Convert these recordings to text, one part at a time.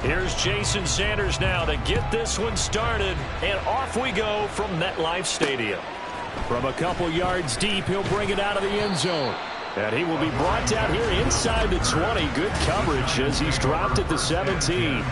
Here's Jason Sanders now to get this one started, and off we go from MetLife Stadium. From a couple yards deep, he'll bring it out of the end zone. And he will be brought down here inside the 20. Good coverage as he's dropped at the 17.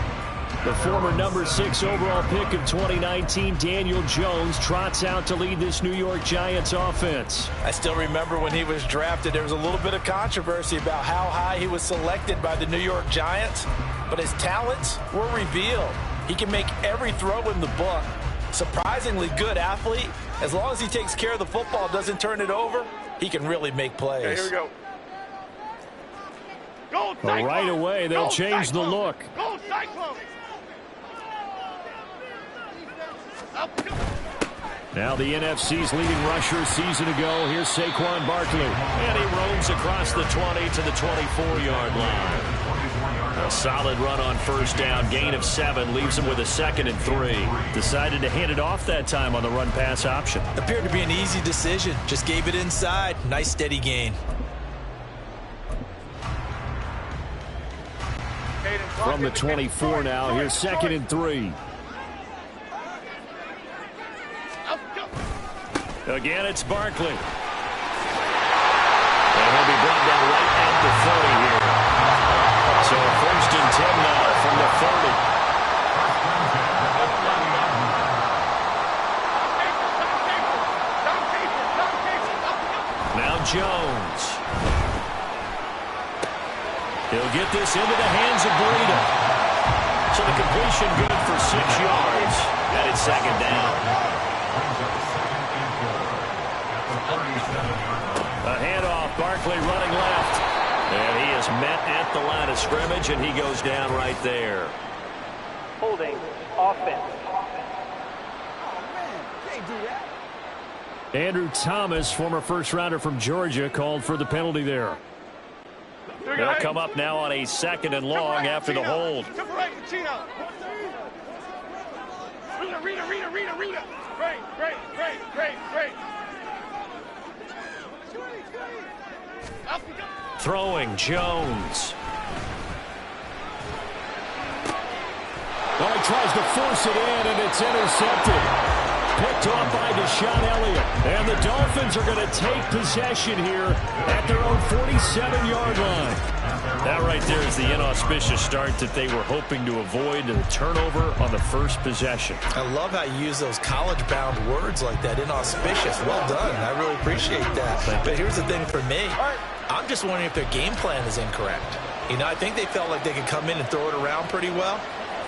The former number 6 overall pick of 2019, Daniel Jones, trots out to lead this New York Giants offense. I still remember when he was drafted, there was a little bit of controversy about how high he was selected by the New York Giants, but his talents were revealed. He can make every throw in the book. Surprisingly good athlete. As long as he takes care of the football, doesn't turn it over, he can really make plays. Okay, here we go. Go well, right away, they'll change the look. Go Cyclone! Now the NFC's leading rusher a season ago. Here's Saquon Barkley. And he roams across the 20 to the 24-yard line. A solid run on first down. Gain of 7 leaves him with a 2nd and 3. Decided to hand it off that time on the run-pass option. Appeared to be an easy decision. Just gave it inside. Nice steady gain. From the 24 now. Here's 2nd and 3. Again, it's Barkley. And he'll be brought down right at the 30 here. So 1st and 10 now from the 30. Now Jones. He'll get this into the hands of Burrito. So the completion good for 6 yards. And it's 2nd down. A handoff, Barkley running left. And he is met at the line of scrimmage, and he goes down right there. Holding offense. Andrew Thomas, former first-rounder from Georgia, called for the penalty there. They'll come up now on a 2nd and long after the hold. Rita. Great. Throwing, Jones. Well, he tries to force it in, and it's intercepted. Picked off by Deshaun Elliott. And the Dolphins are going to take possession here at their own 47-yard line. That right there is the inauspicious start that they were hoping to avoid, and turnover on the first possession. I love how you use those college-bound words like that, inauspicious. Well done. I really appreciate that. But here's the thing for me. I'm just wondering if their game plan is incorrect. You know, I think they felt like they could come in and throw it around pretty well.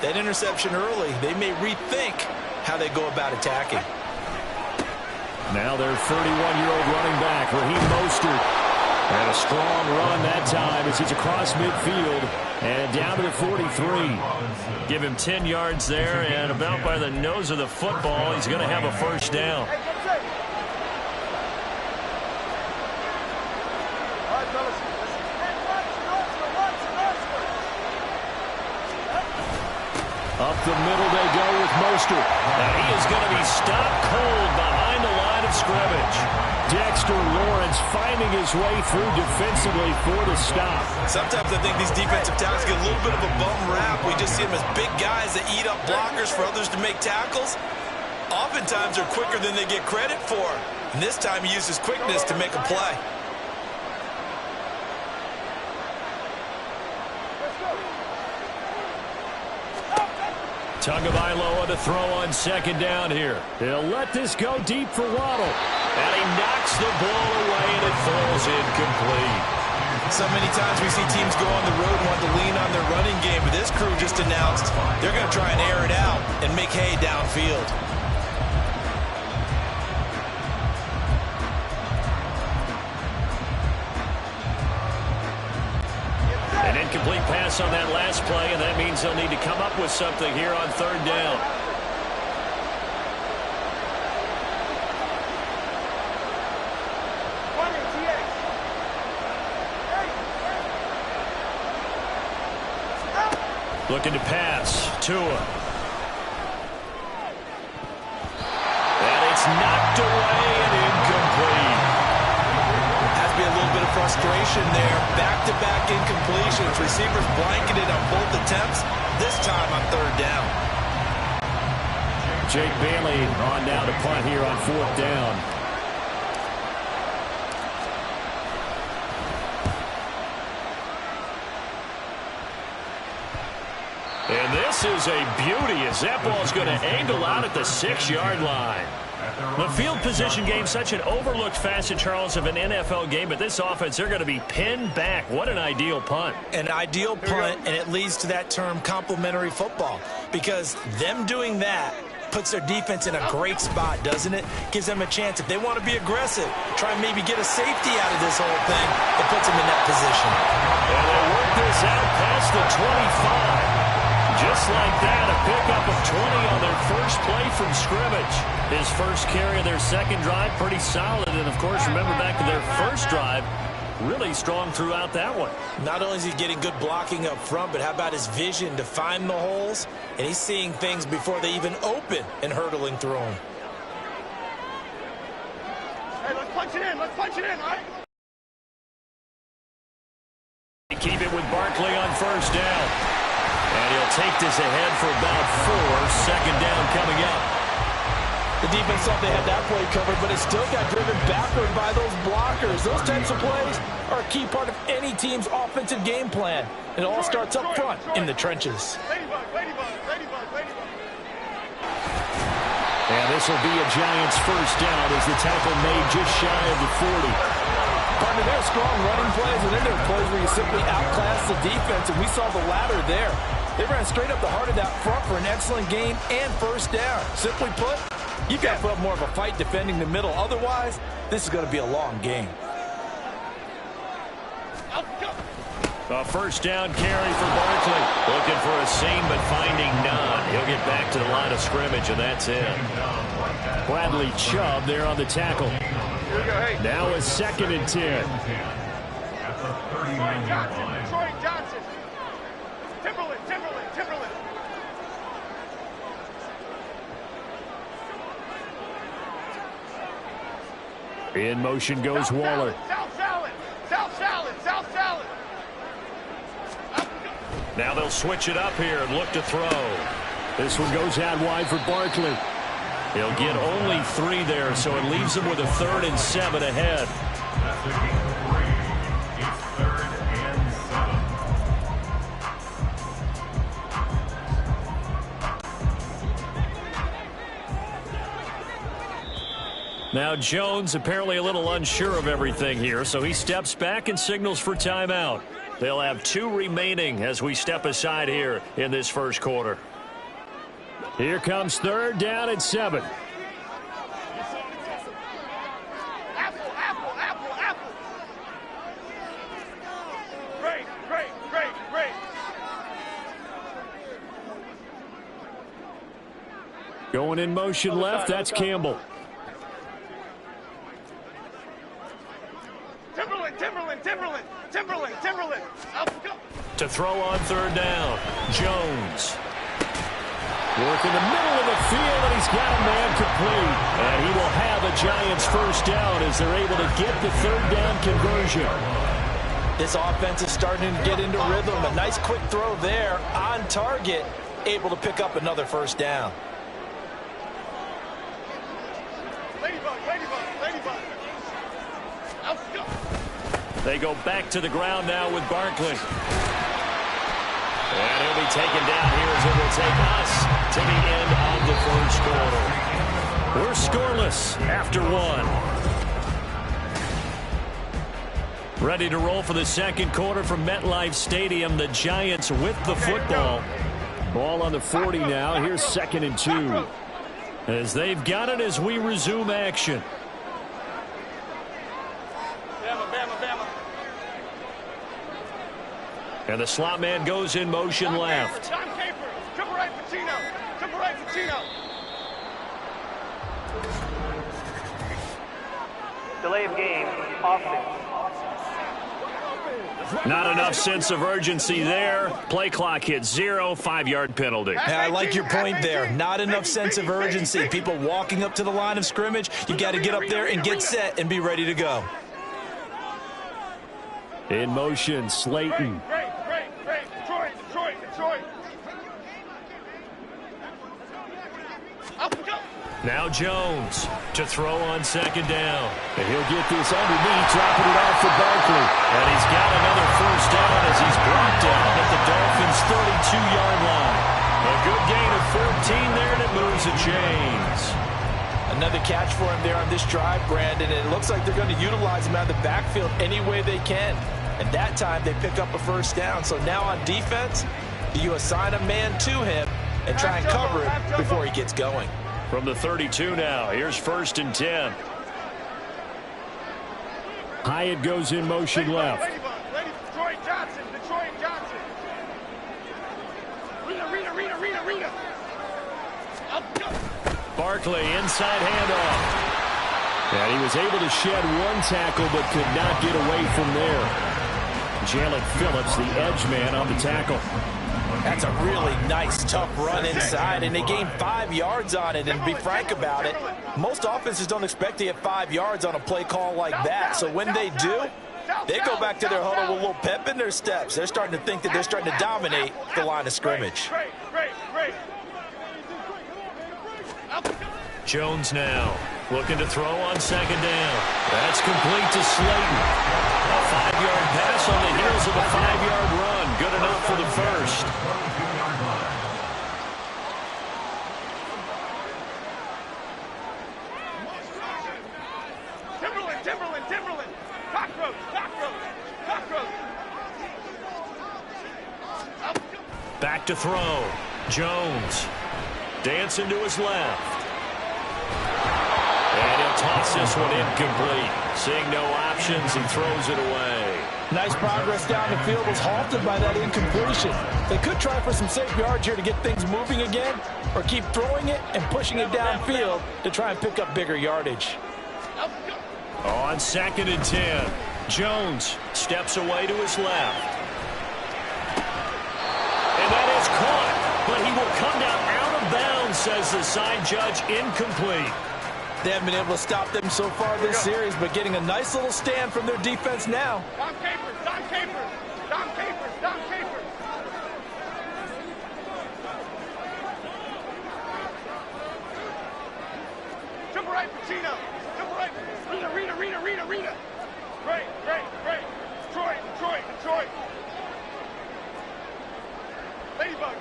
That interception early, they may rethink how they go about attacking. Now their 31-year-old running back, Raheem Mostert. And a strong run that time as he's across midfield and down to the 43. Give him 10 yards there, and about by the nose of the football, he's going to have a first down. Up the middle they go with Mostert. And he is going to be stopped cold behind the line of scrimmage. Dexter Lawrence finding his way through defensively for the stop. Sometimes I think these defensive tackles get a little bit of a bum rap. We just see them as big guys that eat up blockers for others to make tackles. Oftentimes they're quicker than they get credit for. And this time he used his quickness to make a play. Tagovailoa to throw on 2nd down here. He'll let this go deep for Waddle. And he knocks the ball away, and it falls incomplete. So many times we see teams go on the road and want to lean on their running game, but this crew just announced they're going to try and air it out and make hay downfield. An incomplete pass on that last play, and that means they'll need to come up with something here on 3rd down. Looking to pass. Tua. And it's knocked away and incomplete. Has to be a little bit of frustration. frustration there. Back-to-back incompletions. Receivers blanketed on both attempts, this time on third down. Jake Bailey on now to punt here on fourth down. And this is a beauty as that ball's going to angle out at the 6-yard line. The field position game, such an overlooked facet, Charles, of an NFL game, but this offense, they're going to be pinned back. What an ideal punt. An ideal punt, and it leads to that term complementary football, because them doing that puts their defense in a great spot, doesn't it? Gives them a chance. If they want to be aggressive, try and maybe get a safety out of this whole thing, it puts them in that position. And they work this out past the 25. Just like that, a pickup of 20 on their first play from scrimmage. His first carry of their second drive, pretty solid. And, of course, remember back to their first drive, really strong throughout that one. Not only is he getting good blocking up front, but how about his vision to find the holes? And he's seeing things before they even open and hurdling through them. Hey, let's punch it in. Let's punch it in, all right? Keep it with Barkley on first down. And he'll take this ahead for about 4. Second down coming up. The defense thought they had that play covered, but it still got driven backward by those blockers. Those types of plays are a key part of any team's offensive game plan. It all starts up front in the trenches. Ladybug, ladybug, ladybug, ladybug. And this will be a Giants first down as the tackle made just shy of the 40. Partner, there are strong running plays, and then there are plays where you simply outclass the defense, and we saw the latter there. They ran straight up the heart of that front for an excellent gain and first down. Simply put, you've got to put up more of a fight defending the middle. Otherwise, this is going to be a long game. A first down carry for Barkley. Looking for a seam, but finding none. He'll get back to the line of scrimmage, and that's it. Bradley Chubb there on the tackle. Now a 2nd and 10. Troy Johnson. Timberland. In motion goes Waller. South salad. Now they'll switch it up here and look to throw. This one goes out wide for Barkley. He'll get only 3 there, so it leaves him with a 3rd and 7 ahead. Now Jones apparently a little unsure of everything here, so he steps back and signals for timeout. They'll have 2 remaining as we step aside here in this first quarter. Here comes 3rd down and 7. Apple. Great. Going in motion left, that's Campbell. Timberland. To throw on 3rd down, Jones. Work in the middle of the field, and he's got a man complete. And he will have a Giants first down as they're able to get the 3rd down conversion. This offense is starting to get into rhythm. A nice quick throw there on target, able to pick up another first down. Ladybug. They go back to the ground now with Barkley. And he'll be taken down here as it will take us to the end of the first quarter. We're scoreless after 1. Ready to roll for the second quarter from MetLife Stadium. The Giants with the football. Ball on the 40 now. Here's 2nd and 2. As they've got it as we resume action. And the slot man goes in motion left. Triple right Pacino. Delay of game, offense. Not enough sense of urgency there. Play clock hits 0, 5-yard penalty. Yeah, I like your point there. Not enough sense of urgency. People walking up to the line of scrimmage, you've got to get up there and get set and be ready to go. In motion, Slayton. Great. Detroit. Up we go. Now Jones to throw on second down. And he'll get this underneath, dropping it off for Barkley. And he's got another first down as he's brought down at the Dolphins' 32-yard line. A good gain of 14 there, and it moves the chains. Another catch for him there on this drive, Brandon. And it looks like they're going to utilize him out of the backfield any way they can. And that time they pick up a first down. So now on defense, do you assign a man to him and try and cover him before he gets going? From the 32 now, here's 1st and 10. Hyatt goes in motion left. Detroit Johnson. Rita. Up we go. Barkley inside handoff. And he was able to shed one tackle but could not get away from there. Jalen Phillips, the edge man on the tackle. That's a really nice, tough run inside, and they gained 5 yards on it. And to be frank about it, most offenses don't expect to get 5 yards on a play call like that. So when they do, they go back to their huddle with a little pep in their steps. They're starting to think that they're starting to dominate the line of scrimmage. Great. Jones now looking to throw on second down. That's complete to Slayton. A 5-yard pass on the heels of a 5-yard run. Good enough for the first. Timberland. Cockroach. Back to throw. Jones dancing to his left. And he'll toss this one incomplete. Seeing no options, he throws it away. Nice progress down the field was halted by that incompletion. They could try for some safe yards here to get things moving again, or keep throwing it and pushing it downfield to try and pick up bigger yardage. On 2nd and 10, Jones steps away to his left. And that is caught, but he will come down out of bounds, says the side judge, incomplete. They haven't been able to stop them so far this series, but getting a nice little stand from their defense now. Dom Capers. Jump right, Pacino. Jump right. Rita. Great. Detroit. Ladybug.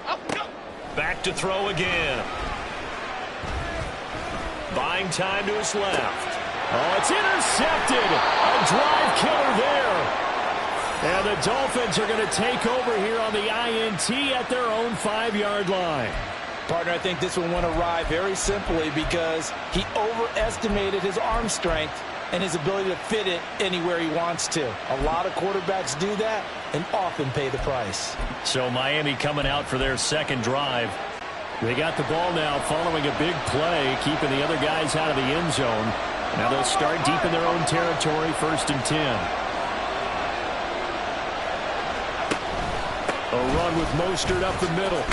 Up we go. Back to throw again. Buying time to his left. Oh, it's intercepted. A drive killer there. And the Dolphins are going to take over here on the INT at their own 5-yard line. Partner, I think this one went awry very simply because he overestimated his arm strength and his ability to fit it anywhere he wants to. A lot of quarterbacks do that and often pay the price. So Miami coming out for their second drive. They got the ball now following a big play, keeping the other guys out of the end zone. Now they'll start deep in their own territory, 1st and 10. A run with Mostert up the middle.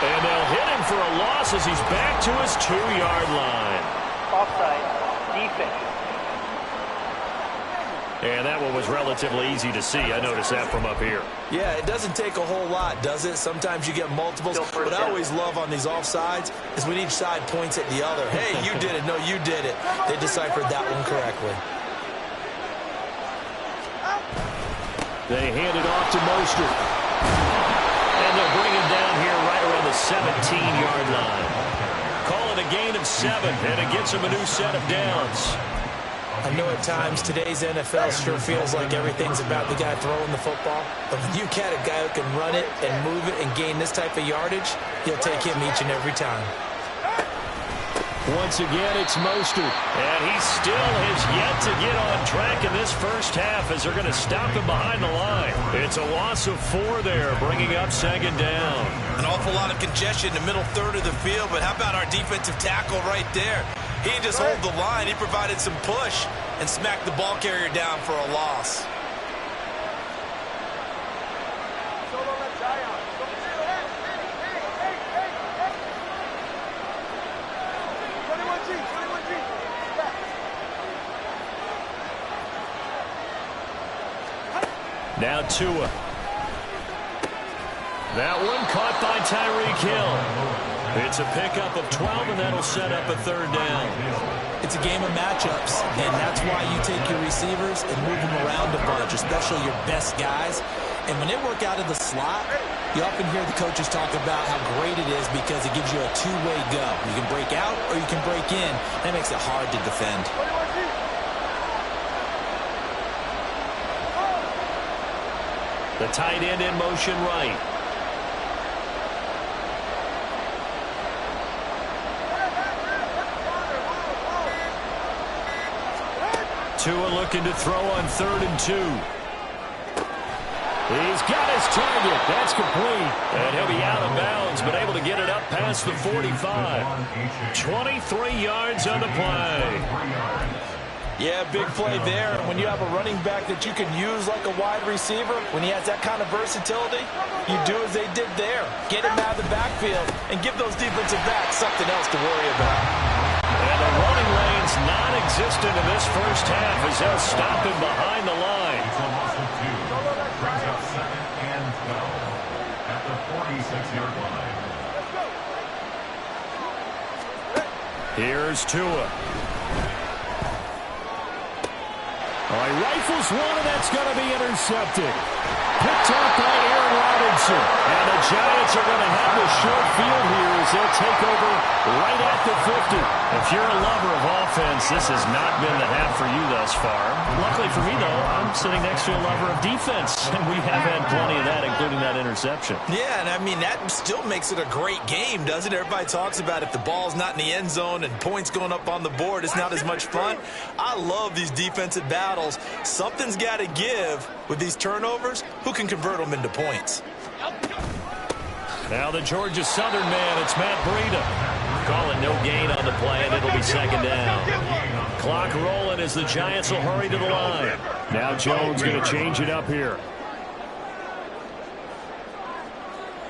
And they'll hit him for a loss as he's back to his 2-yard line. Offside. Defense. And that one was relatively easy to see. I noticed that from up here. Yeah, it doesn't take a whole lot, does it? Sometimes you get multiples. What I always love on these offsides is when each side points at the other. Hey, you did it. No, you did it. They deciphered that one correctly. They hand it off to Mostert. And they'll bring him down here right around the 17-yard line. Call it a gain of 7, and it gets him a new set of downs. I know at times today's NFL sure feels like everything's about the guy throwing the football. But when you got a guy who can run it and move it and gain this type of yardage, you'll take him each and every time. Once again, it's Mostert. And he still has yet to get on track in this first half as they're going to stop him behind the line. It's a loss of 4 there, bringing up 2nd down. An awful lot of congestion in the middle third of the field, but how about our defensive tackle right there? He didn't just hold the line. He provided some push and smacked the ball carrier down for a loss. Now Tua. That one caught by Tyreek Hill. It's a pickup of 12, and that'll set up a third down. It's a game of matchups, and that's why you take your receivers and move them around a bunch, especially your best guys. And when they work out of the slot, you often hear the coaches talk about how great it is because it gives you a two-way go. You can break out or you can break in. That makes it hard to defend. The tight end in motion right. Tua looking to throw on 3rd and 2. He's got his target. That's complete. And he'll be out of bounds, but able to get it up past the 45. 23 yards on the play. Yeah, big play there. And when you have a running back that you can use like a wide receiver, when he has that kind of versatility, you do as they did there. Get him out of the backfield and give those defensive backs something else to worry about. And the running lane's non-existent in this first half as they'll stop him behind the line. Brings up 2nd and 12 at the 46-yard line. Here's Tua. He rifles one, and that's going to be intercepted. Picked up by Aaron Robinson. And the Giants are going to have the short field here as they'll take over right at the 50. If you're a lover of offense, this has not been the half for you thus far. Luckily for me, though, I'm sitting next to a lover of defense, and we have had plenty of that, including that interception. Yeah, and I mean, that still makes it a great game, doesn't it? Everybody talks about if the ball's not in the end zone and points going up on the board, it's not as much fun. I love these defensive battles. Something's got to give with these turnovers. Who can convert them into points? Now the Georgia Southern man, it's Matt Breida. Call it no gain on the play, and it'll be 2nd down. Clock rolling as the Giants will hurry to the line. Now Jones going to change it up here.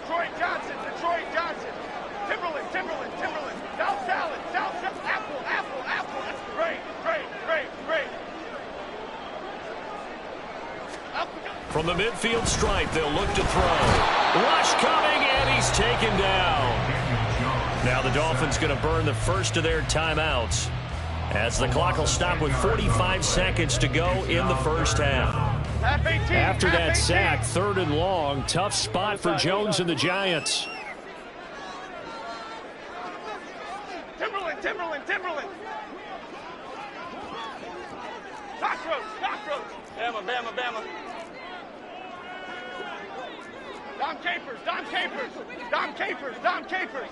Detroit Johnson. Timberland. South Salad. Apple. That's great. From the midfield stripe, they'll look to throw. Rush coming, and he's taken down. Now the Dolphins going to burn the first of their timeouts as the clock will stop with 45 seconds to go in the first half. After that sack, 3rd and long, tough spot for Jones and the Giants. Timberland. Cockroach. Bama. Dom Capers.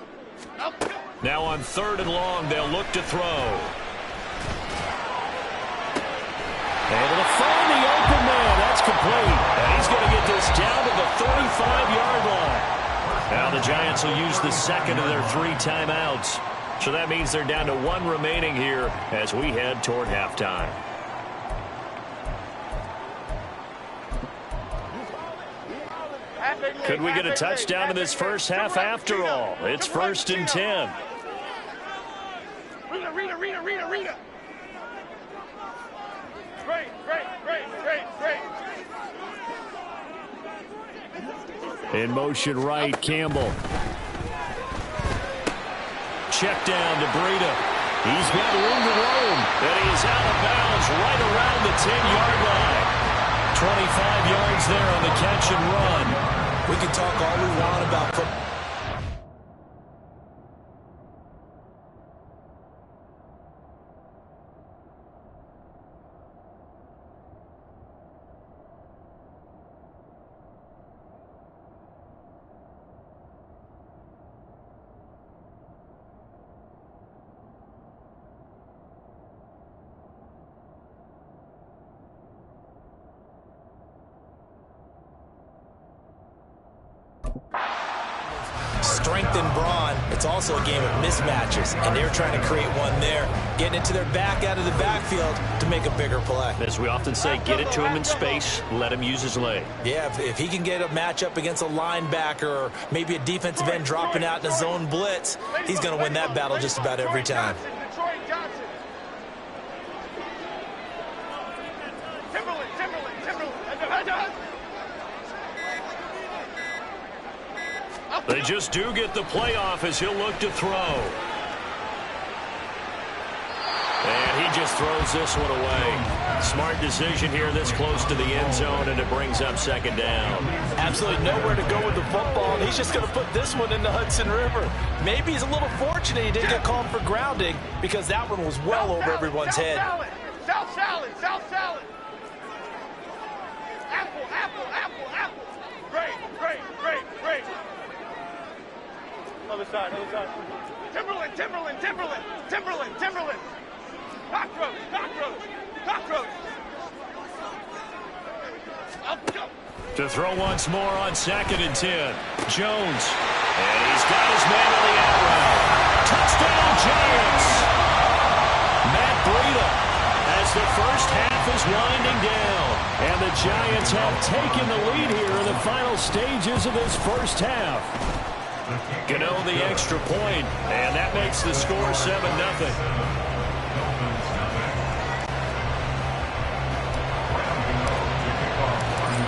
Now on 3rd and long, they'll look to throw. Able to find the open man. That's complete. And he's going to get this down to the 35-yard line. Now the Giants will use the second of their 3 timeouts. So that means they're down to 1 remaining here as we head toward halftime. Could we get a touchdown in this first half after all? It's 1st and 10. Rita. Great. In motion right, Campbell. Check down to Breida. He's got room to roam, and he is out of bounds right around the 10-yard line. 25 yards there on the catch and run. We can talk all we want about football. Strength and brawn. It's also a game of mismatches, and they're trying to create one there, getting it to their back out of the backfield to make a bigger play. As we often say, get it to him in space, let him use his leg. Yeah, if he can get a matchup against a linebacker or maybe a defensive end dropping out in a zone blitz, he's going to win that battle just about every time. Detroit Johnson. Timberland. They just do get the playoff as he'll look to throw. And he just throws this one away. Smart decision here this close to the end zone, and it brings up second down. Absolutely nowhere to go with the football, and he's just going to put this one in the Hudson River. Maybe he's a little fortunate he didn't get called for grounding because that one was well over everyone's head. South salad, South salad. Apple, apple, apple, apple. Great, great, great, great. Other side, other side. Timberland, Timberland, Timberland, Timberland, Timberland. Cockroach, cockroach, cockroach. Up, jump. To throw once more on 2nd and 10. Jones. And he's got his man on the out route. Touchdown, Giants. Matt Breida as the first half is winding down. And the Giants have taken the lead here in the final stages of this first half. Gano the extra point, and that makes the score 7-0.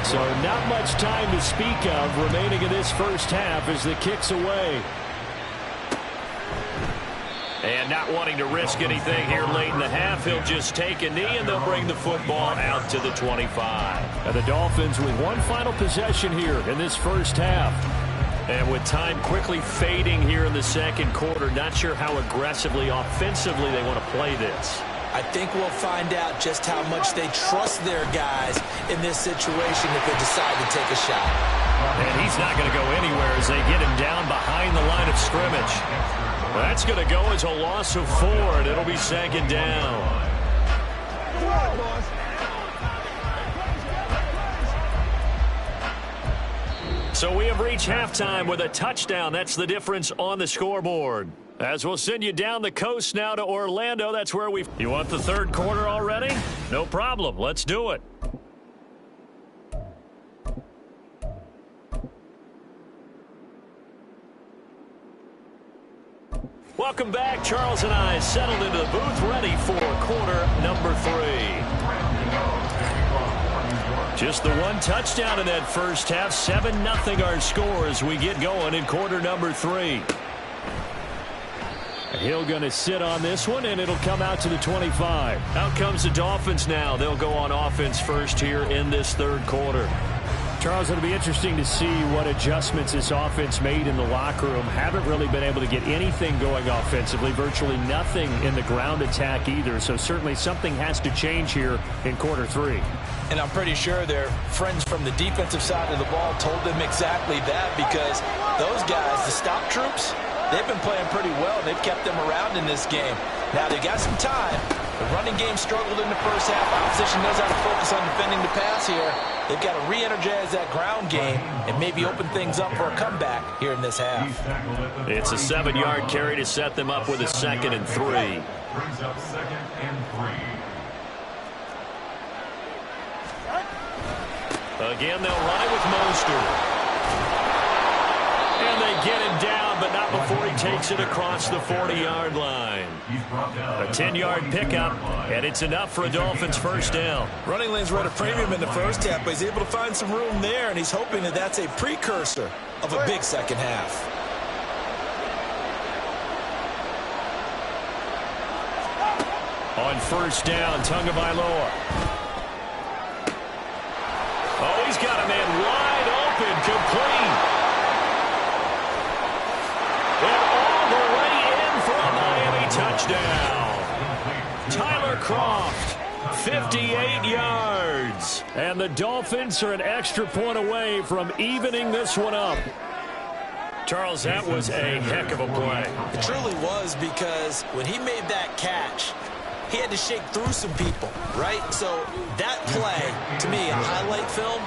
So not much time to speak of remaining in this first half as the kick's away. And not wanting to risk anything here late in the half, he'll just take a knee and they'll bring the football out to the 25. And the Dolphins with one final possession here in this first half. And with time quickly fading here in the second quarter, not sure how aggressively, offensively they want to play this. I think we'll find out just how much they trust their guys in this situation if they decide to take a shot. And he's not going to go anywhere as they get him down behind the line of scrimmage. That's going to go as a loss of 4, and it'll be second down. So we have reached halftime with a touchdown. That's the difference on the scoreboard. As we'll send you down the coast now to Orlando. That's where we... You want the third quarter already? No problem. Let's do it. Welcome back. Charles and I settled into the booth, ready for quarter number 3. Just the one touchdown in that first half. 7-0 our score as we get going in quarter number 3. He'll going to sit on this one, and it'll come out to the 25. Out comes the Dolphins now. They'll go on offense first here in this third quarter. Charles, it'll be interesting to see what adjustments this offense made in the locker room. Haven't really been able to get anything going offensively, virtually nothing in the ground attack either. So certainly something has to change here in quarter 3. And I'm pretty sure their friends from the defensive side of the ball told them exactly that, because those guys, the stop troops, they've been playing pretty well. They've kept them around in this game. Now, they got some time. The running game struggled in the first half. Opposition knows how to focus on defending the pass here. They've got to re-energize that ground game and maybe open things up for a comeback here in this half. It's a 7-yard carry to set them up with a 2nd and 3. Brings up 2nd and 3. Again, they'll run it with Mostert. And they get him down, but not before he takes it across the 40-yard line. A 10-yard pickup, and it's enough for a Dolphins first down. Running lanes were at a premium in the first half, but he's able to find some room there, and he's hoping that that's a precursor of a big second half. On first down, Tagovailoa. Oh, he's got a man wide open, complete. And all the way in for a Miami touchdown. Tyler Kroft, 58 yards. And the Dolphins are an extra point away from evening this one up. Charles, that was a heck of a play. It truly was, because when he made that catch, he had to shake through some people, right? So that play, to me, a highlight film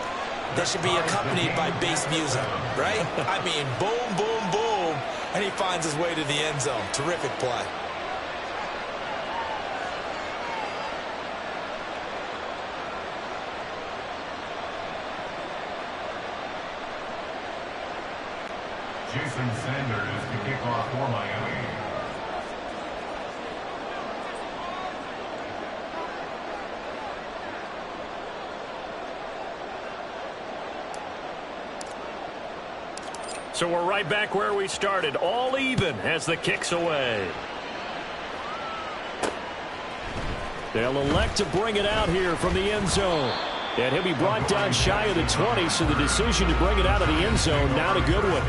that should be accompanied by bass music, right? I mean, boom, boom, boom, and he finds his way to the end zone. Terrific play. Jason Sanders to kick off for Miami. So we're right back where we started, all even as the kick's away. They'll elect to bring it out here from the end zone. And he'll be brought down shy of the 20, so the decision to bring it out of the end zone, not a good one.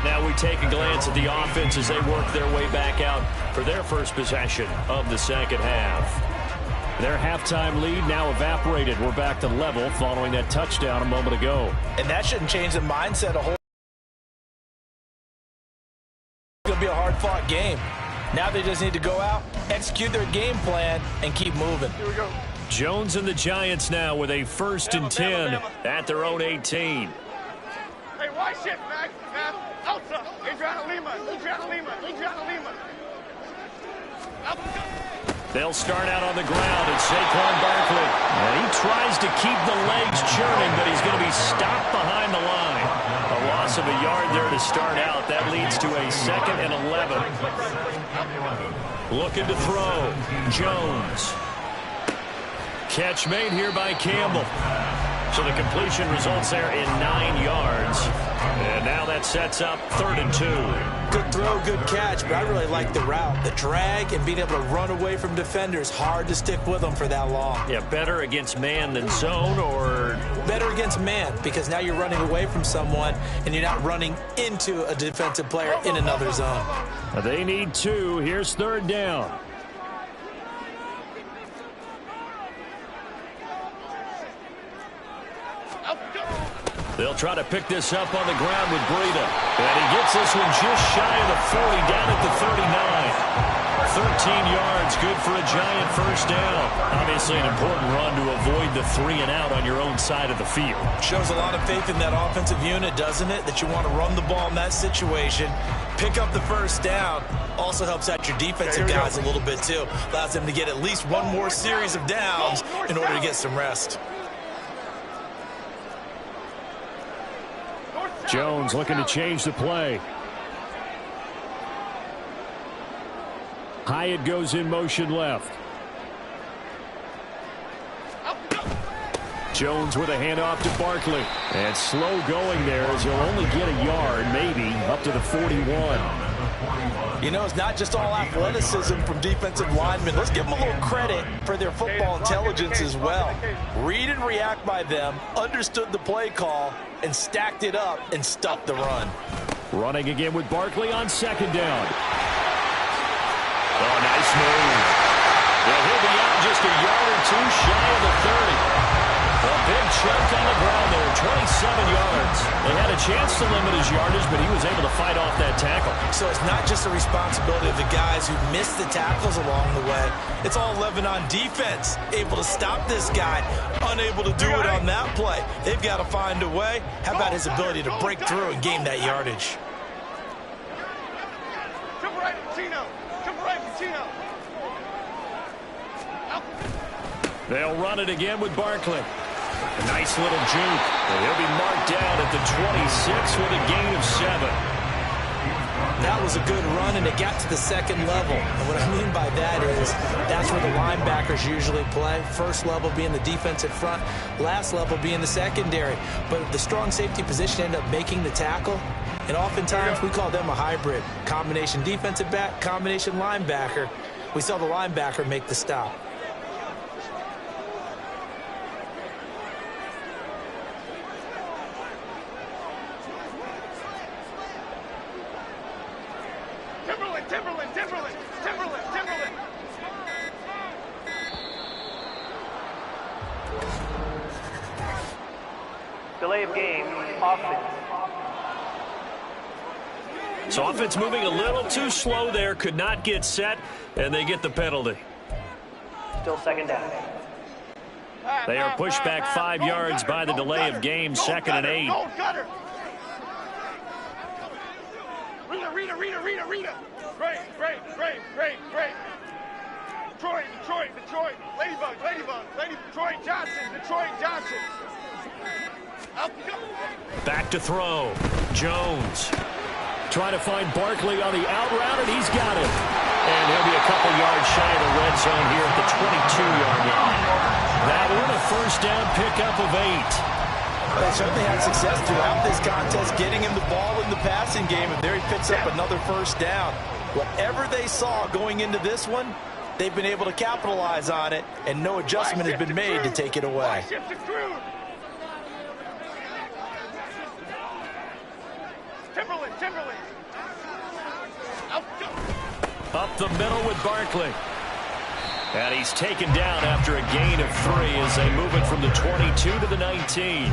Now we take a glance at the offense as they work their way back out for their first possession of the second half. Their halftime lead now evaporated. We're back to level following that touchdown a moment ago. And that shouldn't change the mindset a whole. It's going to be a hard-fought game. Now they just need to go out, execute their game plan, and keep moving. Here we go. Jones and the Giants now with a 1st and 10 at their own 18. Hey, why shit, Mac? Outside. Adriana Lima. They'll start out on the ground at Saquon Barkley. And he tries to keep the legs churning, but he's going to be stopped behind the line. A loss of a yard there to start out. That leads to a 2nd and 11. Looking to throw. Jones. Catch made here by Campbell. So the completion results there in 9 yards. And now that sets up 3rd and 2. Good throw, good catch, but I really like the route. The drag and being able to run away from defenders. Hard to stick with them for that long. Yeah, better against man than zone, or? Better against man, because now you're running away from someone and you're not running into a defensive player in another zone. They need 2. Here's 3rd down. They'll try to pick this up on the ground with Breida. And he gets this one just shy of the 40, down at the 39. 13 yards, good for a Giant first down. Obviously an important run to avoid the 3 and out on your own side of the field. Shows a lot of faith in that offensive unit, doesn't it? That you want to run the ball in that situation. Pick up the first down. Also helps out your defensive guys a little bit, too. Allows them to get at least one more series of downs in order to get some rest. Jones looking to change the play. Hyatt goes in motion left. Jones with a handoff to Barkley. And slow going there as he'll only get a yard, maybe, up to the 41. You know, it's not just all athleticism from defensive linemen. Let's give them a little credit for their football intelligence as well. Read and react by them, understood the play call, and stacked it up and stuffed the run. Running again with Barkley on 2nd down. Oh, nice move. Yeah, he'll be out just a yard or 2 shy of the 30. A big chunk on the ground there, 27 yards. They had a chance to limit his yardage, but he was able to fight off that tackle. So it's not just the responsibility of the guys who missed the tackles along the way. It's all 11 on defense, able to stop this guy, unable to do it on that play. They've got to find a way. How about his ability to break through and gain that yardage? Jump right, Chino. They'll run it again with Barkley. A nice little juke. And he'll be marked down at the 26 with a gain of 7. That was a good run, and it got to the 2nd level. And what I mean by that is that's where the linebackers usually play. First level being the defensive front, last level being the secondary. But the strong safety position ended up making the tackle. And oftentimes we call them a hybrid. Combination defensive back, combination linebacker. We saw the linebacker make the stop. Timberland. Delay of game, offense. So offense moving a little too slow there, could not get set, and they get the penalty. Still 2nd down. They are pushed back 5 yards by the delay of game, 2nd and 8. Rita. Great. Detroit. Ladybug. Detroit Johnson. Back to throw. Jones. Trying to find Barkley on the out route, and he's got it. And he'll be a couple yards shy of the red zone here at the 22-yard line. That one a first down pickup of 8. They certainly had success throughout this contest, getting him the ball in the passing game, and there he picks up another first down. Whatever they saw going into this one, they've been able to capitalize on it, and no adjustment has been made to take it away. Timberland. Up the middle with Barkley. And he's taken down after a gain of 3 as they move it from the 22 to the 19.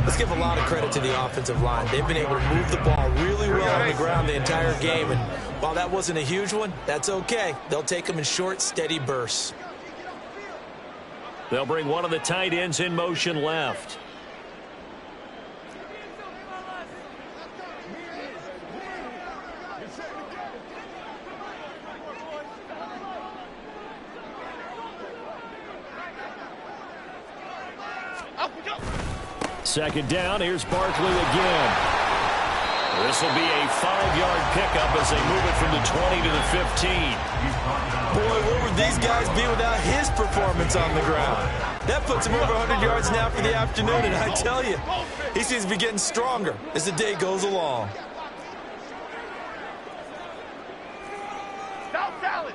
Let's give a lot of credit to the offensive line. They've been able to move the ball really well on the ground the entire game. And while that wasn't a huge one, that's okay. They'll take them in short, steady bursts. They'll bring one of the tight ends in motion left. Second down, here's Barkley again. This will be a 5-yard pickup as they move it from the 20 to the 15. Boy, where would these guys be without his performance on the ground? That puts him over 100 yards now for the afternoon, and I tell you, he seems to be getting stronger as the day goes along. South salad,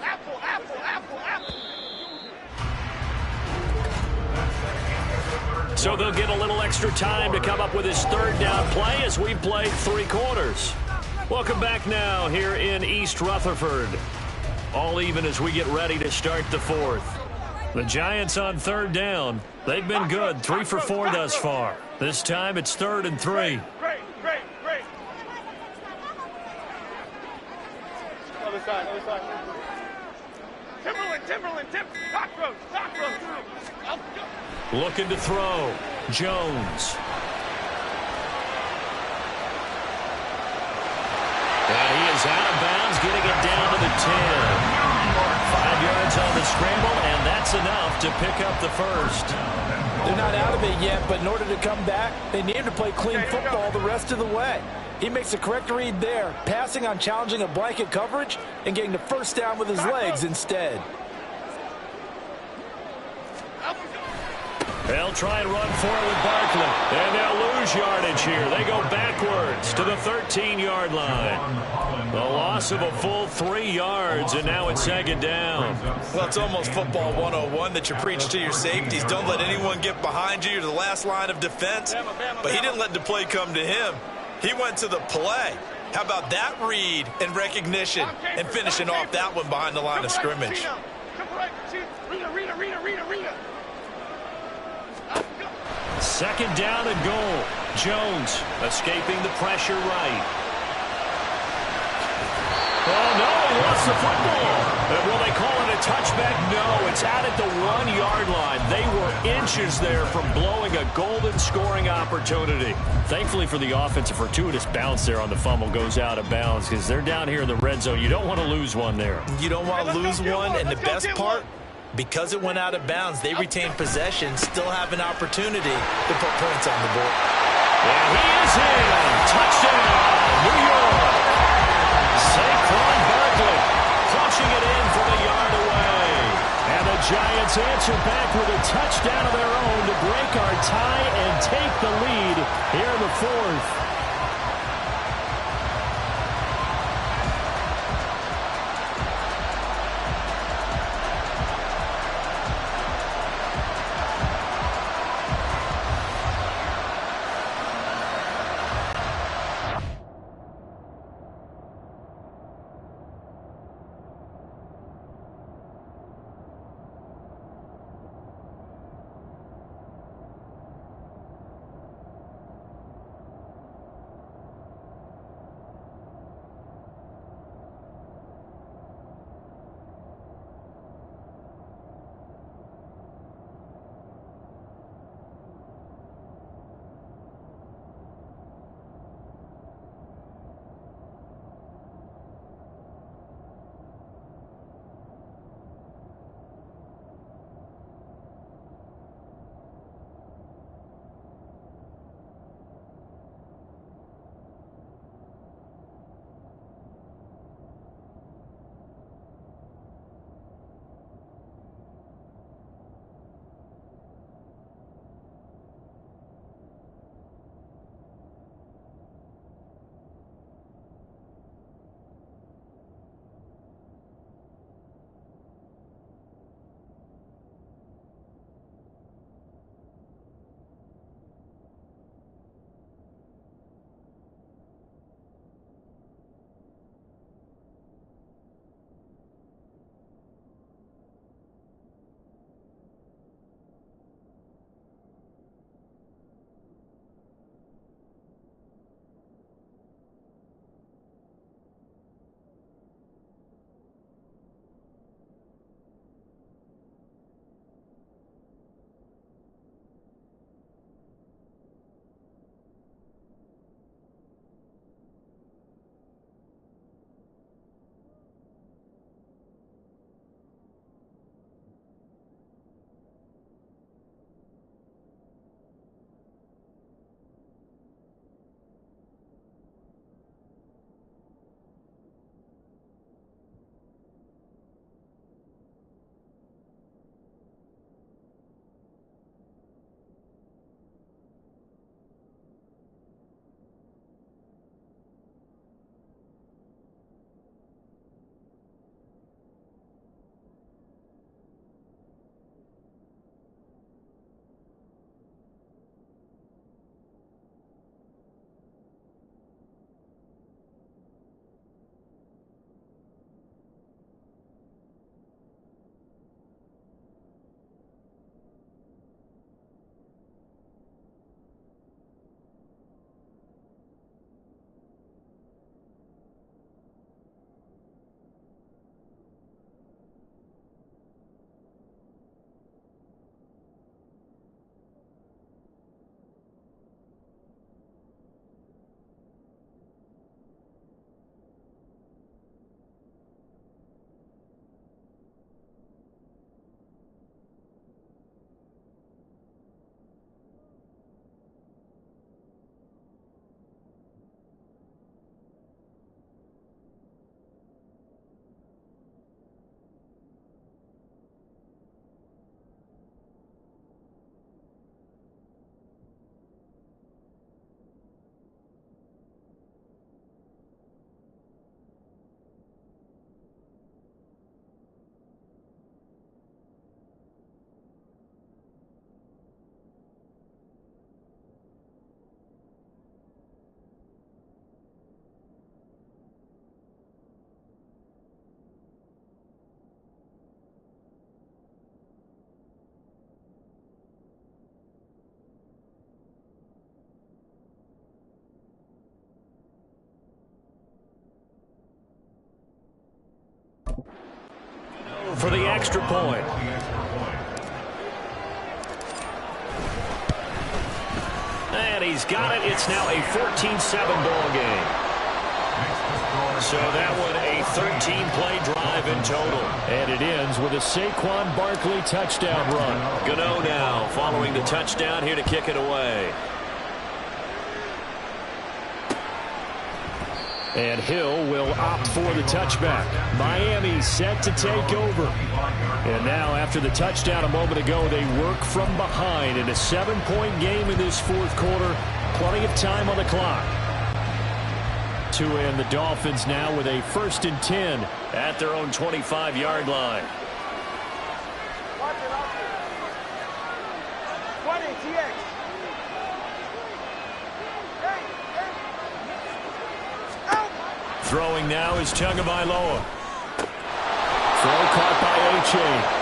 apple. So they'll get a little extra time to come up with his third down play as we've played 3 quarters. Welcome back now here in East Rutherford. All even as we get ready to start the 4th. The Giants on third down. They've been good, 3 for 4 thus far. This time it's 3rd and 3. Great. Other side. Timberland. Cockroach. Looking to throw. Jones. And he is out of bounds, getting it down to the 10. 5 yards on the scramble, and that's enough to pick up the first. They're not out of it yet, but in order to come back, they need to play clean football the rest of the way. He makes the correct read there, passing on challenging a blanket coverage and getting the first down with his legs instead. They'll try and run for it with Barkley. And they'll lose yardage here. They go backwards to the 13-yard line. The loss of a full 3 yards, and now it's 2nd down. Well, it's almost football 101 that you preach to your safeties. Don't let anyone get behind you. You're the last line of defense. But he didn't let the play come to him. He went to the play. How about that read and recognition and finishing off that one behind the line of scrimmage? Second down and goal. Jones escaping the pressure right. Oh, no, he lost the football. And will they call it a touchback? No, it's out at the 1-yard line. They were inches there from blowing a golden scoring opportunity. Thankfully for the offense, a fortuitous bounce there on the fumble goes out of bounds because they're down here in the red zone. You don't want to lose one there. You don't want to lose one, and the best part, because it went out of bounds, they retain possession, still have an opportunity to put points on the board. And he is in. Touchdown, New York. Saquon Barkley punching it in from a yard away. And the Giants answer back with a touchdown of their own to break our tie and take the lead here in the 4th. for the extra point. And he's got it. It's now a 14-7 ball game. So that one a 13-play drive in total. And it ends with a Saquon Barkley touchdown run. Gano now following the touchdown here to kick it away. And Hill will opt for the touchback. Miami set to take over. And now after the touchdown a moment ago, they work from behind in a 7-point game in this fourth quarter. Plenty of time on the clock. And the Dolphins now with a 1st and 10 at their own 25-yard line. Throwing now is Tagovailoa. Throw caught by H.A.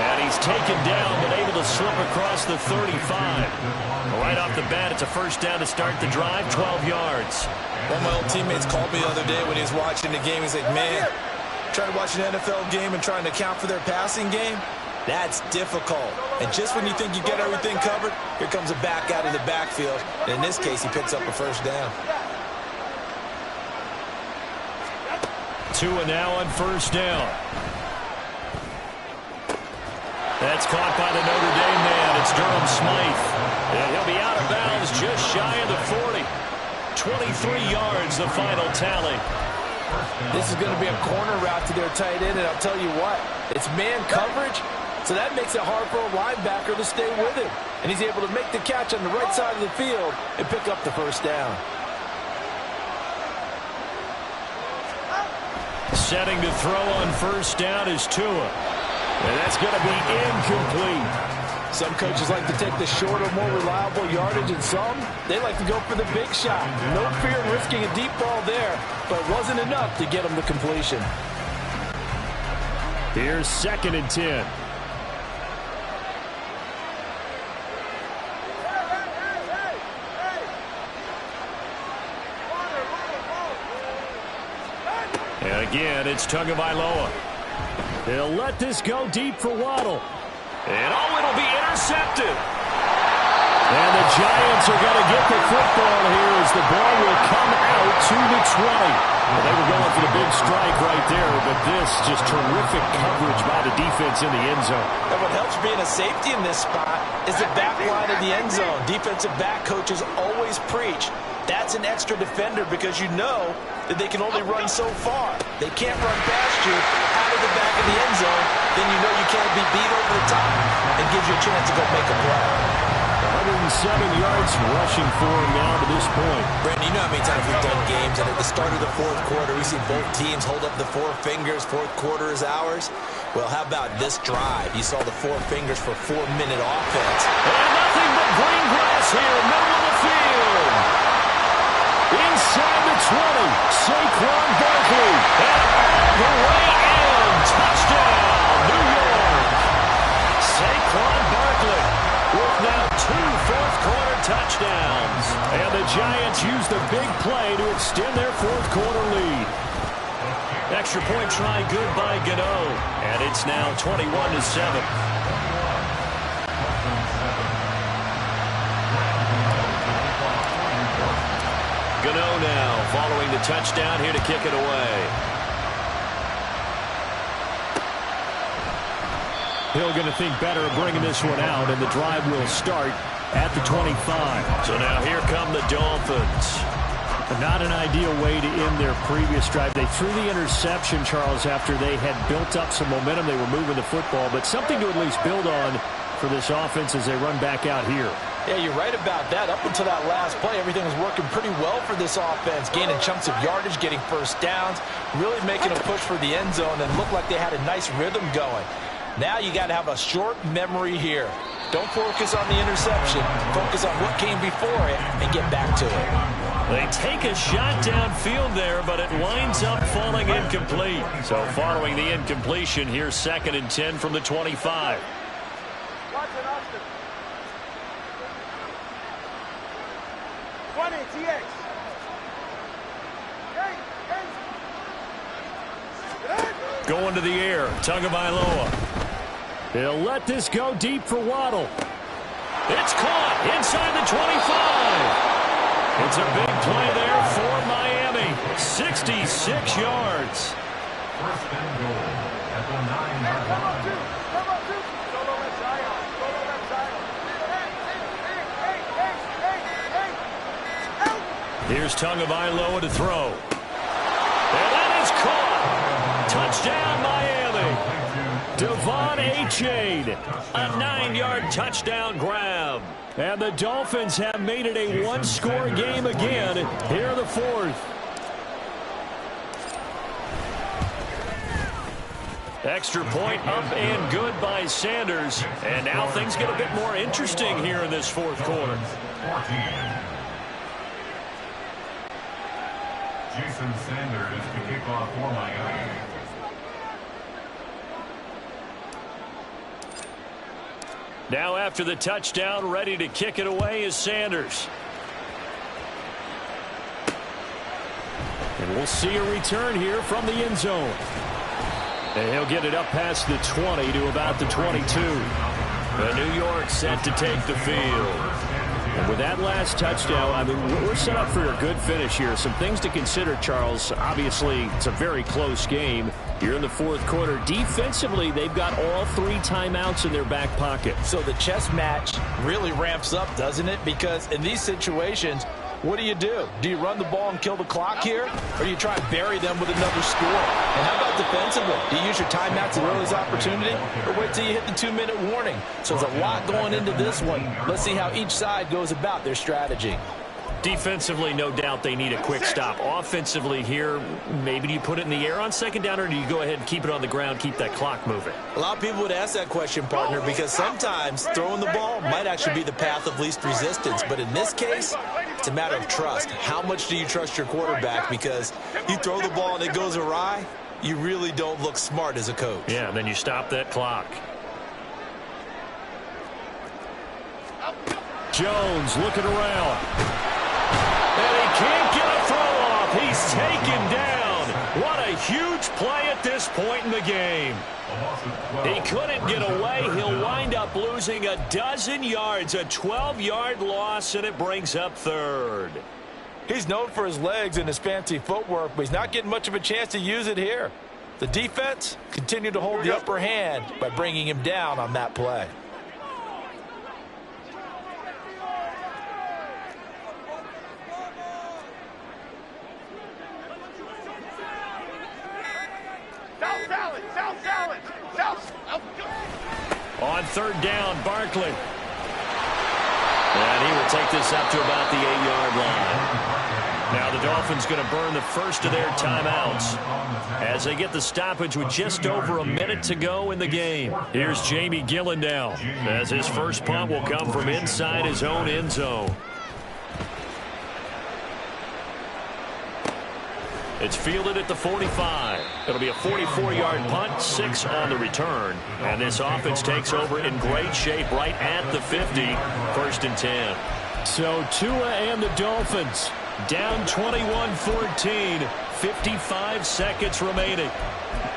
And he's taken down, but able to slip across the 35. Right off the bat, it's a first down to start the drive, 12 yards. One of my old teammates called me the other day when he was watching the game. He's like, man, trying to watch an NFL game and trying to account for their passing game, that's difficult. And just when you think you get everything covered, here comes a back out of the backfield. And in this case, he picks up a first down. Tua now on first down. That's caught by the Notre Dame man. It's Durham Smythe. And he'll be out of bounds just shy of the 40. 23 yards, the final tally. This is going to be a corner route to their tight end, and I'll tell you what, it's man coverage, so that makes it hard for a linebacker to stay with him. And he's able to make the catch on the right side of the field and pick up the first down. Setting to throw on first down is Tua. And that's going to be incomplete. Some coaches like to take the shorter, more reliable yardage, and some, they like to go for the big shot. No fear in risking a deep ball there, but it wasn't enough to get him to completion. Here's 2nd and 10. And again, it's Tagovailoa. They'll let this go deep for Waddle. And it'll be intercepted. And the Giants are going to get the football here as the ball will come out to the 20. Well, they were going for the big strike right there, but this just terrific coverage by the defense in the end zone. And what helps being a safety in this spot is the back line of the end zone. Defensive back coaches always preach. That's an extra defender because you know that they can only run so far. They can't run past you out of the back of the end zone. Then you know you can't be beat over the top and gives you a chance to go make a play. 107 yards rushing for him now to this point. Brandon, you know how many times we've done games, and at the start of the fourth quarter, we see both teams hold up the 4 fingers, fourth quarter is ours. Well, how about this drive? You saw the 4 fingers for 4-minute offense. And nothing but green grass here, middle of the field. Inside the 20, Saquon Barkley. And all the way in. Touchdown, New York. Saquon Barkley with now 2 fourth-quarter touchdowns. And the Giants use the big play to extend their fourth-quarter lead. Extra point try good by Gano. And it's now 21-7. Gano now following the touchdown here to kick it away. Hill going to think better of bringing this one out, and the drive will start at the 25. So now here come the Dolphins. Not an ideal way to end their previous drive. They threw the interception, Charles, after they had built up some momentum. They were moving the football, but something to at least build on for this offense as they run back out here. Yeah, you're right about that. Up until that last play, everything was working pretty well for this offense, gaining chunks of yardage, getting first downs, really making a push for the end zone, and looked like they had a nice rhythm going. Now you got to have a short memory here. Don't focus on the interception. Focus on what came before it and get back to it. They take a shot downfield there, but it winds up falling incomplete. So following the incompletion, here's 2nd and 10 from the 25. Going to the air. Tagovailoa. He'll let this go deep for Waddle. It's caught inside the 25. It's a big play there for Miami. 66 yards. First and goal at the 9-yard line. Here's Tagovailoa to throw. And that is caught. Touchdown, Miami. Devon Achane, a 9-yard touchdown grab. And the Dolphins have made it a one-score game again here in the fourth. Extra point up and good by Sanders. And now things get a bit more interesting here in this fourth quarter. 14. Jason Sanders to kick off for Miami. Now after the touchdown, ready to kick it away is Sanders. And we'll see a return here from the end zone. And he'll get it up past the 20 to about the 22. The New York set to take the field. And with that last touchdown, I mean, we're set up for a good finish here. Some things to consider, Charles. Obviously, it's a very close game. You're in the fourth quarter. Defensively, they've got all 3 timeouts in their back pocket. So the chess match really ramps up, doesn't it? Because in these situations, what do? Do you run the ball and kill the clock here? Or do you try and bury them with another score? And how about defensively? Do you use your timeouts at earliest opportunity? Or wait till you hit the 2-minute warning? So there's a lot going into this one. Let's see how each side goes about their strategy. Defensively, no doubt they need a quick stop. Offensively here, maybe do you put it in the air on second down, or do you go ahead and keep it on the ground, keep that clock moving? A lot of people would ask that question, partner, because sometimes throwing the ball might actually be the path of least resistance. But in this case, it's a matter of trust. How much do you trust your quarterback? Because you throw the ball and it goes awry, you really don't look smart as a coach. Yeah, and then you stop that clock. Jones looking around. And he can't get a throw off. He's taken down. What a huge play at this point in the game. He couldn't get away. He'll wind up losing a dozen yards, a 12-yard loss, and it brings up third. He's known for his legs and his fancy footwork, but he's not getting much of a chance to use it here. The defense continued to hold the upper hand by bringing him down on that play. On third down, Barkley. And he will take this up to about the 8-yard line. Now the Dolphins going to burn the first of their timeouts as they get the stoppage with just over a minute to go in the game. Here's Jamie Gillen now as his first punt will come from inside his own end zone. It's fielded at the 45. It'll be a 44-yard punt, 6 on the return. And this offense takes over in great shape right at the 50, 1st and 10. So Tua and the Dolphins down 21-14, 55 seconds remaining.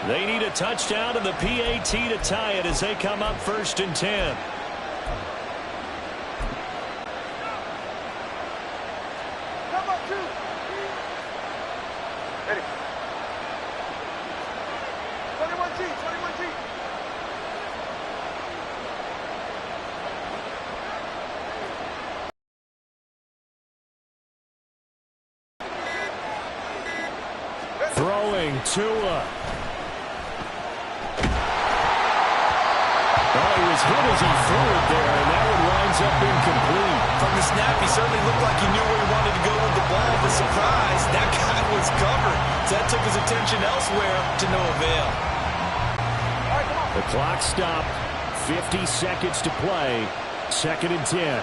They need a touchdown and the PAT to tie it as they come up 1st and 10. Throwing Tua. Oh, he was hit as he threw it there, and that one winds up incomplete. From the snap, he certainly looked like he knew where he wanted to go with the ball, but surprise, that guy was covered. So that took his attention elsewhere to no avail. The clock stopped. 50 seconds to play. 2nd and 10.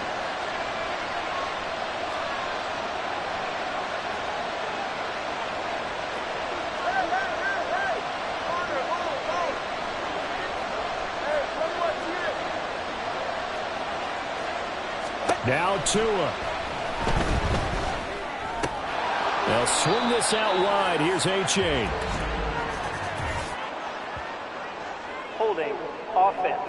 Now Tua. They'll swing this out wide. Here's Achane. Holding, offense.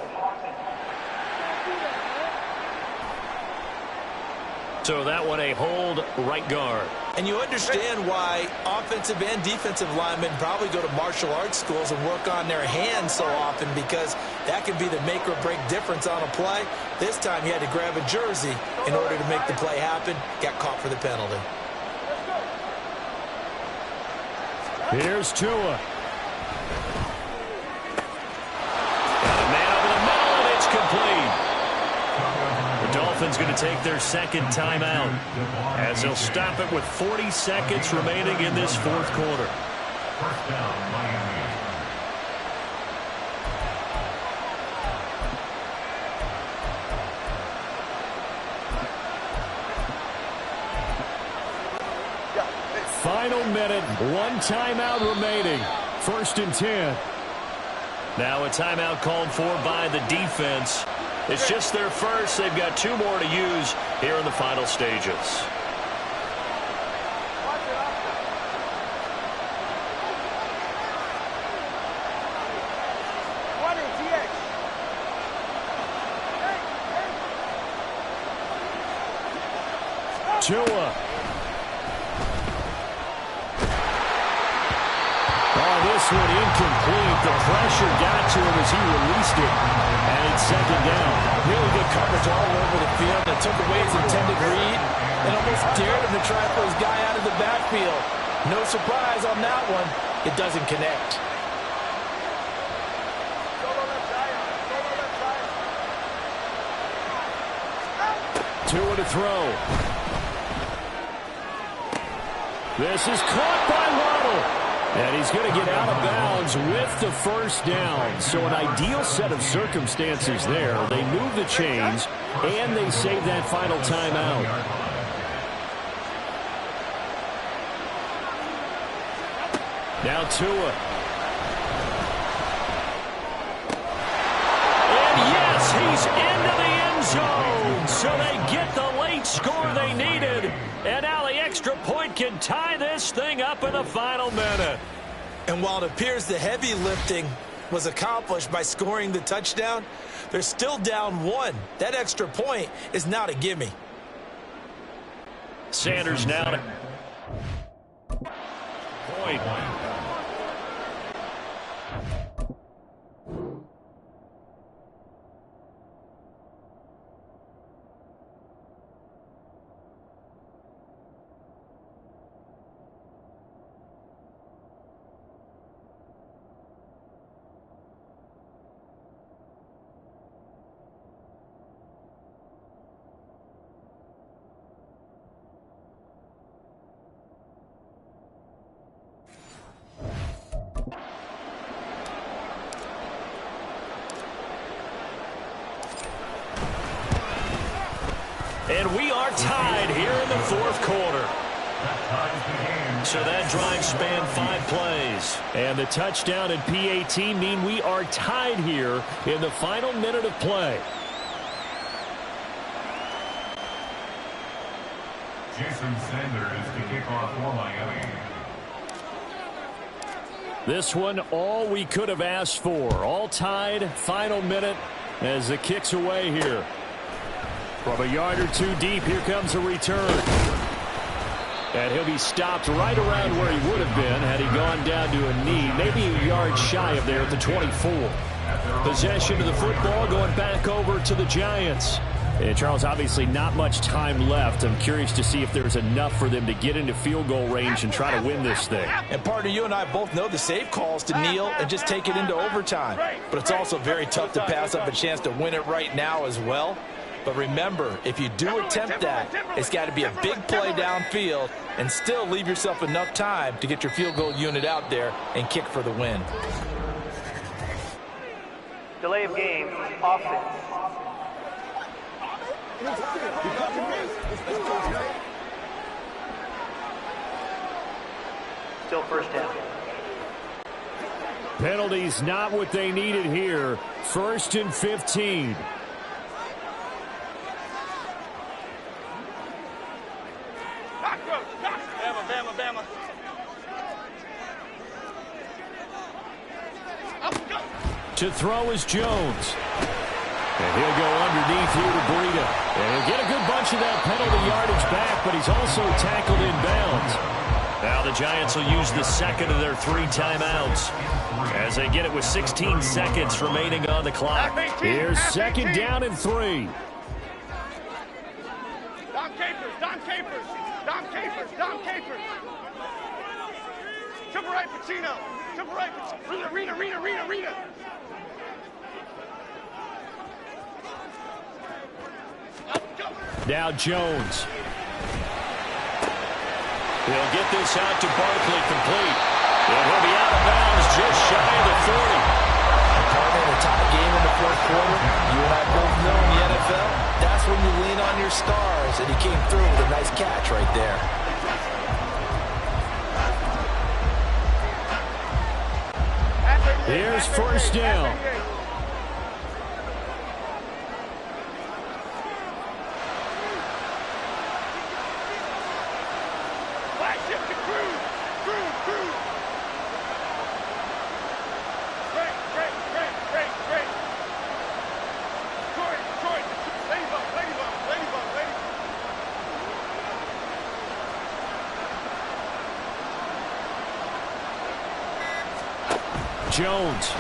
So that one a hold, right guard. And you understand why offensive and defensive linemen probably go to martial arts schools and work on their hands so often, because that can be the make or break difference on a play. This time he had to grab a jersey in order to make the play happen. Got caught for the penalty. Here's Tua. Got a man over the middle, and it's complete. The Dolphins going to take their second timeout as they'll stop it with 40 seconds remaining in this fourth quarter. First down, Miami. Final minute, one timeout remaining. 1st and 10. Now a timeout called for by the defense. It's just their first. They've got 2 more to use here in the final stages. Tua. This one incomplete. The pressure got to him as he released it. And it's 2nd down. Really good coverage all over the field. It took away his intended read and almost dared him to try to put his guy out of the backfield. No surprise on that one. It doesn't connect. Tua to throw. This is caught by Waddle. And he's going to get out of bounds with the first down. So an ideal set of circumstances there. They move the chains, and they save that final timeout. Now Tua. And yes, he's into the end zone. So they get the late score they needed. And now the extra point can tie this thing up in the final minute. And while it appears the heavy lifting was accomplished by scoring the touchdown, they're still down 1. That extra point is not a gimme. Sanders now to point. And we are tied here in the fourth quarter. So that drive spanned 5 plays. And the touchdown and PAT mean we are tied here in the final minute of play. Jason Sanders to kick off for Miami. This one, all we could have asked for. All tied, final minute as the kick's away here. From a yard or 2 deep, here comes a return. And he'll be stopped right around where he would have been had he gone down to a knee, maybe a yard shy of there at the 24. Possession of the football going back over to the Giants. And Charles, obviously not much time left. I'm curious to see if there's enough for them to get into field goal range and try to win this thing. And partner, you and I both know the safe calls to kneel and just take it into overtime. But it's also very tough to pass up a chance to win it right now as well. But remember, if you do attempt that, it's got to be a big play downfield and still leave yourself enough time to get your field goal unit out there and kick for the win. Delay of game, offense. Still first down. Penalties not what they needed here. 1st and 15. To throw is Jones. And he'll go underneath here to Breida. And he'll get a good bunch of that penalty yardage back, but he's also tackled in bounds. Now the Giants will use the second of their 3 timeouts as they get it with 16 seconds remaining on the clock. Here's second down and 3. Dom Capers, Dom Capers, Dom Capers, Dom Capers. Triple right, Pacino. Triple right, Rita. Now Jones. He'll get this out to Barkley, complete. And he'll be out of bounds just shy of the 30. Partner, in a tie game in the fourth quarter, you and I both know in the NFL, that's when you lean on your stars, and he came through with a nice catch right there. Here's first down. Jones.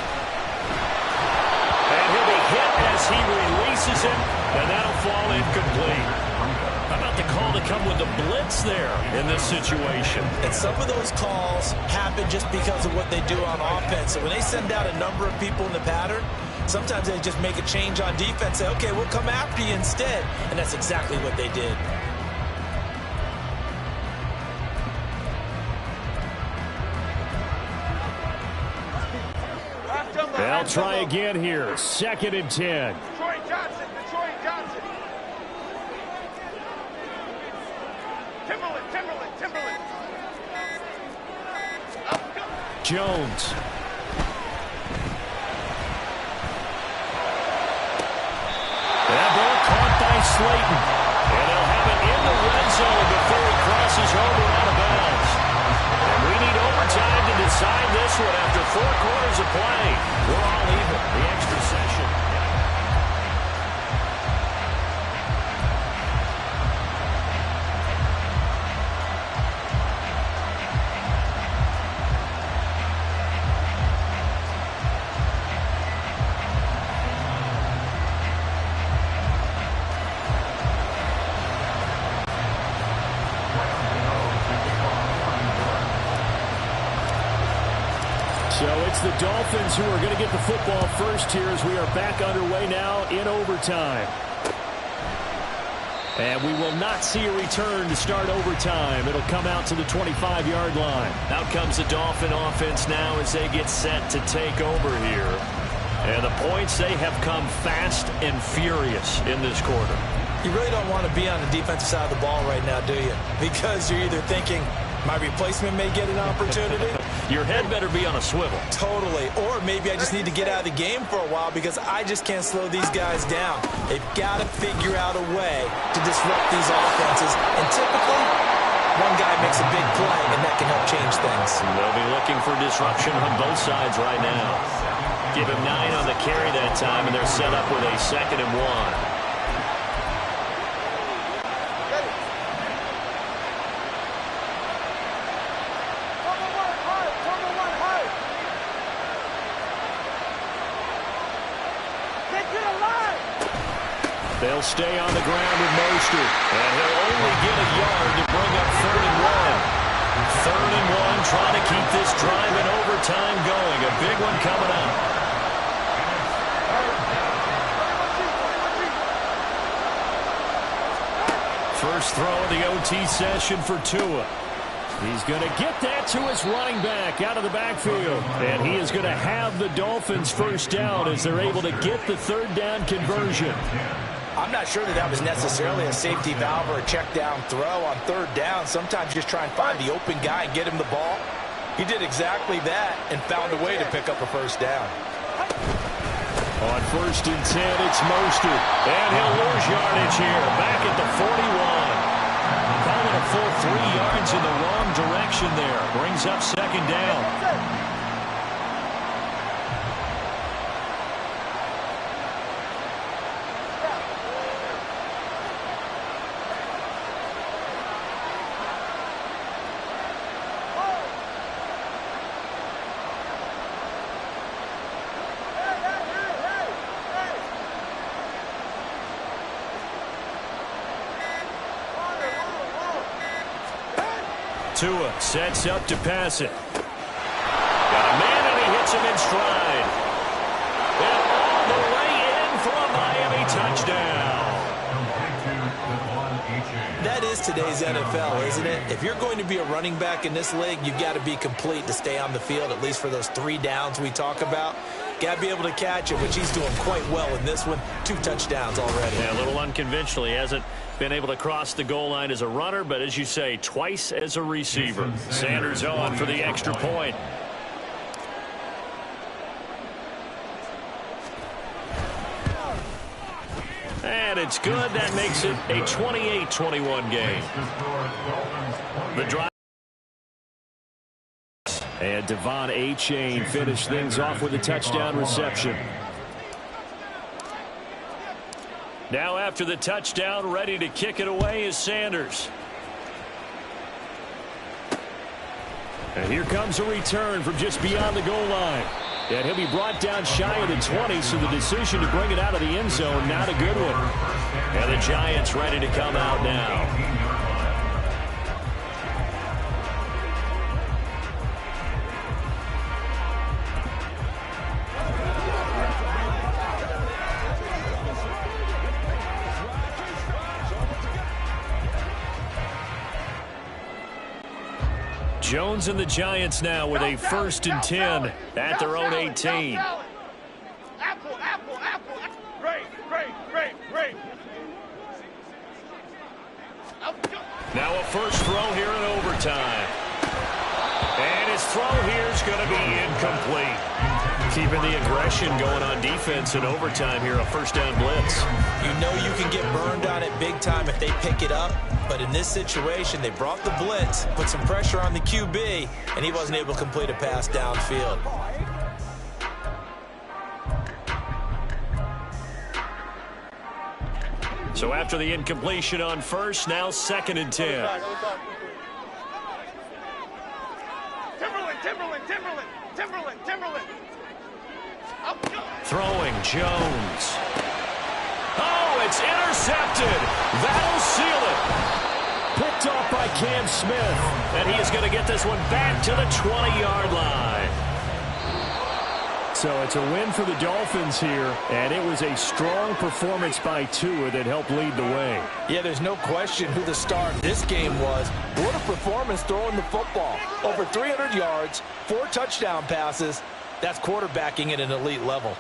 And he'll be hit as he releases him, and that'll fall incomplete. How about the call to come with the blitz there in this situation? And some of those calls happen just because of what they do on offense. So when they send out a number of people in the pattern, sometimes they just make a change on defense, say, okay, we'll come after you instead. And that's exactly what they did. They'll try again here. Second and 10. Troy Johnson. Timberland. Jones. That ball caught by Slayton. And they'll have it in the red zone before he crosses over out of bounds. And we need overtime to decide this one after 4 quarters of play. We're all even. The extra session. So it's the Dolphins who are going to get the football first here as we are back underway now in overtime. And we will not see a return to start overtime. It'll come out to the 25-yard line. Out comes the Dolphin offense now as they get set to take over here. And the points, they have come fast and furious in this quarter. You really don't want to be on the defensive side of the ball right now, do you? Because you're either thinking, my replacement may get an opportunity. Your head better be on a swivel. Totally. Or maybe I just need to get out of the game for a while because I just can't slow these guys down. They've got to figure out a way to disrupt these offenses. And typically, one guy makes a big play, and that can help change things. They'll be looking for disruption on both sides right now. Give him 9 on the carry that time, and they're set up with a 2nd and 1. They'll stay on the ground with Mostert. And he'll only get a yard to bring up 3rd and 1. 3rd and 1, trying to keep this drive in overtime going. A big one coming up. First throw of the OT session for Tua. He's going to get that to his running back out of the backfield. And he is going to have the Dolphins first down as they're able to get the 3rd down conversion. I'm not sure that was necessarily a safety valve or a check down throw on 3rd down. Sometimes just try and find the open guy and get him the ball. He did exactly that and found a way to pick up a first down. On 1st and 10, it's Mostert. And he'll lose yardage here. Back at the 41. Calling a full 3 yards in the wrong direction there. Brings up 2nd down. Tua sets up to pass it. Got a man, and he hits him in stride. And all the way in for a Miami touchdown. That is today's NFL, isn't it? If you're going to be a running back in this league, you've got to be complete to stay on the field, at least for those 3 downs we talk about. Got to be able to catch it, which he's doing quite well in this one. 2 touchdowns already. Yeah, a little unconventional. He hasn't been able to cross the goal line as a runner, but as you say, twice as a receiver. Sanders on for the extra point. And it's good. That makes it a 28-21 game. The drive. And Devon Achane finished things off with a touchdown reception. Now after the touchdown, ready to kick it away is Sanders. And here comes a return from just beyond the goal line. And he'll be brought down shy of the 20, so the decision to bring it out of the end zone, not a good one. And the Giants ready to come out now. Jones and the Giants now with a 1st and 10 at their own 18. Apple. Great. Now a first throw here in overtime. And his throw here is going to be incomplete. Keeping the aggression going on defense in overtime here, a 1st down blitz. You know you can get burned on it big time if they pick it up. But in this situation, they brought the blitz, put some pressure on the QB, and he wasn't able to complete a pass downfield. So after the incompletion on first, now 2nd and 10. Timberland. Throwing Jones. Oh, it's intercepted. That'll seal it. Picked off by Cam Smith. And he is going to get this one back to the 20-yard line. So it's a win for the Dolphins here, and it was a strong performance by Tua that helped lead the way. Yeah, there's no question who the star of this game was. What a performance throwing the football. Over 300 yards, 4 touchdown passes. That's quarterbacking at an elite level.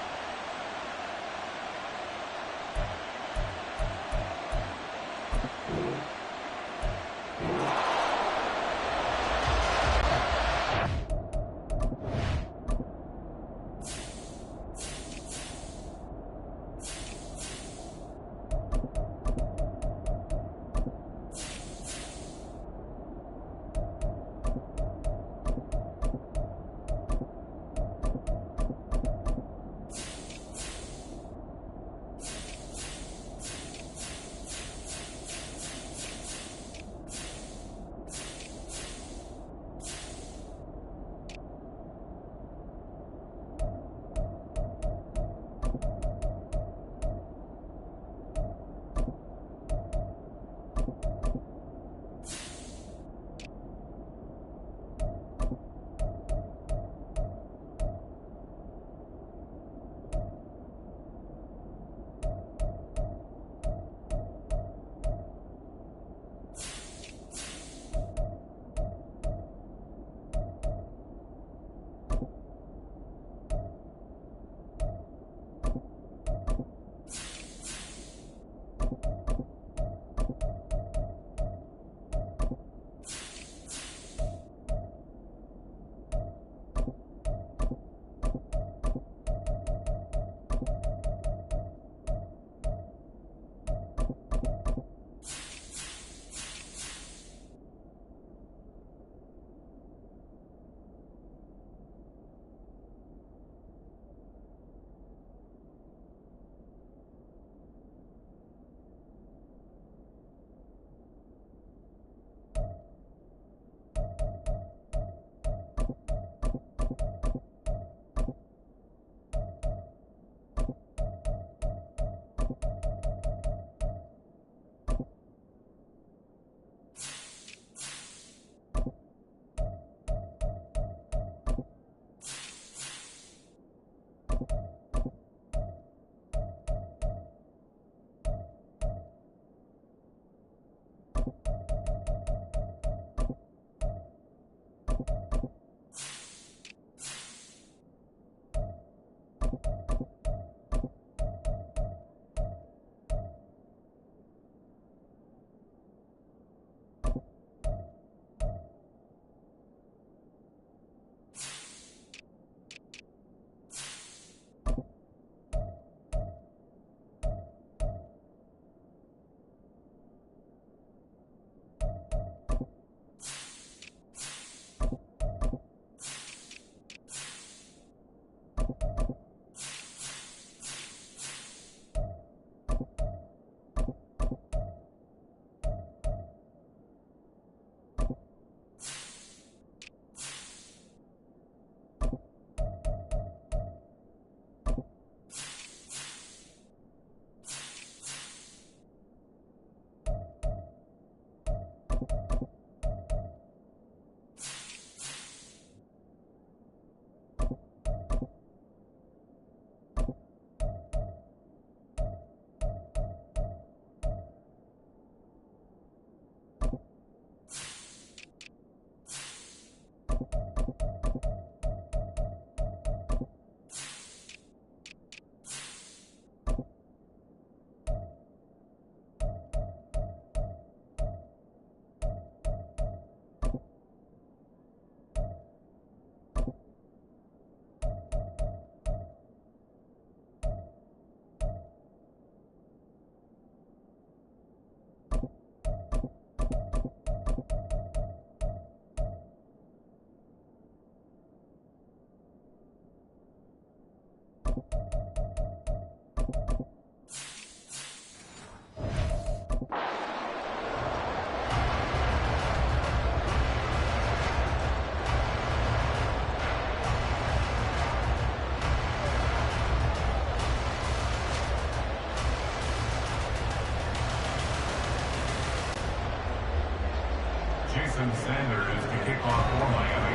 Jason Sanders to kick off for Miami.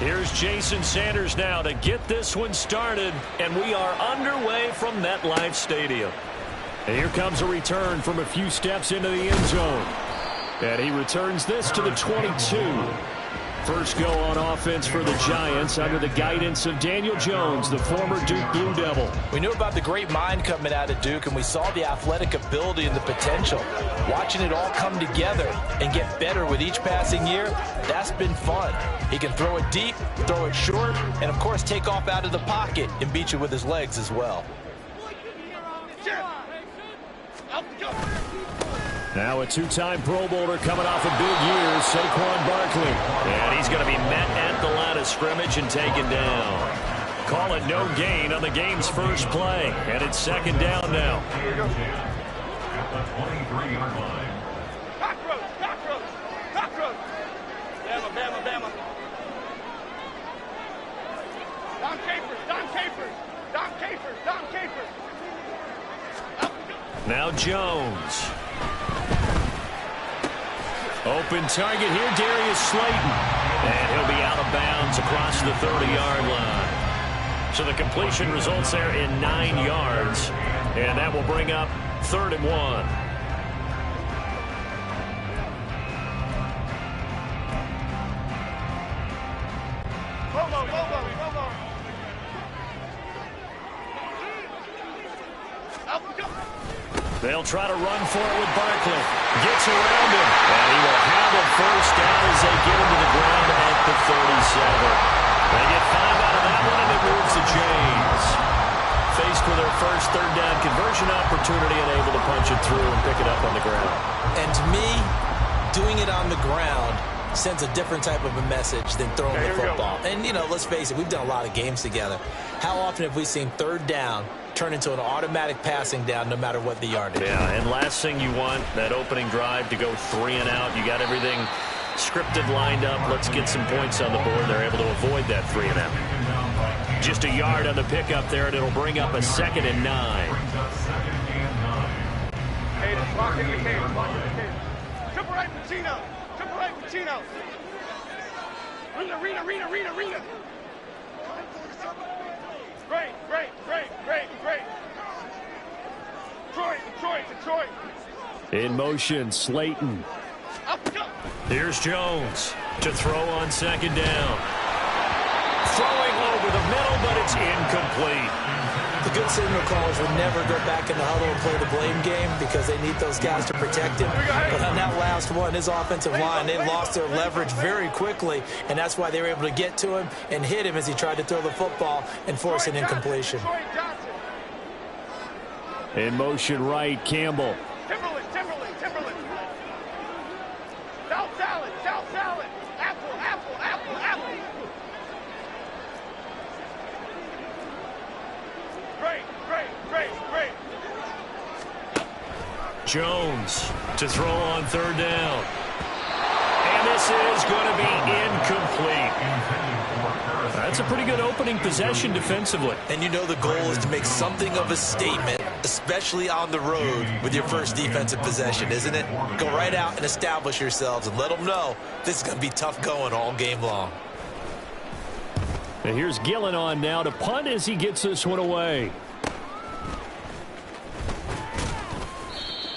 Here's Jason Sanders now to get this one started, and we are underway from MetLife Stadium. And here comes a return from a few steps into the end zone. And he returns this to the 22. First go on offense for the Giants under the guidance of Daniel Jones, the former Duke Blue Devil. We knew about the great mind coming out of Duke, and we saw the athletic ability and the potential. Watching it all come together and get better with each passing year, that's been fun. He can throw it deep, throw it short, and, of course, take off out of the pocket and beat you with his legs as well. Now a two-time Pro Bowler coming off a big year, Saquon Barkley. And he's going to be met at the line of scrimmage and taken down. Call it no gain on the game's first play. And it's second down now. At the 23-yard line. Cockroach, cockroach, cockroach. Bama, Bama, Bama. Don Capers, Don Capers, Don Capers, Don Capers. Now Jones. Open target here, Darius Slayton. And he'll be out of bounds across the 30-yard line. So the completion results there in 9 yards. And that will bring up 3rd and 1. Romo, Romo, Romo. They'll try to run for it with Barkley. Gets around him. And he will have a first down as they get him to the ground at the 37. They get 5 out of that one, and it moves to James. Faced with their first 3rd down conversion opportunity and able to punch it through and pick it up on the ground. And to me, doing it on the ground sends a different type of a message than throwing the football. And, you know, let's face it, we've done a lot of games together. How often have we seen 3rd down turn into an automatic passing down no matter what the yardage? Yeah, and last thing you want, that opening drive to go 3 and out. You got everything scripted, lined up. Let's get some points on the board. They're able to avoid that 3 and out. Just a yard on the pickup there, and it'll bring up a 2nd and 9. Hey, the clock in the cage, clock in the cage. Triple right Pacino, triple right Pacino. Rena. Great. Detroit. In motion, Slayton. Here's Jones to throw on 2nd down. Throwing over the middle, but it's incomplete. The good signal callers would never go back in the huddle and play the blame game because they need those guys to protect him. But on that last one, his offensive line, they lost their leverage very quickly, and that's why they were able to get to him and hit him as he tried to throw the football and force an incompletion. In motion right, Campbell. Timberland. South salad. Apple. Great. Jones to throw on 3rd down. And this is going to be incomplete. That's a pretty good opening possession defensively. And you know the goal is to make something of a statement, especially on the road with your first defensive possession, isn't it? Go right out and establish yourselves and let them know this is going to be tough going all game long. And here's Gillen on now to punt as he gets this one away.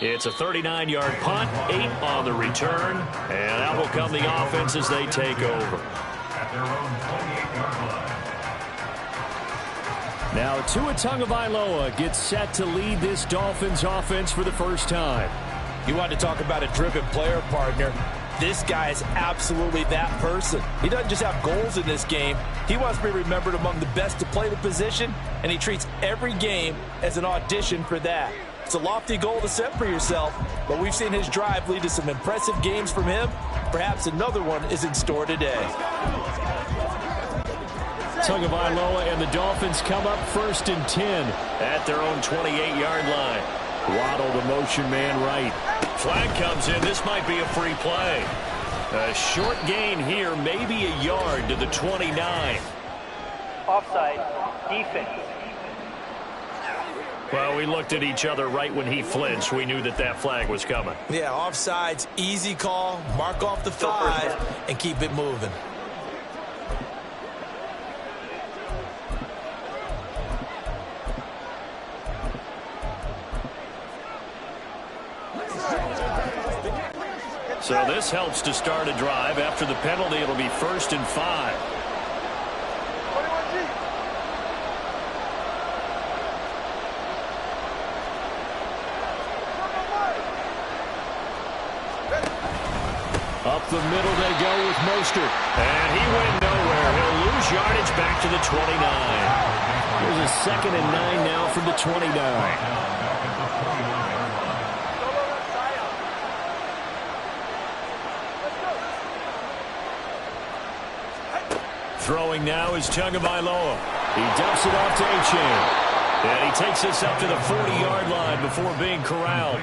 It's a 39-yard punt, 8 on the return, and out will come the offense as they take over. At their own 28-yard line. Now Tua Tagovailoa gets set to lead this Dolphins offense for the first time. You want to talk about a driven player, partner. This guy is absolutely that person. He doesn't just have goals in this game. He wants to be remembered among the best to play the position, and he treats every game as an audition for that. It's a lofty goal to set for yourself, but we've seen his drive lead to some impressive games from him. Perhaps another one is in store today. Tagovailoa and the Dolphins come up 1st and 10 at their own 28-yard line. Waddle the motion man right. Flag comes in. This might be a free play. A short gain here, maybe a yard to the 29. Offside. Defense. Well, we looked at each other right when he flinched. We knew that that flag was coming. Yeah, offsides, easy call. Mark off the 5 and keep it moving. So this helps to start a drive. After the penalty, it'll be 1st and 5. Up the middle they go with Mostert. And he went nowhere. He'll lose yardage back to the 29. There's a 2nd and 9 now from the 29. Throwing now is Tagovailoa. He dumps it off to A-Chain. And he takes this up to the 40-yard line before being corralled.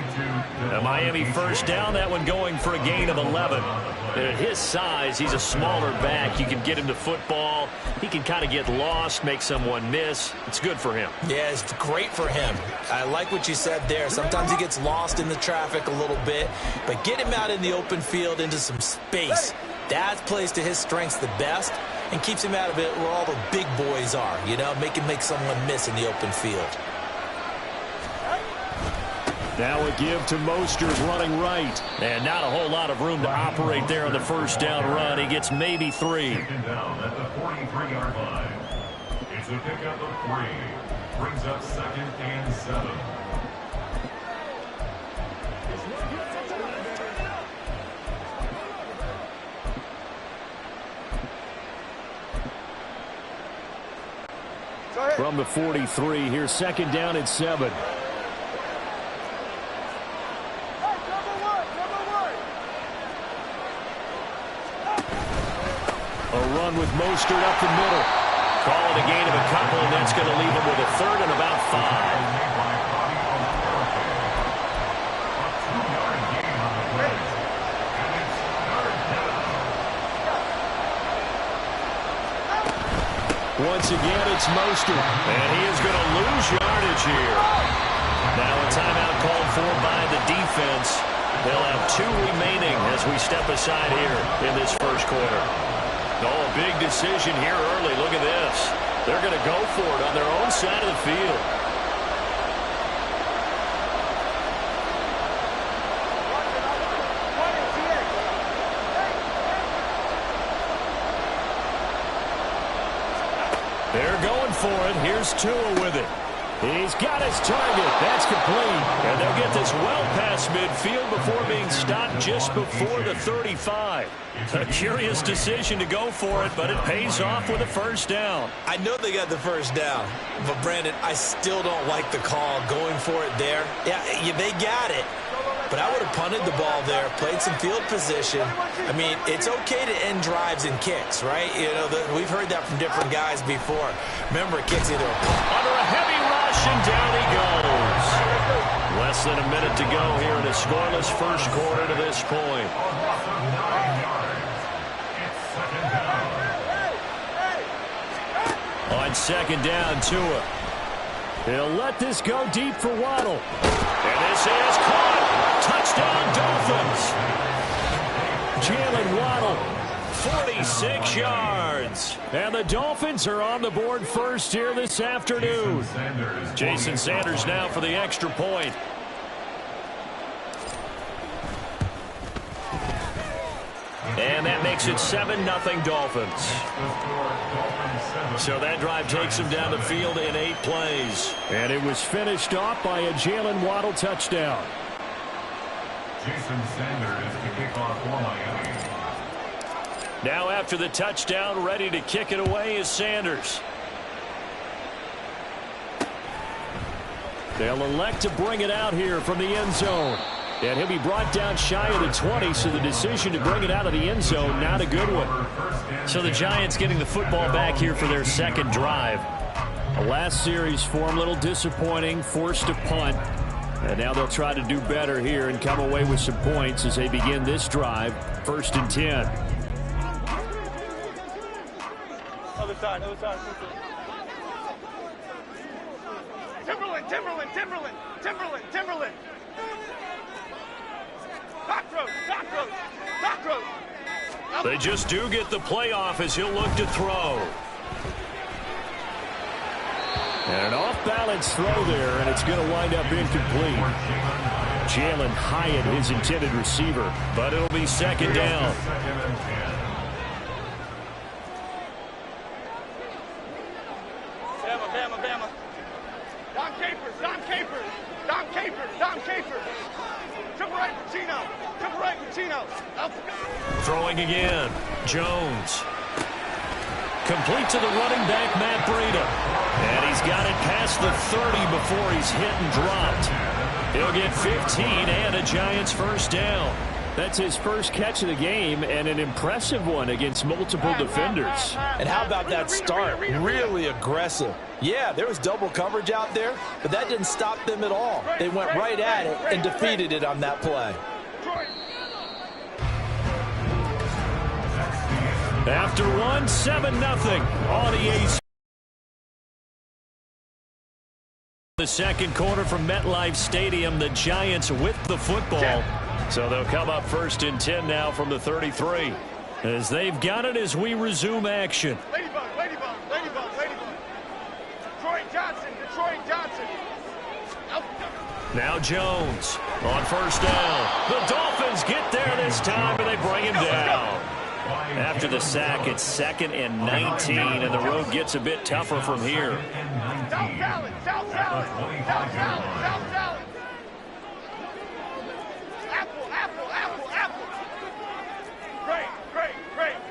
A Miami first down, that one going for a gain of 11. At his size, he's a smaller back. You can get him to football. He can kind of get lost, make someone miss. It's good for him. Yeah, it's great for him. I like what you said there. Sometimes he gets lost in the traffic a little bit, but get him out in the open field into some space. That plays to his strengths the best and keeps him out of it where all the big boys are, you know, make someone miss in the open field. Now a give to Mostert running right. And not a whole lot of room to operate there on the first down run. He gets maybe 3. Second down at the 43-yard line. It's a pickup of 3. Brings up 2nd and 7. From the 43, here's 2nd down at 7. A run with Mostert up the middle. Call it a gain of a couple, and that's going to leave him with a 3rd and about 5. Once again, it's Mostert, and he is going to lose yardage here. Now a timeout called for by the defense. They'll have 2 remaining as we step aside here in this first quarter. Oh, a big decision here early. Look at this. They're going to go for it on their own side of the field. They're going for it. Here's Tua with it. He's got his target. That's complete. And they'll get this well past midfield before being stopped just before the 35. A curious decision to go for it, but it pays off with a first down. I know they got the first down, but Brandon, I still don't like the call going for it there. Yeah, they got it. But I would have punted the ball there, played some field position. I mean, it's okay to end drives and kicks, right? You know, we've heard that from different guys before. Remember, kicks either under a heavy rush, and down he goes. Less than a minute to go here in a scoreless first quarter to this point. On 2nd down, Tua. He'll let this go deep for Waddle. And this is caught. Touchdown, Dolphins. Jalen Waddle, 46 yards. And the Dolphins are on the board first here this afternoon. Jason Sanders now for the extra point. And that makes it 7-0 Dolphins. So that drive takes them down the field in 8 plays. And it was finished off by a Jalen Waddle touchdown. Jason Sanders to kick off for Miami. Now after the touchdown, ready to kick it away is Sanders. They'll elect to bring it out here from the end zone. And he'll be brought down shy of the 20, so the decision to bring it out of the end zone, not a good one. So the Giants getting the football back here for their second drive. The last series for them, a little disappointing, forced to punt. And now they'll try to do better here and come away with some points as they begin this drive, 1st and 10. Other side, other side. Timberland. Timberland, Timberland, Timberland, Timberland. Cockroach. They just do get the playoff as he'll look to throw. And an off-balance throw there, and it's going to wind up incomplete. Jalen Hyatt, his intended receiver, but it'll be second down. Bama. Dom Capers. Triple right, Pacino. Throwing again. Jones. Complete to the running back, Matt Breida. And he's got it past the 30 before he's hit and dropped. He'll get 15 and a Giants first down. That's his first catch of the game and an impressive one against multiple defenders. And how about that start? Really aggressive. Yeah, there was double coverage out there, but that didn't stop them at all. They went right at it and defeated it on that play. After one, 7-0 on the A's. The second quarter from MetLife Stadium, the Giants with the football. So they'll come up first and 10 now from the 33. As they've got it as we resume action. Ladybug. Detroit Johnson. Now Jones on first down. The Dolphins get there this time, and they bring him down. After the sack, it's 2nd and 19, and the road gets a bit tougher from here. South Salad.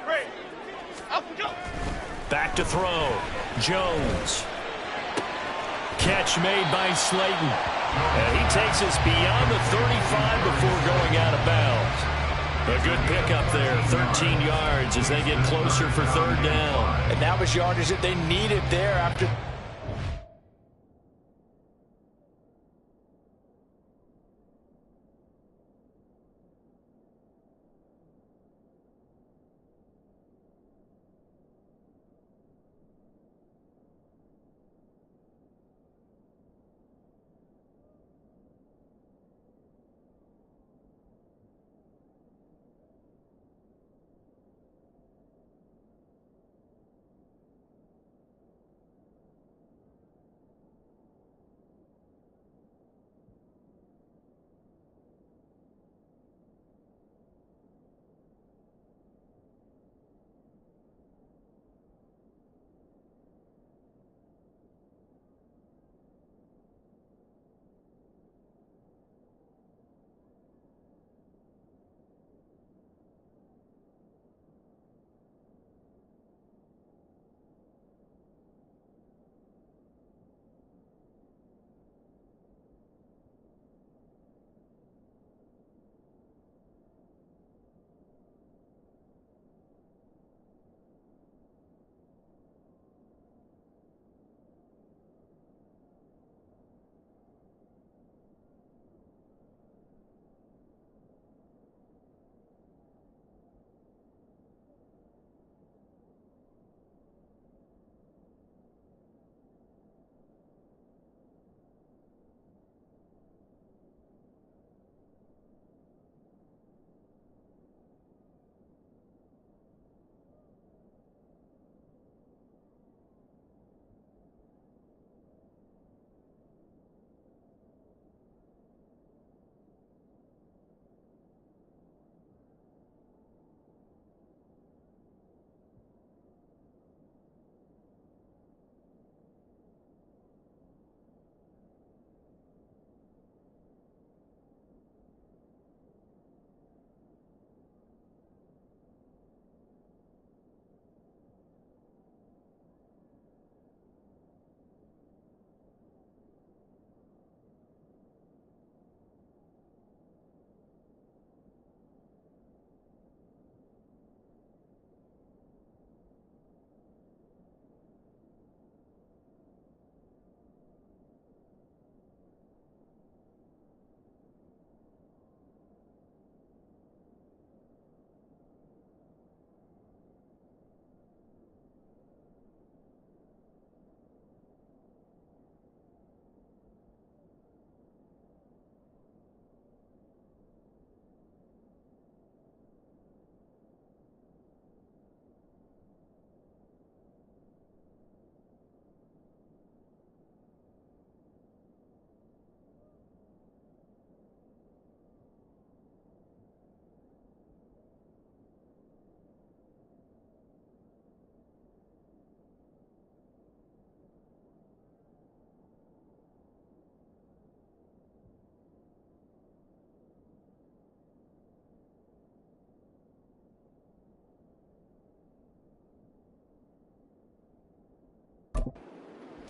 Great. Back to throw. Jones. Catch made by Slayton. And he takes us beyond the 35 before going out of bounds. A good pickup there, 13 yards as they get closer for third down. And that was yardage that they needed there after.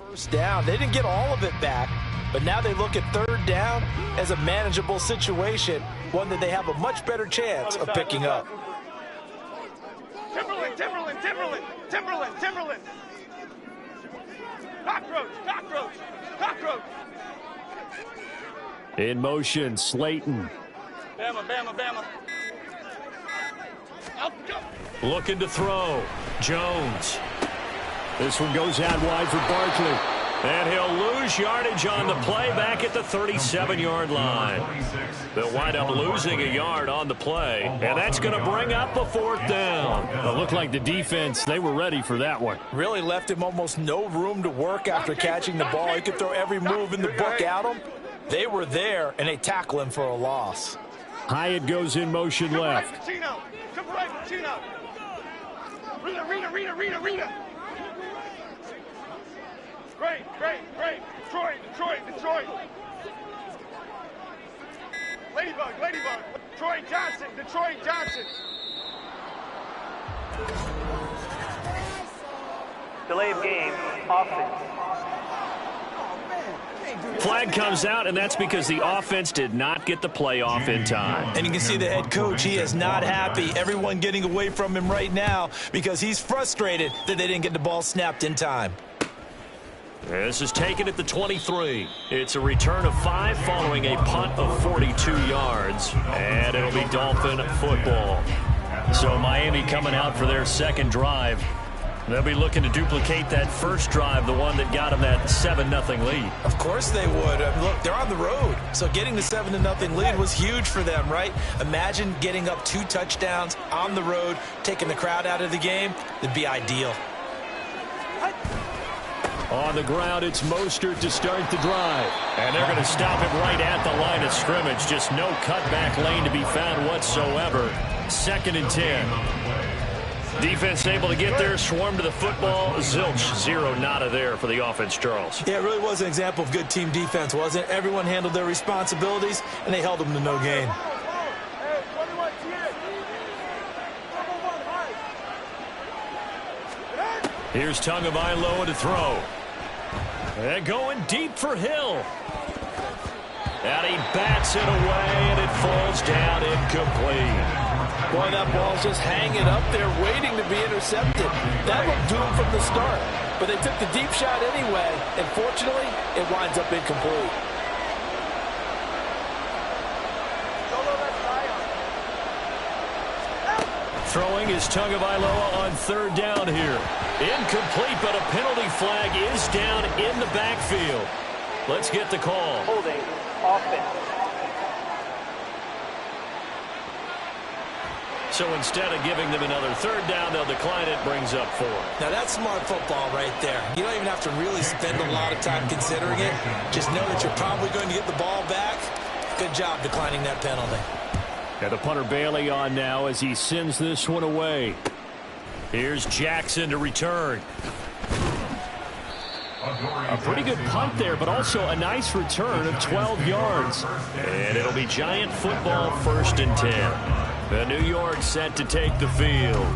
First down. They didn't get all of it back, but now they look at third down as a manageable situation, one that they have a much better chance of picking up. Timberland, Timberland, Timberland, Timberland, Timberland. Cockroach, cockroach, cockroach. In motion, Slayton. Bama, Bama, Bama. Up, go. Looking to throw. Jones. This one goes out wide for Barkley. And he'll lose yardage on the play back at the 37-yard line. They'll wind up losing a yard on the play, and that's going to bring up a fourth down. It looked like the defense, they were ready for that one. Really left him almost no room to work after catching the ball. He could throw every move in the book at him. They were there, and they tackle him for a loss. Hyatt goes in motion left. Come right, Pacino. Rita. Great. Detroit. Ladybug. Detroit Johnson. Delay of game, offense. Flag comes out, and that's because the offense did not get the play off in time. And you can see the head coach, he is not happy. Everyone getting away from him right now because he's frustrated that they didn't get the ball snapped in time. This is taken at the 23. It's a return of 5 following a punt of 42 yards, and it'll be Dolphin football. So Miami coming out for their second drive. They'll be looking to duplicate that first drive, the one that got them that 7-0 lead. Of course they would. Look, they're on the road, so getting the 7-0 lead was huge for them, right? Imagine getting up 2 touchdowns on the road, taking the crowd out of the game. It'd be ideal. On the ground, it's Mostert to start the drive. And they're going to stop him right at the line of scrimmage. Just no cutback lane to be found whatsoever. 2nd and 10. Defense able to get there, swarm to the football. Zilch, 0 nada there for the offense, Charles. Yeah, it really was an example of good team defense, wasn't it? Everyone handled their responsibilities, and they held them to no gain. Here's Tagovailoa to throw. And going deep for Hill. And he bats it away, and it falls down incomplete. Boy, that ball's just hanging up there, waiting to be intercepted. That looked doomed from the start. But they took the deep shot anyway, and fortunately, it winds up incomplete. Throwing is Tagovailoa on 3rd down here. Incomplete, but a penalty flag is down in the backfield. Let's get the call. Holding, offense. So instead of giving them another 3rd down, they'll decline it, brings up 4. Now that's smart football right there. You don't even have to really spend a lot of time considering it. Just know that you're probably going to get the ball back. Good job declining that penalty. And the punter Bailey on now as he sends this one away. Here's Jackson to return. A pretty good punt there, but also a nice return of 12 yards. And it'll be Giant football, 1st and 10. The New York set to take the field.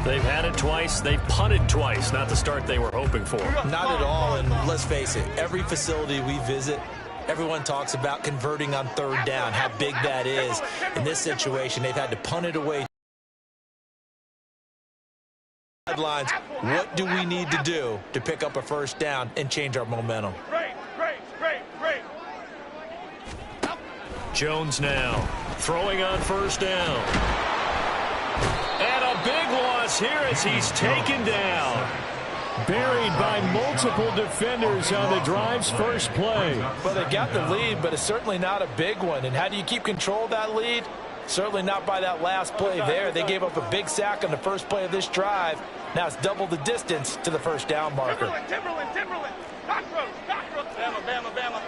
They've had it twice. They've punted twice. Not the start they were hoping for. Not at all, and let's face it, every facility we visit, everyone talks about converting on 3rd down, how big that is. In this situation, they've had to punt it away. Headlines, what do we need to do to pick up a 1st down and change our momentum? Great. Jones now throwing on 1st down. And a big loss here as he's taken down. Buried by multiple defenders on the drive's first play. Well, they got the lead, but it's certainly not a big one. And how do you keep control of that lead? Certainly not by that last play there. They gave up a big sack on the first play of this drive. Now it's double the distance to the 1st down marker. Timberland. Cockroach. Bama.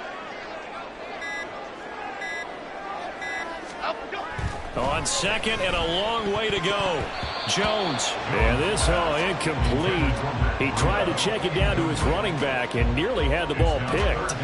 On 2nd and a long way to go. Jones. And this incomplete. He tried to check it down to his running back and nearly had the ball picked.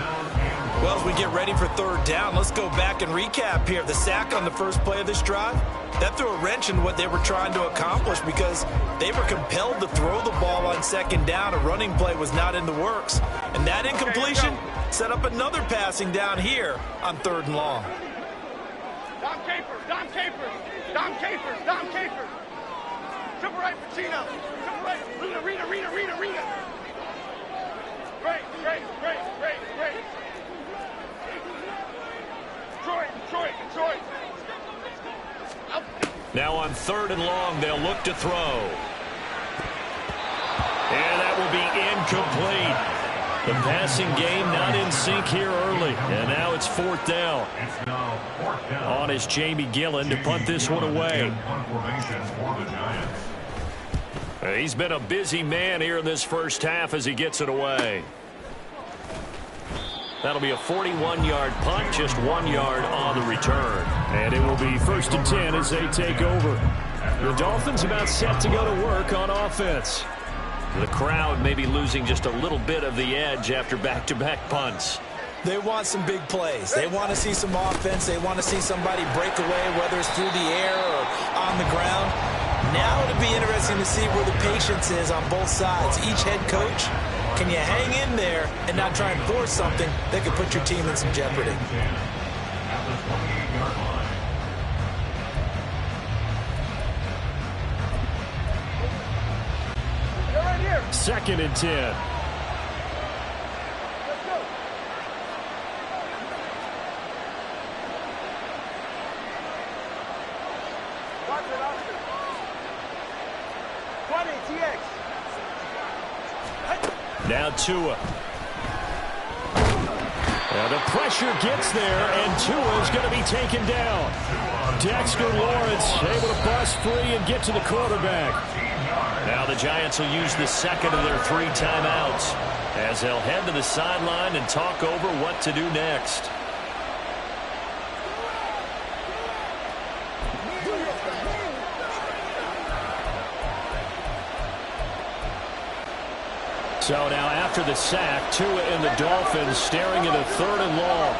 Well, as we get ready for third down, let's go back and recap here. The sack on the first play of this drive, that threw a wrench in what they were trying to accomplish because they were compelled to throw the ball on second down. A running play was not in the works. And that incompletion set up another passing down here on third and long. Dom Capers, Dom Capers, Dom Capers, Dom Capers. Triple right for Chino. Triple right. Rita. Great. Detroit. Now on third and long, they'll look to throw. And that will be incomplete. The passing game not in sync here early. And now it's fourth down. On is Jamie Gillen to punt this one away. He's been a busy man here in this first half as he gets it away. That'll be a 41-yard punt, just 1 yard on the return. And it will be 1st and 10 as they take over. The Dolphins about set to go to work on offense. The crowd may be losing just a little bit of the edge after back-to-back punts. They want some big plays. They want to see some offense. They want to see somebody break away, whether it's through the air or on the ground. Now it'll be interesting to see where the patience is on both sides. Each head coach, can you hang in there and not try and force something that could put your team in some jeopardy? They're right here. 2nd and 10. Let's go. Watch it, Oscar. 20, TX. Now Tua. Now the pressure gets there, and Tua is going to be taken down. Dexter Lawrence able to bust free and get to the quarterback. Now the Giants will use the second of their 3 timeouts as they'll head to the sideline and talk over what to do next. So now after the sack, Tua and the Dolphins staring at a 3rd and long.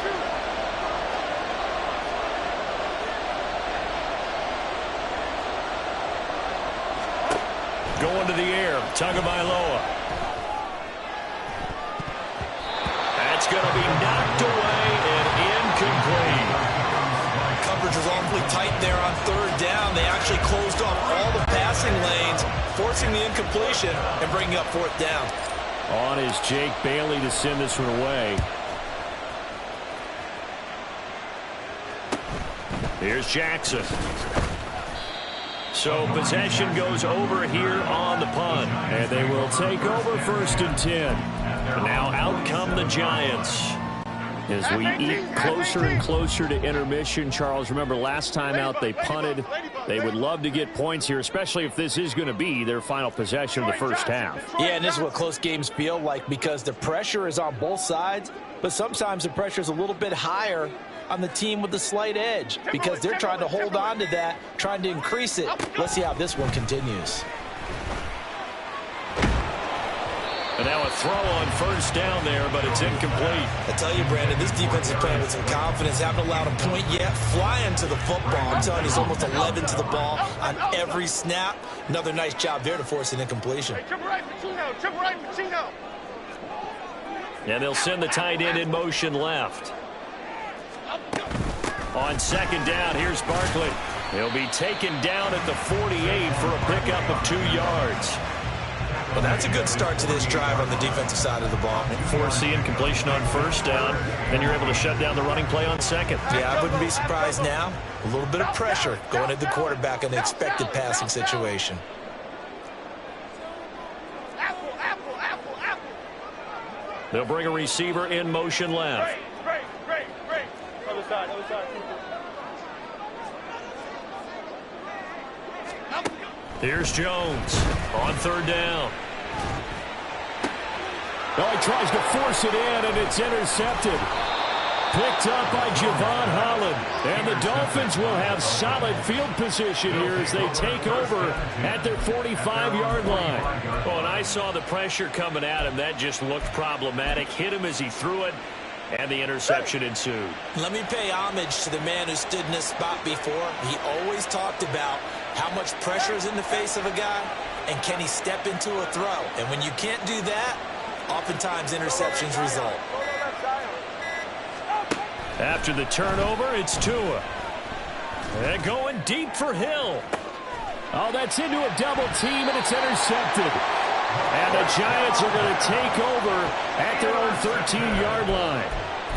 Going to the air, Tagovailoa. That's going to be knocked away and incomplete. Coverage was awfully tight there on third down. They actually closed off all the passing lanes, forcing the incompletion and bringing up 4th down. On is Jake Bailey to send this one away. Here's Jackson. So possession goes over here on the punt. And they will take over 1st and 10. And now out come the Giants. As we eat closer and closer to intermission, Charles, remember last time out they punted. They would love to get points here, especially if this is going to be their final possession of the first half. Yeah, and this is what close games feel like because the pressure is on both sides, but sometimes the pressure is a little bit higher on the team with the slight edge because they're trying to hold on to that, trying to increase it. Let's see how this one continues. And now a throw on 1st down there, but it's incomplete. I tell you, Brandon, this defense is playing with some confidence. Haven't allowed a point yet. Flying to the football. I'm telling you, he's almost 11 to the ball on every snap. Another nice job there to force an incompletion. Hey, triple right for Chino. Triple right for Chino. And they'll send the tight end in motion left. On 2nd down, here's Barkley. He'll be taken down at the 48 for a pickup of 2 yards. Well, that's a good start to this drive on the defensive side of the ball. Force the incompletion on 1st down, then you're able to shut down the running play on 2nd. Yeah, I wouldn't be surprised now. A little bit of pressure going at the quarterback in the expected passing situation. Apple. They'll bring a receiver in motion left. Great. Other side. Here's Jones on 3rd down. Oh, he tries to force it in, and it's intercepted. Picked up by Javon Holland. And the Dolphins will have solid field position here as they take over at their 45-yard line. Well, and I saw the pressure coming at him. That just looked problematic. Hit him as he threw it. And the interception ensued. Let me pay homage to the man who stood in this spot before. He always talked about how much pressure is in the face of a guy, and can he step into a throw. And when you can't do that, oftentimes interceptions result. After the turnover, it's Tua. And going deep for Hill. Oh, that's into a double team, and it's intercepted. And the Giants are going to take over at their own 13-yard line.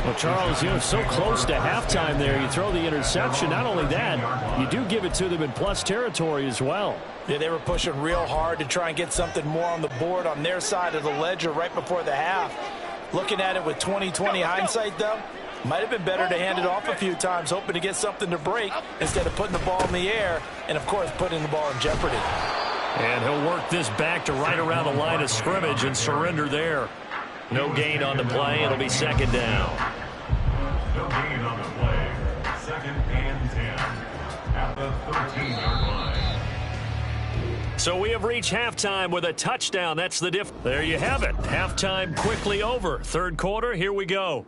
Well, Charles, so close to halftime there. You throw the interception. Not only that, you do give it to them in plus territory as well. Yeah, they were pushing real hard to try and get something more on the board on their side of the ledger right before the half. Looking at it with 20/20 hindsight, though, might have been better to hand it off a few times, hoping to get something to break instead of putting the ball in the air and, of course, putting the ball in jeopardy. And he'll work this back to right around the line of scrimmage and surrender there. No gain on the play. It'll be second down. No gain on the play. Second and 10 at the 13-yard line. So we have reached halftime with a touchdown. That's the diff. There you have it. Halftime quickly over. Third quarter, here we go.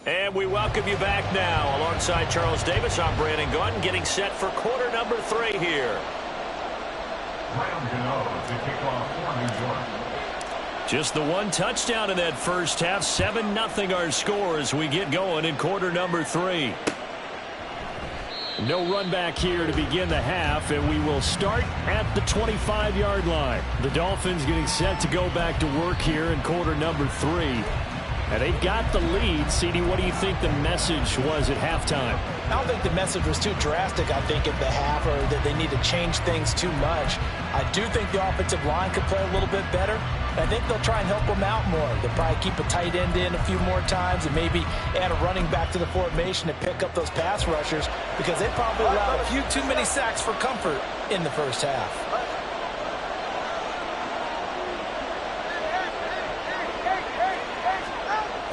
And we welcome you back now. Alongside Charles Davis, I'm Brandon Gunn, getting set for quarter number 3 here. To kick off for New York. Just the one touchdown in that first half. 7-0 our score as we get going in quarter number 3. No run back here to begin the half, and we will start at the 25-yard line. The Dolphins getting set to go back to work here in quarter number 3. And they've got the lead. CD, what do you think the message was at halftime? I don't think the message was too drastic, I think, at the half, or that they need to change things too much. I do think the offensive line could play a little bit better. I think they'll try and help them out more. They'll probably keep a tight end in a few more times and maybe add a running back to the formation to pick up those pass rushers, because they probably allowed a few too many sacks for comfort in the first half.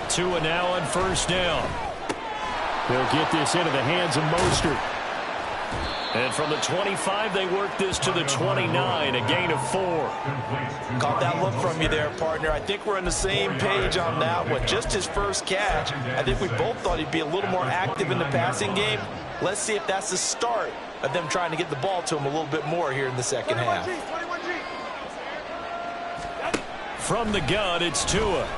Tua now on first down. They'll get this into the hands of Mostert. And from the 25, they work this to the 29, a gain of 4. Caught that look from you there, partner. I think we're on the same page on that one. Just his first catch. I think we both thought he'd be a little more active in the passing game. Let's see if that's the start of them trying to get the ball to him a little bit more here in the second half. From the gun, it's Tua.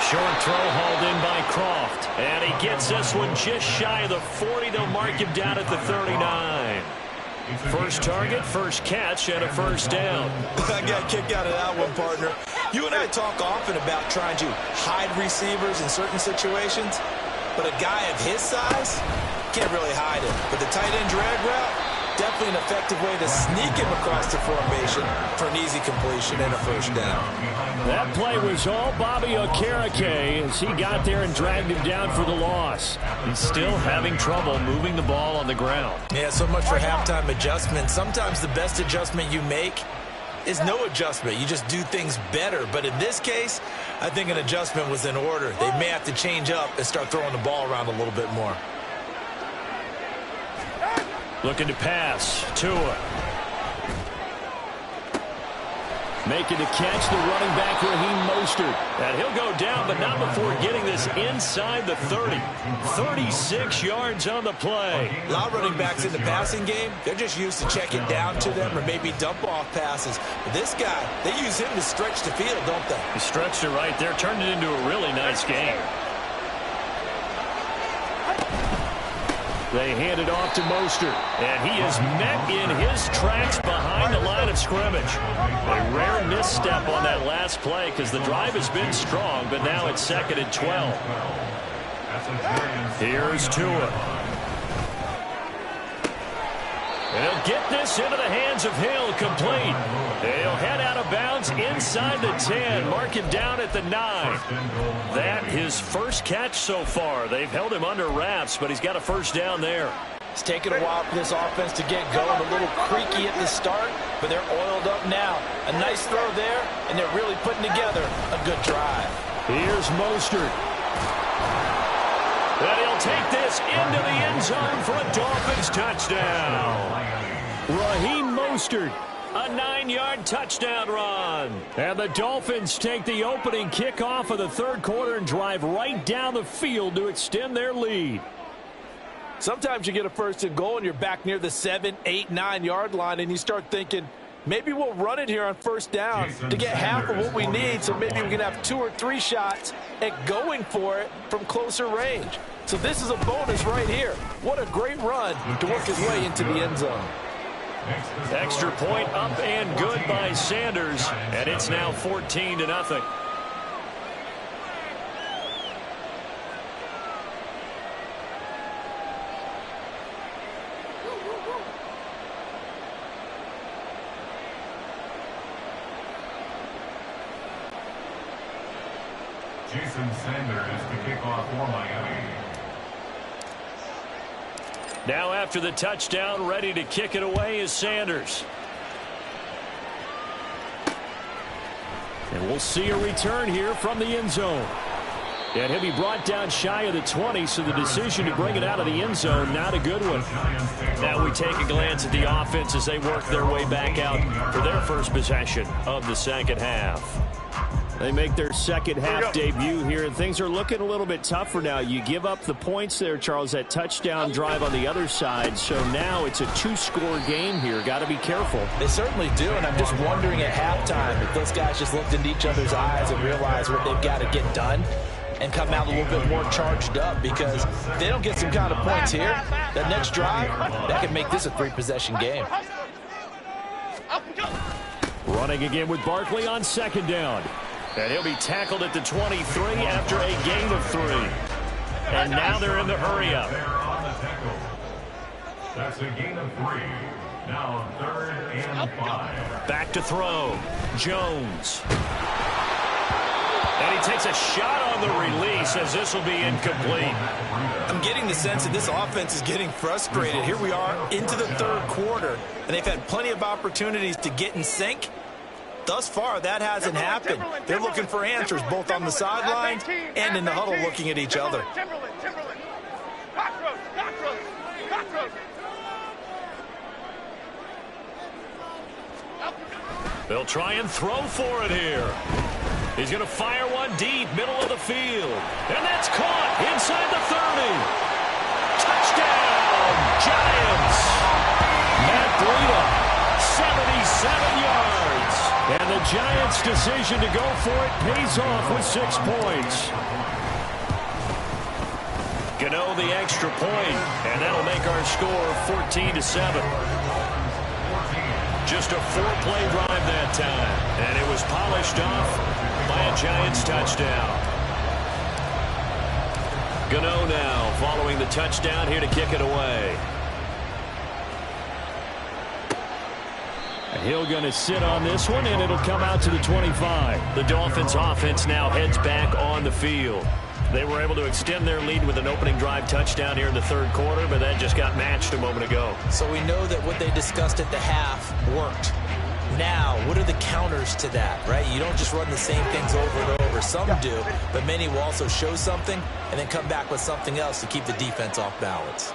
Short throw hauled in by Croft. And he gets this one just shy of the 40. They'll mark him down at the 39. First target, first catch, and a first down. I got a kick out of that one, partner. You and I talk often about trying to hide receivers in certain situations, but a guy of his size can't really hide him. But the tight end drag route, definitely an effective way to sneak him across the formation for an easy completion and a first down. That play was all Bobby Okereke as he got there and dragged him down for the loss. He's still having trouble moving the ball on the ground. Yeah, so much for halftime adjustment. Sometimes the best adjustment you make is no adjustment. You just do things better. But in this case, I think an adjustment was in order. They may have to change up and start throwing the ball around a little bit more. Looking to pass. Tua. Making the catch, the running back, Raheem Mostert. And he'll go down, but not before getting this inside the 30. 36 yards on the play. A lot of running backs in the passing game, they're just used to checking down to them or maybe dump-off passes. But this guy, they use him to stretch the field, don't they? He stretched it right there, turned it into a really nice game. They hand it off to Mostert, and he is met in his tracks behind the line of scrimmage. A rare misstep on that last play because the drive has been strong, but now it's 2nd and 12. Here's Tua. He'll get this into the hands of Hill, complete. He'll head out of bounds inside the 10, mark him down at the 9. That his first catch so far. They've held him under wraps, but he's got a first down there. It's taken a while for this offense to get going. A little creaky at the start, but they're oiled up now. A nice throw there, and they're really putting together a good drive. Here's Mostert. And he'll take this into the end zone for a Dolphins touchdown. Raheem Mostert, a 9-yard touchdown run. And the Dolphins take the opening kickoff of the third quarter and drive right down the field to extend their lead. Sometimes you get a first and goal and you're back near the 7, 8, 9-yard line, and you start thinking, maybe we'll run it here on first down to get half of what we need, so maybe we can have 2 or 3 shots at going for it from closer range. So this is a bonus right here. What a great run to work his way into the end zone. Extra point up and good by Sanders, and it's now 14-0. Jason Sanders to kick off for Miami. Now after the touchdown, ready to kick it away is Sanders. And we'll see a return here from the end zone. And he'll be brought down shy of the 20, so the decision to bring it out of the end zone, not a good one. Now we take a glance at the offense as they work their way back out for their first possession of the second half. They make their second half debut here, and things are looking a little bit tougher now. You give up the points there, Charles, that touchdown drive on the other side. So now it's a 2-score game here. Got to be careful. They certainly do, and I'm just wondering at halftime if those guys just looked into each other's eyes and realized what they've got to get done and come out a little bit more charged up, because if they don't get some kind of points here, that next drive, that could make this a 3-possession game. Running again with Barkley on second down. And he'll be tackled at the 23 after a gain of 3. And now they're in the hurry-up. That's a gain of 3. Now 3rd and 5. Back to throw. Jones. And he takes a shot on the release as this will be incomplete. I'm getting the sense that this offense is getting frustrated. Here we are into the third quarter, and they've had plenty of opportunities to get in sync. Thus far, that hasn't happened. They're looking for answers both on the sidelines and in the huddle looking at each other. They'll try and throw for it here. He's going to fire one deep, middle of the field. And that's caught inside the 30. Touchdown, Giants. Matt Breida, 77 yards. And the Giants' decision to go for it pays off with 6 points. Gano the extra point, and that'll make our score 14-7. Just a 4-play drive that time, and it was polished off by a Giants touchdown. Gano now following the touchdown here to kick it away. Hill going to sit on this one, and it'll come out to the 25. The Dolphins offense now heads back on the field. They were able to extend their lead with an opening drive touchdown here in the third quarter, but that just got matched a moment ago. So we know that what they discussed at the half worked. Now, what are the counters to that, right? You don't just run the same things over and over. Some do, but many will also show something and then come back with something else to keep the defense off balance.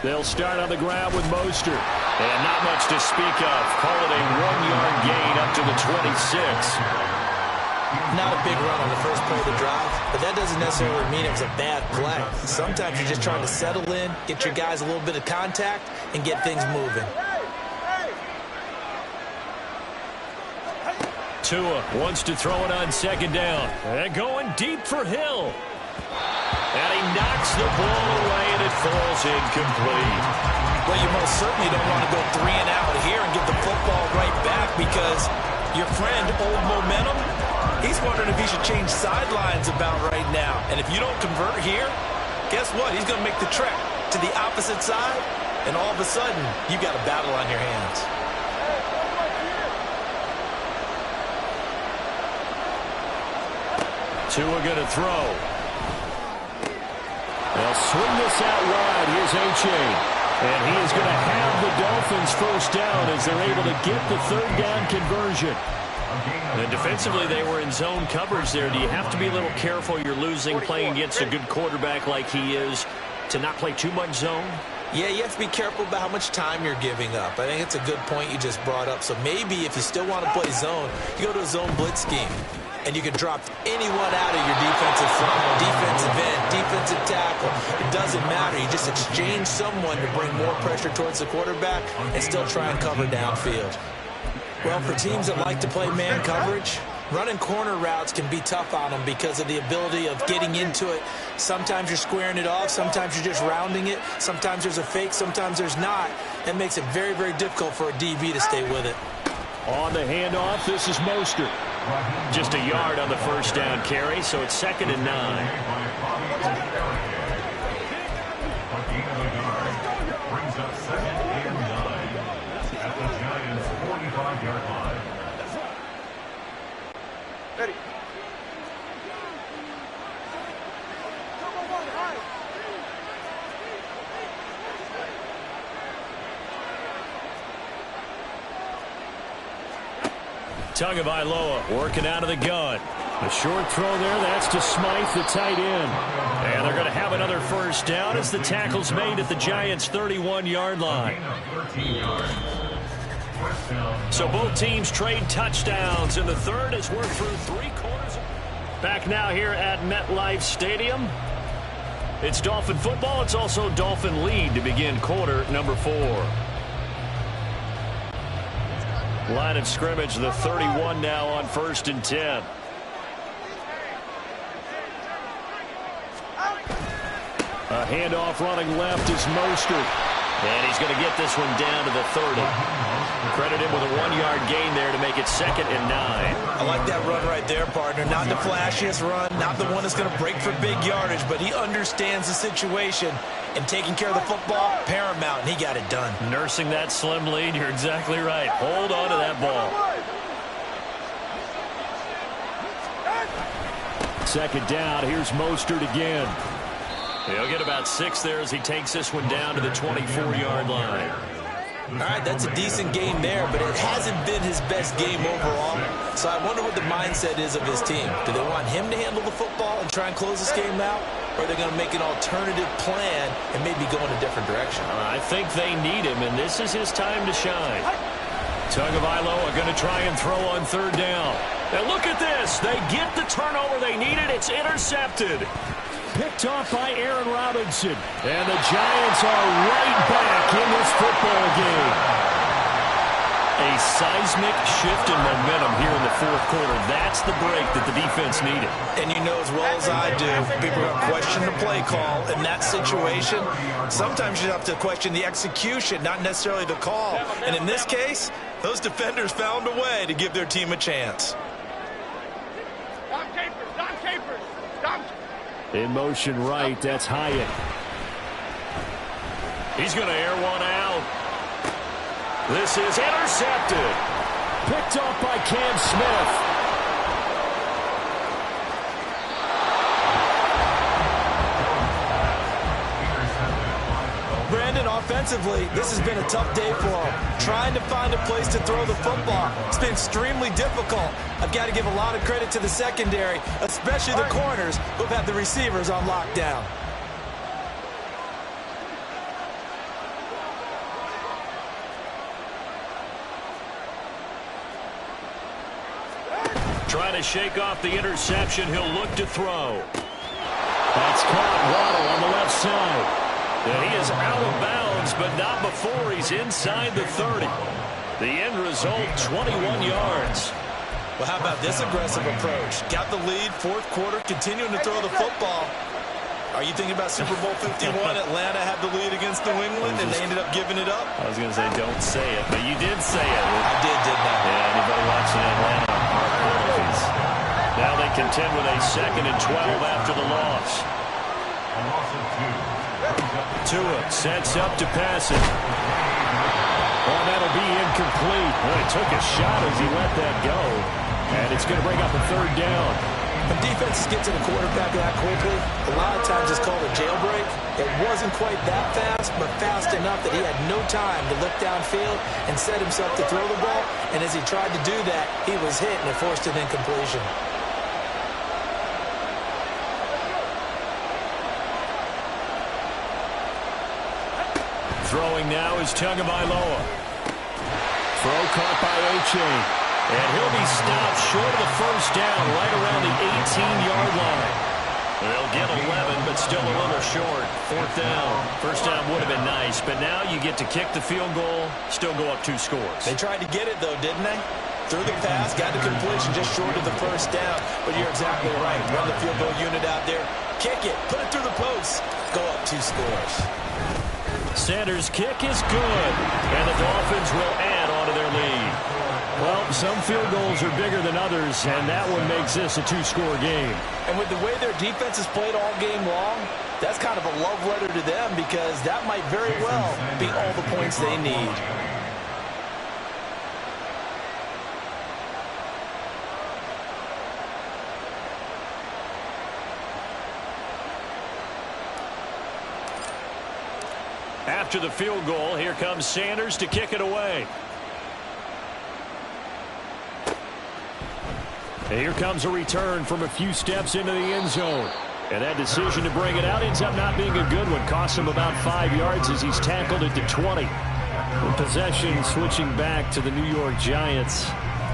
They'll start on the ground with Mostert. And not much to speak of. Call it a 1-yard gain up to the 26. Not a big run on the first play of the drive, but that doesn't necessarily mean it was a bad play. Sometimes you're just trying to settle in, get your guys a little bit of contact, and get things moving. Tua wants to throw it on second down. And going deep for Hill. And he knocks the ball away, and it falls incomplete. Well, you most certainly don't want to go 3 and out here and get the football right back, because your friend, Old Momentum, he's wondering if he should change sidelines about right now. And if you don't convert here, guess what? He's going to make the trek to the opposite side, and all of a sudden, you got a battle on your hands. Tua going to throw. They'll swing this out wide. Here's H.A. And he is going to have the Dolphins first down as they're able to get the third down conversion. And defensively, they were in zone coverage there. Do you have to be a little careful? You're losing playing against a good quarterback like he is to not play too much zone? Yeah, you have to be careful about how much time you're giving up. I think it's a good point you just brought up. So maybe if you still want to play zone, you go to a zone blitz scheme. And you can drop anyone out of your defensive front, defensive end, defensive tackle. It doesn't matter. You just exchange someone to bring more pressure towards the quarterback and still try and cover downfield. Well, for teams that like to play man coverage, running corner routes can be tough on them because of the ability of getting into it. Sometimes you're squaring it off. Sometimes you're just rounding it. Sometimes there's a fake. Sometimes there's not. That makes it very, very difficult for a DB to stay with it. On the handoff, this is Mostert. Just a yard on the first down carry, so it's 2nd and 9. Brings up 2nd and 9 at the Giants' 45-yard line. Ready. Tagovailoa working out of the gun. A short throw there. That's to Smythe, the tight end. And they're going to have another first down as the tackle's made at the Giants' 31-yard line. So both teams trade touchdowns in the third as we're through 3 quarters. Back now here at MetLife Stadium. It's Dolphin football. It's also Dolphin lead to begin quarter number 4. Line of scrimmage, the 31 now on 1st and 10. A handoff running left is Mostert. And he's going to get this one down to the 30. Credit him with a 1-yard gain there to make it 2nd and 9. I like that run right there, partner. Not the flashiest run, not the one that's going to break for big yardage, but he understands the situation. And taking care of the football, paramount, and he got it done. Nursing that slim lead, you're exactly right. Hold on to that ball. 2nd down, here's Mostert again. He'll get about 6 there as he takes this one down to the 24-yard line. All right, that's a decent game there, but it hasn't been his best game overall. So I wonder what the mindset is of his team. Do they want him to handle the football and try and close this game out? Or are they going to make an alternative plan and maybe go in a different direction? I think they need him, and this is his time to shine. Tagovailoa going to try and throw on 3rd down. And look at this. They get the turnover they needed. It's intercepted. Picked off by Aaron Robinson. And the Giants are right back in this football game. A seismic shift in momentum here in the 4th quarter. That's the break that the defense needed. And you know as well as I do, people are going to question the play call in that situation. Sometimes you have to question the execution, not necessarily the call. And in this case, those defenders found a way to give their team a chance. Dom Capers, Dom Capers, Dom. In motion right, that's Hyatt. He's going to air one out. This is intercepted. Picked off by Cam Smith. Brandon, offensively, this has been a tough day for him. Trying to find a place to throw the football. It's been extremely difficult. I've got to give a lot of credit to the secondary, especially the corners who've had the receivers on lockdown. Trying to shake off the interception. He'll look to throw. That's caught. Waddle on the left side. And he is out of bounds, but not before he's inside the 30. The end result, 21 yards. Well, how about this aggressive approach? Got the lead, 4th quarter, continuing to throw the football. Are you thinking about Super Bowl 51? Atlanta had the lead against New England, and they ended up giving it up? I was going to say, don't say it, but you did say it. I didn't I? Yeah, anybody watching Atlanta? Now they contend with a 2nd and 12 after the loss. A loss of 2. Tua sets up to pass it. Oh, that'll be incomplete. Well, he took a shot as he let that go. And it's going to bring up a 3rd down. When defenses get to the quarterback that quickly, a lot of times it's called a jailbreak. It wasn't quite that fast, but fast enough that he had no time to look downfield and set himself to throw the ball. And as he tried to do that, he was hit and it forced an incompletion. Throwing now is Tagovailoa. Throw caught by A-Chain. And he'll be stopped short of the first down right around the 18-yard line. They'll get 11, but still a little short. Fourth down. First down would have been nice, but now you get to kick the field goal, still go up 2 scores. They tried to get it, though, didn't they? Threw the pass, got the completion just short of the first down. But you're exactly right. Run the field goal unit out there. Kick it. Put it through the post. Go up 2 scores. Sanders' kick is good, and the Dolphins will add on to their lead. Well, some field goals are bigger than others, and that one makes this a 2-score game. And with the way their defense has played all game long, that's kind of a love letter to them because that might very well be all the points they need. After the field goal, here comes Sanders to kick it away. And here comes a return from a few steps into the end zone. And that decision to bring it out ends up not being a good one. Costs him about 5 yards as he's tackled at the 20. The possession switching back to the New York Giants.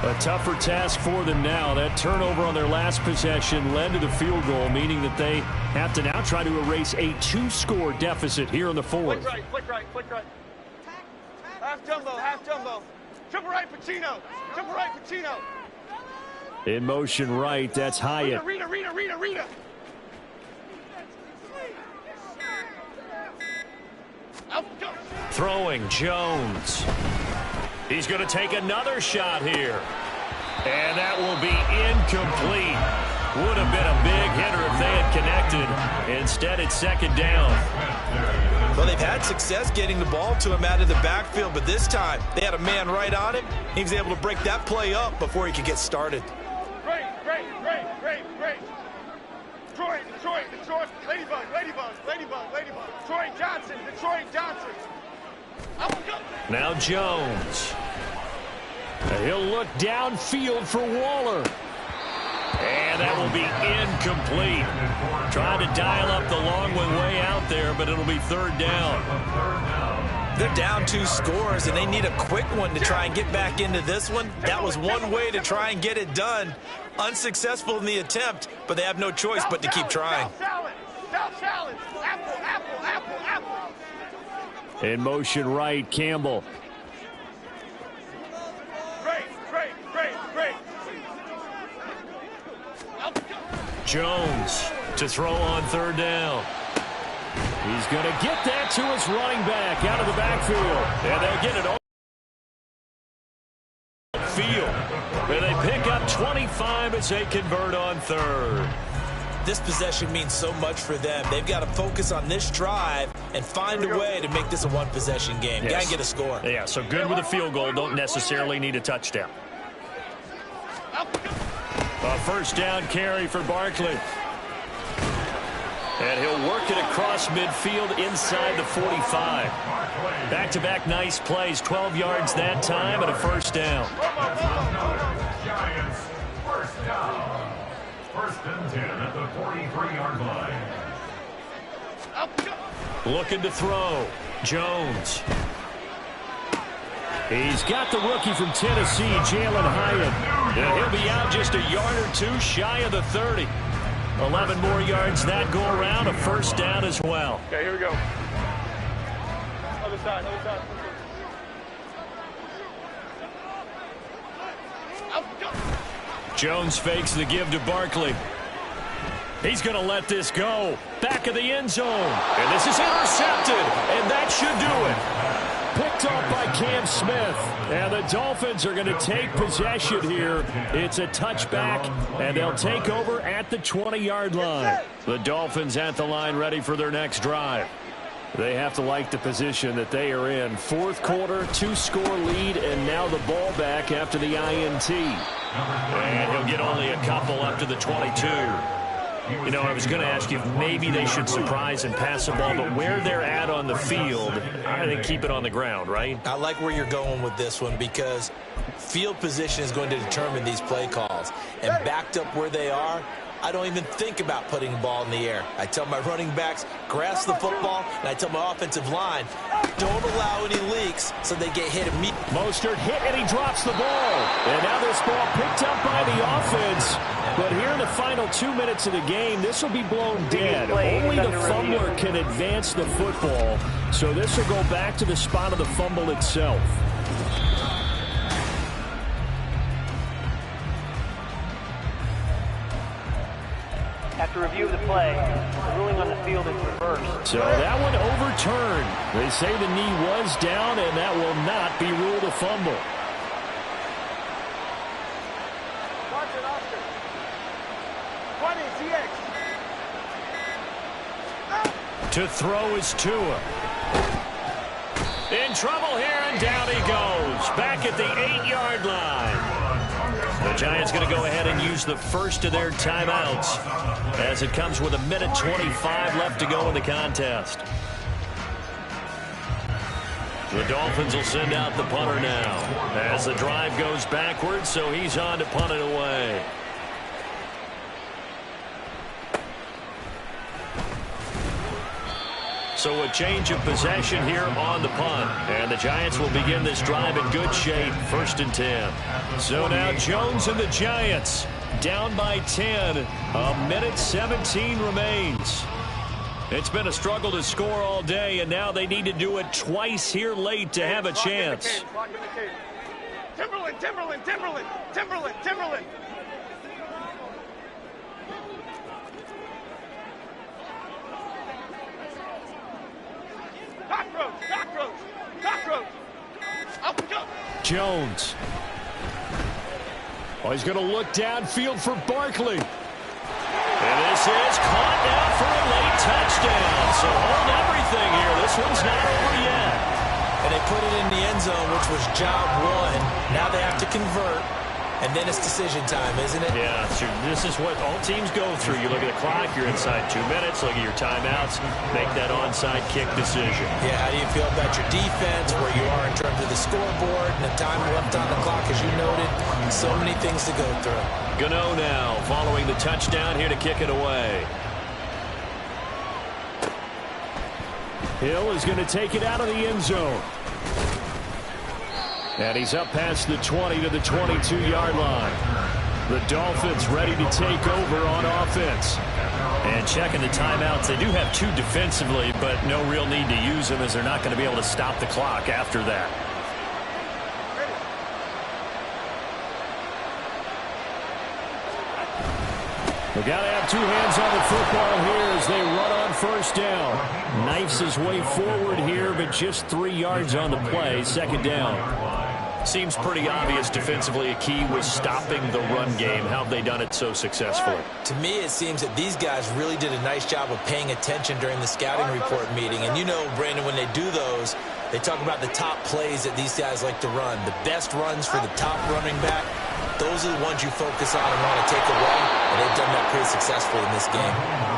A tougher task for them now. That turnover on their last possession led to the field goal, meaning that they have to now try to erase a 2-score deficit here in the fourth. Flick right, flick right, flick right. Half jumbo, half jumbo. Triple right, Pacino. Triple right, Pacino. In motion right, that's Hyatt. Rita. Throwing Jones. He's going to take another shot here. And that will be incomplete. Would have been a big hitter if they had connected. Instead, it's second down. Well, they've had success getting the ball to him out of the backfield, but this time they had a man right on him. He was able to break that play up before he could get started. Great. Detroit. Ladybug. Detroit Johnson. Now Jones. He'll look downfield for Waller. And that will be incomplete. Trying to dial up the long one way out there, but it'll be third down. They're down 2 scores, and they need a quick one to try and get back into this one. That was one way to try and get it done. Unsuccessful in the attempt, but they have no choice but to keep trying. South salad. Apple. In motion right, Campbell. Great. Jones to throw on third down. He's going to get that to his running back out of the backfield. And they'll get it over the field. And they pick up 25 as they convert on third. This possession means so much for them. They've got to focus on this drive and find a way to make this a one-possession game. Yes. Got to get a score. Yeah, so good with a field goal. Don't necessarily need a touchdown. A first down carry for Barkley. And he'll work it across midfield inside the 45. Back-to-back nice plays. 12 yards that time and a first down. Giants, first down. First and 10 at the 43-yard line. Looking to throw. Jones. He's got the rookie from Tennessee, Jalen Hyatt. And he'll be out just a yard or two shy of the 30. 11 more yards that go around. A first down as well. Okay, here we go. Other side. Jones fakes the give to Barkley. He's going to let this go. Back of the end zone. And this is intercepted. And that should do it. Picked up by Cam Smith. And the Dolphins are going to take possession here. It's a touchback, and they'll take over at the 20-yard line. The Dolphins at the line ready for their next drive. They have to like the position that they are in. Fourth quarter, 2-score lead, and now the ball back after the INT. And he'll get only a couple up to the 22. You know, I was going to ask you if maybe they should surprise and pass the ball, but where they're at on the field, I think keep it on the ground, right? I like where you're going with this one because field position is going to determine these play calls. And backed up where they are, I don't even think about putting the ball in the air. I tell my running backs, grasp the football, and I tell my offensive line, don't allow any leaks so they get hit immediately. Mostert hit, and he drops the ball. And now this ball picked up by the offense. But here in the final 2 minutes of the game, this will be blown dead. Only the fumbler can advance the football. So this will go back to the spot of the fumble itself. After review of the play, the ruling on the field is reversed. So that one overturned. They say the knee was down, and that will not be ruled a fumble. Watch it, Oscar. 20, CX. To throw is Tua. In trouble here, and down he goes. Back at the 8-yard line. The Giants going to go ahead and use the first of their timeouts as it comes with 1:25 left to go in the contest. The Dolphins will send out the punter now as the drive goes backwards, so he's on to punt it away. So a change of possession here on the punt. And the Giants will begin this drive in good shape, 1st and 10. So now Jones and the Giants down by 10. 1:17 remains. It's been a struggle to score all day, and now they need to do it twice here late to have a chance. Timberland, Timberland, Timberland, Timberland, Timberland. Cockroach, cockroach, cockroach. Up we go. Jones. Oh, he's going to look downfield for Barkley. And this is caught now for a late touchdown. So hold everything here. This one's not over yet. And they put it in the end zone, which was job one. Now they have to convert. And then it's decision time, isn't it? Yeah, so this is what all teams go through. You look at the clock, you're inside 2 minutes, look at your timeouts, make that onside kick decision. Yeah, how do you feel about your defense, where you are in terms of the scoreboard, and the time left on the clock, as you noted? So many things to go through. Gano now following the touchdown here to kick it away. Hill is going to take it out of the end zone. And he's up past the 20 to the 22-yard line. The Dolphins ready to take over on offense. And checking the timeouts, they do have 2 defensively, but no real need to use them as they're not going to be able to stop the clock after that. They got to have 2 hands on the football here as they run on 1st down. Knifes his way forward here, but just 3 yards on the play. 2nd down. Seems pretty obvious defensively a key was stopping the run game. How have they done it so successfully? To me, it seems that these guys really did a nice job of paying attention during the scouting report meeting. And you know, Brandon, when they do those, they talk about the top plays that these guys like to run. The best runs for the top running back, those are the ones you focus on and want to take away. And they've done that pretty successfully in this game.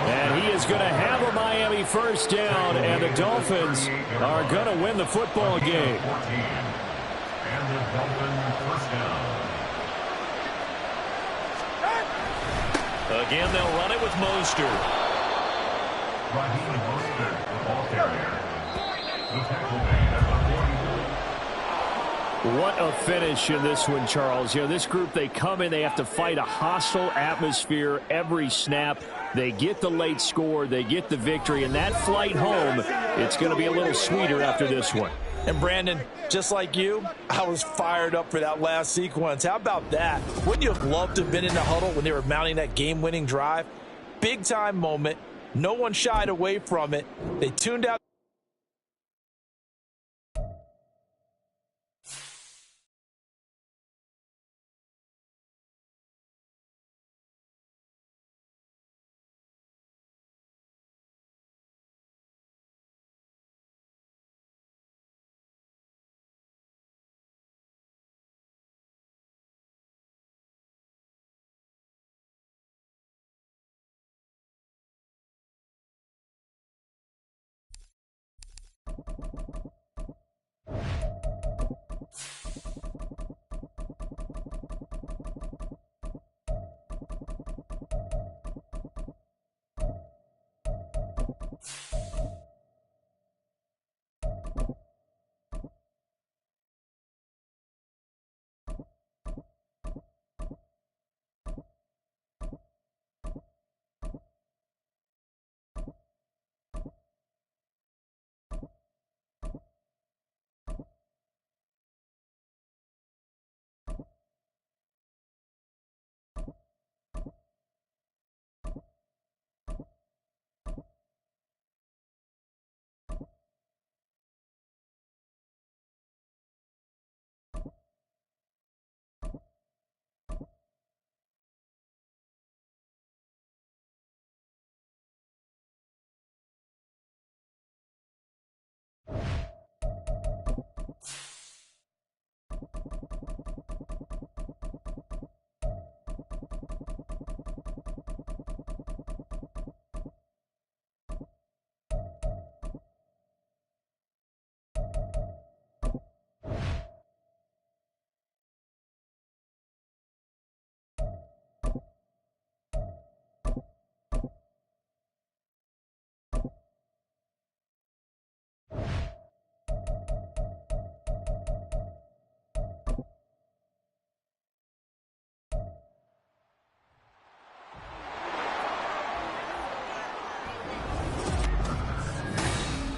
And he is going to have a Miami 1st down, and the Dolphins are going to win the football game. And the Dolphins 1st down. Again, they'll run it with Mostert. Raheem Mostert, the ball carrier. The tackle made at the 41. What a finish in this one, Charles. You know, this group, they come in, they have to fight a hostile atmosphere every snap. They get the late score, they get the victory, and that flight home, it's going to be a little sweeter after this one. And Brandon, just like you, I was fired up for that last sequence. How about that? Wouldn't you have loved to have been in the huddle when they were mounting that game-winning drive? Big-time moment. No one shied away from it. They tuned out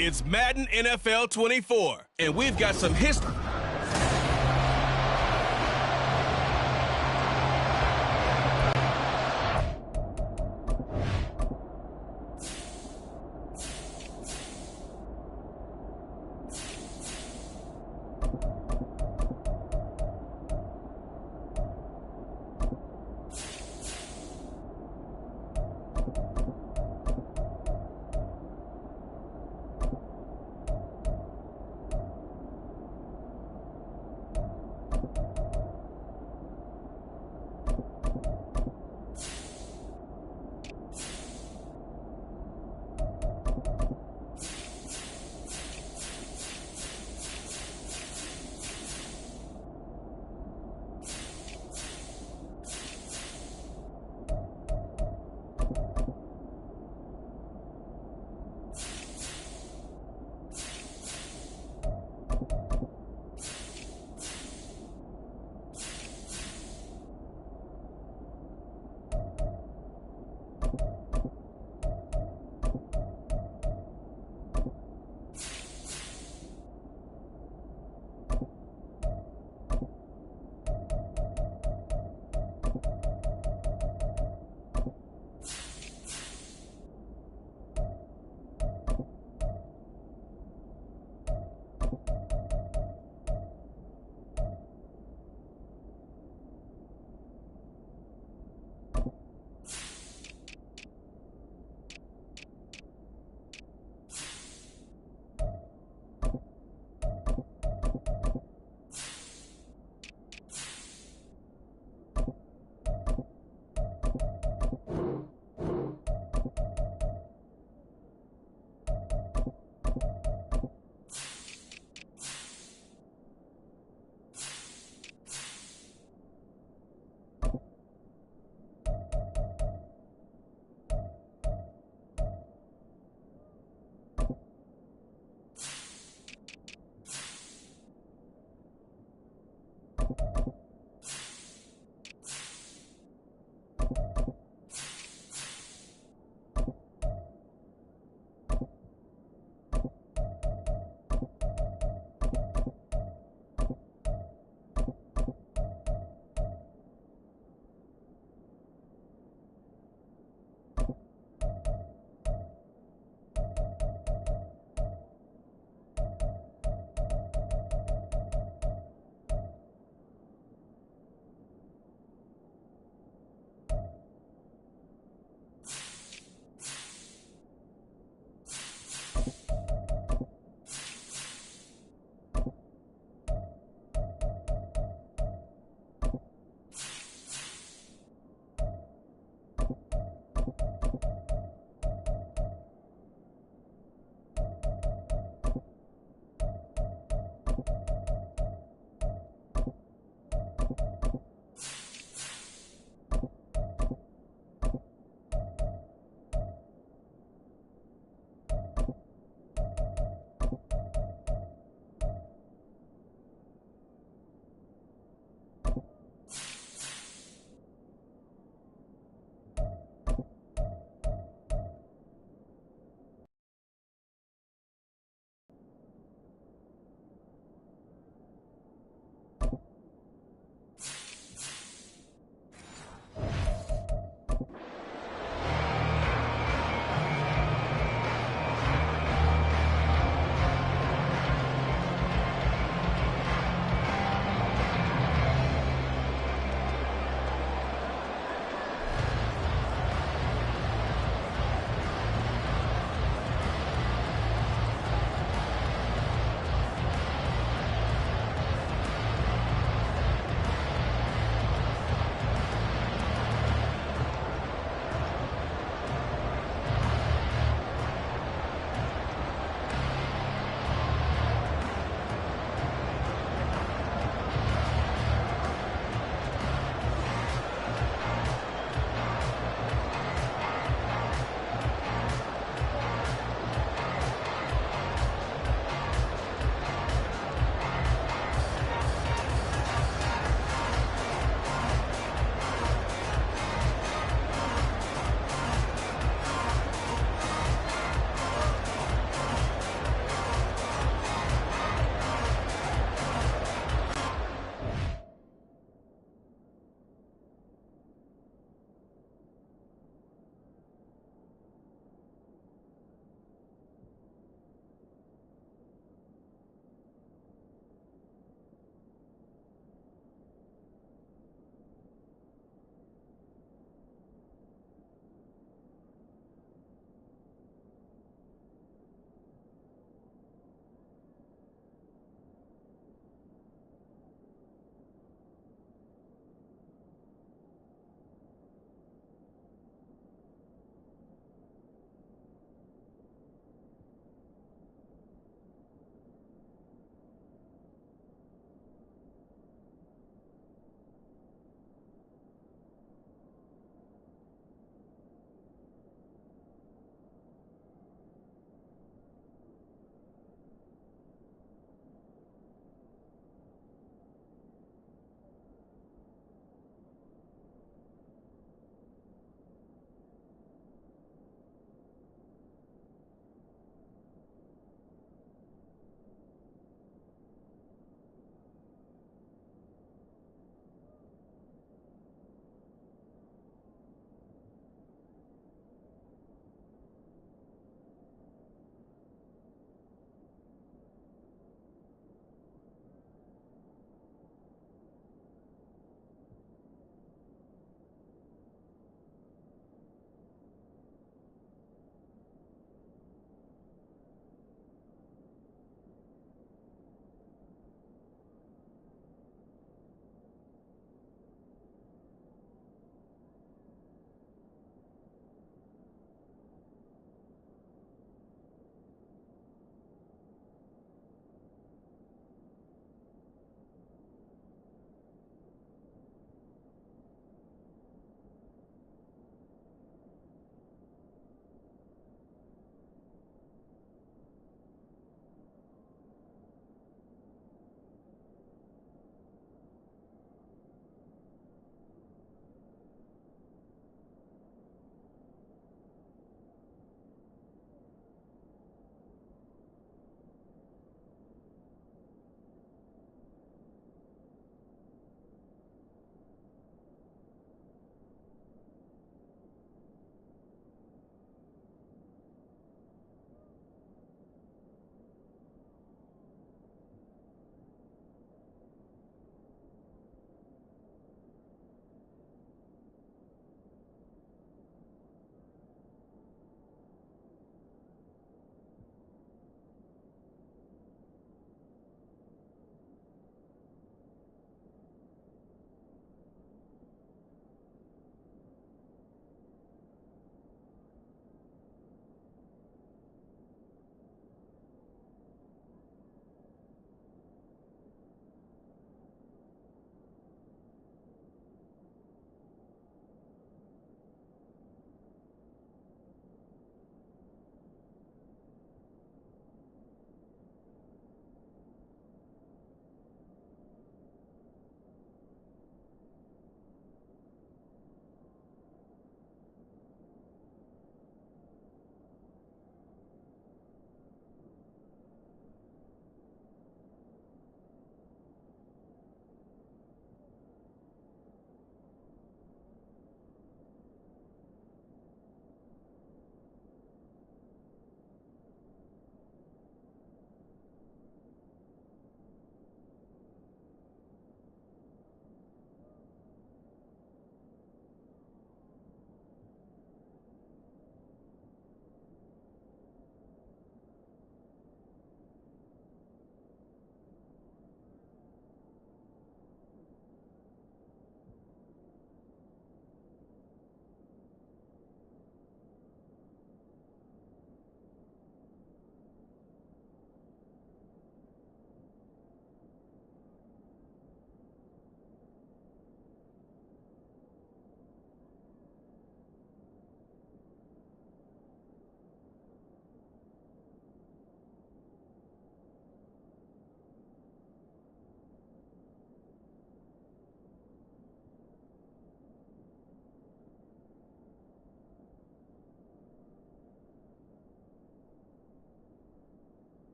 It's Madden NFL 24, and we've got some history.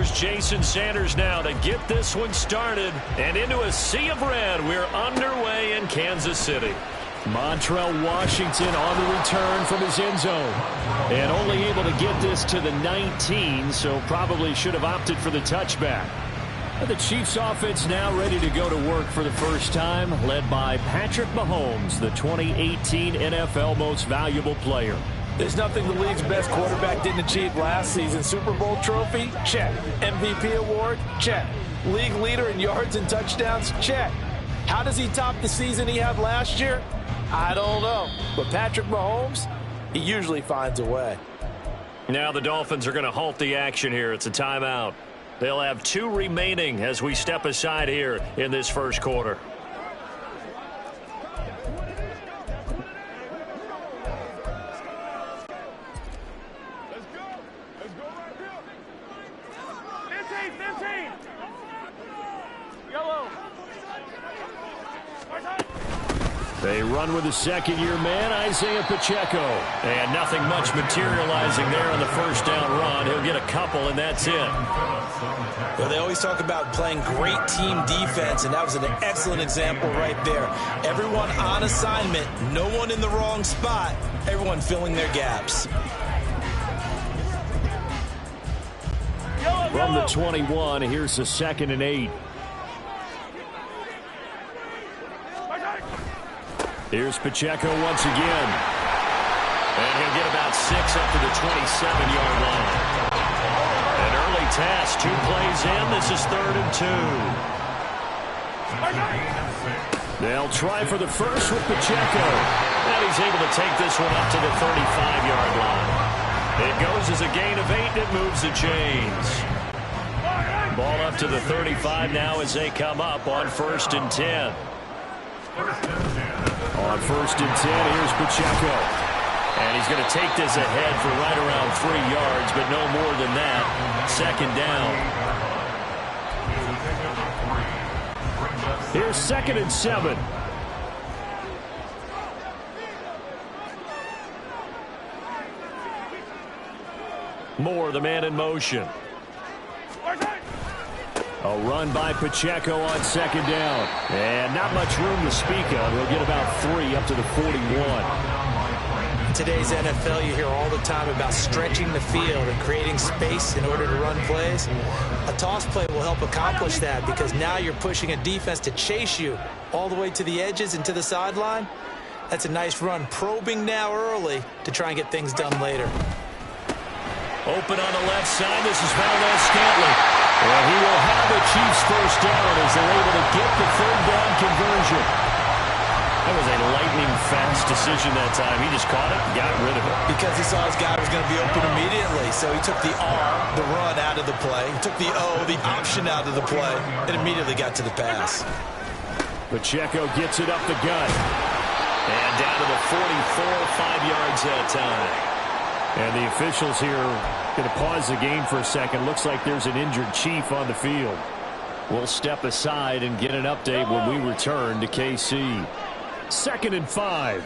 here's Jason Sanders now to get this one started. And into a sea of red, we're underway in Kansas City. Montrell Washington on the return from his end zone. And only able to get this to the 19, so probably should have opted for the touchback. And the Chiefs offense now ready to go to work for the first time, led by Patrick Mahomes, the 2018 NFL Most Valuable Player. There's nothing the league's best quarterback didn't achieve last season. Super Bowl trophy? Check. MVP award? Check. League leader in yards and touchdowns? Check. How does he top the season he had last year? I don't know. But Patrick Mahomes, he usually finds a way. Now the Dolphins are going to halt the action here. It's a timeout. They'll have 2 remaining as we step aside here in this first quarter. They run with the second-year man, Isaiah Pacheco. And nothing much materializing there on the first down run. He'll get a couple, and that's it. Well, they always talk about playing great team defense, and that was an excellent example right there. Everyone on assignment, no one in the wrong spot, everyone filling their gaps. From the 21, here's the 2nd and 8. Here's Pacheco once again. And he'll get about 6 up to the 27-yard line. An early task, 2 plays in. This is 3rd and 2. They'll try for the first with Pacheco. And he's able to take this one up to the 35-yard line. It goes as a gain of 8, and it moves the chains. Ball up to the 35 now as they come up on 1st and 10. On 1st and 10, here's Pacheco. And he's going to take this ahead for right around 3 yards, but no more than that. 2nd down. Here's 2nd and 7. Moore, the man in motion. A run by Pacheco on 2nd down. And not much room to speak of. He'll get about 3 up to the 41. In today's NFL, you hear all the time about stretching the field and creating space in order to run plays. A toss play will help accomplish that because now you're pushing a defense to chase you all the way to the edges and to the sideline. That's a nice run, probing now early to try and get things done later. Open on the left side. This is Valdez-Scantling. And he will have the Chiefs first down as they're able to get the 3rd down conversion. That was a lightning-fast decision that time. He just caught it and got rid of it. Because he saw his guy was going to be open immediately. So he took the R, the run, out of the play. He took the O, the option, out of the play, and immediately got to the pass. Pacheco gets it up the gut. And down to the 44, 5 yards that time. And the officials here going to pause the game for a second. Looks like there's an injured Chief on the field. We'll step aside and get an update when we return to KC. 2nd and 5.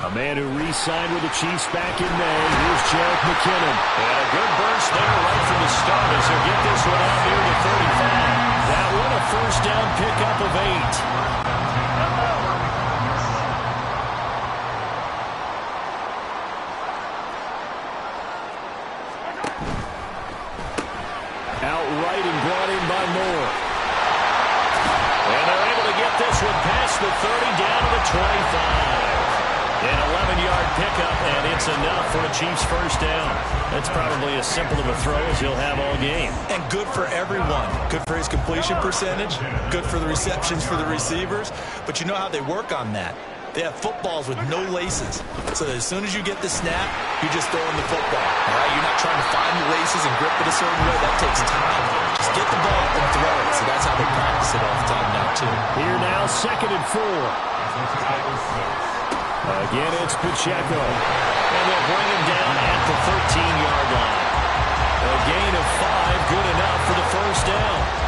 A man who re-signed with the Chiefs back in May. Here's Jerick McKinnon. And a good burst there right from the start as he'll get this one out near the 35. That one a first down pickup of 8. Outright and brought in by Moore. And they're able to get this one past the 30 down to the 25. An 11-yard pickup, and it's enough for a Chiefs first down. That's probably as simple of a throw as he'll have all game. And good for everyone. Good for his completion percentage. Good for the receptions for the receivers. But you know how they work on that. They have footballs with no laces. So that as soon as you get the snap, you're just throwing the football. All right? You're not trying to find the laces and grip it a certain way. That takes time. Just get the ball and throw it. So that's how they practice it all the time now, too. Here now, 2nd and 4. Again, it's Pacheco. And they'll bring him down at the 13-yard line. A gain of 5, good enough for the first down.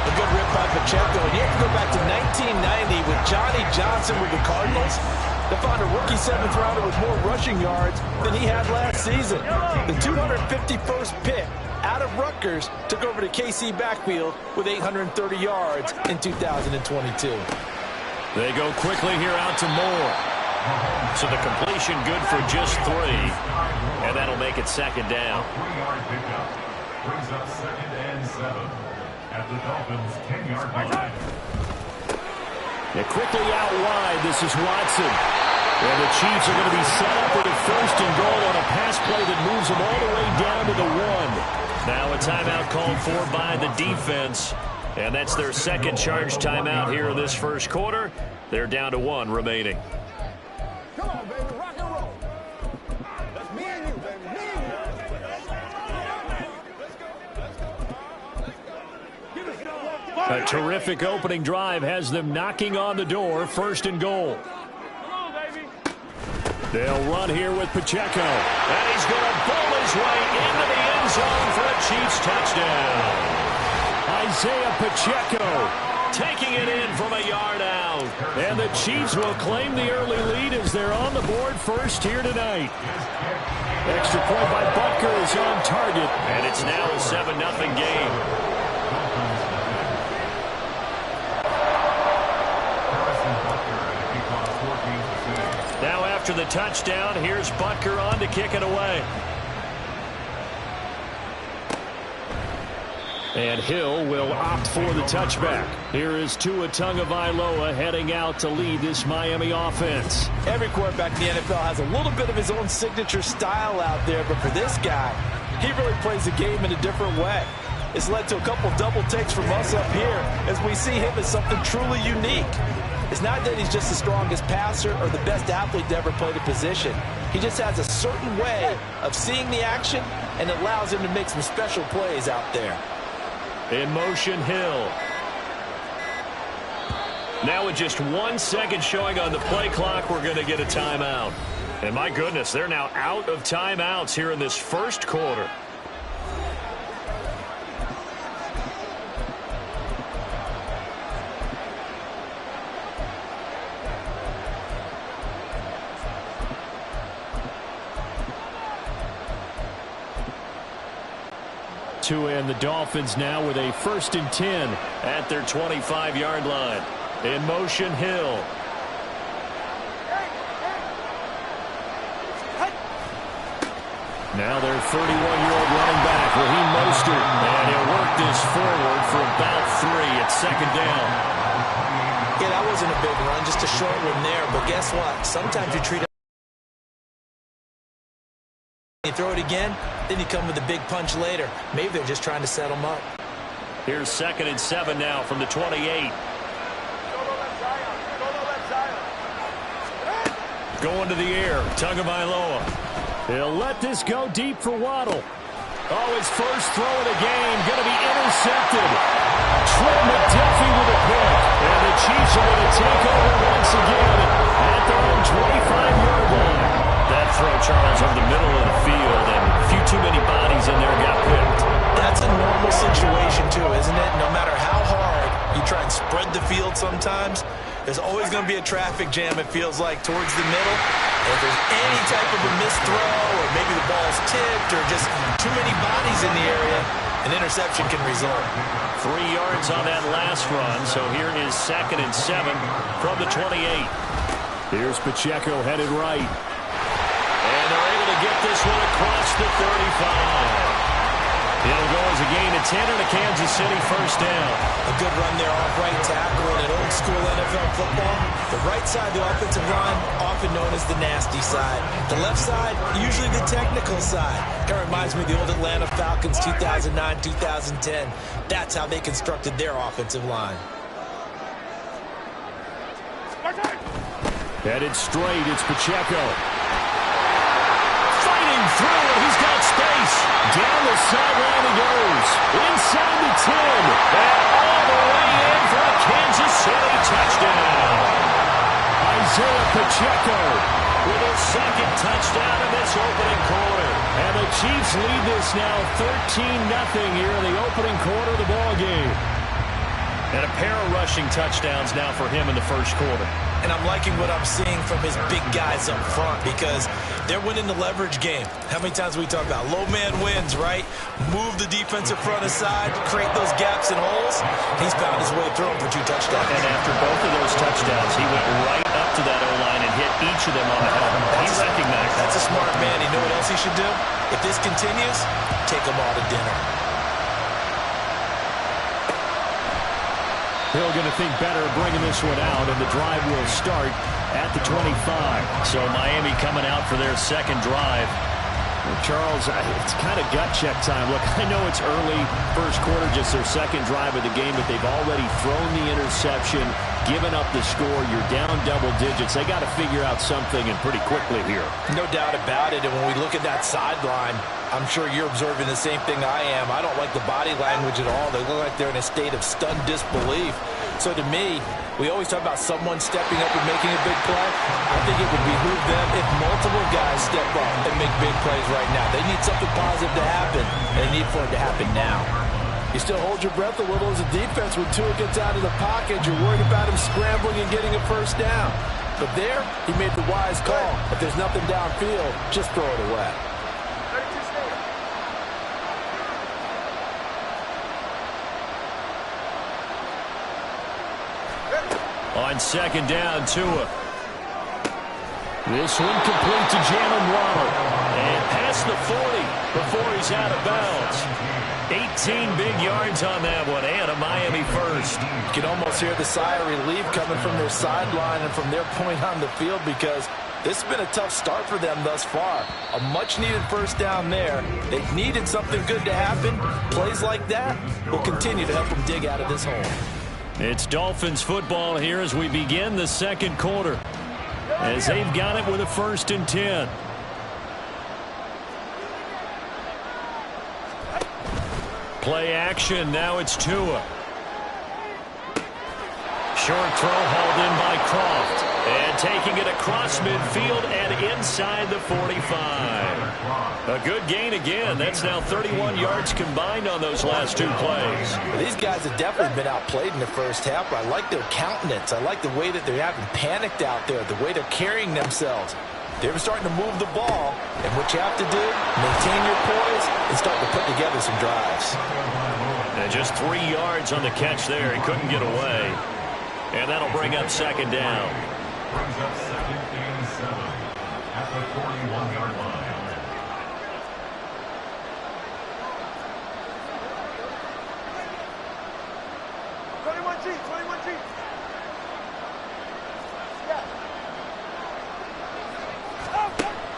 A good rip by Pacheco. And you have to go back to 1990 with Johnny Johnson with the Cardinals. to find a rookie 7th rounder with more rushing yards than he had last season. The 251st pick out of Rutgers took over the KC backfield with 830 yards in 2022. They go quickly here out to Moore. So the completion good for just 3. And that'll make it second down. 3-yard pickup brings up 2nd and 7 at the Dolphins' 10-yard line. And quickly out wide, this is Watson. And the Chiefs are going to be set up with a 1st and goal on a pass play that moves them all the way down to the 1. Now a timeout called for by the defense. And that's their 2nd charge timeout here in this first quarter. They're down to 1 remaining. Come on, baby, rock and roll. That's me and you, baby, me and you. Let's go. A terrific opening drive has them knocking on the door. 1st and goal. Come on, baby. They'll run here with Pacheco. And he's going to bowl his way into the end zone for a Chiefs touchdown. Isaiah Pacheco taking it in from a yard out. And the Chiefs will claim the early lead as they're on the board first here tonight. Extra point by Butker is on target. And it's now a 7-0 game. Now after the touchdown, here's Butker on to kick it away. And Hill will opt for the touchback. Here is Tua Tagovailoa heading out to lead this Miami offense. Every quarterback in the NFL has a little bit of his own signature style out there, but for this guy, he really plays the game in a different way. It's led to a couple double takes from us up here as we see him as something truly unique. It's not that he's just the strongest passer or the best athlete to ever play the position. He just has a certain way of seeing the action, and it allows him to make some special plays out there. In motion, Hill. Now with just 1 second showing on the play clock, we're going to get a timeout. And my goodness, they're now out of timeouts here in this first quarter. Tua and the Dolphins now with a 1st and 10 at their 25-yard line. In motion, Hill. Now their 31-year-old running back, Raheem Mostert. And he'll work this forward for about 3 at 2nd down. Yeah, that wasn't a big run, just a short one there. But guess what? Sometimes you treat it. You throw it again, then you come with a big punch later. Maybe they're just trying to set them up. Here's 2nd and 7 now from the 28. Going to the air, Tagovailoa. He'll let this go deep for Waddle. Oh, his first throw of the game going to be intercepted. Trent McDuffie with a pick. And the Chiefs are going to take over once again at their own 25-yard line. That throw, Charles, over the middle of the field, and a few too many bodies in there got picked. That's a normal situation, too, isn't it? No matter how hard you try and spread the field sometimes, there's always going to be a traffic jam, it feels like, towards the middle. And if there's any type of a missed throw, or maybe the ball's tipped, or just too many bodies in the area, an interception can result. 3 yards on that last run, so here is 2nd and 7 from the 28. Here's Pacheco headed right. And they're able to get this one across the 35. It'll go as a gain of 10 and a Kansas City 1st down. A good run there off right tackle in old school NFL football. The right side of the offensive line, often known as the nasty side. The left side, usually the technical side. That reminds me of the old Atlanta Falcons 2009-2010. That's how they constructed their offensive line. Headed straight, it's Pacheco. Fighting through it, he's got space. Down the sideline he goes. Inside the 10. And all the way in for a Kansas City touchdown. Isaiah Pacheco with his 2nd touchdown in this opening quarter. And the Chiefs lead this now 13-0 here in the opening quarter of the ball game. And a pair of rushing touchdowns now for him in the first quarter. And I'm liking what I'm seeing from his big guys up front because they're winning the leverage game. How many times we talk about low man wins, right? Move the defensive front aside, create those gaps and holes. He's found his way through them for 2 touchdowns. And after both of those touchdowns, he went right up to that O-line and hit each of them on the helmet. He recognized that. That's a smart man. You know what else he should do? If this continues, take them all to dinner. Hill going to think better of bringing this one out, and the drive will start at the 25. So Miami coming out for their second drive. Well, Charles, it's kind of gut check time. Look, I know it's early, first quarter, just their second drive of the game, but they've already thrown the interception, given up the score. You're down double digits. They got to figure out something, and pretty quickly here. No doubt about it. And when we look at that sideline, I'm sure you're observing the same thing I am. I don't like the body language at all. They look like they're in a state of stunned disbelief. So to me, we always talk about someone stepping up and making a big play. I think it would behoove them if multiple guys step up and make big plays right now. They need something positive to happen, and they need for it to happen now. You still hold your breath a little as a defense when Tua gets out of the pocket. You're worried about him scrambling and getting a first down. But there, he made the wise call. If there's nothing downfield, just throw it away. On second down, Tua. This one complete to Jalen Waddle. And past the 40 before he's out of bounds. 18 big yards on that one, and a Miami first. You can almost hear the sigh of relief coming from their sideline and from their point on the field because this has been a tough start for them thus far. A much-needed first down there. They needed something good to happen. Plays like that will continue to help them dig out of this hole. It's Dolphins football here as we begin the second quarter, as they've got it with a 1st and 10. Play action. Now it's Tua. Short throw hauled in by Croft. And taking it across midfield and inside the 45. A good gain again. That's now 31 yards combined on those last 2 plays. Well, these guys have definitely been outplayed in the first half. I like their countenance. I like the way that they haven't panicked out there, the way they're carrying themselves. They're starting to move the ball, and what you have to do, maintain your poise and start to put together some drives. And just 3 yards on the catch there. He couldn't get away. And that'll bring up second down. Brings up 2nd and 7 at the 41-yard line.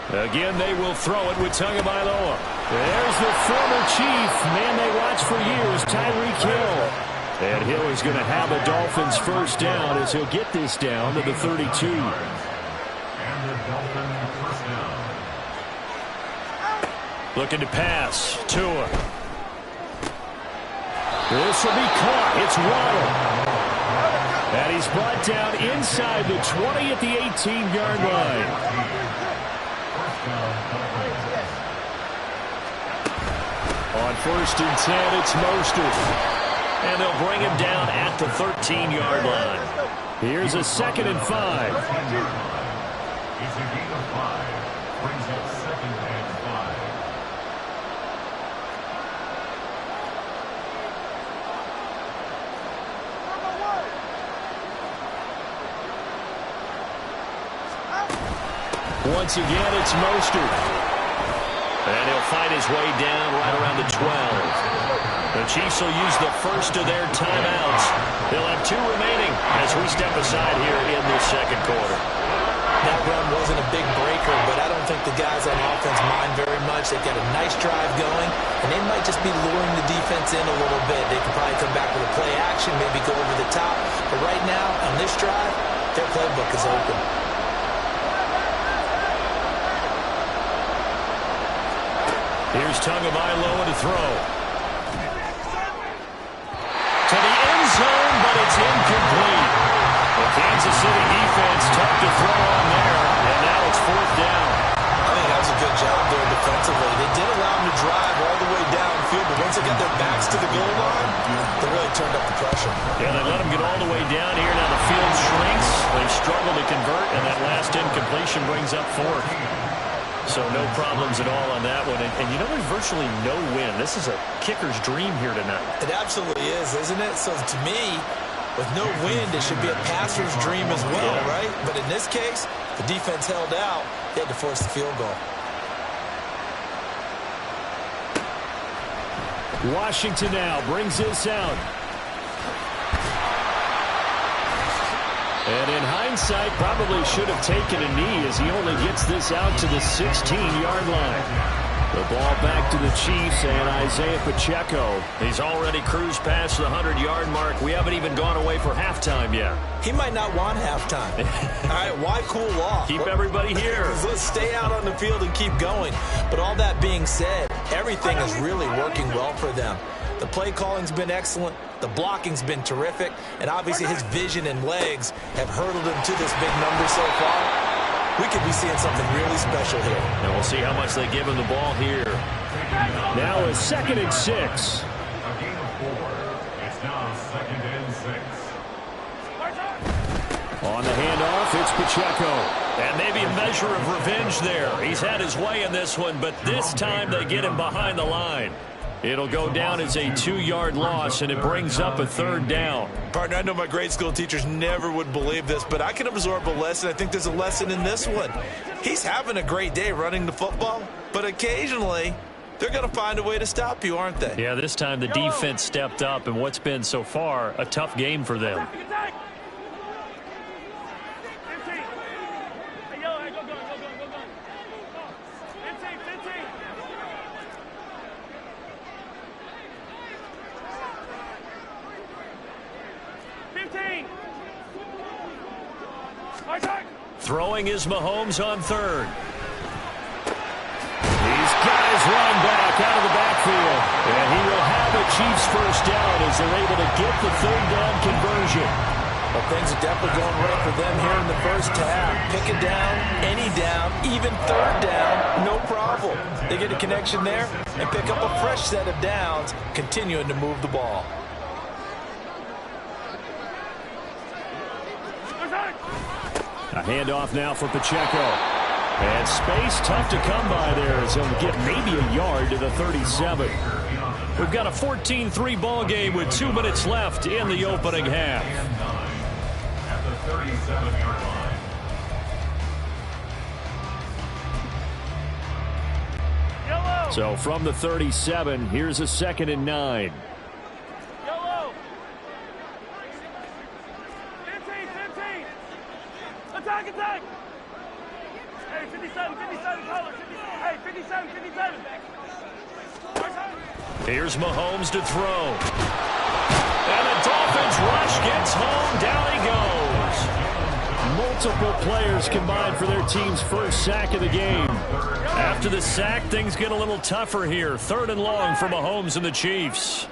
Again, they will throw it with Tagovailoa. There's the former Chief, man they watched for years, Tyreek Hill. And Hill is going to have a Dolphins first down as he'll get this down to the 32. And the Dolphins first down. Looking to pass. Tua. This will be caught. It's Waddle. And he's brought down inside the 20 at the 18-yard line. On 1st and 10, it's Mostert. And they'll bring him down at the 13-yard line. Here's a 2nd and 5. It's a gain of 5. Brings up 2nd and 5. Once again, it's Mostert. And he'll fight his way down right around the 12. The Chiefs will use the first of their timeouts. They'll have 2 remaining as we step aside here in this second quarter. That run wasn't a big breaker, but I don't think the guys on offense mind very much. They've got a nice drive going, and they might just be luring the defense in a little bit. They can probably come back with a play action, maybe go over the top. But right now, on this drive, their playbook is open. Here's Tagovailoa to throw. To the end zone, but it's incomplete. The Kansas City defense tough to throw on there, and now it's 4th down. I think that was a good job there defensively. They did allow them to drive all the way downfield, but once they got their backs to the goal line, they really turned up the pressure. Yeah, they let him get all the way down here. Now the field shrinks. They struggle to convert, and that last incompletion brings up fourth. So no problems at all on that one. And you know, there's virtually no win. This is a kicker's dream here tonight. It absolutely is, isn't it? So to me, with no wind, it should be a passer's dream as well, right? But in this case, the defense held out. They had to force the field goal. Washington now brings this out. And in hindsight, probably should have taken a knee as he only gets this out to the 16-yard line. The ball back to the Chiefs and Isaiah Pacheco. He's already cruised past the 100-yard mark. We haven't even gone away for halftime yet. He might not want halftime. All right, why cool off? Keep everybody here. Let's stay out on the field and keep going. But all that being said, everything is really working well for them. The play calling's been excellent. The blocking's been terrific. And obviously his vision and legs have hurdled him to this big number so far. We could be seeing something really special here. And we'll see how much they give him the ball here. Now a 2nd and 6. A gain of 4. It's now 2nd and 6. On the handoff, it's Pacheco. And maybe a measure of revenge there. He's had his way in this one, but this time they get him behind the line. It'll go down as a 2-yard loss, and it brings up a 3rd down. Partner, I know my grade school teachers never would believe this, but I can absorb a lesson. I think there's a lesson in this one. He's having a great day running the football, but occasionally they're going to find a way to stop you, aren't they? Yeah, this time the defense stepped up, and what's been so far a tough game for them. Throwing is Mahomes on 3rd. These guys run back out of the backfield. And he will have a Chiefs first down as they're able to get the 3rd down conversion. Well, things are definitely going right for them here in the first half. Pick a down, any down, even 3rd down, no problem. They get a connection there and pick up a fresh set of downs, continuing to move the ball. A handoff now for Pacheco. And space tough to come by there as he'll get maybe a yard to the 37. We've got a 14-3 ball game with 2 minutes left in the opening half. At the 37-yard line. So from the 37, here's a 2nd and 9. Attack! Hey, 57, color. Hey, 57. Here's Mahomes to throw. And the Dolphins rush gets home. Down he goes. Multiple players combined for their team's first sack of the game. After the sack, things get a little tougher here. 3rd and long for Mahomes and the Chiefs.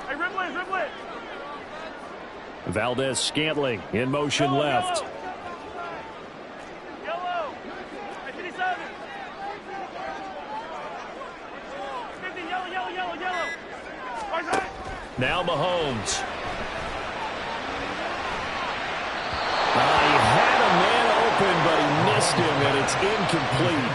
Hey, ribble it. Valdez Scantling in motion left. Yellow. Hey, 57. 50, yellow. Now Mahomes. He had a man open, but he missed him, and it's incomplete.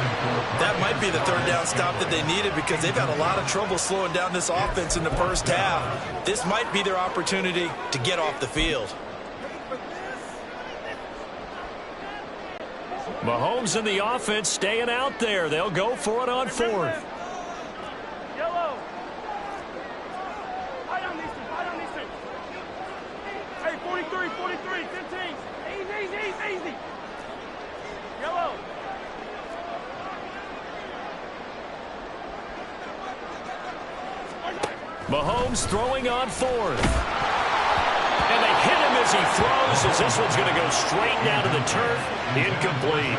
That might be the 3rd down stop that they needed because they've had a lot of trouble slowing down this offense in the first half. This might be their opportunity to get off the field. Mahomes and the offense staying out there. They'll go for it on 4th. Yellow. I don't need to. Hey, 43, 15. Easy. Yellow. Mahomes throwing on 4th. And they hit him as he throws, as this one's going to go straight down to the turf. Incomplete.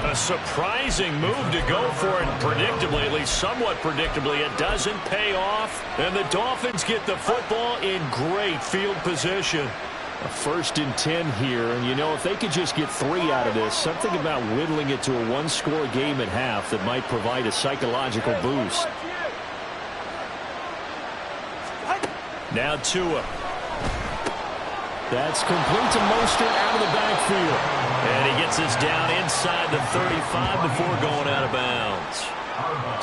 A surprising move to go for it, and predictably, at least somewhat predictably, it doesn't pay off. And the Dolphins get the football in great field position. A 1st and 10 here, and you know, if they could just get 3 out of this, something about whittling it to a 1-score game at half that might provide a psychological boost. Now Tua. That's complete to Mostert out of the backfield. And he gets this down inside the 35 before going out of bounds.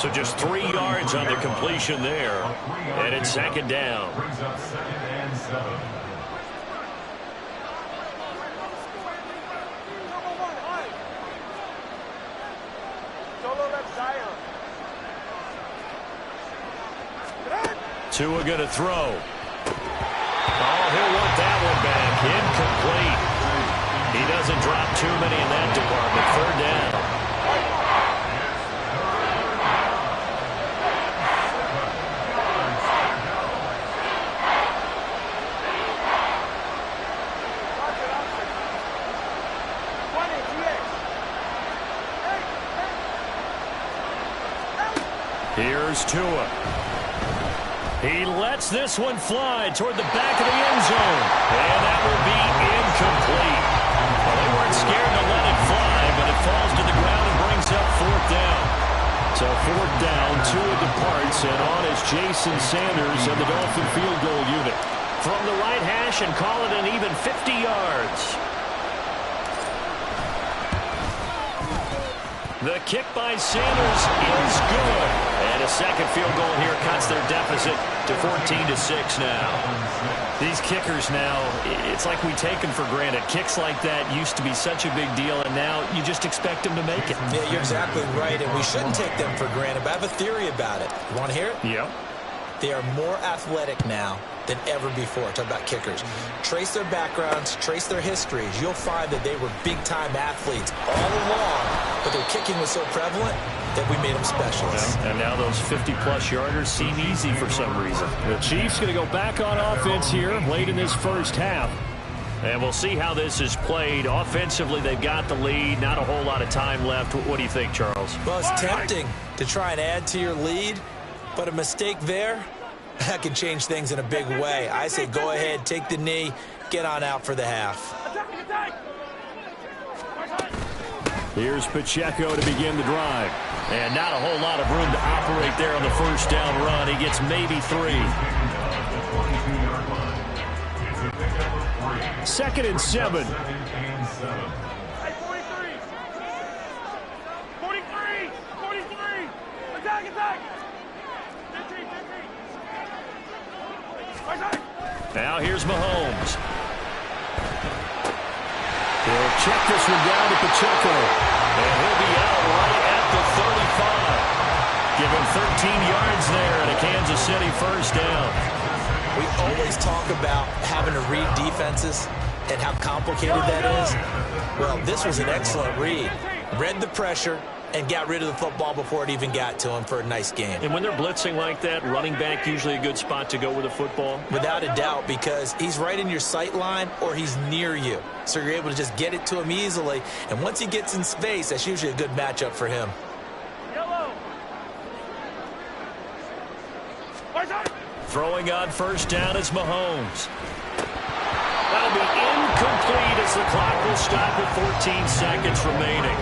So just 3 yards on the completion there. And it's second down. Brings up second and 7. Tua going to throw. Oh, he'll want that one back. Incomplete. He doesn't drop too many in that department. Third down. Here's Tua. He lets this one fly toward the back of the end zone. And that will be incomplete. Well, they weren't scared to let it fly, but it falls to the ground and brings up fourth down. So fourth down, Tua departs, and on is Jason Sanders and the Dolphin field goal unit. From the right hash and call it an even 50 yards. The kick by Sanders is good. And a second field goal here cuts their deficit to 14-6 now. These kickers now, it's like we take them for granted. Kicks like that used to be such a big deal, and now you just expect them to make it. Yeah, you're exactly right, and we shouldn't take them for granted, but I have a theory about it. You want to hear it? Yep. They are more athletic now than ever before. Talk about kickers. Trace their backgrounds, trace their histories. You'll find that they were big-time athletes all along, but their kicking was so prevalent that we made them specialists. And now those 50-plus yarders seem easy for some reason. The Chiefs going to go back on offense here late in this first half. And we'll see how this is played. Offensively, they've got the lead. Not a whole lot of time left. What do you think, Charles? Well, it's tempting to try and add to your lead, but a mistake there, that can change things in a big way. I say go ahead, take the knee, get on out for the half. Here's Pacheco to begin the drive. And not a whole lot of room to operate there on the first down run. He gets maybe 3. Second and 7. Hey, 43. 43. 43. Attack, attack. 15, 15. Now here's Mahomes. He'll check this one down to Pacheco. And he'll be out right at the 35. Give him 13 yards there and a Kansas City first down. We always talk about having to read defenses and how complicated that is. Well, this was an excellent read. Read the pressure and got rid of the football before it even got to him for a nice game. And when they're blitzing like that, running back usually a good spot to go with the football? Without a doubt, because he's right in your sight line or he's near you. So you're able to just get it to him easily. And once he gets in space, that's usually a good matchup for him. Throwing on first down is Mahomes. That'll be incomplete as the clock will stop with 14 seconds remaining.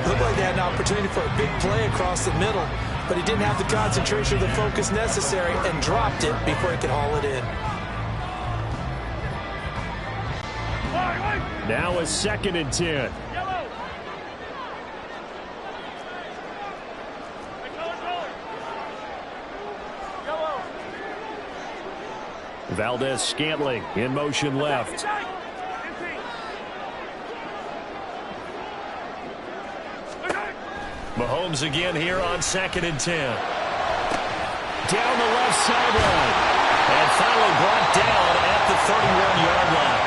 Looked like they had an opportunity for a big play across the middle, but he didn't have the concentration or the focus necessary and dropped it before he could haul it in. Now a second and 10. Valdez-Scantling in motion left. Mahomes again here on second and 10. Down the left sideline. And finally brought down at the 31-yard line.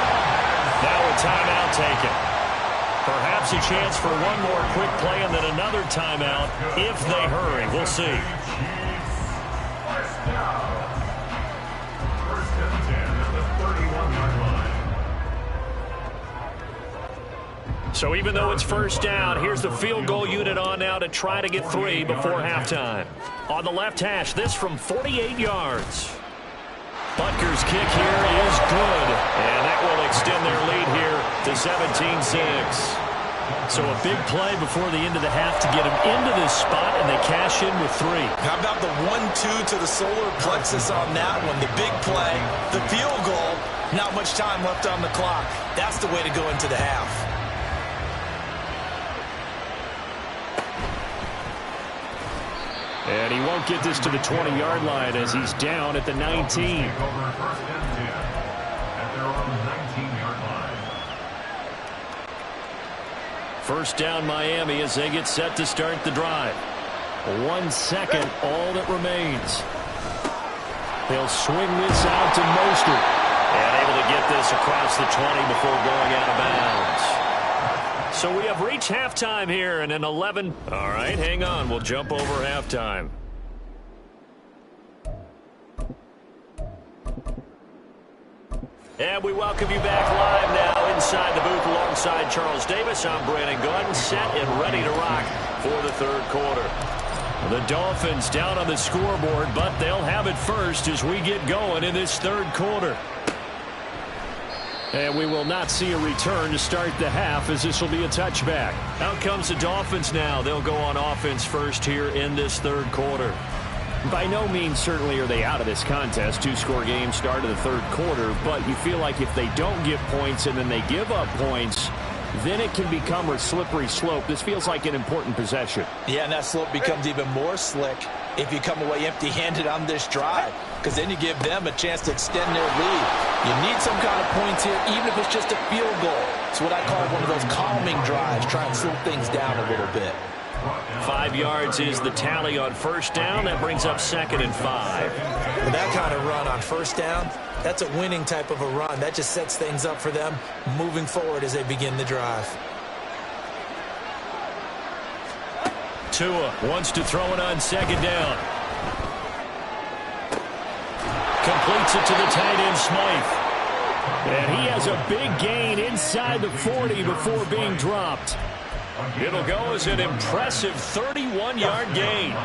Now a timeout taken. Perhaps a chance for one more quick play and then another timeout if they hurry. We'll see. So even though it's first down, here's the field goal unit on now to try to get 3 before halftime. On the left hash, this from 48 yards. Butker's kick here is good, and that will extend their lead here to 17-6. So a big play before the end of the half to get them into this spot, and they cash in with 3. How about the 1-2 to the solar plexus on that one? The big play, the field goal, not much time left on the clock. That's the way to go into the half. And he won't get this to the 20-yard line as he's down at the 19. First down Miami as they get set to start the drive. 1 second, all that remains. They'll swing this out to Mostert. And able to get this across the 20 before going out of bounds. So we have reached halftime here and an 11. All right, hang on. We'll jump over halftime. And we welcome you back live now inside the booth alongside Charles Davis. I'm Brandon Gunn, set and ready to rock for the third quarter. The Dolphins down on the scoreboard, but they'll have it first as we get going in this third quarter. And we will not see a return to start the half as this will be a touchback. Out comes the Dolphins now. They'll go on offense first here in this third quarter. By no means certainly are they out of this contest. 2-score game start of the third quarter, but you feel like if they don't get points and then they give up points, then it can become a slippery slope. This feels like an important possession. Yeah, and that slope becomes even more slick if you come away empty-handed on this drive, because then you give them a chance to extend their lead. You need some kind of points here, even if it's just a field goal. It's what I call one of those calming drives, try and slow things down a little bit. 5 yards is the tally on first down. That brings up 2nd and 5. With that kind of run on first down, that's a winning type of a run. That just sets things up for them moving forward as they begin the drive. Tua wants to throw it on 2nd down. Completes it to the tight end, Smythe. And he has a big gain inside the 40 before being dropped. It'll go as an impressive 31-yard gain.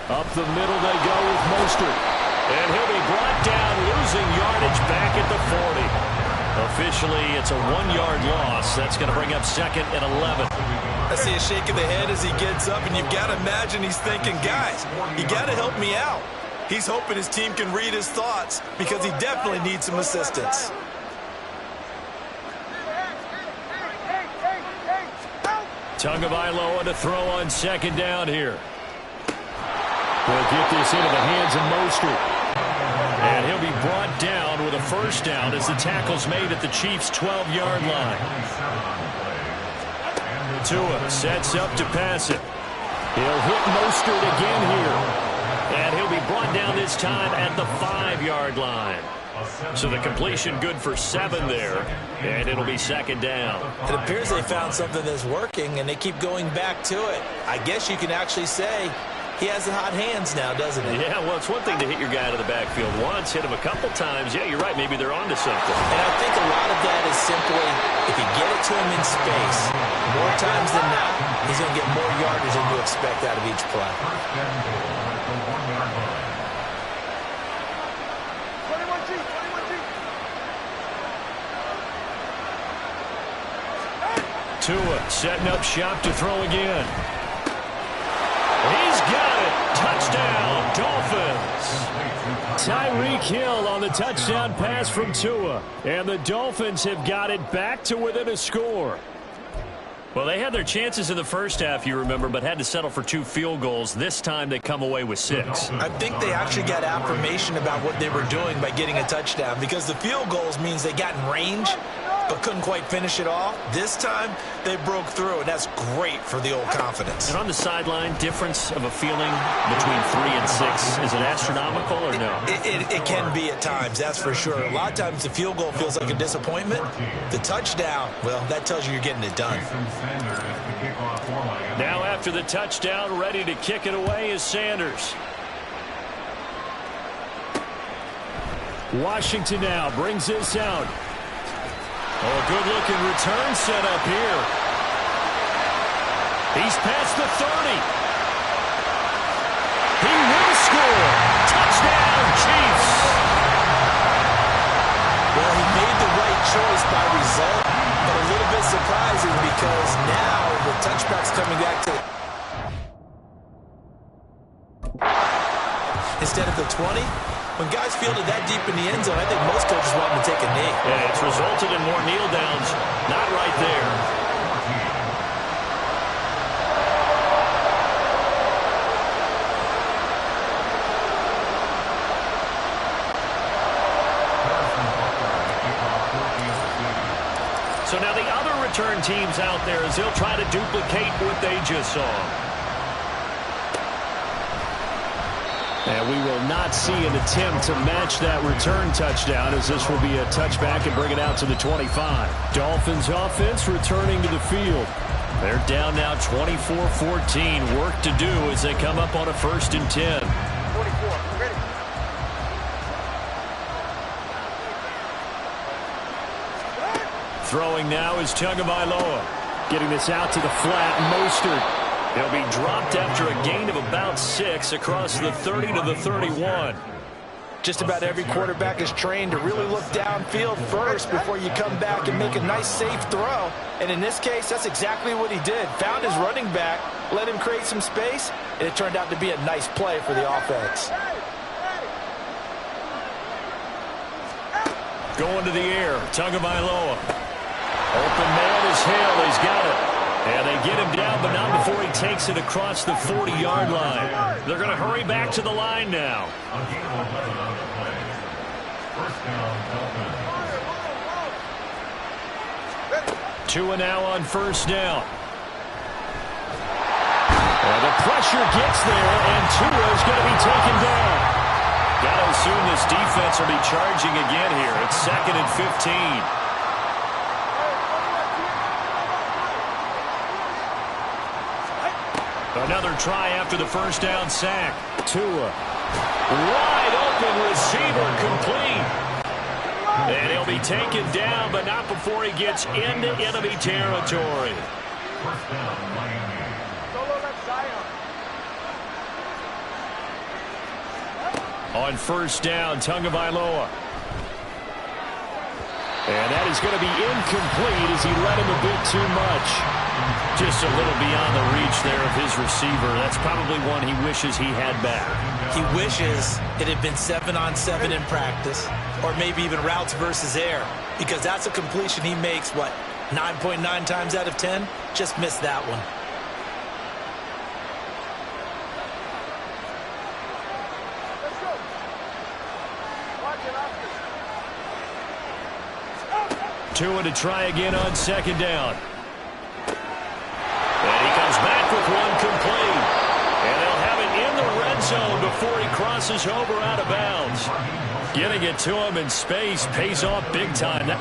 Up the middle they go with Mostert. And he'll be brought down, losing yardage back at the 40. Officially, it's a 1-yard loss. That's going to bring up 2nd and 11. I see a shake of the head as he gets up, and you've got to imagine he's thinking, guys, you got to help me out. He's hoping his team can read his thoughts because he definitely needs some assistance. Tagovailoa to throw on 2nd down here. They'll get this into the hands of Mostert. And he'll be brought down with a first down as the tackle's made at the Chiefs' 12-yard line. Tua sets up to pass it. He'll hit Mostert again here. And he'll be brought down this time at the 5-yard line. So the completion good for 7 there. And it'll be 2nd down. It appears they found something that's working, and they keep going back to it. I guess you can actually say he has the hot hands now, doesn't he? Yeah, well, it's one thing to hit your guy out of the backfield once, hit him a couple times. Yeah, you're right. Maybe they're onto something. And I think a lot of that is simply if you get it to him in space, more times than not, he's going to get more yardage than you expect out of each play. Tua setting up shop to throw again. He's got it. Touchdown, Dolphins. Tyreek Hill on the touchdown pass from Tua. And the Dolphins have got it back to within a score. Well, they had their chances in the first half, you remember, but had to settle for 2 field goals. This time they come away with 6. I think they actually got affirmation about what they were doing by getting a touchdown, because the field goals means they got in range but couldn't quite finish it off. This time they broke through, and that's great for the old confidence. And on the sideline, difference of a feeling between 3 and 6, is it astronomical or no? It can be at times, that's for sure. A lot of times the field goal feels like a disappointment. The touchdown, well, that tells you you're getting it done. Now after the touchdown, ready to kick it away is Sanders. Washington now brings this out. Oh, good-looking return set up here. He's past the 30. He will score. Touchdown, Chiefs. choice by result, but a little bit surprising because now the touchback's coming back to instead of the 20. When guys fielded that deep in the end zone, I think most coaches want them to take a knee. Yeah, it's resulted in more kneel downs. Not right there. So now the other return teams out there as they'll try to duplicate what they just saw. And we will not see an attempt to match that return touchdown as this will be a touchback and bring it out to the 25. Dolphins offense returning to the field. They're down now 24-14. Work to do as they come up on a 1st and 10. 44, ready. Throwing now is Tagovailoa. Getting this out to the flat. Mostert. He'll be dropped after a gain of about 6 across the 30 to the 31. Just about every quarterback is trained to really look downfield first before you come back and make a nice, safe throw. And in this case, that's exactly what he did. Found his running back, let him create some space, and it turned out to be a nice play for the offense. Going to the air. Tagovailoa. Open man is Hill. He's got it. And they get him down, but not before he takes it across the 40-yard line. They're going to hurry back to the line now. Tua now on 1st down. And the pressure gets there, and Tua is going to be taken down. Got to assume this defense will be charging again here. It's 2nd and 15. Another try after the 1st down sack. Tua. Wide open receiver complete. And he'll be taken down, but not before he gets into enemy territory. On 1st down, Tagovailoa. And that is going to be incomplete as he led him a bit too much. Just a little beyond the reach there of his receiver. That's probably one he wishes he had back. He wishes it had been 7-on-7 in practice, or maybe even routes versus air, because that's a completion he makes, 9.9 times out of 10? Just missed that one. Tua to try again on 2nd down. And he comes back with one complete. And they'll have it in the red zone before he crosses over out of bounds. Getting it to him in space pays off big time.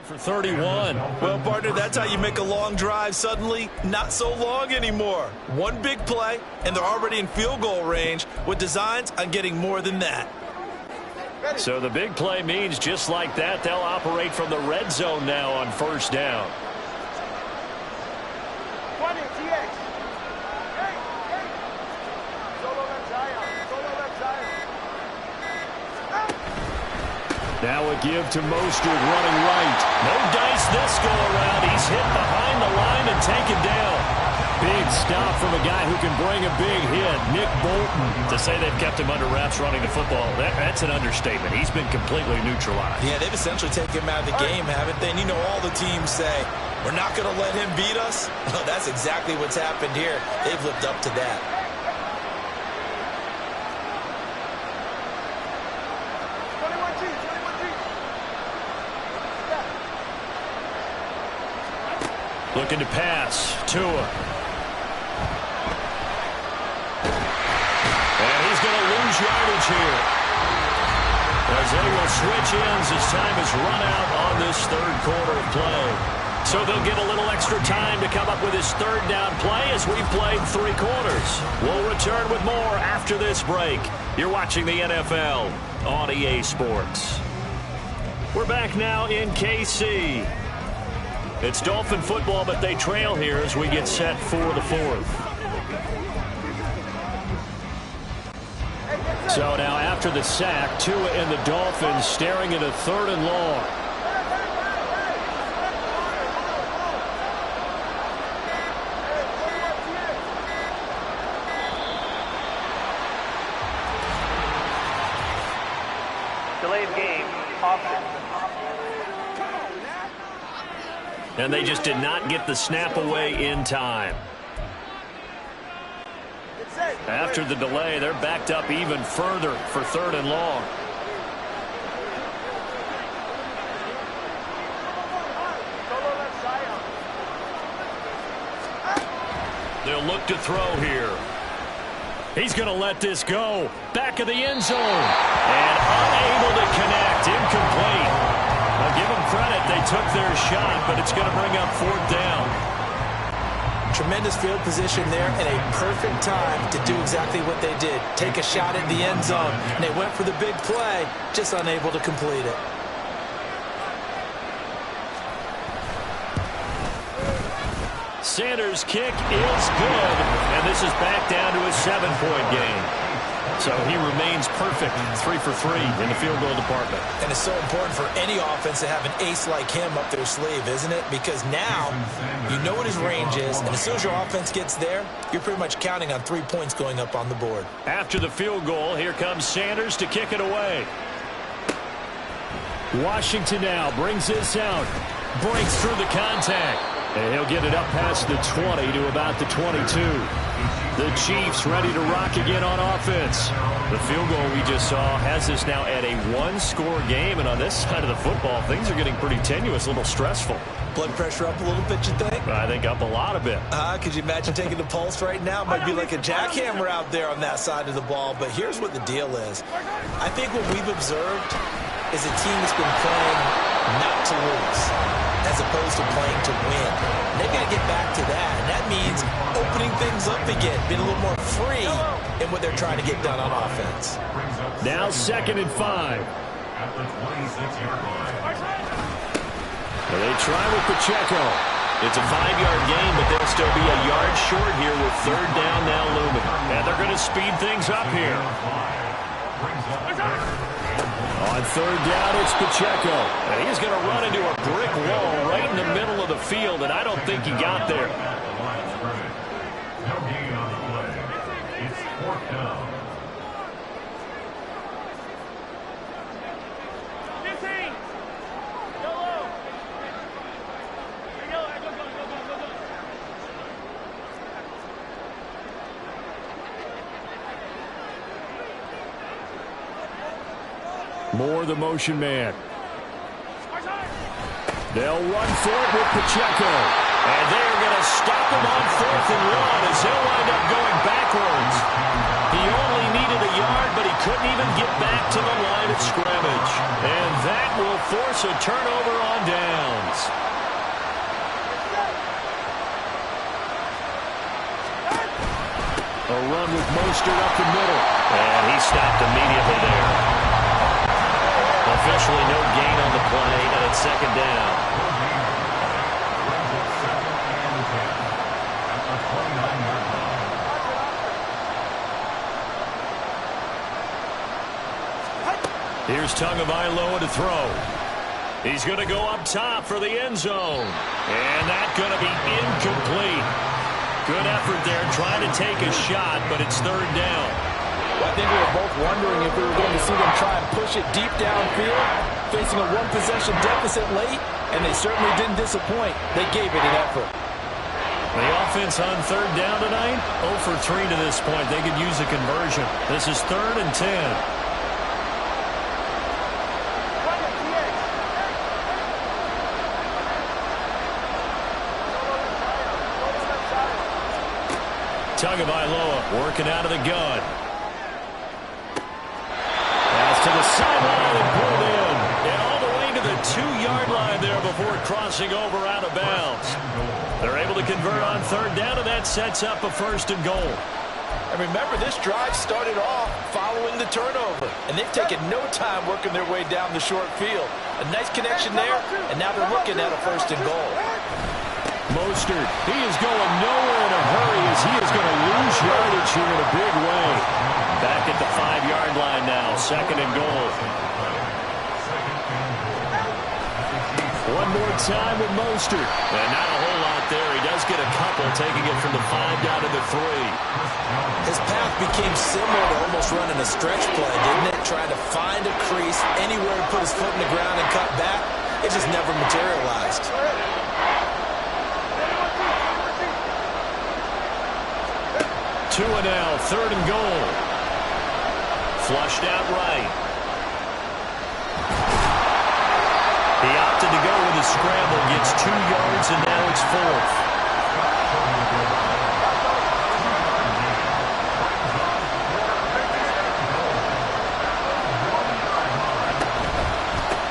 For 31. Well, partner, that's how you make a long drive suddenly not so long anymore. One big play, and they're already in field goal range with designs on getting more than that. So the big play means just like that, they'll operate from the red zone now on first down. Now a give to Mostert running right. No dice this go around. He's hit behind the line and taken down. Big stop from a guy who can bring a big hit, Nick Bolton. To say they've kept him under wraps running the football, that's an understatement. He's been completely neutralized. Yeah, they've essentially taken him out of the game, haven't they? And you know all the teams say, we're not going to let him beat us. Well, that's exactly what's happened here. They've lived up to that. Looking to pass. Tua. And he's going to lose yardage here. As they will switch ends as time is run out on this third quarter of play. So they'll get a little extra time to come up with his third down play as we've played 3 quarters. We'll return with more after this break. You're watching the NFL on EA Sports. We're back now in KC. It's Dolphin football, but they trail here as we get set for the 4th. So now after the sack, Tua and the Dolphins staring at a 3rd and long. Delay of game, offense. And they just did not get the snap away in time. After the delay, they're backed up even further for 3rd and long. They'll look to throw here. He's going to let this go. Back of the end zone. And unable to connect. Incomplete. I'll give them credit. They took their shot, but it's going to bring up 4th down. Tremendous field position there and a perfect time to do exactly what they did. Take a shot at the end zone. And they went for the big play, just unable to complete it. Sanders' kick is good, and this is back down to a 7-point game. So he remains perfect, 3 for 3 in the field goal department. And it's so important for any offense to have an ace like him up their sleeve, isn't it? Because now you know what his range is, and as soon as your offense gets there, you're pretty much counting on 3 points going up on the board. After the field goal, here comes Sanders to kick it away. Washington now brings this out, breaks through the contact, and he'll get it up past the 20 to about the 22. The Chiefs ready to rock again on offense. The field goal we just saw has us now at a 1-score game, and on this side of the football, things are getting pretty tenuous, a little stressful. Blood pressure up a little bit, you think? I think up a lot of it. Could you imagine taking the pulse right now? It might be like a jackhammer out there on that side of the ball, but here's what the deal is. I think what we've observed is a team that's been playing not to lose, as opposed to playing to win. And they've got to get back to that, and that means opening things up again, being a little more free in what they're trying to get done on offense. Now 2nd and 5. At the 26-yard line. They try with Pacheco. It's a 5-yard gain, but they'll still be a yard short here with 3rd down now looming. And they're going to speed things up here. On 3rd down, it's Pacheco. And he's going to run into a brick wall right in the middle of the field, and I don't think he got there. No gain on the play. It's 4th down. Moore, the motion man. They'll run for it with Pacheco. And they're going to stop him on 4th and 1 as he'll wind up going backwards. He only needed a yard, but he couldn't even get back to the line of scrimmage. And that will force a turnover on downs. A run with Mostert up the middle. And he stopped immediately there. Officially no gain on the play, and it's second down. Here's Tagovailoa to throw. He's going to go up top for the end zone. And that's going to be incomplete. Good effort there, trying to take a shot, but it's third down. Well, I think we were both wondering if we were going to see them try and push it deep downfield, facing a one-possession deficit late, and they certainly didn't disappoint. They gave it an effort. The offense on third down tonight, 0 for 3 to this point. They could use a conversion. This is 3rd and 10. Tagovailoa working out of the gun. Pass to the sideline and pulled in. And all the way to the 2-yard line there before crossing over out of bounds. They're able to convert on third down, and that sets up a 1st and goal. And remember, this drive started off following the turnover. And they've taken no time working their way down the short field. A nice connection there, and now they're looking at a 1st and goal. Mostert, he is going nowhere in a hurry as he is going to lose yardage here in a big way. Back at the 5-yard line now, 2nd and goal. One more time with Mostert. And not a whole lot there. He does get a couple, taking it from the 5 down to the 3. His path became similar to almost running a stretch play, didn't it? Trying to find a crease, anywhere to put his foot in the ground and cut back. It just never materialized. 2 and now, 3rd and goal. Flushed out right. He opted to go with a scramble, gets 2 yards, and now it's 4th.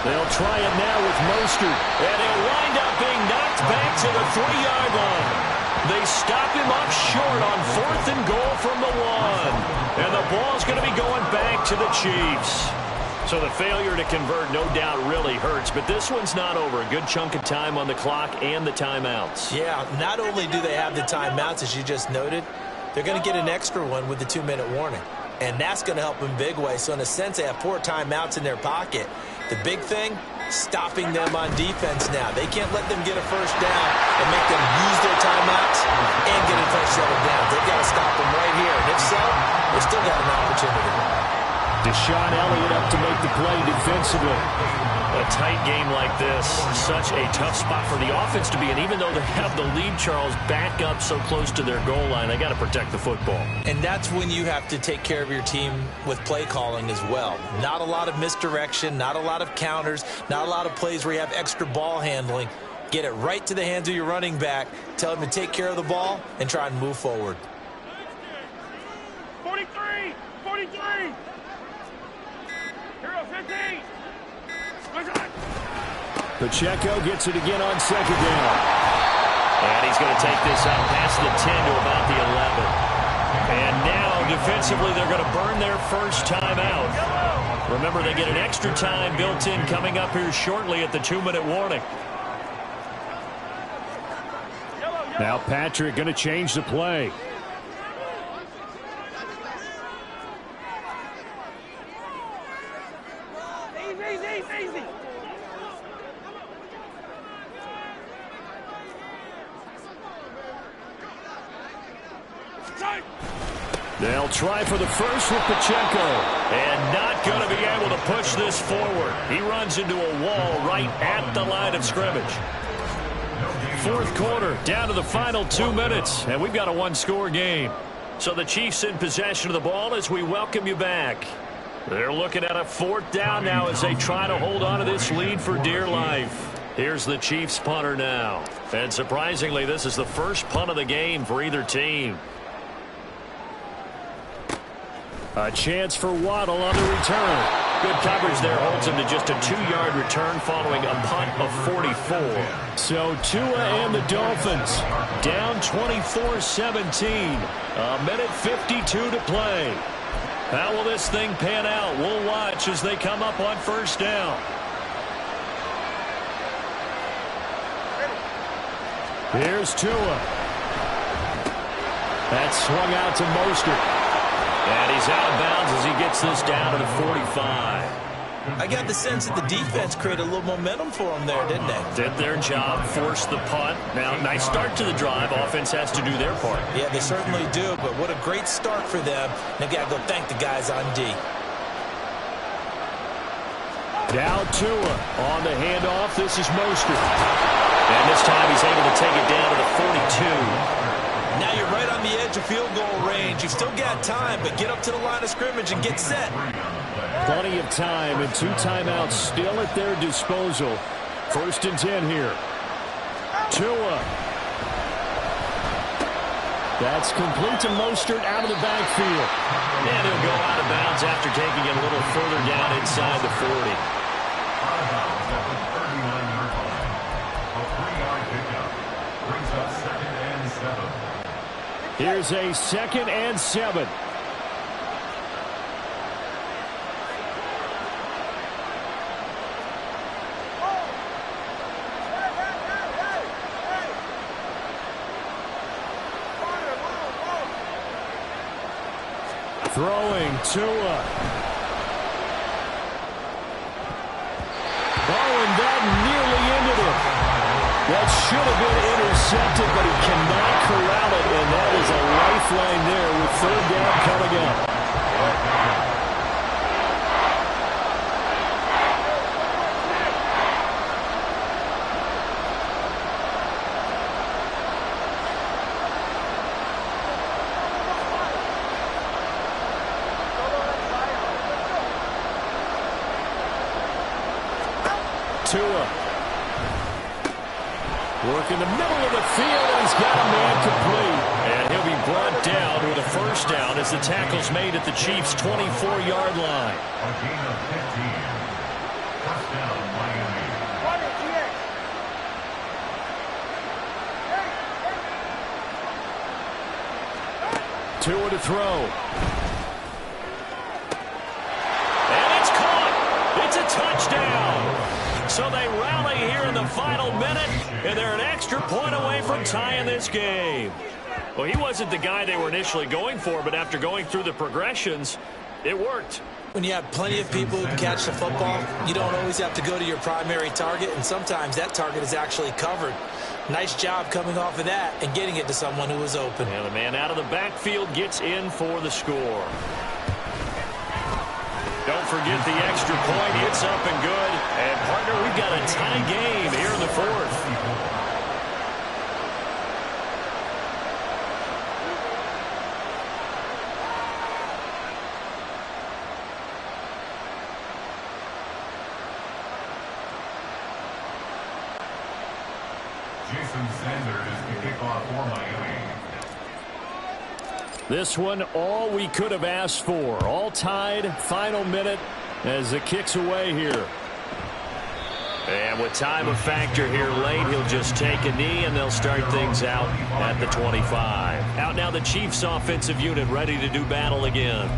They'll try it now with Mostert, and he'll wind up being knocked back to the 3-yard line. They stop him up short on 4th and goal from the 1. And the ball's going to be going back to the Chiefs. So the failure to convert no doubt really hurts, but this one's not over. A good chunk of time on the clock and the timeouts. Yeah, not only do they have the timeouts, as you just noted, they're going to get an extra one with the 2-minute warning. And that's going to help in a big way. So in a sense, they have 4 timeouts in their pocket. The big thing, stopping them on defense now. They can't let them get a 1st down and make them use their timeouts and get a first set of downs. They've got to stop them right here. And if so, they still got an opportunity. Deshaun Elliott up to make the play defensively. A tight game like this, such a tough spot for the offense to be in. Even though they have the lead, Charles, back up so close to their goal line, they got to protect the football. And that's when you have to take care of your team with play calling as well. Not a lot of misdirection, not a lot of counters, not a lot of plays where you have extra ball handling. Get it right to the hands of your running back, tell him to take care of the ball, and try and move forward. 43! 43! Hero 15! Pacheco gets it again on 2nd down. And he's going to take this out past the 10 to about the 11. And now, defensively, they're going to burn their first time out. Remember, they get an extra time built in coming up here shortly at the 2-minute warning. Now Patrick going to change the play. Easy. They'll try for the first with Pacheco. And not going to be able to push this forward. He runs into a wall right at the line of scrimmage. 4th quarter, down to the final 2 minutes. And we've got a 1-score game. So the Chiefs in possession of the ball as we welcome you back. They're looking at a 4th down now as they try to hold on to this lead for dear life. Here's the Chiefs punter now. And surprisingly, this is the first punt of the game for either team. A chance for Waddle on the return. Good coverage there, holds him to just a 2-yard return following a punt of 44. So Tua and the Dolphins down 24-17. A minute 52 to play. How will this thing pan out? We'll watch as they come up on first down. Here's Tua. That's swung out to Mostert. And he's out of bounds as he gets this down to the 45. I got the sense that the defense created a little momentum for them there, didn't they? Did their job, forced the punt. Now, nice start to the drive. Offense has to do their part. Yeah, they certainly do, but what a great start for them. They've got to go thank the guys on D. Now Tua on the handoff. This is Mostert. And this time he's able to take it down to the 42. Now you're right on the edge of field goal range. You've still got time, but get up to the line of scrimmage and get set. Plenty of time and 2 timeouts still at their disposal. 1st and 10 here. Tua. That's complete to Mostert out of the backfield. And he'll go out of bounds after taking it a little further down inside the 40. Here's a 2nd and 7. Throwing Tua. Oh, and that nearly ended it. That should have been intercepted, but he cannot corral it, and that is a lifeline there with 3rd down coming up. Tua. Work in the middle of the field, and he's got a man complete. And he'll be brought down with a 1st down as the tackle's made at the Chiefs' 24-yard line. A gain of 15. First down, Miami. Tua to throw. And it's caught. It's a touchdown. So they rally here in the final minute, and they're an extra point away from tying this game. Well, he wasn't the guy they were initially going for, but after going through the progressions, it worked. When you have plenty of people who can catch the football, you don't always have to go to your primary target, and sometimes that target is actually covered. Nice job coming off of that and getting it to someone who was open. And the man out of the backfield gets in for the score. Don't forget the extra point. It's up and good. And, partner, we've got a tie game here in the 4th. Jason Sanders is the kickoff for Miami. This one, all we could have asked for. All tied, final minute as it kicks away here. And with time a factor here late, he'll just take a knee and they'll start things out at the 25. Out now the Chiefs offensive unit ready to do battle again.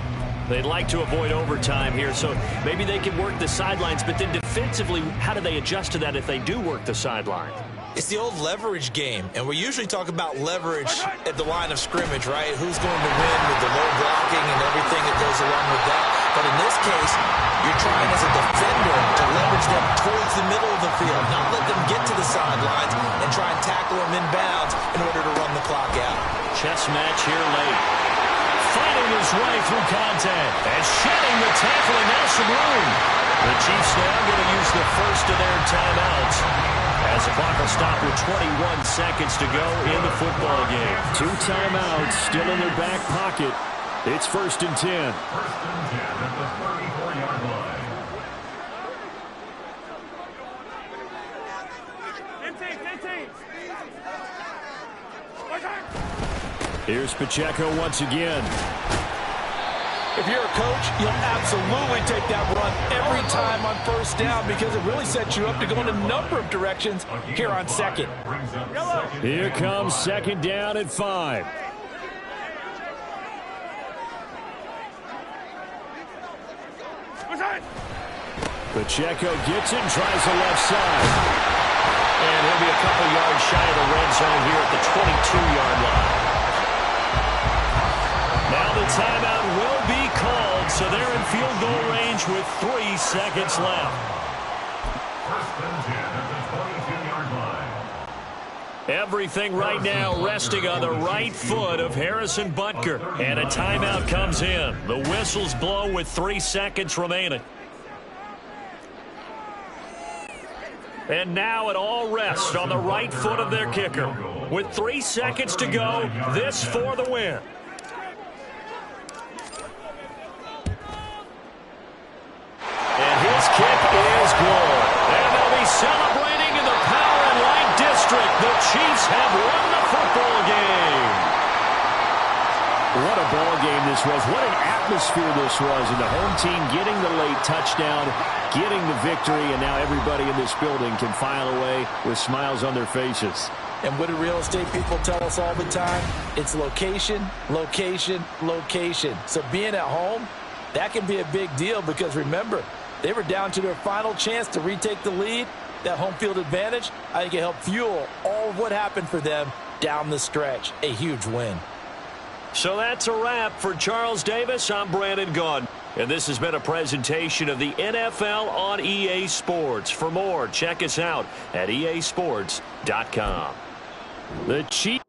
They'd like to avoid overtime here, so maybe they can work the sidelines, but then defensively, how do they adjust to that if they do work the sideline? It's the old leverage game, and we usually talk about leverage at the line of scrimmage, right? Who's going to win with the low blocking and everything that goes along with that. But in this case, you're trying as a defender to leverage them towards the middle of the field, not let them get to the sidelines and try and tackle them in bounds in order to run the clock out. Chess match here late. Fighting his way through contact and shedding the tackle and now some room. The Chiefs now going to use the first of their timeouts as the clock will stop with 21 seconds to go in the football game. 2 timeouts still in their back pocket. It's 1st and 10. 1st and 10 at the 34-yard line. 15. Here's Pacheco once again. If you're a coach, you'll absolutely take that run every time on first down because it really sets you up to go in a number of directions here on second. Here comes second down at 5. Pacheco gets it, tries the left side. And he'll be a couple yards shy of the red zone here at the 22-yard line. Now the timeout will be called, so they're in field goal range with 3 seconds left. First and 10 at the 22-yard line. Everything right now resting on the right foot of Harrison Butker. And a timeout comes in. The whistles blow with 3 seconds remaining. And now it all rests on the right foot of their kicker. With 3 seconds to go, this for the win. And his kick is good. And they'll be celebrating in the Power and Light District. The Chiefs have won the football game. What a ball game this was. What an atmosphere this was. And the home team getting the late touchdown, getting the victory, and now everybody in this building can file away with smiles on their faces. And what do real estate people tell us all the time? It's location, location, location. So being at home, that can be a big deal because remember, they were down to their final chance to retake the lead. That home field advantage, I think it helped fuel all of what happened for them down the stretch. A huge win. So that's a wrap for Charles Davis. I'm Brandon Gaudin. And this has been a presentation of the NFL on EA Sports. For more, check us out at easports.com. The Chiefs.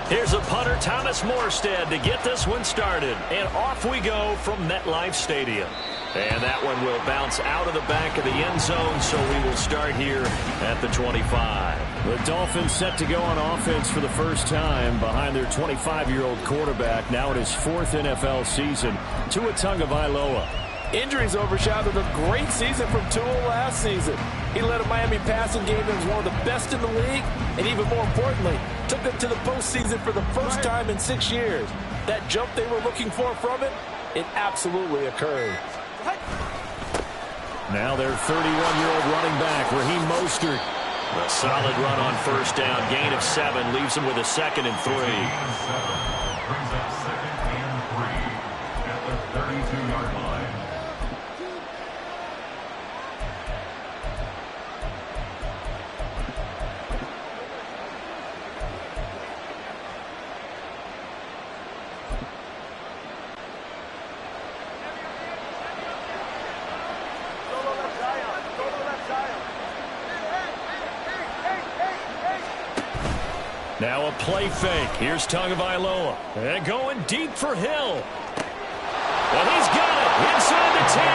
Here's a punter, Thomas Morstead, to get this one started. And off we go from MetLife Stadium. And that one will bounce out of the back of the end zone, so we will start here at the 25. The Dolphins set to go on offense for the first time behind their 25-year-old quarterback, now in his 4th NFL season, Gtowncapp. Injuries overshadowed a great season from Tua last season. He led a Miami passing game that was one of the best in the league, and even more importantly, took them to the postseason for the first time in 6 years. That jump they were looking for from it, it absolutely occurred. Now their 31-year-old running back, Raheem Mostert. A solid run on first down. Gain of 7 leaves him with a 2nd and 3. Brings up 2nd and 3 at the 32-yard line. Now a play fake. Here's Tagovailoa. And going deep for Hill. And he's got it inside the 10.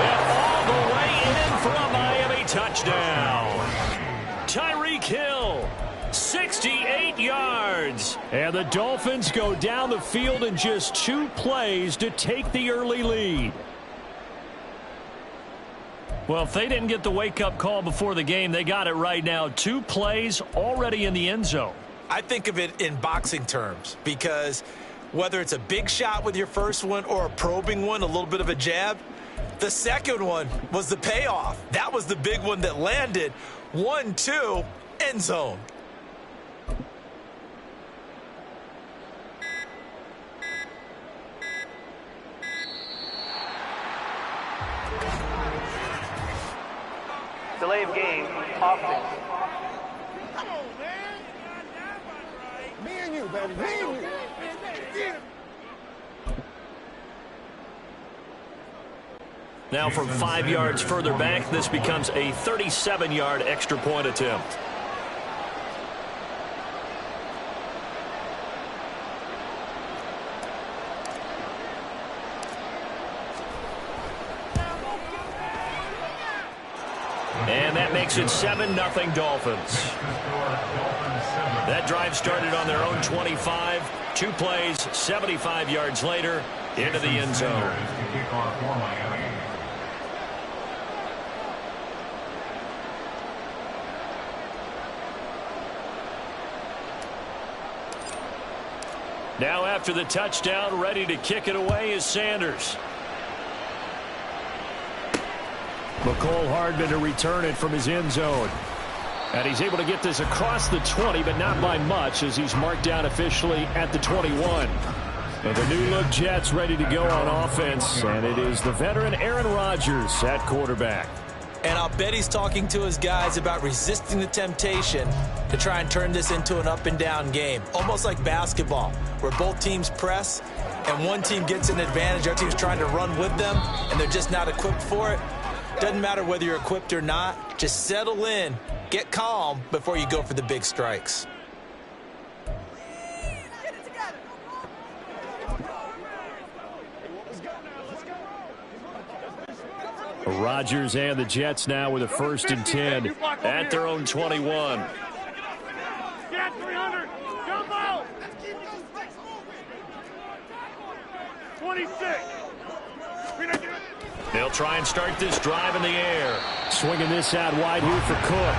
And all the way in for a Miami touchdown. Tyreek Hill, 68 yards. And the Dolphins go down the field in just 2 plays to take the early lead. Well, if they didn't get the wake-up call before the game, they got it right now. 2 plays already in the end zone. I think of it in boxing terms because whether it's a big shot with your first one or a probing one, a little bit of a jab, the second one was the payoff. That was the big one that landed. 1-2, end zone. Delay of game, offense. Come on, man. Me and you, baby. Me and you. Now from 5 yards further back, this becomes a 37-yard extra point attempt. And that makes it 7-0 Dolphins. That drive started on their own 25. 2 plays, 75 yards later, into the end zone. Now after the touchdown, ready to kick it away is Sanders. McCole Hardman to return it from his end zone. And he's able to get this across the 20, but not by much, as he's marked down officially at the 21. And the new-look Jets ready to go on offense, and it is the veteran Aaron Rodgers at quarterback. And I'll bet he's talking to his guys about resisting the temptation to try and turn this into an up-and-down game, almost like basketball, where both teams press, and one team gets an advantage, our team's trying to run with them, and they're just not equipped for it. Doesn't matter whether you're equipped or not. Just settle in, get calm before you go for the big strikes. Rodgers and the Jets now with a 1st and 10 at their own 21. Get 300. Jump out. 26. They'll try and start this drive in the air. Swinging this out wide here for Cook.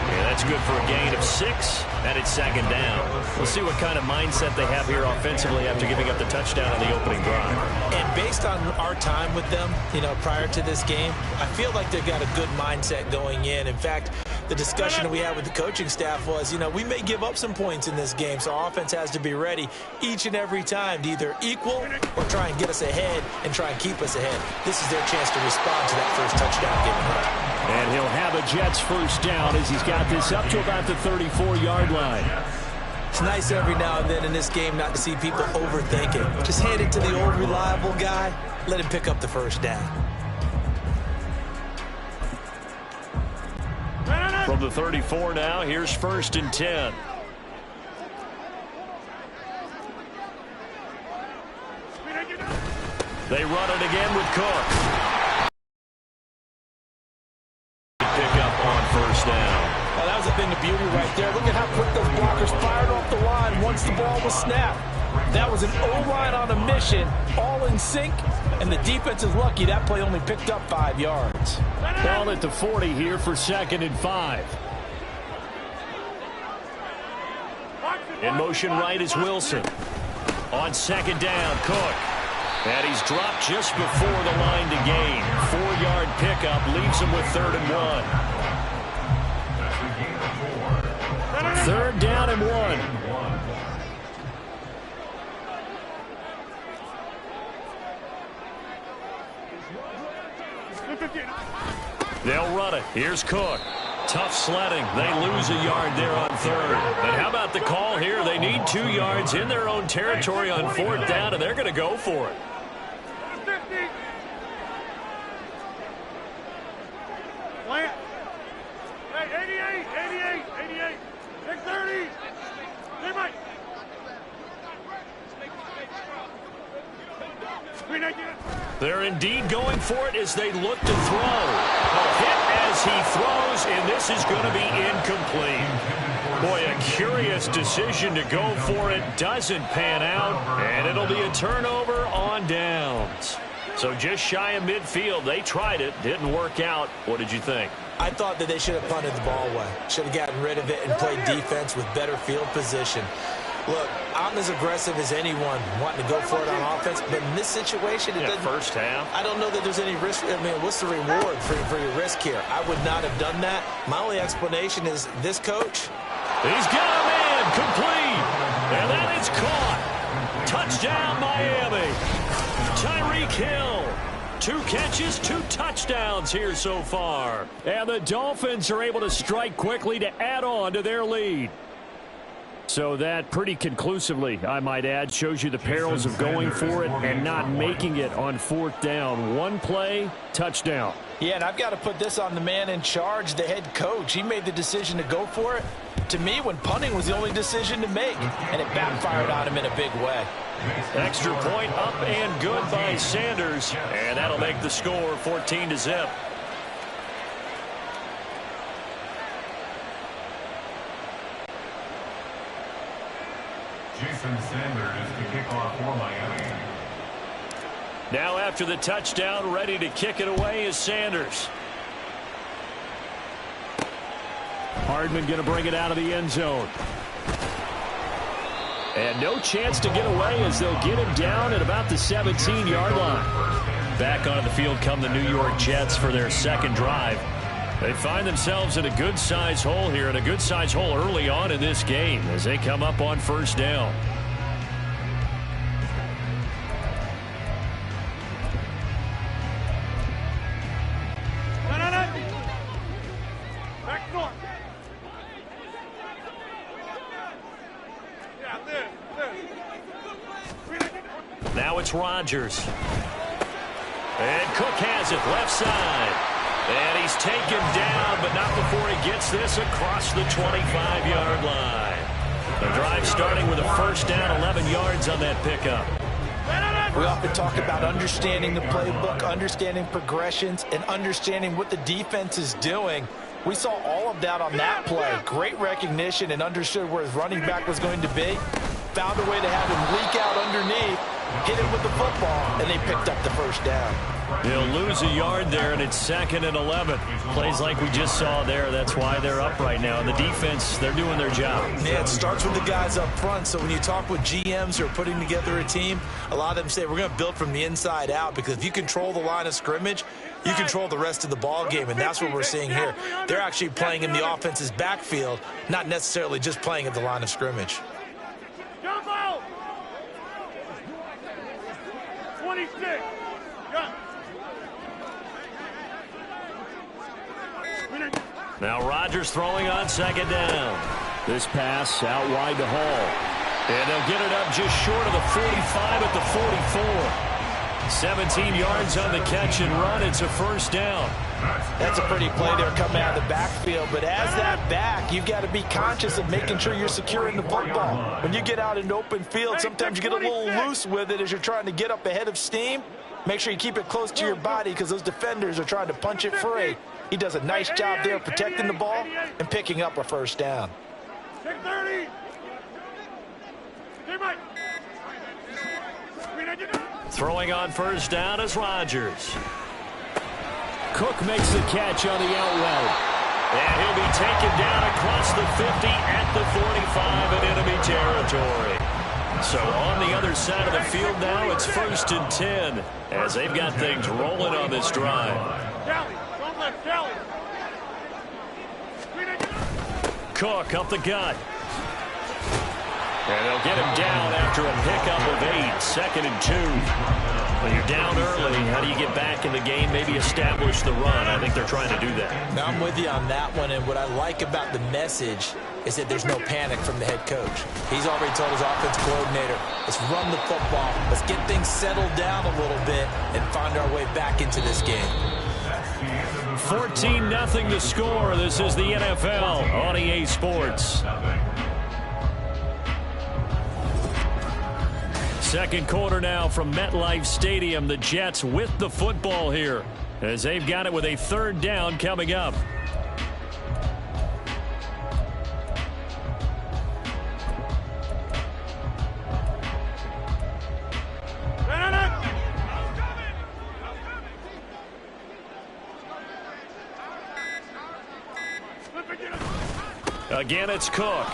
Yeah, that's good for a gain of 6, and it's 2nd down. We'll see what kind of mindset they have here offensively after giving up the touchdown on the opening drive. And based on our time with them, prior to this game, I feel like they've got a good mindset going in. In fact, the discussion that we had with the coaching staff was, we may give up some points in this game, so our offense has to be ready each and every time to either equal or try and get us ahead and try and keep us ahead. This is their chance to respond to that first touchdown given up. And he'll have a Jets 1st down as he's got this up to about the 34-yard line. It's nice every now and then in this game not to see people overthinking. Just hand it to the old reliable guy, let him pick up the 1st down. From the 34 now, here's 1st and 10. They run it again with Cook. Pick up on first down. Well, that was a thing of beauty right there. Look at how quick those blockers fired off the line once the ball was snapped. That was an O-line on a mission, all in sync, and the defense is lucky that play only picked up 5 yards. Ball at the 40 here for 2nd and 5. In motion right is Wilson. On 2nd down, Cook. And he's dropped just before the line to gain. 4-yard pickup leaves him with 3rd and 1. 3rd down and 1. They'll run it. Here's Cook. Tough sledding. They lose a yard there on 3rd. And how about the call here? They need 2 yards in their own territory on 4th down, and they're going to go for it. 50. Plant. Hey, 88. 630. Hey, Mike. They're indeed going for it as they look to throw. A hit as he throws, and this is going to be incomplete. Boy, a curious decision to go for it. Doesn't pan out, and it'll be a turnover on downs. So just shy of midfield. They tried it. Didn't work out. What did you think? I thought that they should have punted the ball away. Should have gotten rid of it and played defense with better field position. Look, I'm as aggressive as anyone wanting to go for it on offense, but in this situation, it doesn't. First half. I don't know that there's any risk. I mean, what's the reward for your risk here? I would not have done that. My only explanation is this coach. He's got a man complete, and that is caught. Touchdown, Miami. Tyreek Hill. 2 catches, 2 touchdowns here so far. And the Dolphins are able to strike quickly to add on to their lead. So that pretty conclusively, I might add, shows you the perils of going for it and not making it on 4th down. 1 play, touchdown. Yeah, and I've got to put this on the man in charge, the head coach. He made the decision to go for it. To me, when punting was the only decision to make, and it backfired on him in a big way. Extra point up and good by Sanders, and that'll make the score 14-0. Jason Sanders to kick off for Miami. Now after the touchdown, ready to kick it away is Sanders. Hardman going to bring it out of the end zone. And no chance to get away as they'll get him down at about the 17-yard line. Back onto the field come the New York Jets for their 2nd drive. They find themselves in a good-sized hole here, and a good-sized hole early on in this game as they come up on 1st down. Back north. Yeah, this. Now it's Rodgers. And Cook has it left side. And he's taken down, but not before he gets this across the 25-yard line. The drive starting with a 1st down, 11 yards on that pickup. We often talk about understanding the playbook, understanding progressions, and understanding what the defense is doing. We saw all of that on that play. Great recognition and understood where his running back was going to be. Found a way to have him leak out underneath, hit him with the football, and they picked up the 1st down. They'll lose a yard there, and it's 2nd and 11. Plays like we just saw there. That's why they're up right now. And the defense, they're doing their job. Yeah, it starts with the guys up front. So when you talk with GMs who are putting together a team, a lot of them say we're going to build from the inside out, because if you control the line of scrimmage, you control the rest of the ball game, and that's what we're seeing here. They're actually playing in the offense's backfield, not necessarily just playing at the line of scrimmage. Jump out! 26. Got. Now Rodgers throwing on 2nd down. This pass out wide to Hall. And they'll get it up just short of the 45 at the 44. 17 yards on the catch and run. It's a 1st down. That's a pretty play there coming out of the backfield. But as that back, you've got to be conscious of making sure you're securing the football. When you get out in open field, sometimes you get a little loose with it as you're trying to get up ahead of steam. Make sure you keep it close to your body because those defenders are trying to punch it free. He does a nice job there protecting the ball and picking up a first down. 630. Throwing on first down is Rodgers. Cook makes the catch on the out route. And he'll be taken down across the 50 at the 45 in enemy territory. So on the other side of the field now, it's 1st and 10 as they've got things rolling on this drive. Cook up the gut. And they'll get him down after a pickup of 8, 2nd and 2. When you're down early, how do you get back in the game, maybe establish the run? I think they're trying to do that. Now, I'm with you on that one, and what I like about the message is that there's no panic from the head coach. He's already told his offensive coordinator, let's run the football, let's get things settled down a little bit and find our way back into this game. 14-0 to score. This is the NFL on EA Sports. Second quarter now from MetLife Stadium. The Jets with the football here as they've got it with a 3rd down coming up. Again, it's Cook.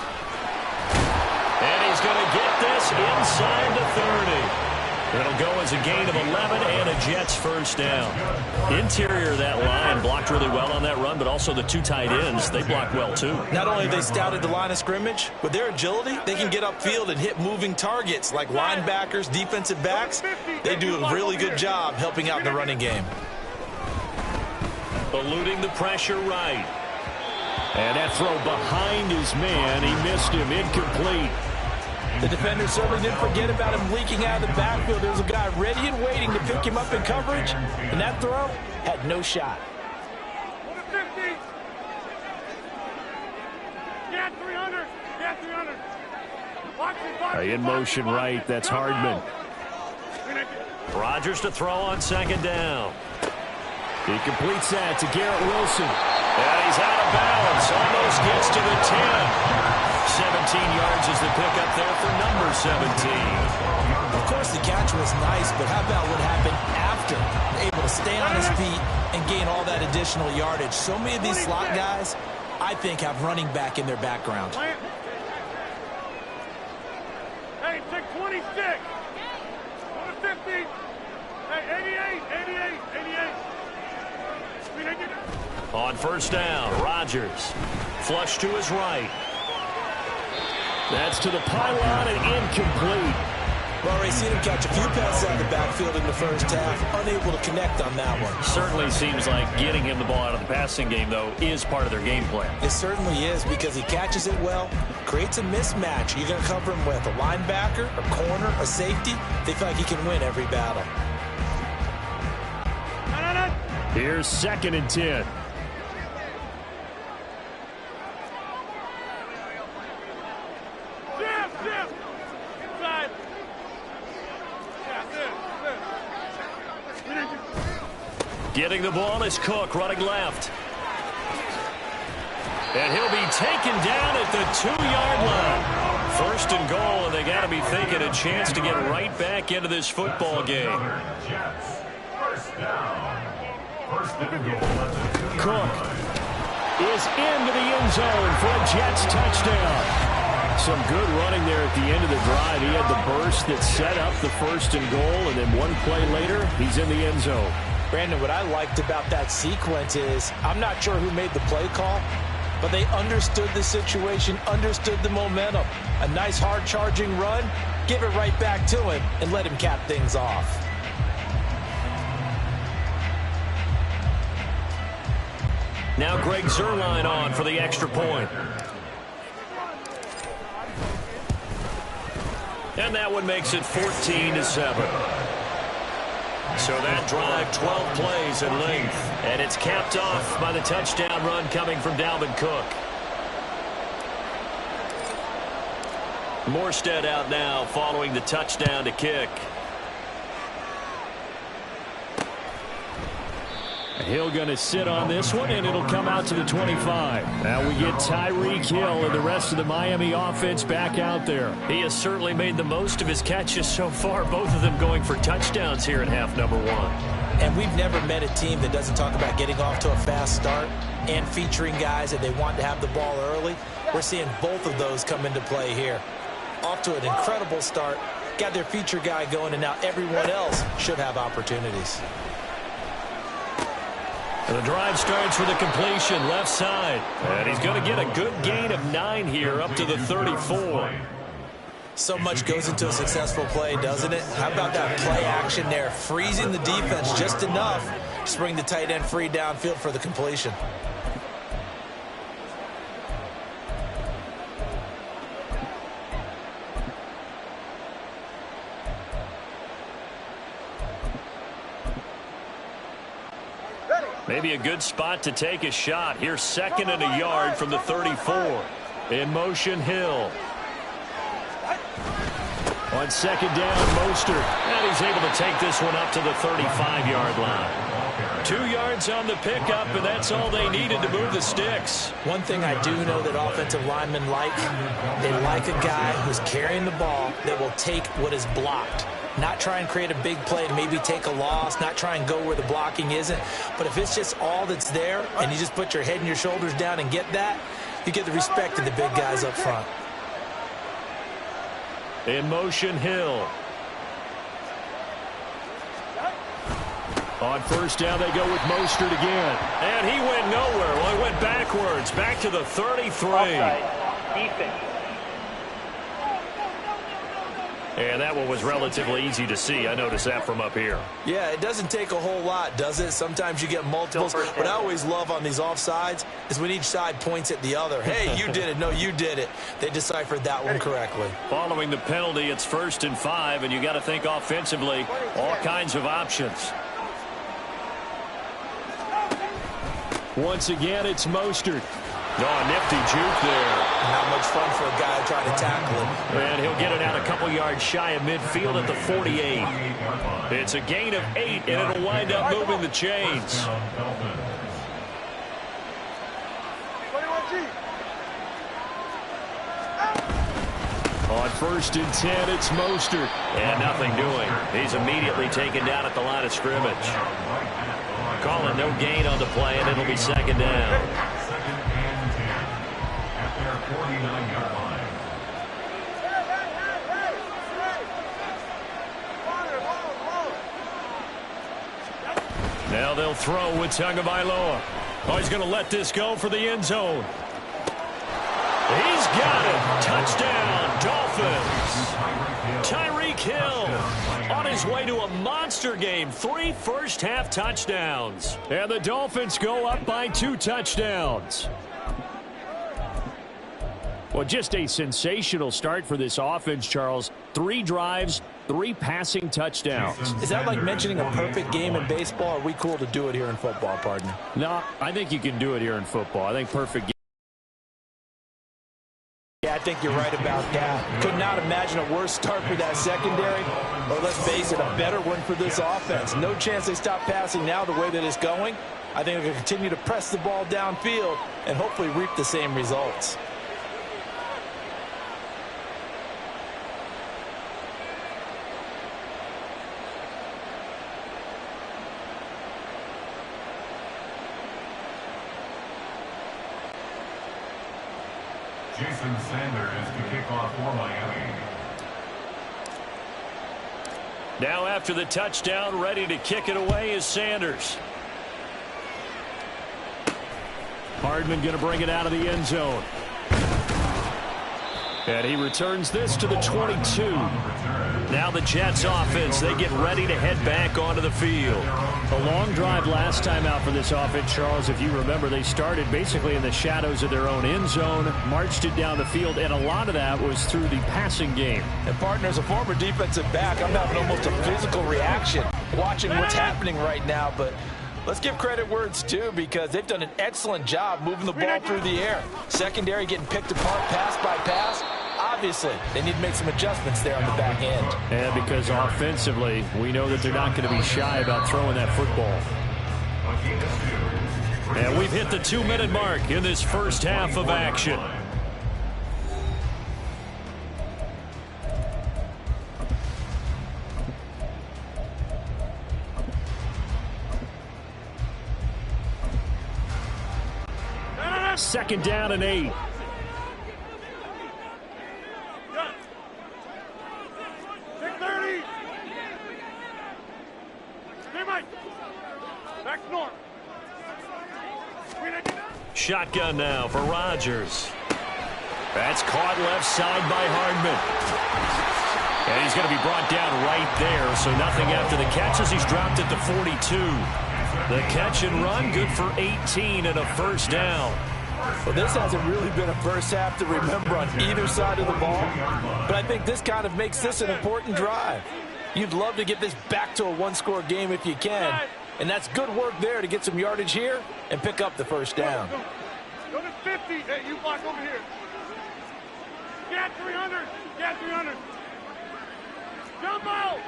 And he's going to get this inside the 30. It'll go as a gain of 11 and a Jets first down. Interior of that line blocked really well on that run, but also the 2 tight ends, they blocked well too. Not only have they scouted the line of scrimmage, with their agility, they can get upfield and hit moving targets like linebackers, defensive backs. They do a really good job helping out in the running game. Eluding the pressure right. And that throw behind his man, he missed him, incomplete. The defender certainly didn't forget about him leaking out of the backfield. There was a guy ready and waiting to pick him up in coverage, and that throw had no shot. In motion right, that's Hardman. Rodgers to throw on 2nd down. He completes that to Garrett Wilson. And he's out of bounds, almost gets to the 10. 17 yards is the pickup there for number 17. Of course, the catch was nice, but how about what happened after? Able to stay on his feet and gain all that additional yardage. So many of these slot guys, I think, have running back in their background. Hey, 626. 150. Hey, 88. On first down, Rodgers. Flush to his right. That's to the pylon and incomplete. We've already seen him catch a few passes out of the backfield in the first half. Unable to connect on that one. Certainly seems like getting him the ball out of the passing game, though, is part of their game plan. It certainly is because he catches it well, creates a mismatch. You're going to cover him with a linebacker, a corner, a safety. They feel like he can win every battle. Here's 2nd and 10. Getting the ball is Cook running left. And he'll be taken down at the 2-yard line. 1st and goal, and they got to be thinking a chance to get right back into this football game. Cook is into the end zone for a Jets touchdown. Some good running there at the end of the drive. He had the burst that set up the 1st and goal, and then one play later, he's in the end zone. Brandon, what I liked about that sequence is I'm not sure who made the play call, but they understood the situation, understood the momentum. A nice hard-charging run, give it right back to him, and let him cap things off. Now Greg Zuerlein on for the extra point. And that one makes it 14-7. So that drive, 12 plays in length. And it's capped off by the touchdown run coming from Dalvin Cook. Morstead out now following the touchdown to kick. He'll going to sit on this one, and it'll come out to the 25. Now we get Tyreek Hill and the rest of the Miami offense back out there. He has certainly made the most of his catches so far, both of them going for touchdowns here in half number one. And we've never met a team that doesn't talk about getting off to a fast start and featuring guys that they want to have the ball early. We're seeing both of those come into play here. Off to an incredible start, got their feature guy going, and now everyone else should have opportunities. And the drive starts with a completion left side. And he's going to get a good gain of 9 here up to the 34. So much goes into a successful play, doesn't it? How about that play action there? Freezing the defense just enough to bring the tight end free downfield for the completion. Maybe a good spot to take a shot. Here's 2nd and a yard from the 34. In motion, Hill. On 2nd down, Mostert. And he's able to take this one up to the 35-yard line. 2 yards on the pickup, and that's all they needed to move the sticks. One thing I do know that offensive linemen like, they like a guy who's carrying the ball that will take what is blocked. Not try and create a big play and maybe take a loss, not try and go where the blocking isn't. But if it's just all that's there and you just put your head and your shoulders down and get that, you get the respect of the big guys up front. In motion, Hill. On 1st down, they go with Mostert again. And he went nowhere. Well, he went backwards, back to the 33. Offside. Defense. And that one was relatively easy to see. I noticed that from up here. Yeah, it doesn't take a whole lot, does it? Sometimes you get multiples. What I always love on these offsides is when each side points at the other. Hey, you did it. No, you did it. They deciphered that one correctly. Following the penalty, it's 1st and 5, and you got to think offensively, all kinds of options. Once again, it's Mostert. Oh, nifty juke there. Not much fun for a guy trying to tackle him. And he'll get it out a couple yards shy of midfield at the 48. It's a gain of 8, and it'll wind up moving the chains. On 1st and 10, it's Mostert. And nothing doing. He's immediately taken down at the line of scrimmage. Calling no gain on the play, and it'll be 2nd down. 49-yard line. Now they'll throw with Tagovailoa. Oh, he's going to let this go for the end zone. He's got it. Touchdown, Dolphins. Tyreek Hill on his way to a monster game. 3 first-half touchdowns. And the Dolphins go up by 2 touchdowns. Well, just a sensational start for this offense, Charles. 3 drives, 3 passing touchdowns. Is that like mentioning a perfect game in baseball? Or are we cool to do it here in football, partner? No, I think you can do it here in football. I think perfect game. Yeah, I think you're right about that. Could not imagine a worse start for that secondary, or let's face it, a better one for this offense. No chance they stop passing now the way that it's going. I think they're going to continue to press the ball downfield and hopefully reap the same results. Jason Sanders to kick off for Miami. Now after the touchdown, ready to kick it away is Sanders. Hardman going to bring it out of the end zone. And he returns this to the 22. Now the Jets offense, they get ready to head back onto the field. A long drive last time out for this offense, Charles. If you remember, they started basically in the shadows of their own end zone, marched it down the field, and a lot of that was through the passing game. And partner, as a former defensive back, I'm having almost a physical reaction watching what's happening right now, but let's give credit where it's due because they've done an excellent job moving the ball through the air. Secondary getting picked apart pass by pass. Obviously, they need to make some adjustments there on the back end. And because offensively, we know that they're not going to be shy about throwing that football. And we've hit the 2-minute mark in this first half of action. Second down and 8. Shotgun now for Rodgers. That's caught left side by Hardman. And he's going to be brought down right there, so nothing after the catches. He's dropped at the 42. The catch and run, good for 18 and a first down. Well, this hasn't really been a first half to remember on either side of the ball, but I think this kind of makes this an important drive. You'd love to get this back to a one-score game if you can, and that's good work there to get some yardage here and pick up the first down. Go to 50. Hey, you block over here. Get 300. Get 300. Jump out.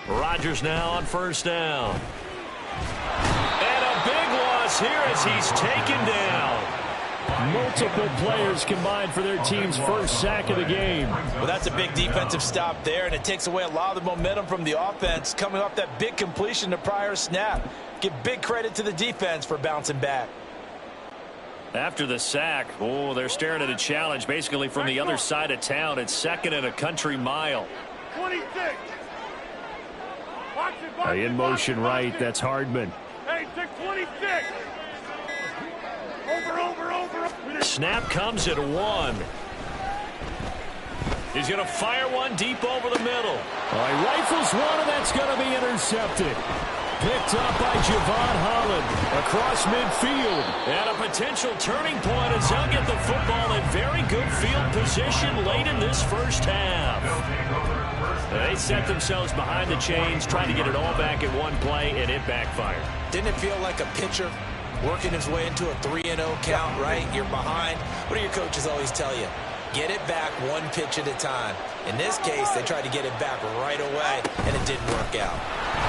Rodgers now on first down. And a big loss here as he's taken down. Multiple players combined for their team's first sack of the game. Well, that's a big defensive stop there, and it takes away a lot of the momentum from the offense coming off that big completion the prior snap. Give big credit to the defense for bouncing back. After the sack, oh, they're staring at a challenge basically from the other side of town. It's second and a country mile. 26. In motion right, that's Hardman. Hey, 26. Over. Snap comes at 1. He's going to fire one deep over the middle. He rifles one, and that's going to be intercepted. Picked up by Javon Holland across midfield. And a potential turning point as he'll get the football in very good field position late in this first half. They set themselves behind the chains, trying to get it all back in one play, and it backfired. Didn't it feel like a pitcher working his way into a 3-0 count, right? You're behind. What do your coaches always tell you? Get it back one pitch at a time. In this case, they tried to get it back right away, and it didn't work out.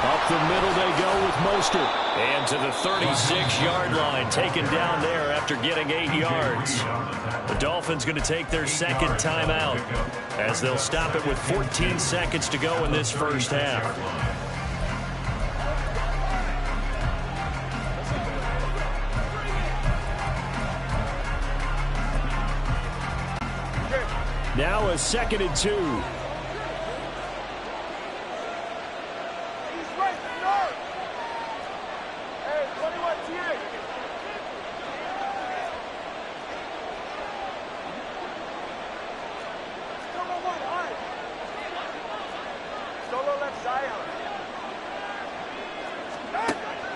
Up the middle they go with Mostert. And to the 36-yard line, taken down there after getting 8 yards. The Dolphins going to take their second timeout as they'll stop it with 14 seconds to go in this first half. Now a 2nd and 2.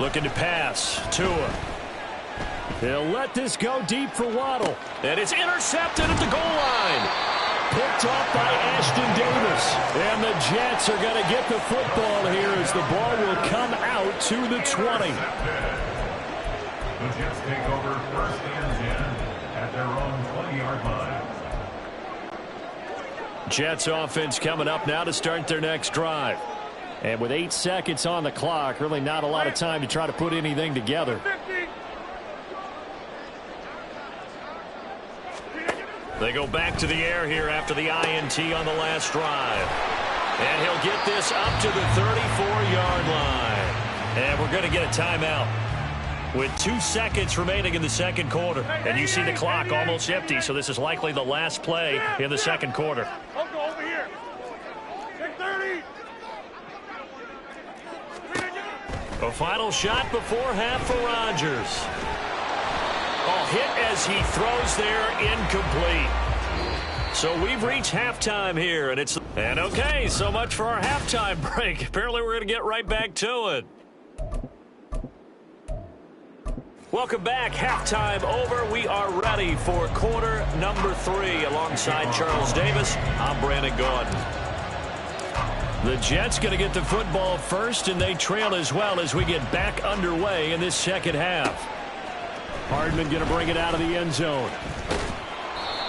Looking to pass. Tua. He'll let this go deep for Waddle. And it's intercepted at the goal line. Picked off by Ashton Davis. And the Jets are going to get the football here as the ball will come out to the 20. The Jets take over first and 10 at their own 20-yard line. Jets offense coming up now to start their next drive. And with 8 seconds on the clock, really not a lot of time to try to put anything together. They go back to the air here after the INT on the last drive. And he'll get this up to the 34-yard line. And we're going to get a timeout with 2 seconds remaining in the second quarter. And you see the clock almost empty, so this is likely the last play in the second quarter. Over here. 30. A final shot before half for Rodgers. Oh, hit as he throws there, incomplete. So we've reached halftime here, and okay, so much for our halftime break. Apparently we're going to get right back to it. Welcome back. Halftime over. We are ready for quarter number 3. Alongside Charles Davis, I'm Brandon Gordon. The Jets going to get the football first, and they trail as well as we get back underway in this second half. Hardman going to bring it out of the end zone.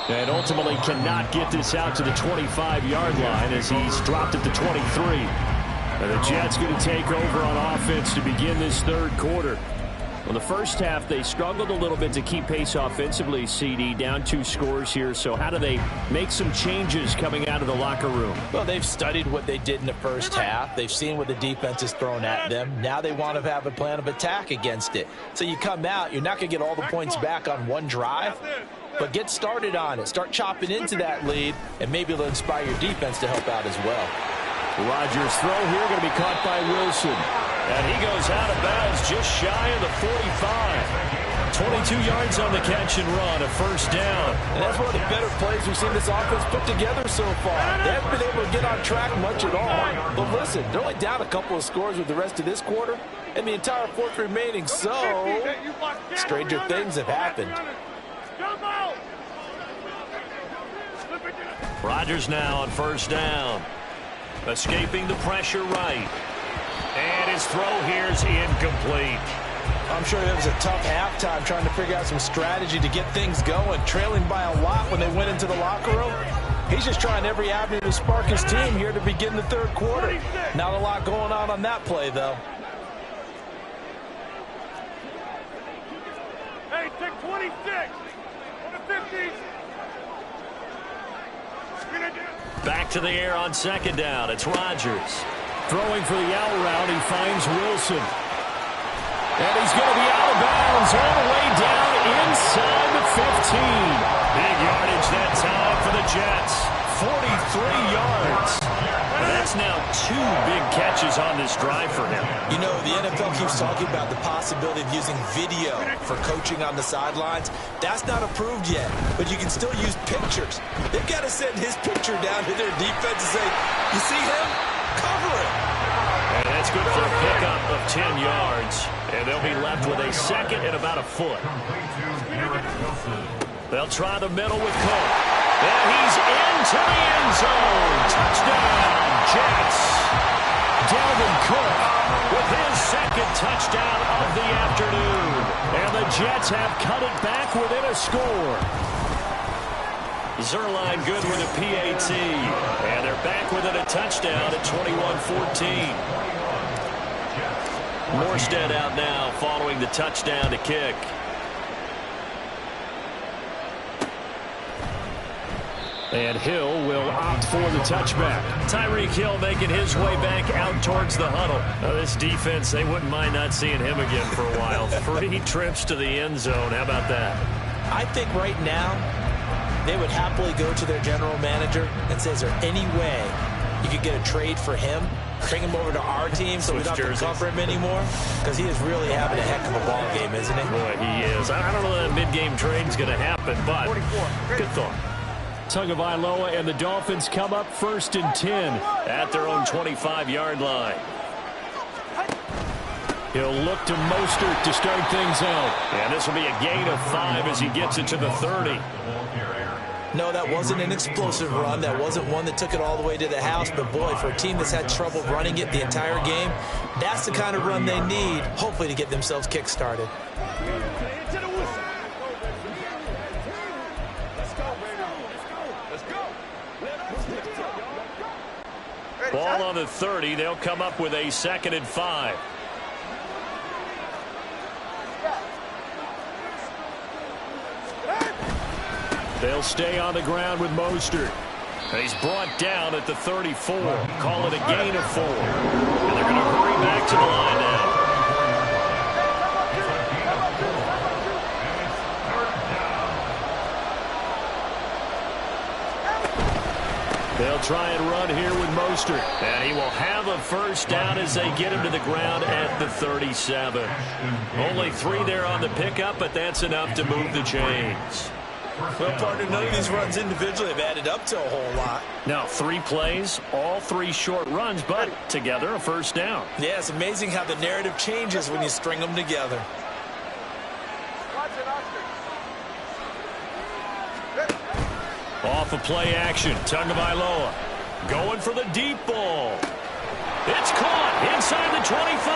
And ultimately cannot get this out to the 25-yard line as he's dropped at the 23. And the Jets going to take over on offense to begin this third quarter. Well, the first half, they struggled a little bit to keep pace offensively, CD, down 2 scores here. So how do they make some changes coming out of the locker room? Well, they've studied what they did in the first half. They've seen what the defense has thrown at them. Now they want to have a plan of attack against it. So you come out, you're not going to get all the points back on one drive, but get started on it. Start chopping into that lead, and maybe it'll inspire your defense to help out as well. Rodgers' throw here going to be caught by Wilson. And he goes out of bounds just shy of the 45. 22 yards on the catch and run, a first down. And that's one of the better plays we've seen this offense put together so far. They haven't been able to get on track much at all. But listen, they're only down a couple of scores with the rest of this quarter and the entire fourth remaining. So, stranger things have happened. Rodgers now on first down. Escaping the pressure right. And his throw here is incomplete. I'm sure it was a tough halftime trying to figure out some strategy to get things going, trailing by a lot when they went into the locker room. He's just trying every avenue to spark his team here to begin the third quarter. Not a lot going on that play, though. Hey, take 26 on the 50s. Back to the air on second down. It's Rodgers. Throwing for the out route, he finds Wilson. And he's going to be out of bounds all the way down inside the 15. Big yardage that time for the Jets. 43 yards. And that's now 2 big catches on this drive for him. You know, the NFL keeps talking about the possibility of using video for coaching on the sidelines. That's not approved yet, but you can still use pictures. They've got to send his picture down to their defense and say, you see him? Cover it. And that's good for a pickup of 10 yards. And they'll be left with a second and about a foot. They'll try the middle with Cook. And he's into the end zone. Touchdown, Jets. Dalvin Cook with his second touchdown of the afternoon. And the Jets have cut it back within a score. Zerline good with a PAT. And they're back within a touchdown at 21-14. Morstead out now following the touchdown to kick. And Hill will opt for the touchback. Tyreek Hill making his way back out towards the huddle. Now this defense, they wouldn't mind not seeing him again for a while. 3 trips to the end zone. How about that? I think right now they would happily go to their general manager and say, is there any way you could get a trade for him? Bring him over to our team so we don't have to cover him anymore? Because he is really having a heck of a ball game, isn't he? Boy, he is. I don't know that mid-game trade's going to happen, but good thought. Tagovailoa and the Dolphins come up 1st and 10 at their own 25-yard line. He'll look to Mostert to start things out. And this will be a gain of 5 as he gets it to the 30. No, that wasn't an explosive run. That wasn't one that took it all the way to the house. But, boy, for a team that's had trouble running it the entire game, that's the kind of run they need, hopefully, to get themselves kick-started. Ball on the 30. They'll come up with a 2nd and 5. They'll stay on the ground with Mostert. And he's brought down at the 34. Call it a gain of 4. And they're going to hurry back to the line now. They'll try and run here with Mostert. And he will have a first down as they get him to the ground at the 37. Only 3 there on the pickup, but that's enough to move the chains. Well, partner, none of these runs individually have added up to a whole lot. Now, 3 plays, all 3 short runs, but together a first down. Yeah, it's amazing how the narrative changes when you string them together. Off of play action, Tagovailoa going for the deep ball. It's caught inside the 25.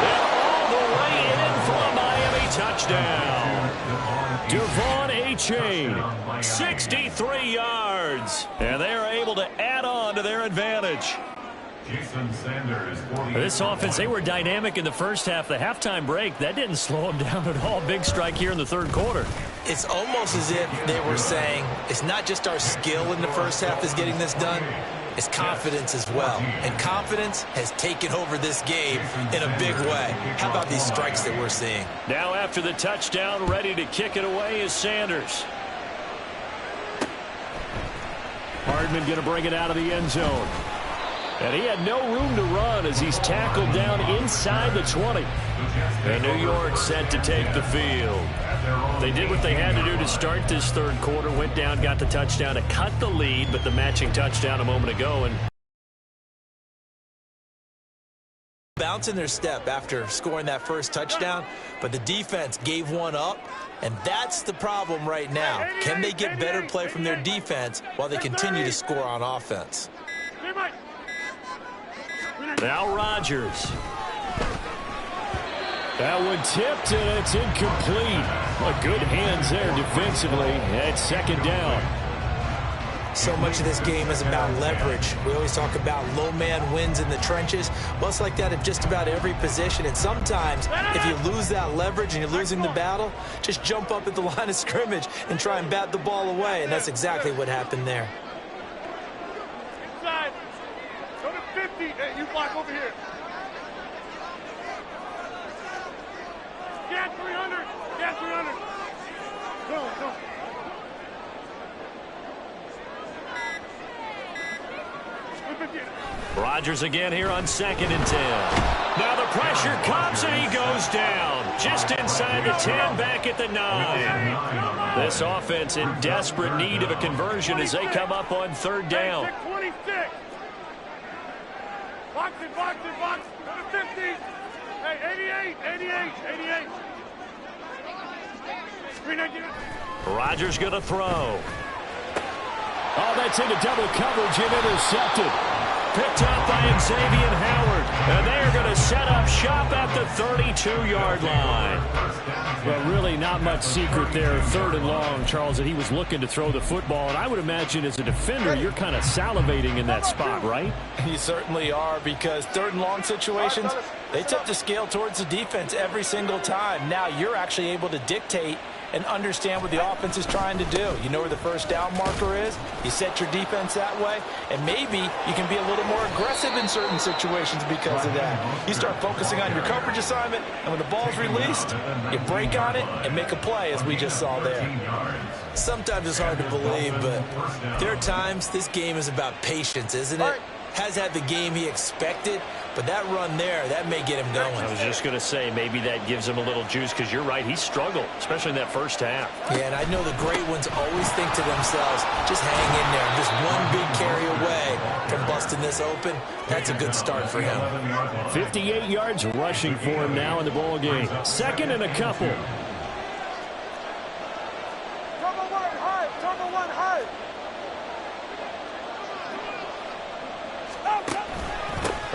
And all the way in for a Miami touchdown. Devon Achane, 63 yards. And they are able to add on to their advantage. This offense, they were dynamic in the first half. The halftime break, that didn't slow them down at all. Big strike here in the third quarter. It's almost as if they were saying, it's not just our skill in the first half that's getting this done, it's confidence as well. And confidence has taken over this game in a big way. How about these strikes that we're seeing? Now after the touchdown, ready to kick it away is Sanders. Hardman going to bring it out of the end zone. And he had no room to run as he's tackled down inside the 20. And New York set to take the field. They did what they had to do to start this third quarter. Went down, got the touchdown to cut the lead, but the matching touchdown a moment ago. And bouncing their step after scoring that first touchdown, but the defense gave one up, and that's the problem right now. Can they get better play from their defense while they continue to score on offense? Now Rodgers. That one tipped, and it's incomplete. But good hands there defensively. At second down. So much of this game is about leverage. We always talk about low man wins in the trenches. Well, it's like that at just about every position. And sometimes, if you lose that leverage and you're losing the battle, just jump up at the line of scrimmage and try and bat the ball away. And that's exactly what happened there. Inside. Go to 50. Hey, you block over here. Get 300. Get 300. Go. Rodgers again here on 2nd and 10. Now the pressure comes and he goes down. Just inside the 10, back at the 9. This offense in desperate need of a conversion as they come up on 3rd down. 26. Box it. Go to 50. Hey, 88. Rodgers going to throw. Oh, that's into double coverage and intercepted. Picked up by Xavier Howard. And they are going to set up shop at the 32-yard line. Well, really not much secret there. 3rd and long, Charles, that he was looking to throw the football. And I would imagine as a defender, you're kind of salivating in that spot, right? You certainly are, because 3rd and long situations, they tip the scale towards the defense every single time. Now you're actually able to dictate and understand what the offense is trying to do. You know where the first down marker is. You set your defense that way, and maybe you can be a little more aggressive in certain situations because of that. You start focusing on your coverage assignment, and when the ball's released, you break on it and make a play, as we just saw there. Sometimes it's hard to believe, but there are times this game is about patience, isn't it? Has had the game he expected, but that run there, that may get him going. I was just going to say, maybe that gives him a little juice, because you're right, he struggled, especially in that first half. Yeah, and I know the great ones always think to themselves, just hang in there. Just one big carry away from busting this open. That's a good start for him. 58 yards rushing for him now in the ball game. 2nd and a couple. Turbo one high.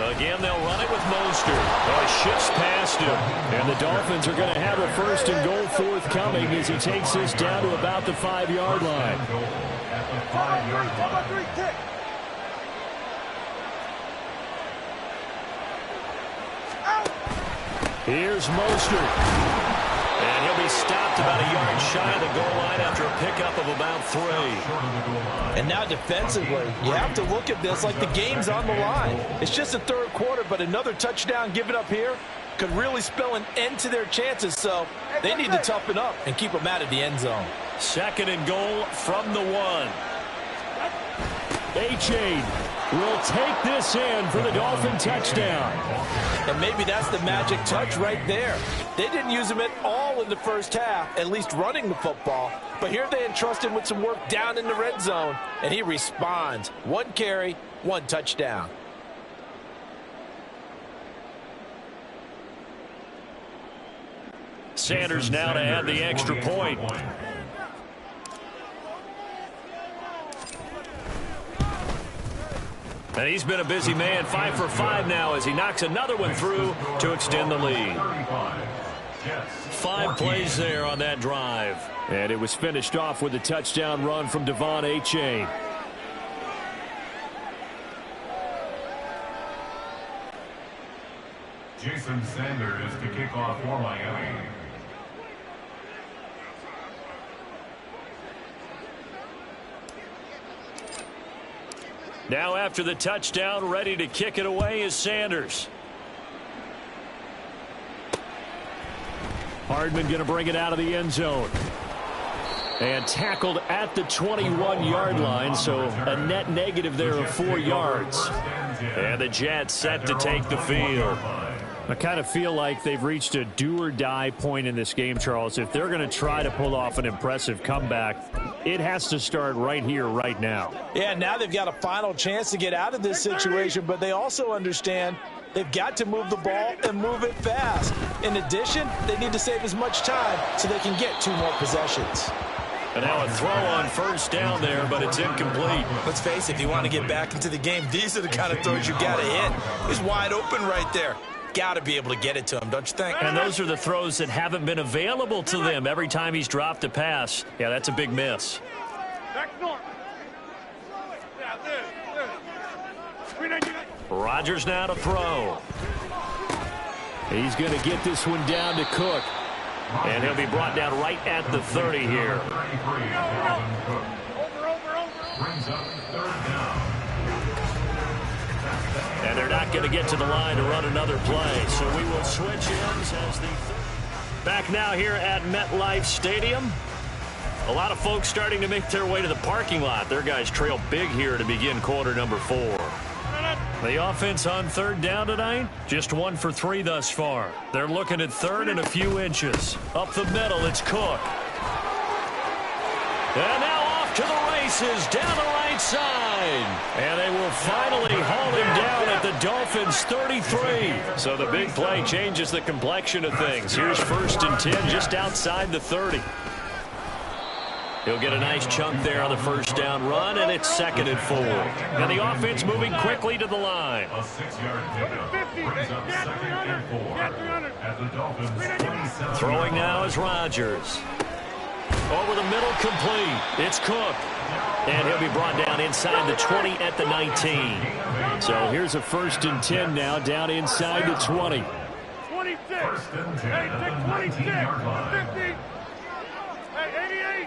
Again, they'll run it with Mostert. Oh, shifts past him. And the Dolphins are going to have a 1st and goal forthcoming as he takes this down to about the 5-yard line. Here's Mostert. And he'll be stopped about a yard shy of the goal line after a pickup of about 3. And now defensively, you have to look at this like the game's on the line. It's just the 3rd quarter, but another touchdown given up here could really spell an end to their chances, so they need to toughen up and keep them out of the end zone. 2nd and goal from the 1. A-Chain will take this in for the Dolphin touchdown. And maybe that's the magic touch right there. They didn't use him at all in the first half, at least running the football. But here they entrust him with some work down in the red zone, and he responds. 1 carry, 1 touchdown. Sanders now to add the extra point. And he's been a busy man, 5 for 5 now as he knocks another one through to extend the lead. 5 plays there on that drive. And it was finished off with a touchdown run from Devon A-Chain. Jason Sanders to kick off for Miami. Now after the touchdown, ready to kick it away is Sanders. Hardman going to bring it out of the end zone. And tackled at the 21-yard line, so a net negative there of 4 yards. And the Jets set to take the field. I kind of feel like they've reached a do-or-die point in this game, Charles. If they're going to try to pull off an impressive comeback, it has to start right here, right now. Yeah, now they've got a final chance to get out of this situation, but they also understand they've got to move the ball and move it fast. In addition, they need to save as much time so they can get 2 more possessions. And now a throw on first down there, but it's incomplete. Let's face it, if you want to get back into the game, these are the kind of throws you got to hit. He's wide open right there. Got to be able to get it to him, don't you think? And those are the throws that haven't been available to them every time he's dropped a pass. Yeah, that's a big miss. Rodgers now to throw. He's going to get this one down to Cook. And he'll be brought down right at the 30 here. And they're not going to get to the line to run another play. So we will switch ends as the back now here at MetLife Stadium. A lot of folks starting to make their way to the parking lot. Their guys trail big here to begin quarter number 4. The offense on third down tonight, just 1 for 3 thus far. They're looking at third and a few inches. Up the middle, it's Cook. And now off to the races, down the right side. And they will finally haul him down at the Dolphins' 33. So the big play changes the complexion of things. Here's 1st and 10 just outside the 30. He'll get a nice chunk there on the first down run, and it's 2nd and 4. And the offense moving quickly to the line. A 6-yard pickup brings up 2nd and 4 at the Dolphins' 27. Throwing now is Rodgers. Over the middle, complete. It's Cook. And he'll be brought down inside the 20 at the 19. So here's a 1st and 10 now, down inside the 20. 26. First and 10 Hey, at take the 26. 19-yard 50. line. Hey, 88.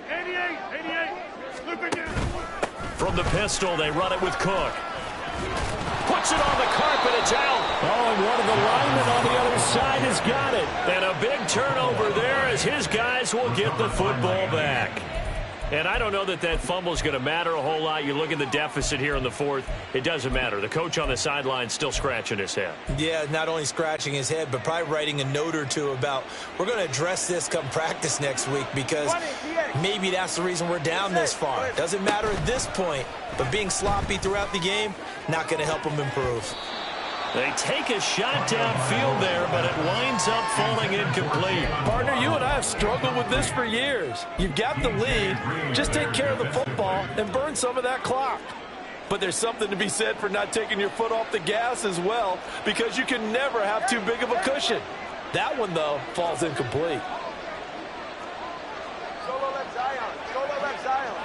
Look again. From the pistol, they run it with Cook. Puts it on the carpet, it's out. Oh, and one of the linemen on the other side has got it. And a big turnover there as his guys will get the football back. And I don't know that that fumble is going to matter a whole lot. You look at the deficit here in the 4th. It doesn't matter. The coach on the sideline still scratching his head. Yeah, not only scratching his head, but probably writing a note or two about we're going to address this come practice next week because maybe that's the reason we're down this far. Doesn't matter at this point, but being sloppy throughout the game, not going to help them improve. They take a shot downfield there, but it winds up falling incomplete. Partner, you and I have struggled with this for years. You've got the lead. Just take care of the football and burn some of that clock. But there's something to be said for not taking your foot off the gas as well, because you can never have too big of a cushion. That one, though, falls incomplete. Solo left Zion. Solo left Zion.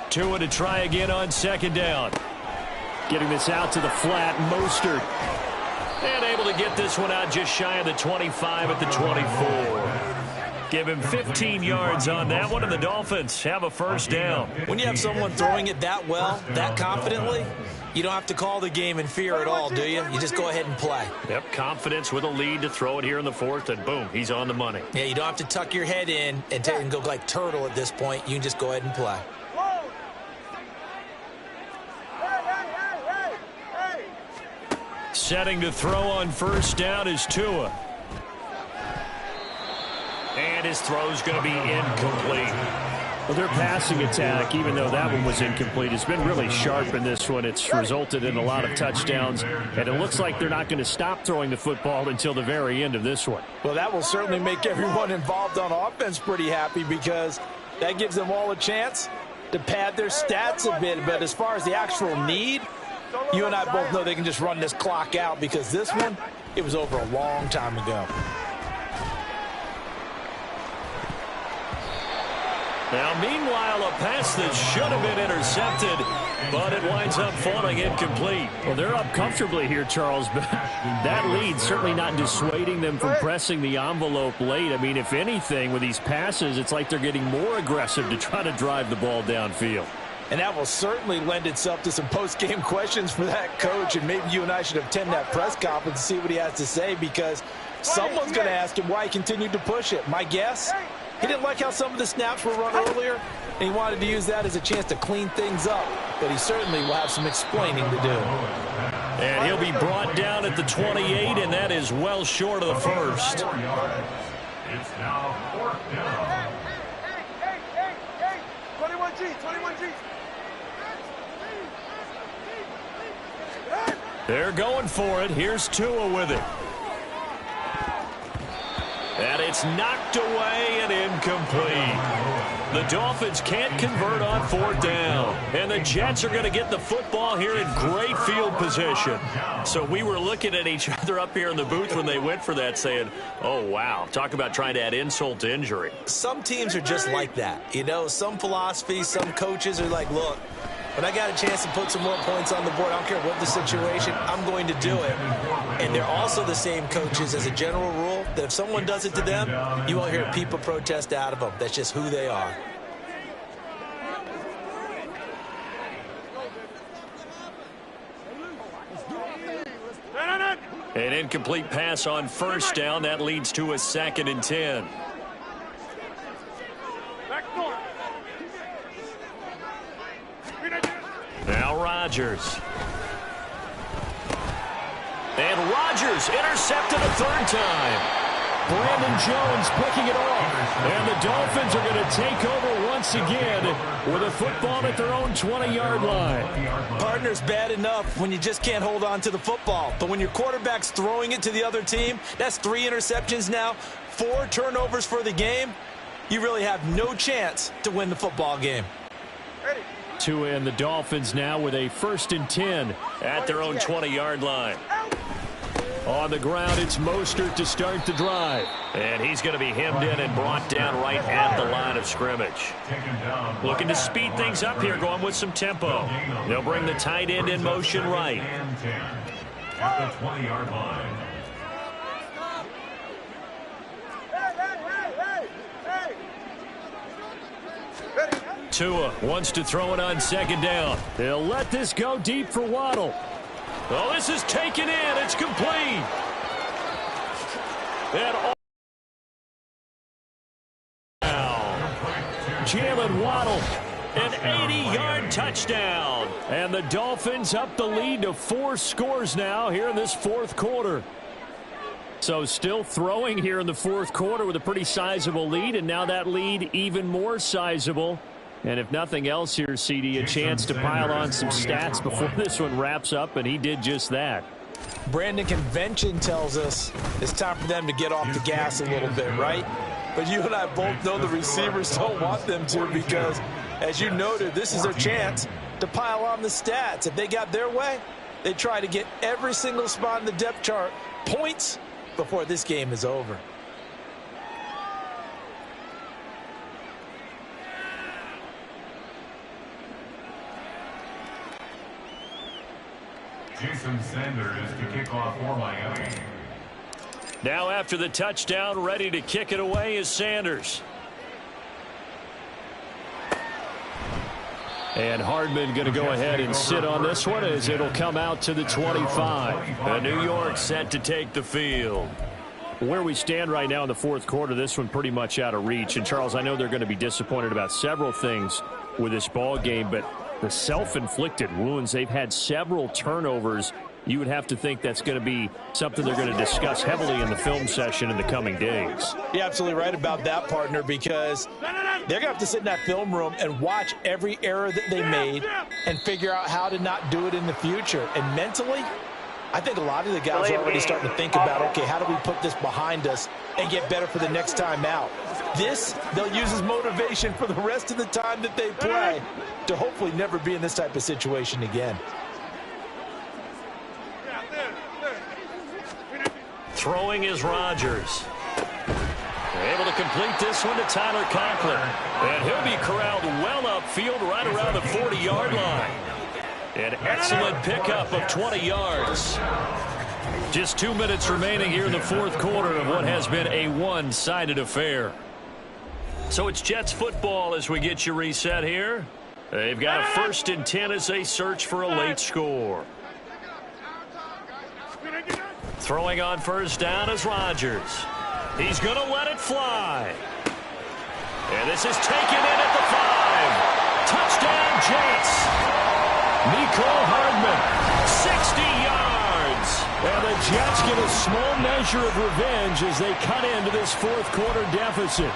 Tua to try again on 2nd down. Getting this out to the flat, Mostert. And able to get this one out just shy of the 25 at the 24. Give him 15 yards on that one, and the Dolphins have a 1st down. When you have someone throwing it that well, that confidently, you don't have to call the game in fear at all, do you? You just go ahead and play. Yep, confidence with a lead to throw it here in the 4th, and boom, he's on the money. Yeah, you don't have to tuck your head in and go like turtle at this point. You can just go ahead and play. Setting to throw on 1st down is Tua. And his throw's going to be incomplete. Well, their passing attack, even though that one was incomplete, has been really sharp in this one. It's resulted in a lot of touchdowns, and it looks like they're not going to stop throwing the football until the very end of this one. Well, that will certainly make everyone involved on offense pretty happy because that gives them all a chance to pad their stats a bit. But as far as the actual need, you and I both know they can just run this clock out because this one, it was over a long time ago. Now, meanwhile, a pass that should have been intercepted But it winds up falling incomplete. Well, they're up comfortably here, Charles, but that lead certainly not dissuading them from pressing the envelope late. I mean, if anything, with these passes, it's like they're getting more aggressive to try to drive the ball downfield. And that will certainly lend itself to some post-game questions for that coach, and maybe you and I should attend that press conference and see what he has to say, because someone's going to ask him why he continued to push it. My guess, he didn't like how some of the snaps were run earlier, and he wanted to use that as a chance to clean things up, but he certainly will have some explaining to do. And he'll be brought down at the 28, and that is well short of the first. It's now 4th down. 21G. They're going for it. Here's Tua with it. And it's knocked away and incomplete. The Dolphins can't convert on 4th down. And the Jets are going to get the football here in great field position. So we were looking at each other up here in the booth when they went for that saying, oh, wow, talk about trying to add insult to injury. Some teams are just like that. You know, some philosophies, some coaches are like, look, when I got a chance to put some more points on the board, I don't care what the situation, I'm going to do it. And they're also the same coaches as a general rule that if someone does it to them, you won't hear people protest out of them. That's just who they are. An incomplete pass on 1st down. That leads to a 2nd and 10. Now Rodgers. And Rodgers intercepted a 3rd time. Brandon Jones picking it off. And the Dolphins are going to take over once again with a football at their own 20-yard line. Partner's bad enough when you just can't hold on to the football. But when your quarterback's throwing it to the other team, that's 3 interceptions now, 4 turnovers for the game. You really have no chance to win the football game. Tua and the Dolphins now with a 1st and 10 at their own 20-yard line. On the ground, it's Mostert to start the drive. And he's going to be hemmed in and brought down right at the line of scrimmage. Looking to speed things up here, going with some tempo. They'll bring the tight end in motion right. At the 20-yard line. Tua wants to throw it on 2nd down. They'll let this go deep for Waddle. Oh, this is taken in. It's complete. And Jalen Waddle. an 80-yard touchdown. And the Dolphins up the lead to 4 scores now here in this 4th quarter. So still throwing here in the 4th quarter with a pretty sizable lead, and now that lead even more sizable. And if nothing else here, CD, a chance to pile on some stats before this one wraps up, and he did just that. Brandon, convention tells us it's time for them to get off the gas a little bit, right? But you and I both know the receivers don't want them to, because, as you noted, this is their chance to pile on the stats. If they got their way, they try to get every single spot in the depth chart points before this game is over. Jason Sanders to kick off for Miami. Now after the touchdown, ready to kick it away is Sanders. And Hardman going to go ahead and sit on this one as it'll come out to the 25. And New York set to take the field. Where we stand right now in the 4th quarter, this one pretty much out of reach. And, Charles, I know they're going to be disappointed about several things with this ball game, but the self-inflicted wounds, they've had several turnovers. You would have to think that's going to be something they're going to discuss heavily in the film session in the coming days. You're absolutely right about that, partner, because they're going to have to sit in that film room and watch every error that they made and figure out how to not do it in the future. And mentally, I think a lot of the guys are already starting to think about, okay, how do we put this behind us and get better for the next time out? This, they'll use as motivation for the rest of the time that they play to hopefully never be in this type of situation again. Throwing is Rodgers. Able to complete this one to Tyler Conklin. And he'll be corralled well upfield right around the 40-yard line. An excellent pickup of 20 yards. Just 2 minutes remaining here in the fourth quarter of what has been a one-sided affair. So it's Jets football as we get you reset here. They've got a 1st and 10 as they search for a late score. Throwing on first down is Rodgers. He's going to let it fly. And this is taken in at the 5. Touchdown, Jets. Mecole Hardman, 60 yards. And the Jets get a small measure of revenge as they cut into this fourth quarter deficit.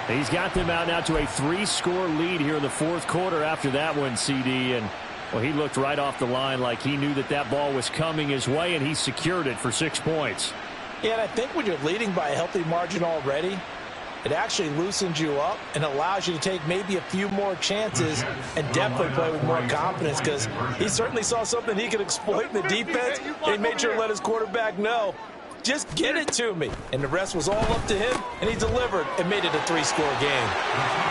He's got them out now to a 3-score lead here in the fourth quarter after that one, CD. And, well, he looked right off the line like he knew that that ball was coming his way, and he secured it for 6 points. Yeah, and I think when you're leading by a healthy margin already, it actually loosens you up and allows you to take maybe a few more chances and definitely play with more confidence, because he certainly saw something he could exploit in the defense. He made sure to let his quarterback know, just get it to me. And the rest was all up to him, and he delivered and made it a 3-score game.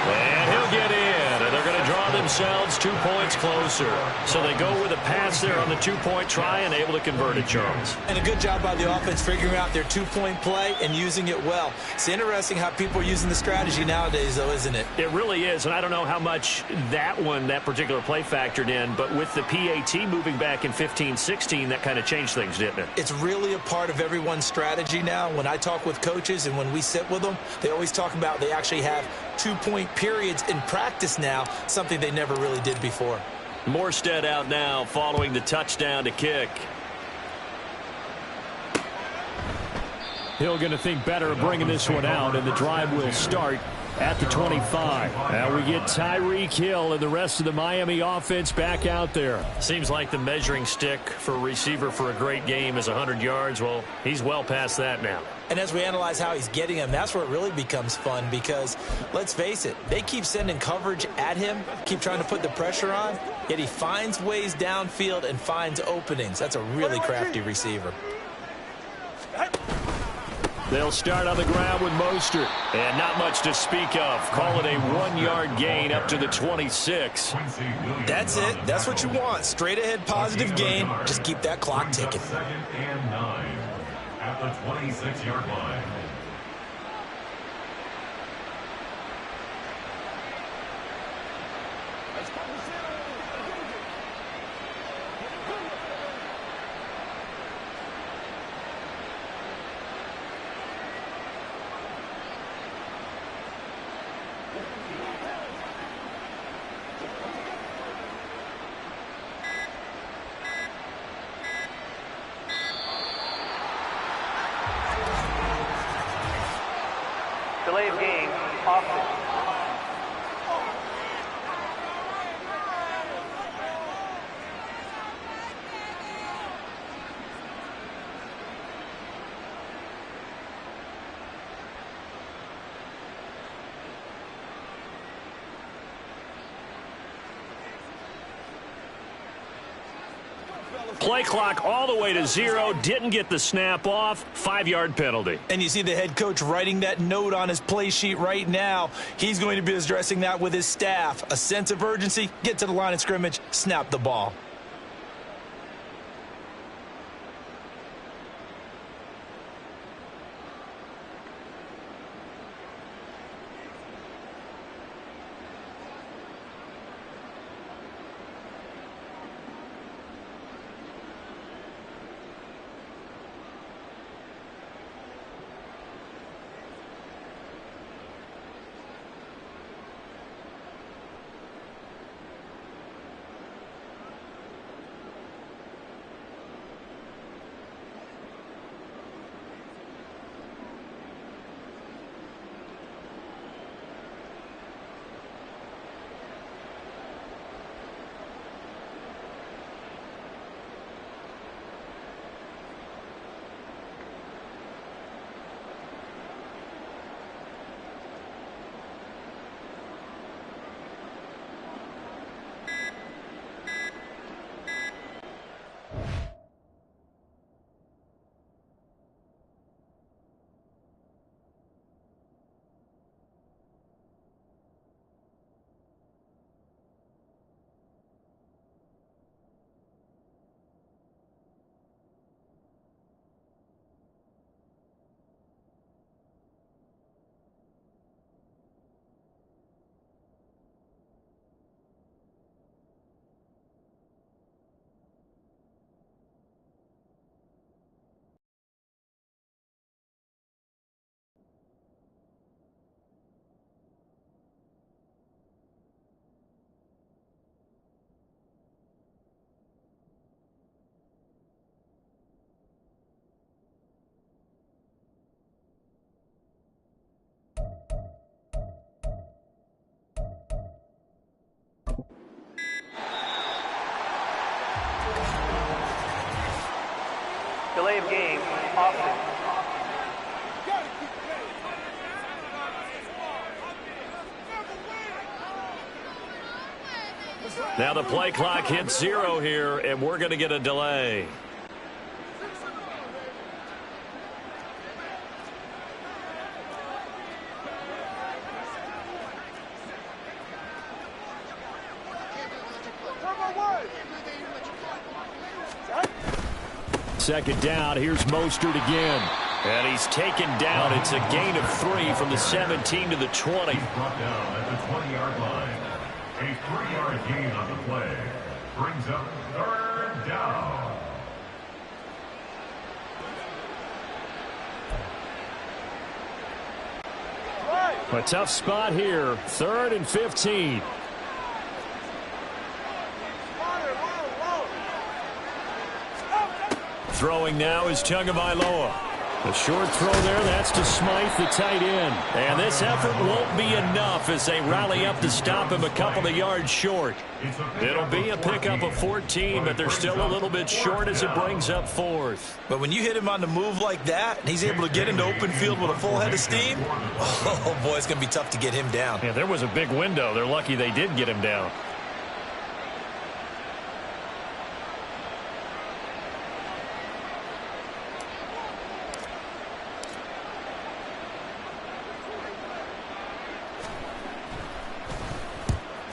And he'll get in, and they're going to draw themselves 2 points closer. So they go with a pass there on the 2-point try and able to convert it, Charles. And a good job by the offense figuring out their 2-point play and using it well. It's interesting how people are using the strategy nowadays, though, isn't it? It really is, and I don't know how much that particular play factored in, but with the PAT moving back in 15-16, that kind of changed things, didn't it? It's really a part of everyone's strategy now. When I talk with coaches and when we sit with them, they always talk about they actually have 2-point periods in practice now, something they never really did before. Morstead out now following the touchdown to kick. Hill going to think better of bringing this one out, and the drive will start at the 25. Now we get Tyreek Hill and the rest of the Miami offense back out there. Seems like the measuring stick for a receiver for a great game is 100 yards. Well, he's well past that now. And as we analyze how he's getting them, that's where it really becomes fun, because let's face it, they keep sending coverage at him, keep trying to put the pressure on, yet he finds ways downfield and finds openings. That's a really crafty receiver. They'll start on the ground with Mostert. And not much to speak of. Call it a 1-yard gain up to the 26. That's it. That's what you want. Straight ahead positive gain. Just keep that clock ticking. 2nd and 9 at the 26-yard line. Delay of game, offense. Play clock all the way to 0. Didn't get the snap off. 5-yard penalty. And you see the head coach writing that note on his play sheet right now. He's going to be addressing that with his staff. A sense of urgency, get to the line of scrimmage, snap the ball. Delay of game, offense. Now the play clock hits 0 here, and we're going to get a delay. Second down, here's Mostert again. And he's taken down. It's a gain of 3 from the 17 to the 20. He's brought down at the 20-yard line. A 3-yard gain on the play. Brings up 3rd down. A tough spot here. 3rd and 15. Throwing now is Tagovailoa. A short throw there. That's to Smythe, the tight end. And this effort won't be enough as they rally up to stop him a couple of yards short. It'll be a pickup of 14, but they're still a little bit short as it brings up 4th. But when you hit him on the move like that, and he's able to get into open field with a full head of steam, oh, boy, it's going to be tough to get him down. Yeah, there was a big window. They're lucky they did get him down.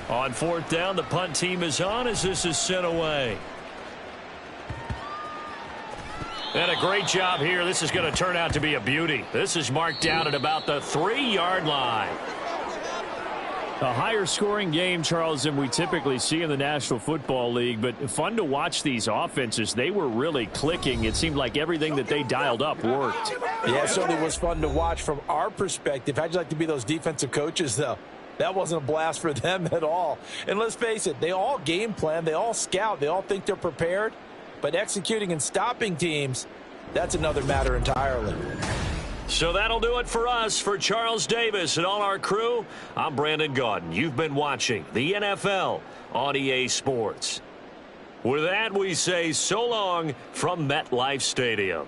On 4th down, the punt team is on as this is sent away. And a great job here. This is going to turn out to be a beauty. This is marked down at about the 3-yard line. A higher scoring game, Charles, than we typically see in the National Football League, but fun to watch these offenses. They were really clicking. It seemed like everything that they dialed up worked. Yeah, it certainly was fun to watch from our perspective. How'd you like to be those defensive coaches, though? That wasn't a blast for them at all. And let's face it, they all game plan, they all scout, they all think they're prepared. But executing and stopping teams, that's another matter entirely. So that'll do it for us. For Charles Davis and all our crew, I'm Brandon Gaudin. You've been watching the NFL on EA Sports. With that, we say so long from MetLife Stadium.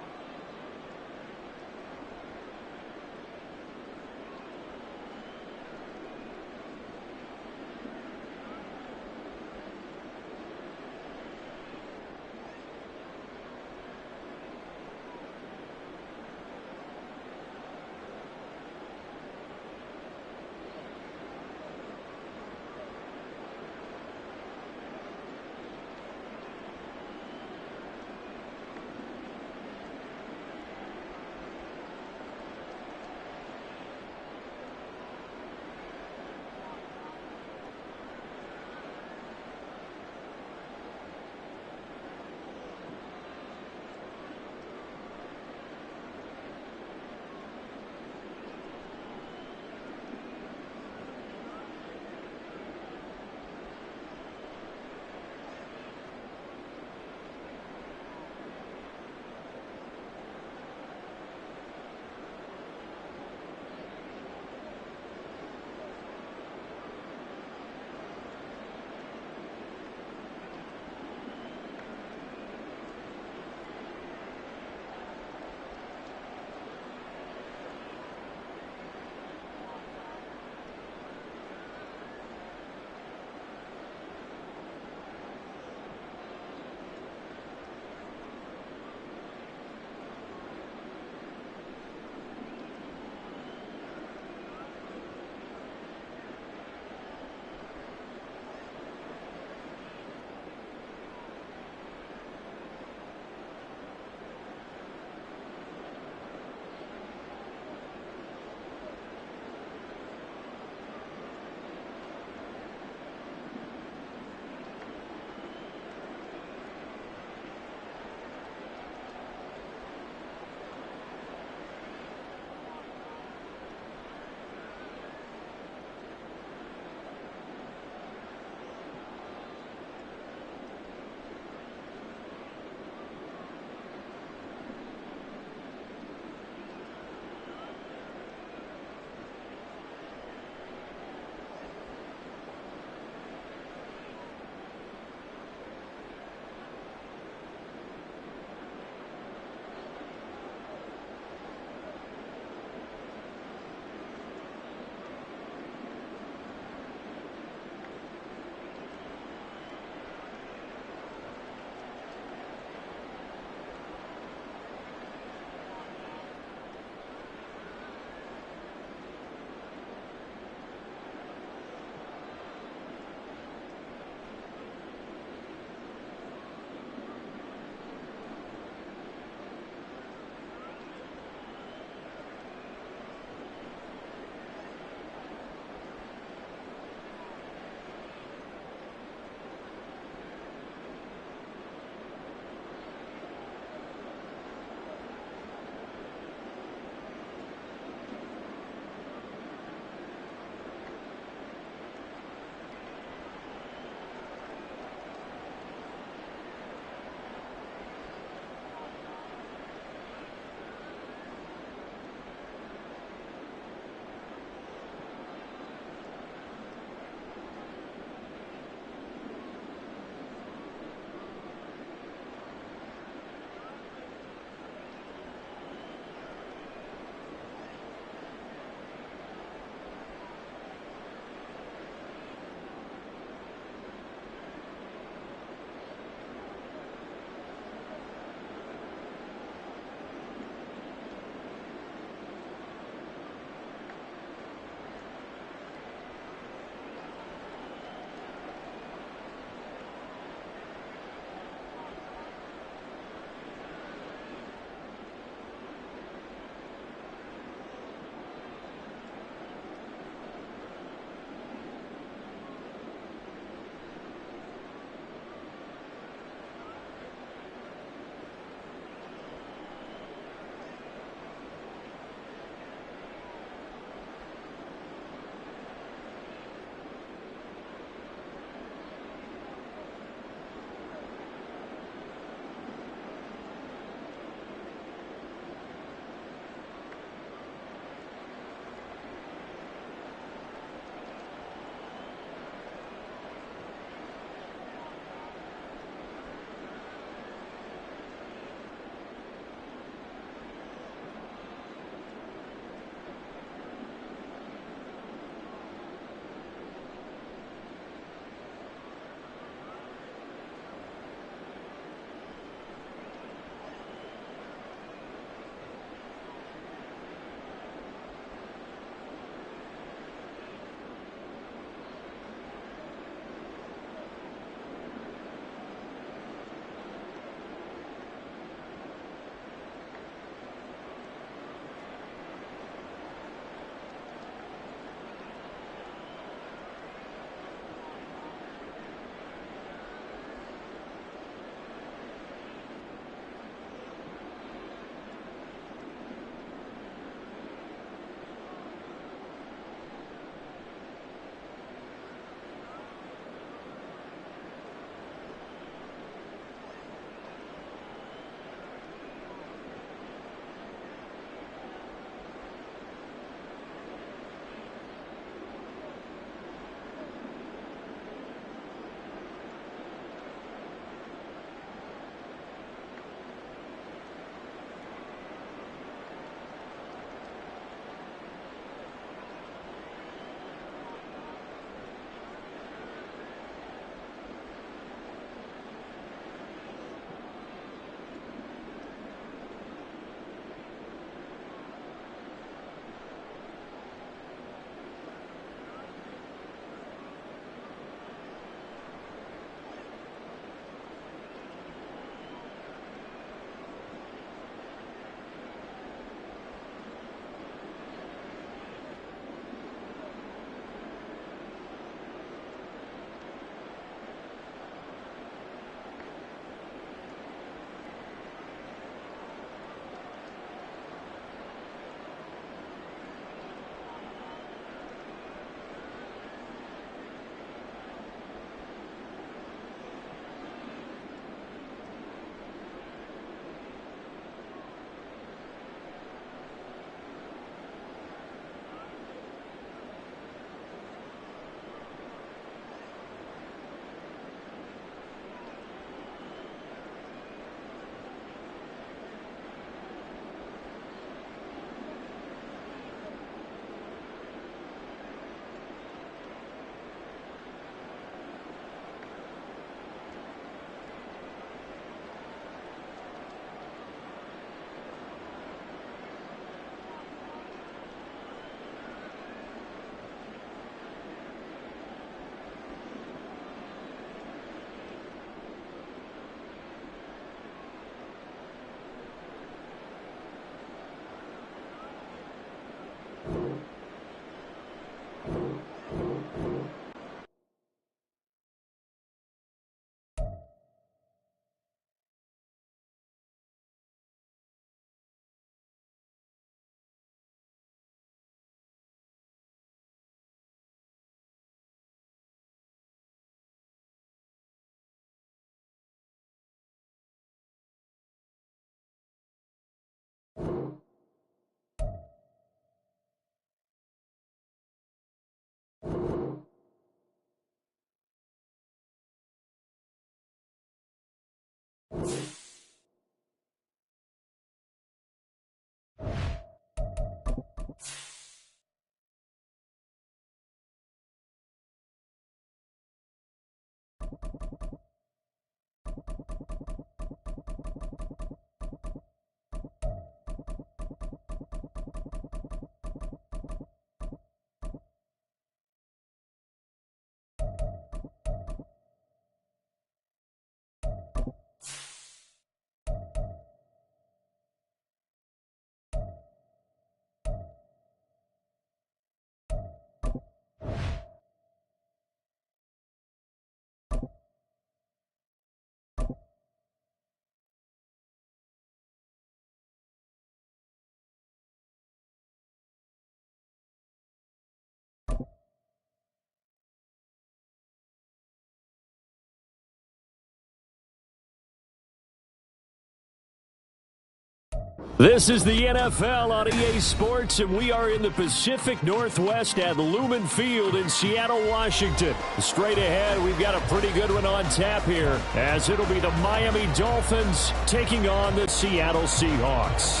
This is the NFL on EA Sports, and we are in the Pacific Northwest at Lumen Field in Seattle, Washington. Straight ahead, we've got a pretty good one on tap here, as it'll be the Miami Dolphins taking on the Seattle Seahawks.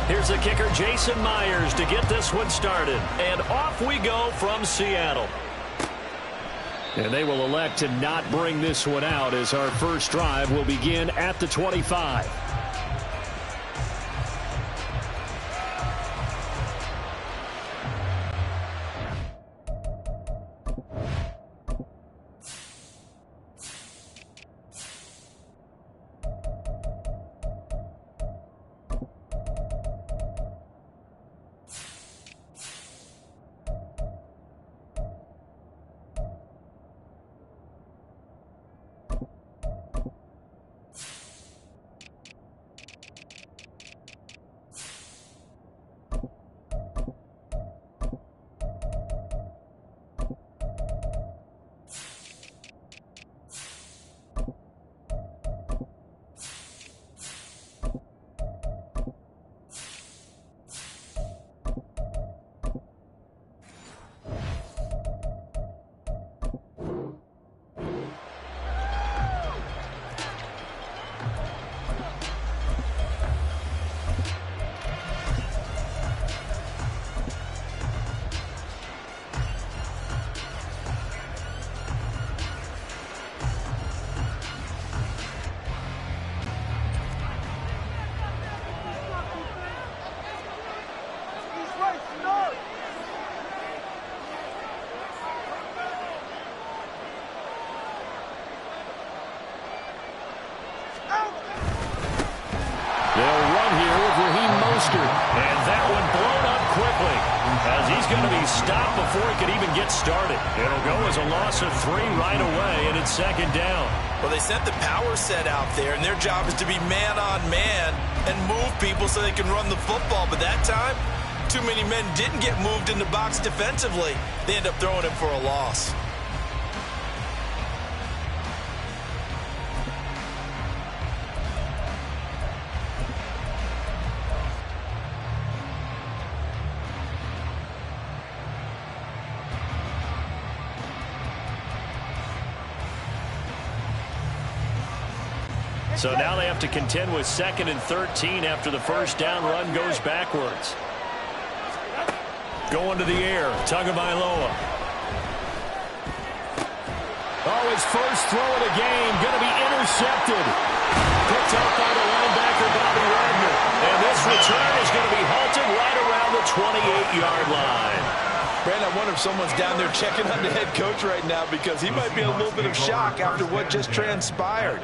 Here's the kicker, Jason Myers, to get this one started. And off we go from Seattle. And they will elect to not bring this one out, as our first drive will begin at the 25. And that one blown up quickly, as he's going to be stopped before he could even get started. It'll go as a loss of 3 right away, and it's second down. Well, they sent the power set out there, and their job is to be man-on-man and move people so they can run the football. But that time, too many men didn't get moved in the box defensively. They end up throwing it for a loss. So now they have to contend with 2nd and 13 after the first down run goes backwards. Going to the air, Tagovailoa. Oh, his first throw of the game, going to be intercepted. Picked up by the linebacker, Bobby Wagner. And this return is going to be halted right around the 28-yard line. Brandon, I wonder if someone's down there checking on the head coach right now, because he might be in a little bit of shock after what just transpired.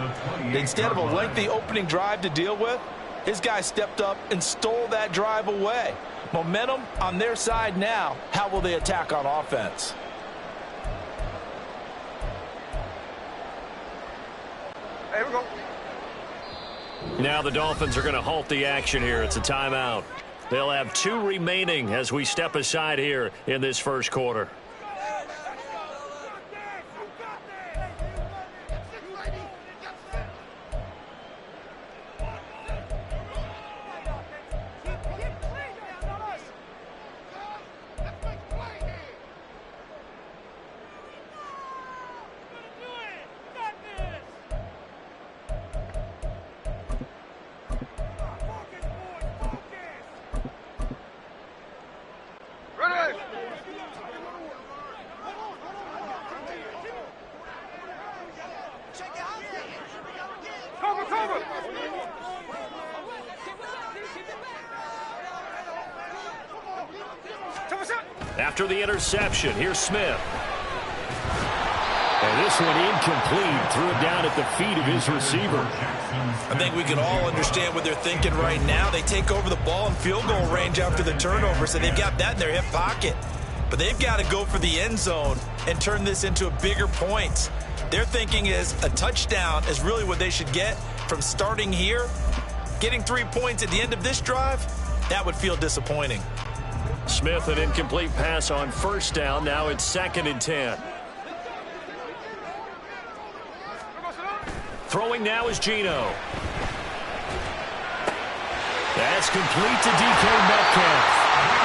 Instead of a lengthy opening drive to deal with, his guy stepped up and stole that drive away. Momentum on their side now. How will they attack on offense? Here we go. Now the Dolphins are going to halt the action here. It's a timeout. They'll have 2 remaining as we step aside here in this first quarter. After the interception, here's Smith. And this one incomplete. Threw it down at the feet of his receiver. I think we can all understand what they're thinking right now. They take over the ball in field goal range after the turnover, so they've got that in their hip pocket. But they've got to go for the end zone and turn this into a bigger point. Their thinking is a touchdown is really what they should get from starting here. Getting 3 points at the end of this drive, that would feel disappointing. Smith, an incomplete pass on first down. Now it's 2nd and 10. Throwing now is Geno. That's complete to DK Metcalf.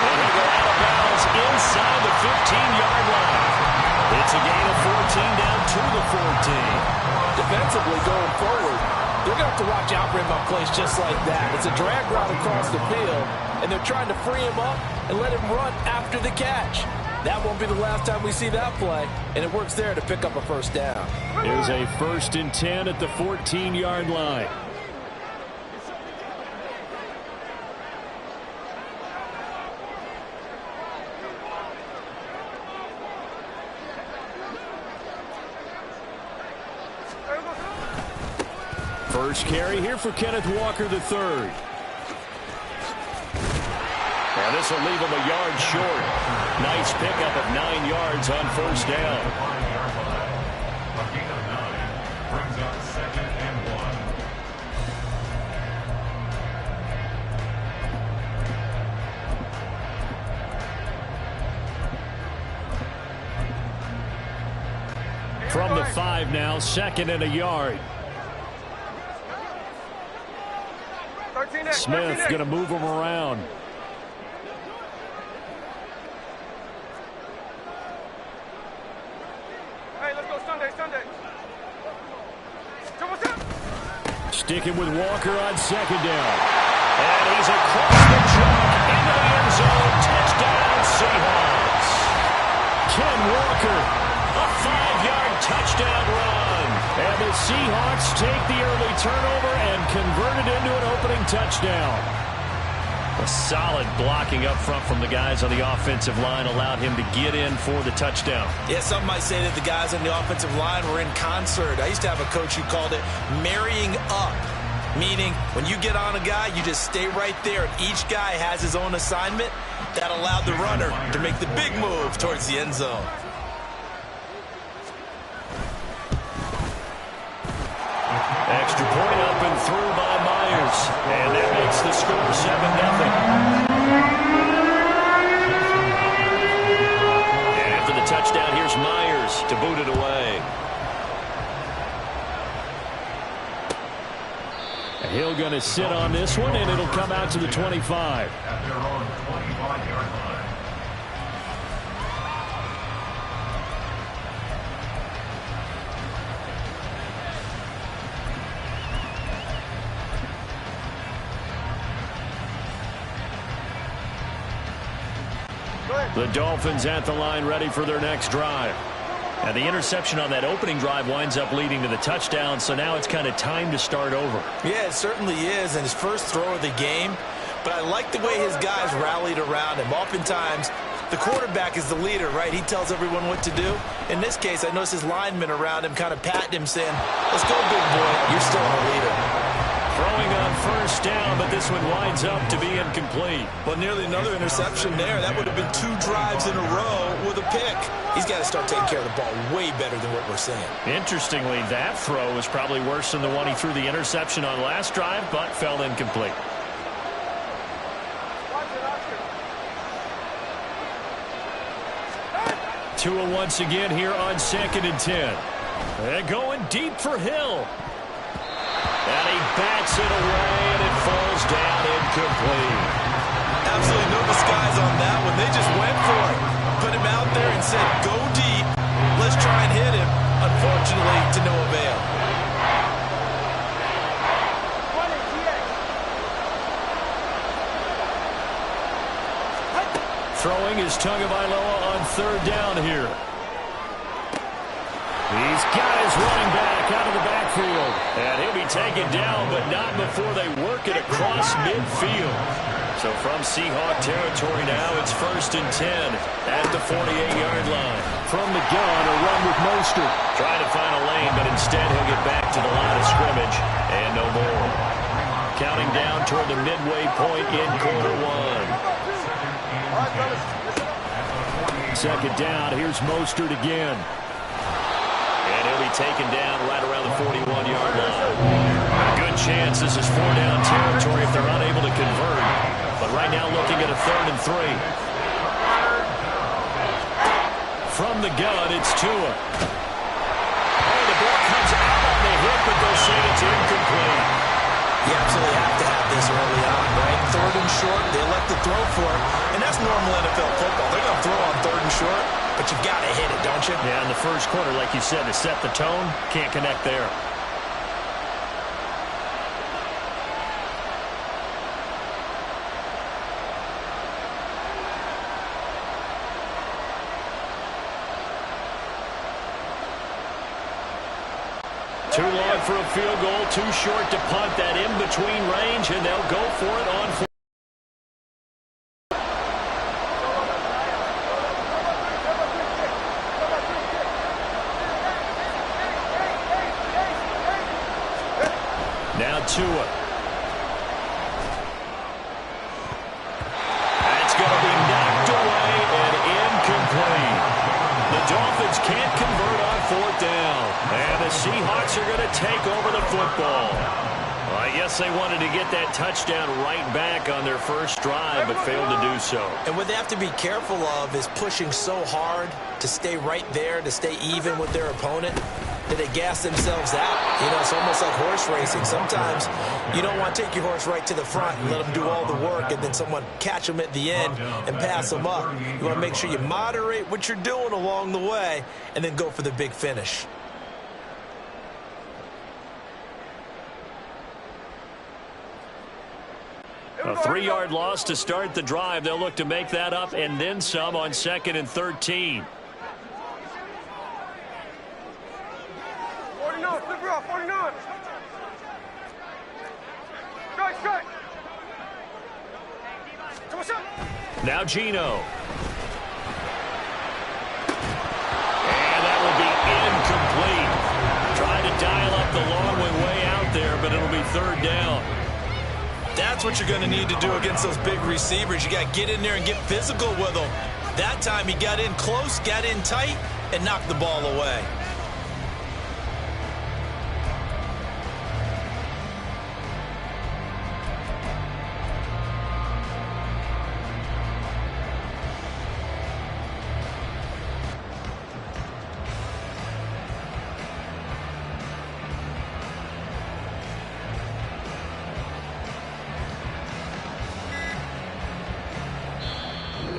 And he'll go out of bounds inside the 15-yard line. It's a gain of 14 down to the 14. Defensively going forward, they're going to have to watch out for him on plays just like that. It's a drag route across the field, and they're trying to free him up and let him run after the catch. That won't be the last time we see that play, and it works there to pick up a first down. Here's a 1st and 10 at the 14-yard line. First carry here for Kenneth Walker III. And this will leave him a yard short. Nice pickup of 9 yards on first down. A gain of 9 brings up 2nd and 1. From the 5 now, 2nd and a yard. Smith going to move him around. Hey, let's go Sunday. Sticking with Walker on 2nd down. And he's across the chalk into the end zone. Touchdown, Seahawks. Ken Walker. A 5-yard touchdown run. And the Seahawks take the early turnover and convert it into an opening touchdown. A solid blocking up front from the guys on the offensive line allowed him to get in for the touchdown. Yeah, some might say that the guys on the offensive line were in concert. I used to have a coach who called it marrying up, meaning when you get on a guy, you just stay right there. Each guy has his own assignment. That allowed the runner to make the big move towards the end zone. Extra point up and through by Myers. And that makes the score 7-0. And after the touchdown, here's Myers to boot it away. Hill going to sit on this one, and it'll come out to the 25. at their own 25-yard line. The Dolphins at the line, ready for their next drive. And the interception on that opening drive winds up leading to the touchdown, so now it's kind of time to start over. Yeah, it certainly is, and his first throw of the game. But I like the way his guys rallied around him. Oftentimes, the quarterback is the leader, right? He tells everyone what to do. In this case, I noticed his linemen around him kind of patting him, saying, "Let's go, big boy. You're still the leader." Throwing on first down, but this one winds up to be incomplete. Well, nearly another interception there. That would have been 2 drives in a row with a pick. He's got to start taking care of the ball way better than what we're saying. Interestingly, that throw was probably worse than the one he threw the interception on last drive, but fell incomplete. Tua once again here on 2nd and 10. And going deep for Hill. And he bats it away, and it falls down incomplete. Absolutely no disguise on that one. They just went for it. Put him out there and said, go deep. Let's try and hit him. Unfortunately, to no avail. Throwing is Tagovailoa on 3rd down here. He's got his running back out of the backfield. And he'll be taken down, but not before they work it across midfield. So from Seahawk territory now, it's 1st and 10 at the 48-yard line. From the gun, a run with Mostert. Trying to find a lane, but instead he'll get back to the line of scrimmage and no more. Counting down toward the midway point in quarter one. Second down, here's Mostert again. And he'll be taken down right around the 41-yard line. A good chance this is 4-down territory if they're unable to convert. But right now looking at a 3rd and 3. From the gun, it's Tua. Oh, the ball comes out on the hit, but they'll say it's incomplete. You absolutely have to have this early on, right? 3rd and short, they elect to throw for it. And that's normal NFL football. They're going to throw on 3rd and short, but you've got to hit it, don't you? Yeah, in the first quarter, like you said, to set the tone, can't connect there. Too long for a field goal, too short to punt. That in-between range, and they'll go for it on 4. Now Tua. That's going to be knocked away and incomplete. The Dolphins can't convert on 4th down. And the Seahawks are going to take over the football. Well, I guess they wanted to get that touchdown right back on their first drive, but failed to do so. And what they have to be careful of is pushing so hard to stay right there, to stay even with their opponent, that they gas themselves out. You know, it's almost like horse racing. Sometimes you don't want to take your horse right to the front and let them do all the work, and then someone catch them at the end and pass them up. You want to make sure you moderate what you're doing along the way and then go for the big finish. A 3-yard loss to start the drive. They'll look to make that up and then some on 2nd and 13. 49, flip it off, 49. Strike. Come on, shot. Now Geno. And that will be incomplete. Trying to dial up the long one way out there, but it'll be 3rd down. That's what you're going to need to do against those big receivers. You got to get in there and get physical with them. That time he got in close, got in tight, and knocked the ball away.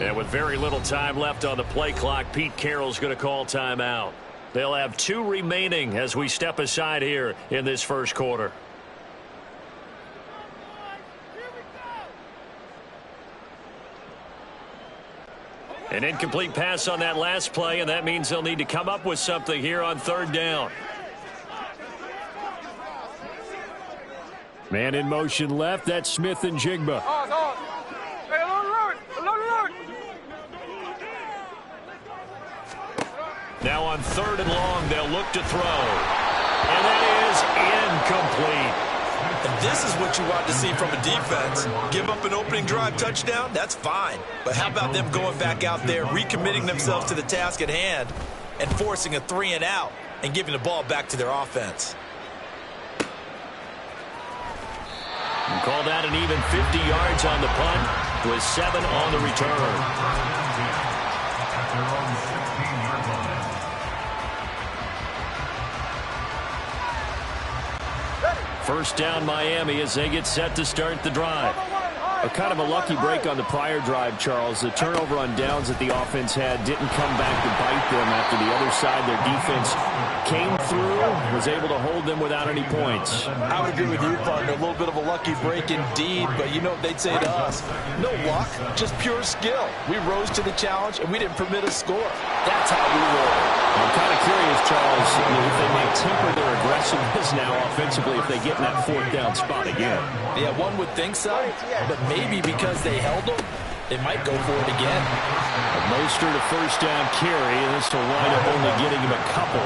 And with very little time left on the play clock, Pete Carroll's going to call timeout. They'll have 2 remaining as we step aside here in this first quarter. An incomplete pass on that last play, and that means they'll need to come up with something here on 3rd down. Man in motion left, that's Smith and Jigba. Hey, alone. Now on 3rd and long, they'll look to throw. And that is incomplete. And this is what you want to see from a defense. Give up an opening drive touchdown, that's fine. But how about them going back out there, recommitting themselves to the task at hand, and forcing a 3-and-out and giving the ball back to their offense. And called out an even 50 yards on the punt with 7 on the return. First down Miami as they get set to start the drive. A kind of a lucky break on the prior drive, Charles. The turnover on downs that the offense had didn't come back to bite them after the other side. Their defense came through, was able to hold them without any points. I would agree with you, partner. A little bit of a lucky break indeed, but you know what they'd say to us? No luck, just pure skill. We rose to the challenge, and we didn't permit a score. That's how we roll. I'm kind of curious, Charles, Luke, they might temper their aggressiveness now offensively if they get in that fourth down spot again. Yeah, one would think so, but maybe because they held them, they might go for it again. Mostert a first down carry, and this will wind up only getting him a couple,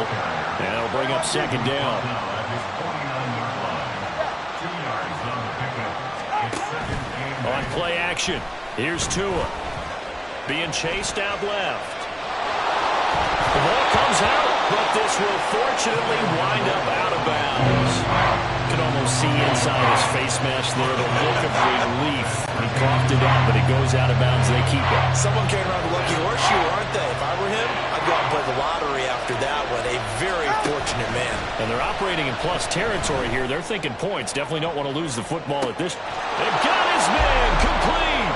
and it'll bring up second down. On play action, here's Tua. Being chased out left. The ball comes out, but this will fortunately wind up out of bounds. You can almost see inside his face mask there the look of relief. He coughed it out, but it goes out of bounds. They keep it. Someone came around the lucky horseshoe, aren't they? If I were him, I'd go out and play the lottery after that one. A very fortunate man. And they're operating in plus territory here. They're thinking points. Definitely don't want to lose the football at this. They've got his man complete.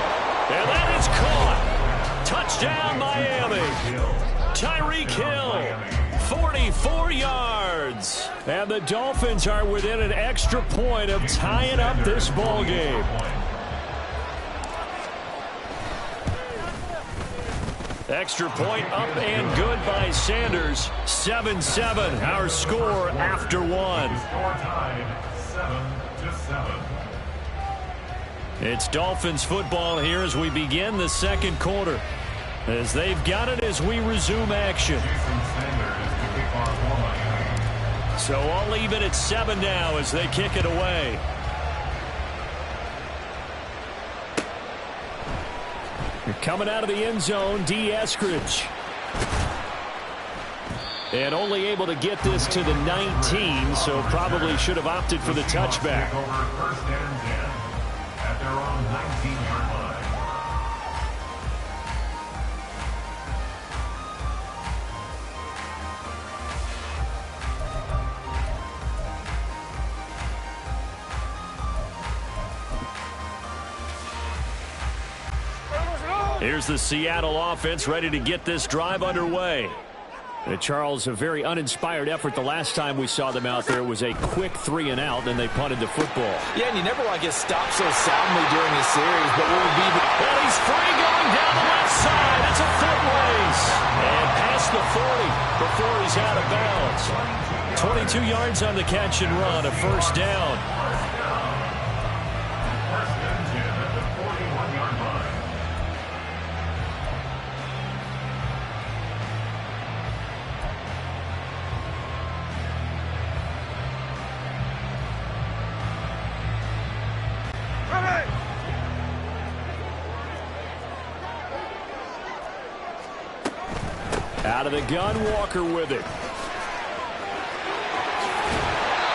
And that is caught. Touchdown, Miami. Tyreek Hill, 44 yards. And the Dolphins are within an extra point of tying up this ball game. Extra point up and good by Sanders. 7-7, our score after one. It's Dolphins football here as we begin the second quarter. As they've got it as we resume action. So all even at 7 now as they kick it away. You're coming out of the end zone, D. Eskridge. And only able to get this to the 19, so probably should have opted for the touchback. First and 10 at their own 19-yard line. Here's the Seattle offense ready to get this drive underway. Charles, a very uninspired effort the last time we saw them out there. It was a quick 3 and out, and they punted the football. Yeah, and you never want to get stopped so soundly during a series, but what would be the... Well, he's free going down the left side. It's a foot race. And past the 40 before he's out of bounds. 22 yards on the catch and run, a first down. Out of the gun, Walker with it.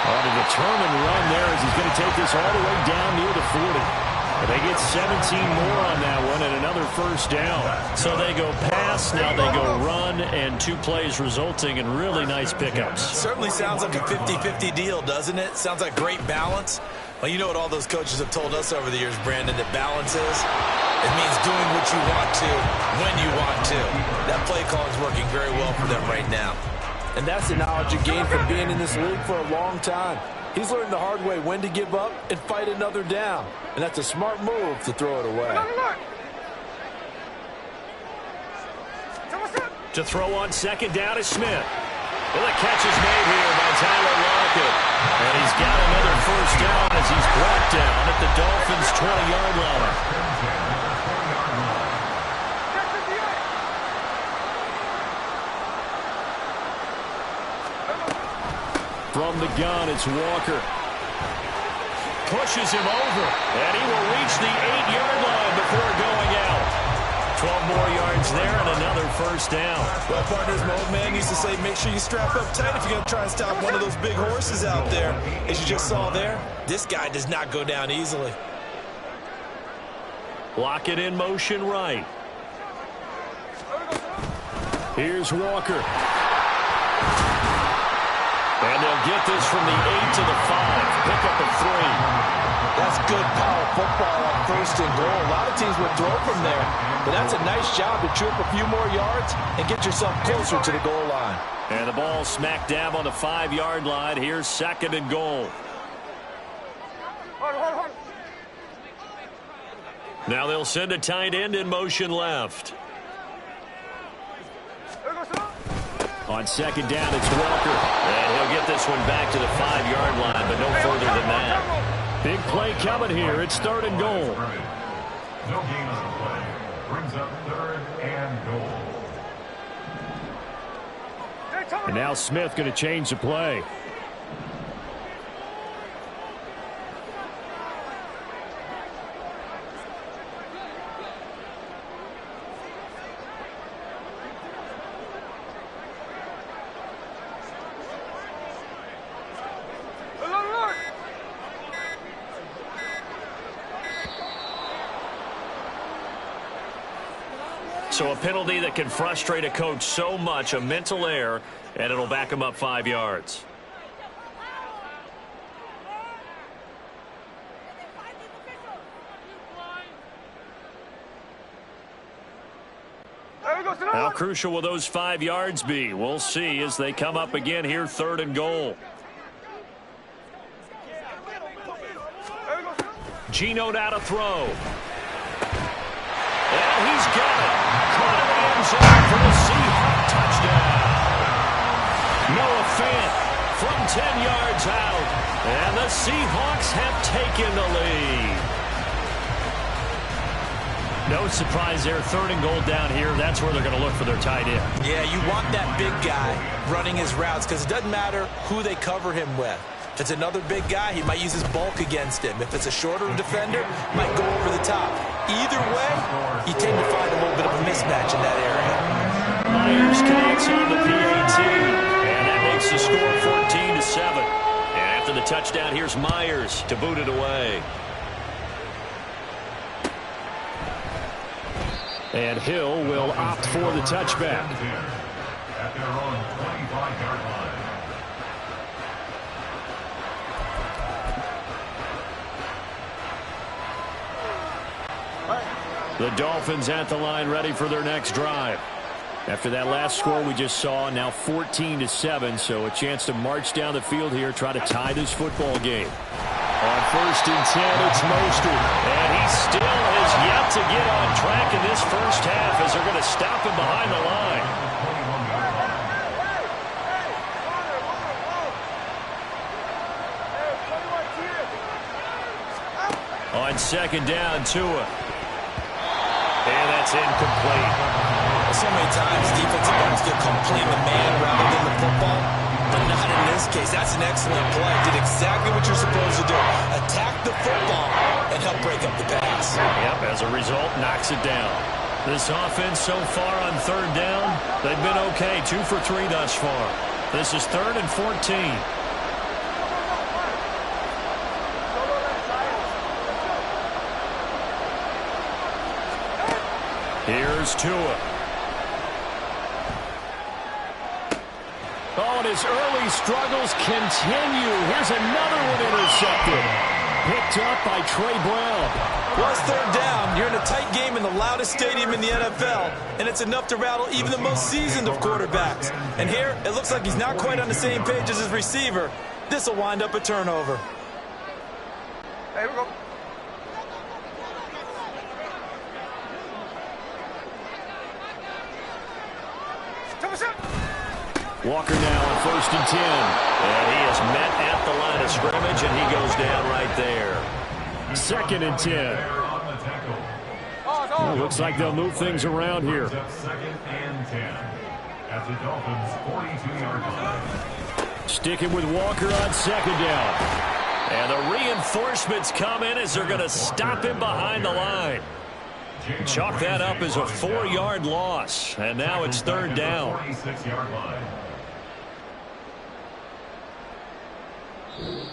On a determined run there as he's going to take this all the way down near the 40. And they get 17 more on that one and another first down. So they go pass, now they go run, and 2 plays resulting in really nice pickups. Certainly sounds like a 50-50 deal, doesn't it? Sounds like great balance. Well, you know what all those coaches have told us over the years, Brandon, that balance is? It means doing what you want to, when you want to. That play call is working very well for them right now. And that's the knowledge you gain from being in this league for a long time. He's learned the hard way when to give up and fight another down. And that's a smart move to throw it away. To throw on second down is Smith. Well, the catch is made here by Tyler Lockett. And he's got another first down as he's brought down at the Dolphins' 20-yard line. From the gun, it's Walker. Pushes him over, and he will reach the 8-yard line before going out. 12 more yards there and another first down. Well, partners, my old man used to say, make sure you strap up tight if you're going to try and stop one of those big horses out there. As you just saw there, this guy does not go down easily. Lock it in motion right. Here's Walker. And they'll get this from the 8 to the 5. Pick up a 3. That's good power football on first and goal. A lot of teams would throw from there, but that's a nice job to trip a few more yards and get yourself closer to the goal line. And the ball smack dab on the 5-yard line. Here's second and goal. Now they'll send a tight end in motion left. On second down, it's Walker. And he'll get this one back to the 5-yard line, but no further than that. Big play coming here. It's 3rd and goal. No gain on the play. Brings up 3rd and goal. And now Smith going to change the play. So a penalty that can frustrate a coach so much, a mental error, and it'll back him up 5 yards. How crucial will those 5 yards be? We'll see as they come up again here, 3rd and goal. Geno now to throw. And he's got it. Caught in the end zone for the Seahawk touchdown. Noah Fant from 10 yards out. And the Seahawks have taken the lead. No surprise there. 3rd and goal down here. That's where they're going to look for their tight end. Yeah, you want that big guy running his routes because it doesn't matter who they cover him with. If it's another big guy, he might use his bulk against him. If it's a shorter defender, might go over the top. Either way, you tend to find a little bit of a mismatch in that area. Myers connects on the PAT, and that makes the score 14-7. And after the touchdown, here's Myers to boot it away. And Hill will opt for the touchback. At their own 25-yard line. The Dolphins at the line ready for their next drive. After that last score we just saw, now 14-7, so a chance to march down the field here, try to tie this football game. On 1st and 10, it's Mostert. And he still has yet to get on track in this first half as they're going to stop him behind the line. On 2nd down, Tua. And that's incomplete. So many times defensive backs get caught playing the man rather than the football, but not in this case. That's an excellent play. Did exactly what you're supposed to do. Attack the football and help break up the pass. Yep, as a result, knocks it down. This offense so far on 3rd down, they've been okay. 2 for 3 thus far. This is 3rd and 14. Here's Tua. Oh, and his early struggles continue. Here's another one intercepted. Picked up by Trey Brown. Well, it's 3rd down. You're in a tight game in the loudest stadium in the NFL, and it's enough to rattle even the most seasoned of quarterbacks. And here, it looks like he's not quite on the same page as his receiver. This will wind up a turnover. Hey, we go. Walker now on 1st and 10. And he is met at the line of scrimmage, and he goes down right there. 2nd and 10. Well, looks like they'll move things around here. 2nd and 10. At the Dolphins' 42-yard line. Sticking with Walker on 2nd down. And the reinforcements come in as they're going to stop him behind the line. Chalk that up as a 4-yard loss. And now it's 3rd down. 46-yard line.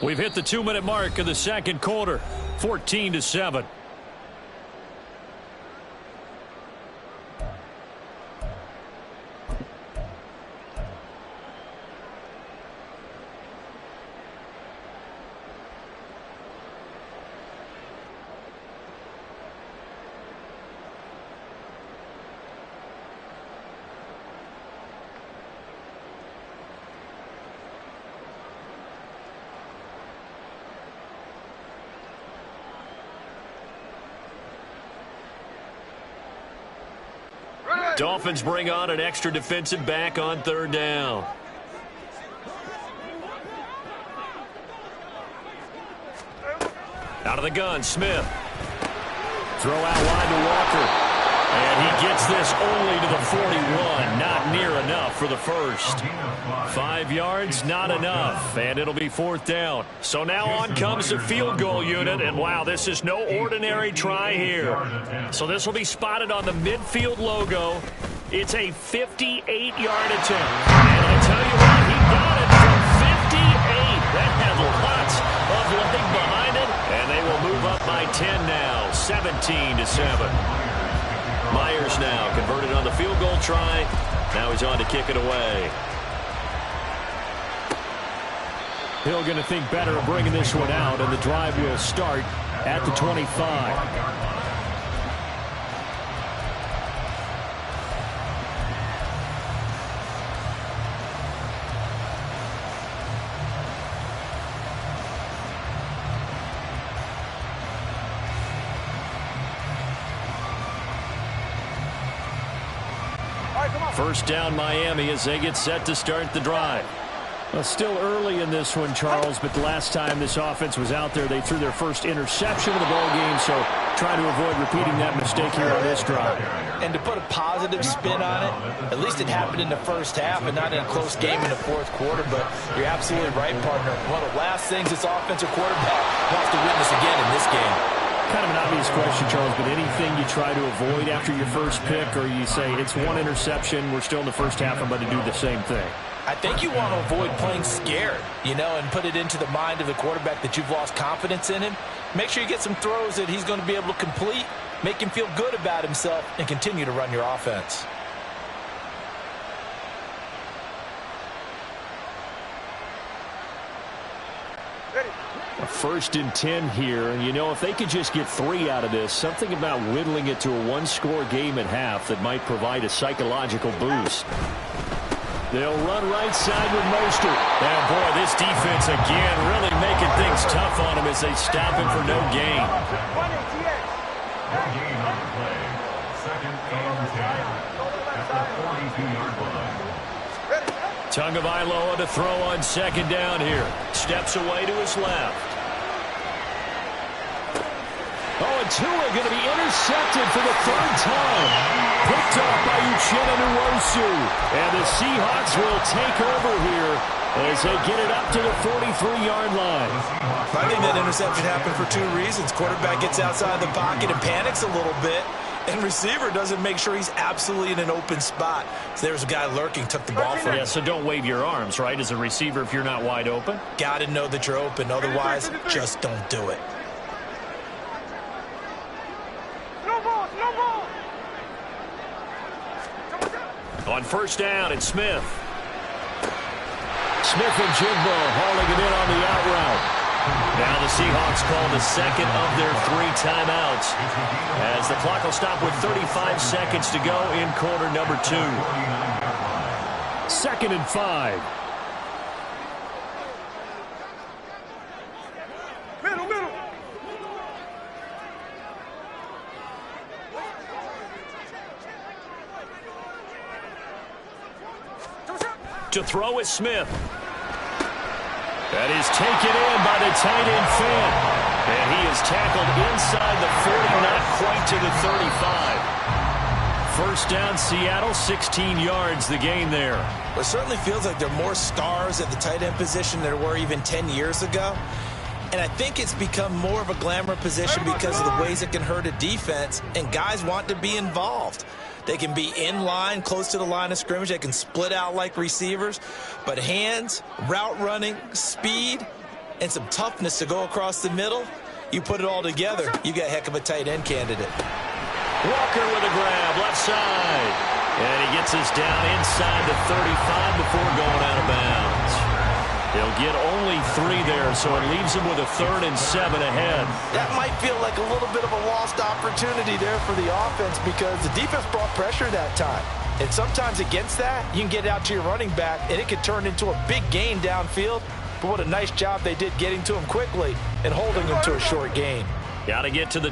We've hit the 2-minute mark of the 2nd quarter. 14-7. Dolphins bring on an extra defensive back on third down. Out of the gun, Smith. Throw out wide to Walker. And he gets this only to the 41. Not near enough for the first. 5 yards, not enough. And it'll be fourth down. So now on comes the field goal unit. And wow, this is no ordinary try here. So this will be spotted on the midfield logo. It's a 58-yard attempt. And I tell you what, he got it from 58. That had lots of leg behind it. And they will move up by 10 now, 17-7. Myers now converted on the field goal try. Now he's on to kick it away. Hill going to think better of bringing this one out, and the drive will start at the 25. First down Miami as they get set to start the drive. Well, still early in this one, Charles, but the last time this offense was out there, they threw their first interception of the ball game, so trying to avoid repeating that mistake here on this drive. And to put a positive spin on it, at least it happened in the first half and not in a close game in the fourth quarter, but you're absolutely right, partner. One of the last things this offensive quarterback wants to witness again in this game. Kind of an obvious question, Charles, but anything you try to avoid after your first pick, or you say it's one interception, we're still in the first half, I'm going to do the same thing? I think you want to avoid playing scared, and put it into the mind of the quarterback that you've lost confidence in him. Make sure you get some throws that he's going to be able to complete, make him feel good about himself, and continue to run your offense. A 1st and 10 here, and if they could just get 3 out of this, something about whittling it to a one-score game at half that might provide a psychological boost. They'll run right side with Mostert. And boy, this defense again really making things tough on him as they stop him for no gain. No gain on the play. 2nd and 10 at the 42-yard line. Tagovailoa to throw on 2nd down here. Steps away to his left. Oh, and Tua going to be intercepted for the 3rd time. Picked off by Uchenna Nwosu. And the Seahawks will take over here as they get it up to the 43-yard line. I think that interception happened for 2 reasons. Quarterback gets outside the pocket and panics a little bit. And receiver doesn't make sure he's absolutely in an open spot. So there's a guy lurking, took the ball from him. Yeah, so don't wave your arms, right, as a receiver if you're not wide open? Got to know that you're open. Otherwise, just don't do it. On 1st down, it's Smith. Smith and Jigbo hauling it in on the out route. Now the Seahawks call the 2nd of their 3 timeouts as the clock will stop with 35 seconds to go in quarter number 2. 2nd and 5. Middle. To throw is Smith. That is taken in by the tight end Fant. And he is tackled inside the 40, not quite to the 35. 1st down, Seattle, 16 yards, the gain there. Well, it certainly feels like there are more stars at the tight end position than there were even 10 years ago. And I think it's become more of a glamour position because of the ways it can hurt a defense, and guys want to be involved. They can be in line, close to the line of scrimmage. They can split out like receivers. But hands, route running, speed, and some toughness to go across the middle, you put it all together, you got a heck of a tight end candidate. Walker with a grab, left side. And he gets us down inside the 35 before going out of bounds. They'll get only 3 there, so it leaves them with a 3rd and 7 ahead. That might feel like a little bit of a lost opportunity there for the offense because the defense brought pressure that time. And sometimes against that, you can get out to your running back, and it could turn into a big gain downfield. But what a nice job they did getting to him quickly and holding him to a short gain. Got to get to the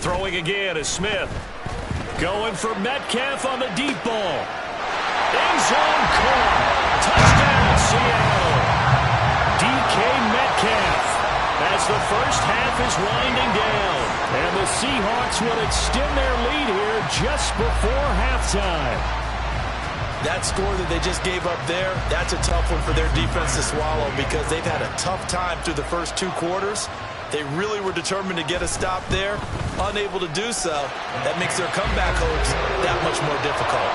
Throwing again is Smith. Going for Metcalf on the deep ball. End zone caught. Touchdown, Seattle. DK Metcalf as the first half is winding down. And the Seahawks will extend their lead here just before halftime. That score that they just gave up there, that's a tough one for their defense to swallow because they've had a tough time through the first 2 quarters. They really were determined to get a stop there, unable to do so. That makes their comeback hopes that much more difficult.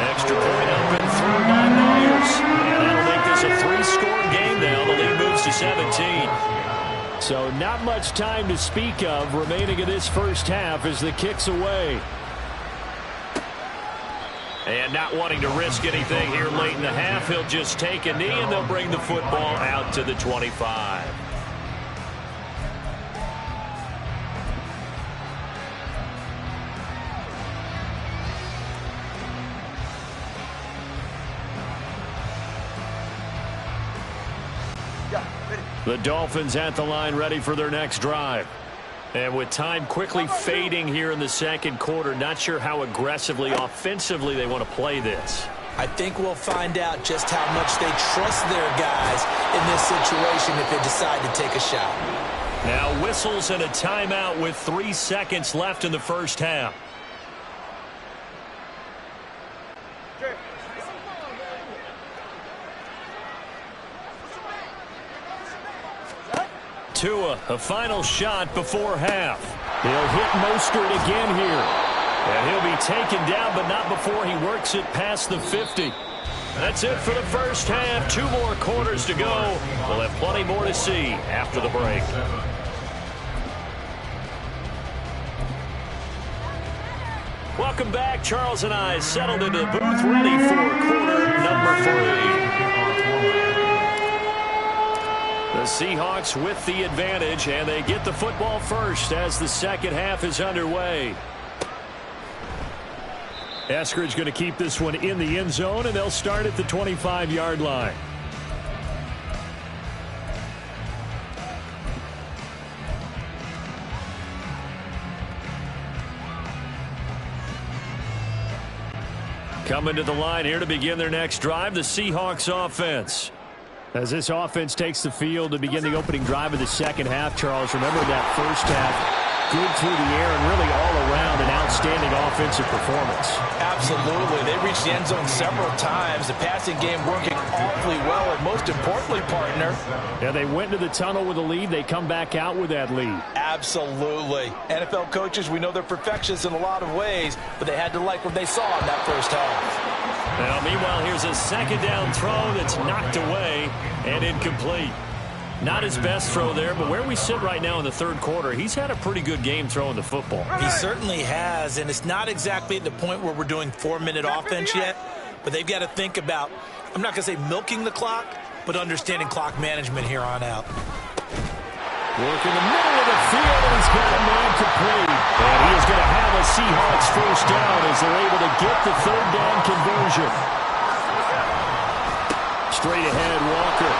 Extra point up and through by Myers. And that'll make this a 3-score game now. The lead moves to 17. So not much time to speak of remaining in this first half as the kick's away. And not wanting to risk anything here late in the half, he'll just take a knee and they'll bring the football out to the 25. The Dolphins at the line ready for their next drive. And with time quickly fading here in the second quarter, not sure how aggressively, offensively they want to play this. I think we'll find out just how much they trust their guys in this situation if they decide to take a shot. Now whistles and a timeout with 3 seconds left in the first half. Tua, a final shot before half. He'll hit Mostert again here. And he'll be taken down, but not before he works it past the 50. That's it for the first half. 2 more quarters to go. We'll have plenty more to see after the break. Welcome back. Charles and I settled into the booth, ready for quarter number 3. The Seahawks with the advantage, and they get the football first as the second half is underway. Eskridge going to keep this one in the end zone, and they'll start at the 25-yard line. Coming to the line here to begin their next drive, the Seahawks offense. As this offense takes the field to begin the opening drive of the second half, Charles, remember that first half, good through the air and really all around an outstanding offensive performance. Absolutely. They reached the end zone several times. The passing game working awfully well, and most importantly, partner. Yeah, they went into the tunnel with a lead. They come back out with that lead. Absolutely. NFL coaches, we know they're perfectionists in a lot of ways, but they had to like what they saw in that first half. Now, meanwhile, here's a second down throw that's knocked away and incomplete. Not his best throw there, but where we sit right now in the third quarter, he's had a pretty good game throwing the football. He certainly has, and it's not exactly at the point where we're doing 4-minute offense yet, but they've got to think about, I'm not going to say milking the clock, but understanding clock management here on out. Work in the middle of the field, and he's got a man complete. And he is going to have a Seahawks first down as they're able to get the third down conversion. Straight ahead, Walker.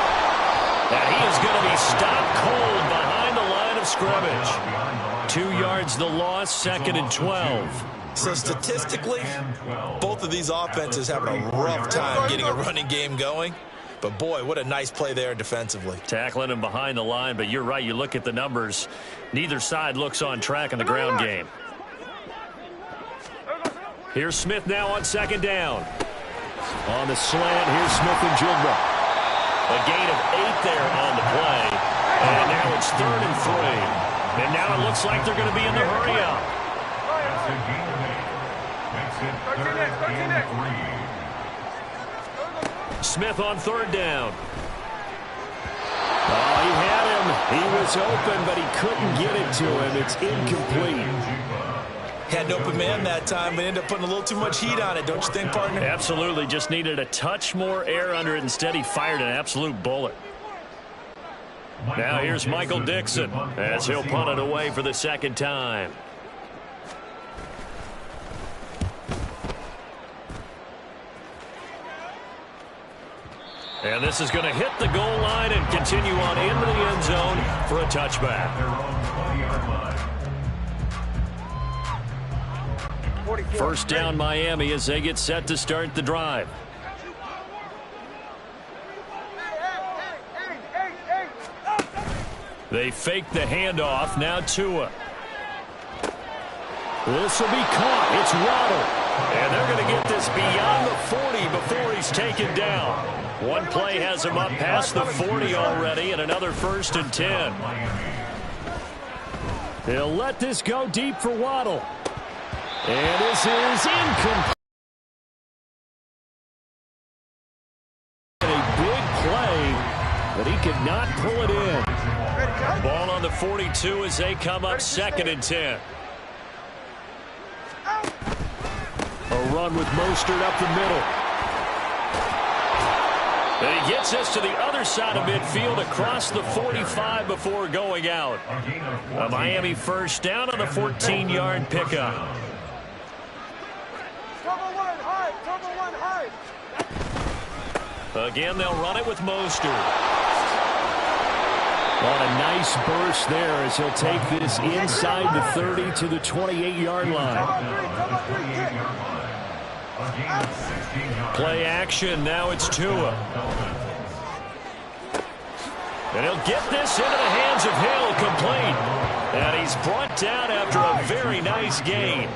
And he is going to be stopped cold behind the line of scrimmage. 2 yards the loss, 2nd and 12. So statistically, both of these offenses having a rough time getting a running game going. But, boy, what a nice play there defensively. Tackling him behind the line, but you're right. You look at the numbers. Neither side looks on track in the ground game. Here's Smith now on 2nd down. On the slant, here's Smith and Jigba. A gain of 8 there on the play. And now it's 3rd and 3. And now it looks like they're going to be in the hurry-up. Smith on 3rd down. Oh, he had him. He was open, but he couldn't get it to him. It's incomplete. Had an open man that time, but ended up putting a little too much heat on it, don't you think, partner? Absolutely. Just needed a touch more air under it. Instead, he fired an absolute bullet. Now here's Michael Dixon as he'll punt it away for the 2nd time. And this is going to hit the goal line and continue on into the end zone for a touchback. First down Miami as they get set to start the drive. They fake the handoff. Now Tua. This will be caught. It's Waddle. And they're going to get this beyond the 40 before he's taken down. One play has him up past the 40 already, and another 1st and 10. They'll let this go deep for Waddle. And this is incomplete. A big play, but he could not pull it in. Ball on the 42 as they come up 2nd and 10. A run with Mostert up the middle. And he gets us to the other side of midfield across the 45 before going out. A Miami first down on the 14-yard pickup. Again, they'll run it with Mostert. On a nice burst there as he'll take this inside the 30 to the 28-yard line. Play action. Now it's Tua. And he'll get this into the hands of Hill, complete. And he's brought down after a very nice gain.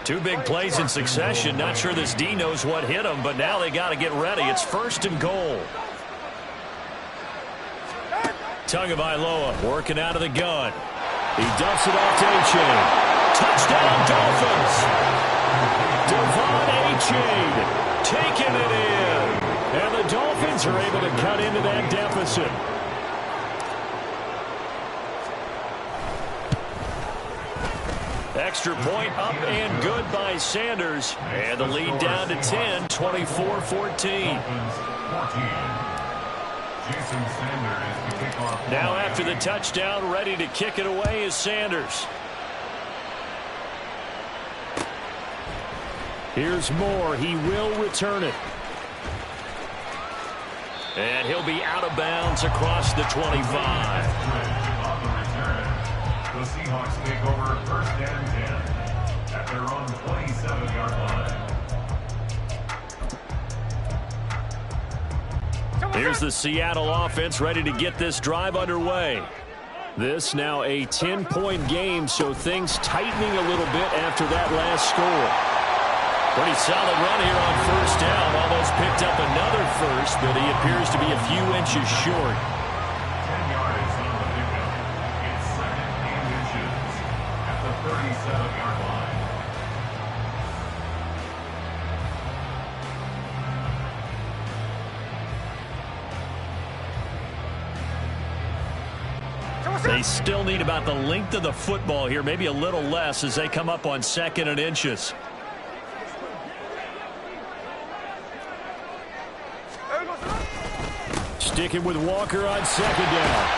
2 big plays in succession. Not sure this D knows what hit him, but now they got to get ready. It's 1st and goal. Tagovailoa working out of the gun. He dumps it off to A-Chain. Touchdown, Dolphins. Devon A-Chain taking it in. And the Dolphins are able to cut into that deficit. Extra point up and good by Sanders. And the lead down to 10, 24-14. Now after the touchdown, ready to kick it away is Sanders. Here's Moore. He will return it. And he'll be out of bounds across the 25. The Seahawks take over 1st and 10 at their own 27-yard line. Here's the Seattle offense ready to get this drive underway. This now a 10-point game, so things tightening a little bit after that last score. Pretty solid run here on 1st down. Almost picked up another first, but he appears to be a few inches short. 10 yards on the pickup. It's 2nd and inches at the 37-yard line. They still need about the length of the football here, maybe a little less as they come up on 2nd and inches. Sticking with Walker on 2nd down.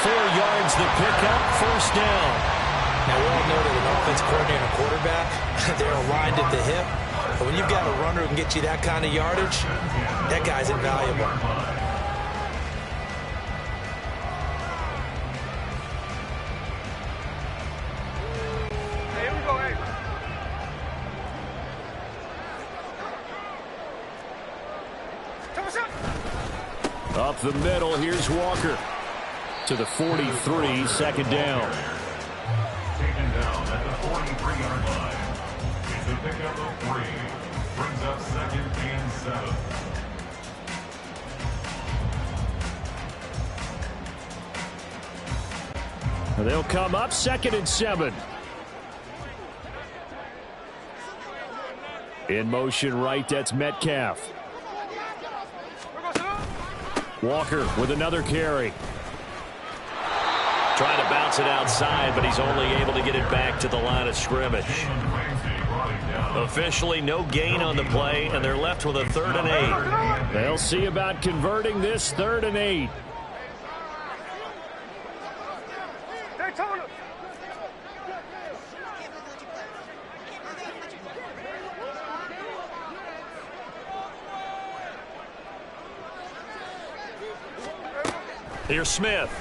4 yards the pickup, 1st down. Now, we all know that an offense coordinator and a quarterback, they're aligned at the hip. But when you've got a runner who can get you that kind of yardage, that guy's invaluable. Up the middle, here's Walker. To the 43, 2nd down. Taken down at the 43-yard line. It's a pickup of 3. Brings up 2nd and 7. They'll come up 2nd and 7. In motion right, that's Metcalf. Walker with another carry. Trying to bounce it outside, but he's only able to get it back to the line of scrimmage. Officially no gain on the play, and they're left with a 3rd and 8. They'll see about converting this 3rd and 8. Here's Smith.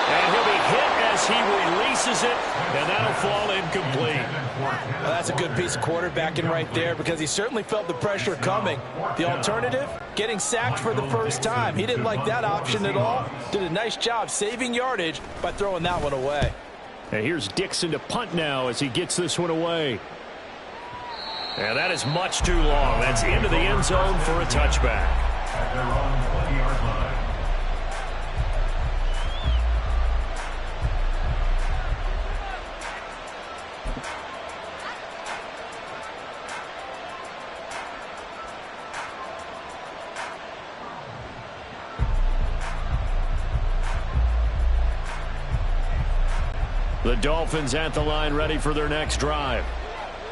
And he'll be hit as he releases it, and that'll fall incomplete. Well, that's a good piece of quarterbacking right there because he certainly felt the pressure coming. The alternative, getting sacked for the first time. He didn't like that option at all. Did a nice job saving yardage by throwing that one away. And here's Dixon to punt now as he gets this one away. And that is much too long. That's into the end zone for a touchback. At their own 20-yard line. The Dolphins at the line ready for their next drive.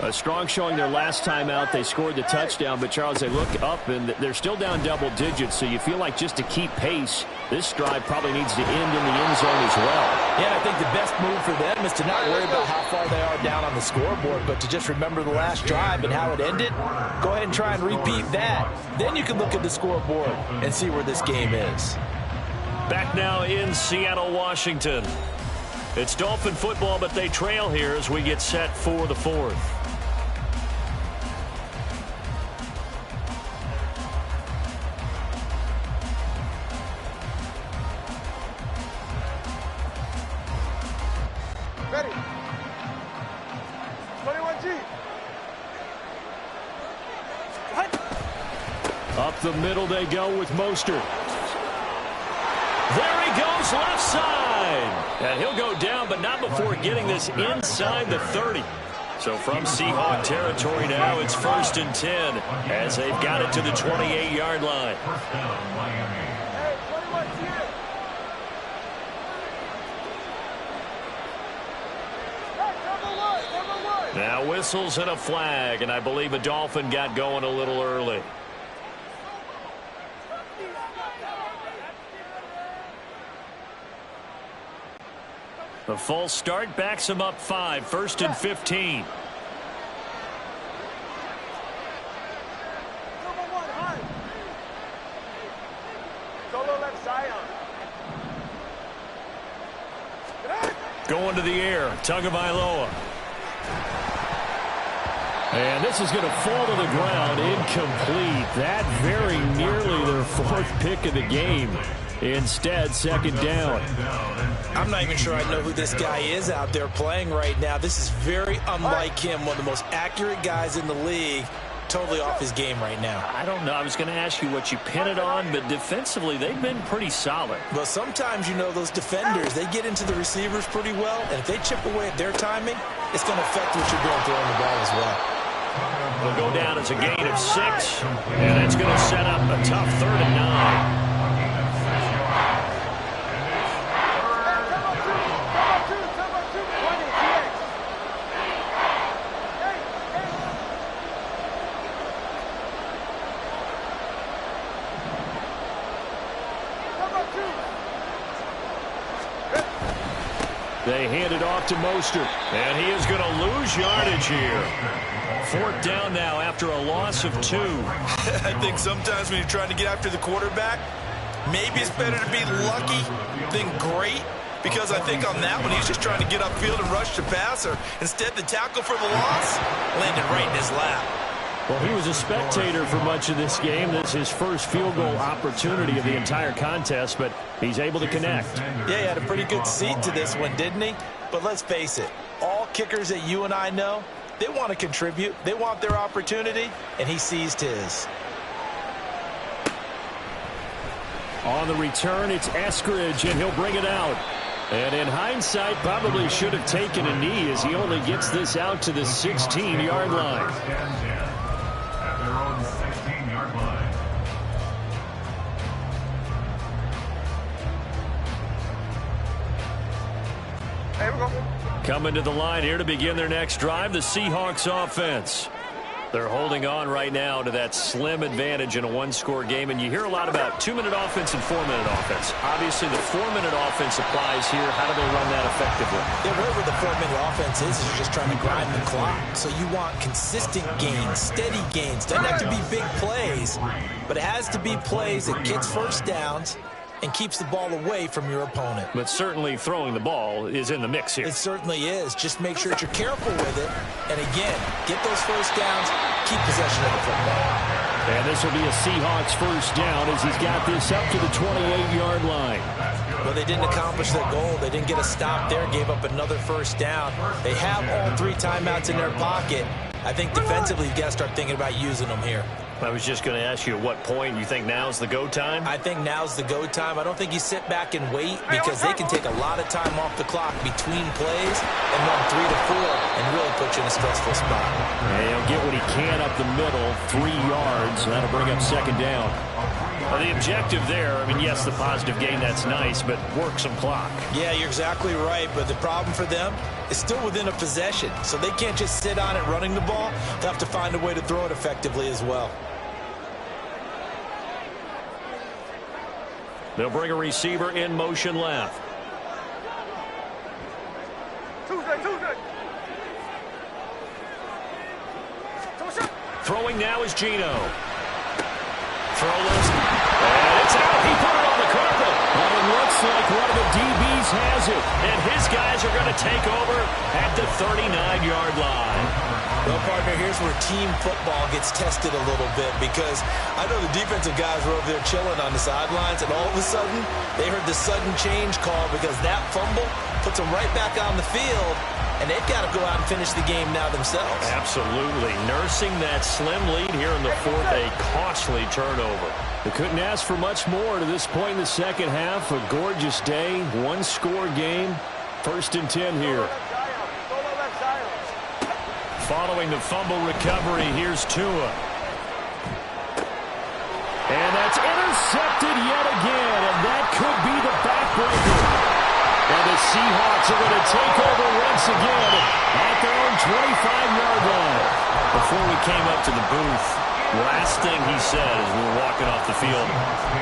A strong showing their last time out. They scored the touchdown, but, Charles, they look up, and they're still down double digits, so you feel like just to keep pace, this drive probably needs to end in the end zone as well. Yeah, I think the best move for them is to not worry about how far they are down on the scoreboard, but to just remember the last drive and how it ended. Go ahead and try and repeat that. Then you can look at the scoreboard and see where this game is. Back now in Seattle, Washington. It's Dolphin football, but they trail here as we get set for the fourth. Ready. 21G. Up the middle they go with Mostert. There he goes, left side. And he'll go down, but not before getting this inside the 30. So from Seahawk territory now, it's 1st and 10 as they've got it to the 28-yard line. First down, Miami. Hey, 21G. Hey, number one. Now whistles and a flag, and I believe a Dolphin got going a little early. The false start backs him up 5, 1st and 15. Number one, high. Solo left side. Going to the air, Tagovailoa. And this is going to fall to the ground, incomplete. That very nearly their 4th pick of the game. Instead, 2nd down. I'm not even sure I know who this guy is out there playing right now. This is very unlike him, one of the most accurate guys in the league. Totally off his game right now. I don't know. I was going to ask you what you pin it on, but defensively, they've been pretty solid. Well, sometimes, you know, those defenders, they get into the receivers pretty well, and if they chip away at their timing, it's going to affect what you're doing throwing the ball as well. It'll go down as a gain of 6, and that's going to set up a tough 3rd and 9. They hand it off to Mostert. And he is going to lose yardage here. 4th down now after a loss of 2. I think sometimes when you're trying to get after the quarterback, maybe it's better to be lucky than great, because I think on that one he's just trying to get upfield and rush the passer. Instead, the tackle for the loss landed right in his lap. Well, he was a spectator for much of this game. This is his first field goal opportunity of the entire contest, but he's able to connect. Yeah, he had a pretty good seat to this one, didn't he? But let's face it, all kickers that you and I know, they want to contribute. They want their opportunity, and he seized his. On the return, it's Eskridge, and he'll bring it out. And in hindsight, probably should have taken a knee as he only gets this out to the 16-yard line. At their own 16-yard line. Hey, we go. Coming to the line here to begin their next drive, the Seahawks offense. They're holding on right now to that slim advantage in a one-score game, and you hear a lot about 2-minute offense and 4-minute offense. Obviously, the 4-minute offense applies here. How do they run that effectively? Yeah, really what the 4-minute offense is you're just trying to grind the clock. So you want consistent gains, steady gains. Doesn't have to be big plays, but it has to be plays that gets first downs and keeps the ball away from your opponent. But certainly throwing the ball is in the mix here. It certainly is. Just make sure that you're careful with it. And again, get those first downs, keep possession of the football. And this will be a Seahawks first down as he's got this up to the 28-yard line. Well, they didn't accomplish their goal. They didn't get a stop there, gave up another first down. They have all 3 timeouts in their pocket. I think defensively, you've got to start thinking about using them here. I was just going to ask you at what point you think now's the go time? I think now's the go time. I don't think you sit back and wait because they can take a lot of time off the clock between plays and run 3 to 4 and really put you in a stressful spot. And he'll get what he can up the middle, 3 yards, and that'll bring up second down. The objective there, I mean, yes, the positive gain, that's nice, but work some clock. Yeah, you're exactly right, but the problem for them is still within a possession, so they can't just sit on it running the ball. They'll have to find a way to throw it effectively as well. They'll bring a receiver in motion left. Tuesday. Throwing now is Geno. Throw loose. And it's out. He put it on the carpet. But it looks like one of the DBs has it. And his guys are going to take over at the 39-yard line. Well, partner, here's where team football gets tested a little bit because I know the defensive guys were over there chilling on the sidelines, and all of a sudden, they heard the sudden change call because that fumble puts them right back on the field, and they've got to go out and finish the game now themselves. Absolutely. Nursing that slim lead here in the fourth, a costly turnover. They couldn't ask for much more to this point in the second half. A gorgeous day, one-score game. 1st and 10 here. Following the fumble recovery, here's Tua. And that's intercepted yet again, and that could be the backbreaker. And the Seahawks are going to take over once again at their own 25-yard line. Before we came up to the booth, last thing he said as we were walking off the field,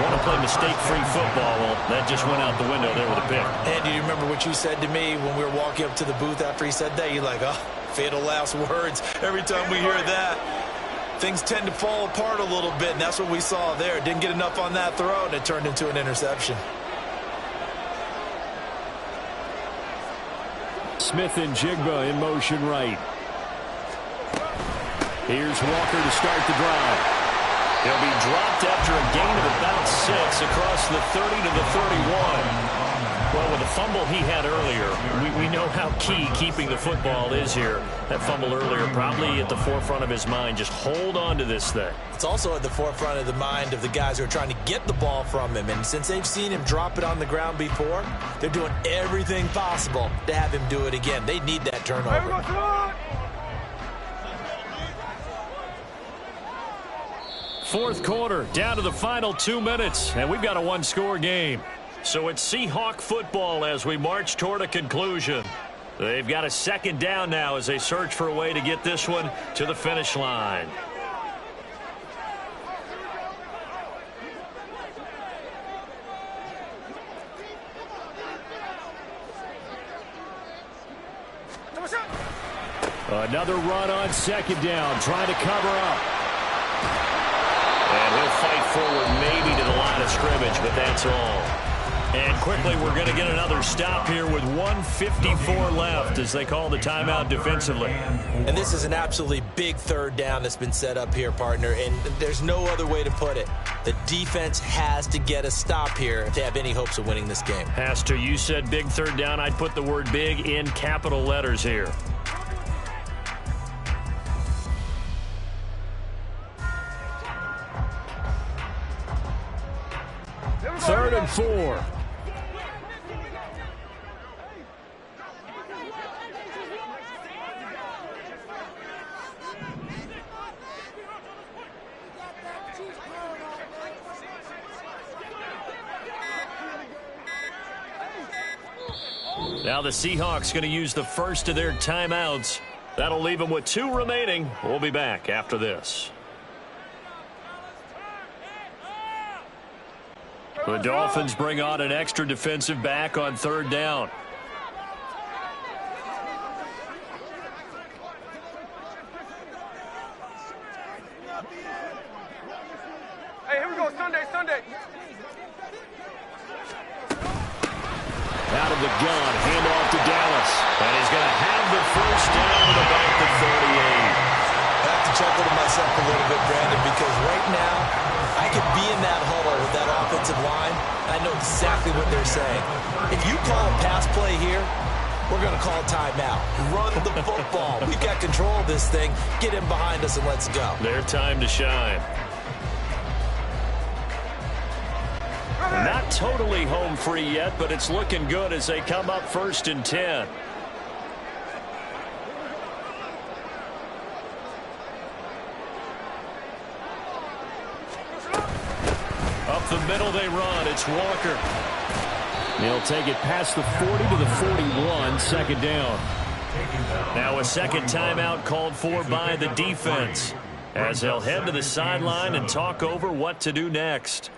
want to play mistake-free football. Well, that just went out the window there with a pick. And do you remember what you said to me when we were walking up to the booth after he said that? You're like, oh, fatal last words. Every time we hear that, things tend to fall apart a little bit, and that's what we saw there. Didn't get enough on that throw, and it turned into an interception. Smith and Jigba in motion right. Here's Walker to start the drive. He'll be dropped after a gain of about 6 across the 30 to the 31. Well, with the fumble he had earlier, we know how key keeping the football is here. That fumble earlier probably at the forefront of his mind. Just hold on to this thing. It's also at the forefront of the mind of the guys who are trying to get the ball from him. And since they've seen him drop it on the ground before, they're doing everything possible to have him do it again. They need that turnover. Fourth quarter, down to the final 2 minutes, and we've got a one-score game. So it's Seahawk football as we march toward a conclusion. They've got a second down now as they search for a way to get this one to the finish line. Another run on second down, trying to cover up. And he'll fight forward maybe to the line of scrimmage, but that's all. And quickly, we're going to get another stop here with 1:54 left as they call the timeout defensively. And this is an absolutely big third down that's been set up here, partner, and there's no other way to put it. The defense has to get a stop here if they have any hopes of winning this game. Has to. You said big third down. I'd put the word big in capital letters here. Third and 4. Now the Seahawks going to use the first of their timeouts That'll leave him with 2 remaining. We'll be back after this. The Dolphins bring on an extra defensive back on 3rd down. Hey, here we go, Sunday. Out of the gun, handoff to Dallas. And he's going to have the 1st down at about the 38. I have to chuckle to myself a little bit, Brandon, because right now I could be in that huddle with that offensive line. I know exactly what they're saying. If you call a pass play here, we're going to call timeout. Run the football. We've got control of this thing. Get him behind us and let's go. Their time to shine. Not totally home free yet, but it's looking good as they come up 1st and 10. Up the middle they run. It's Walker. He'll take it past the 40 to the 41, 2nd down. Now a 2nd timeout called for by the defense as they'll head to the sideline and talk over what to do next.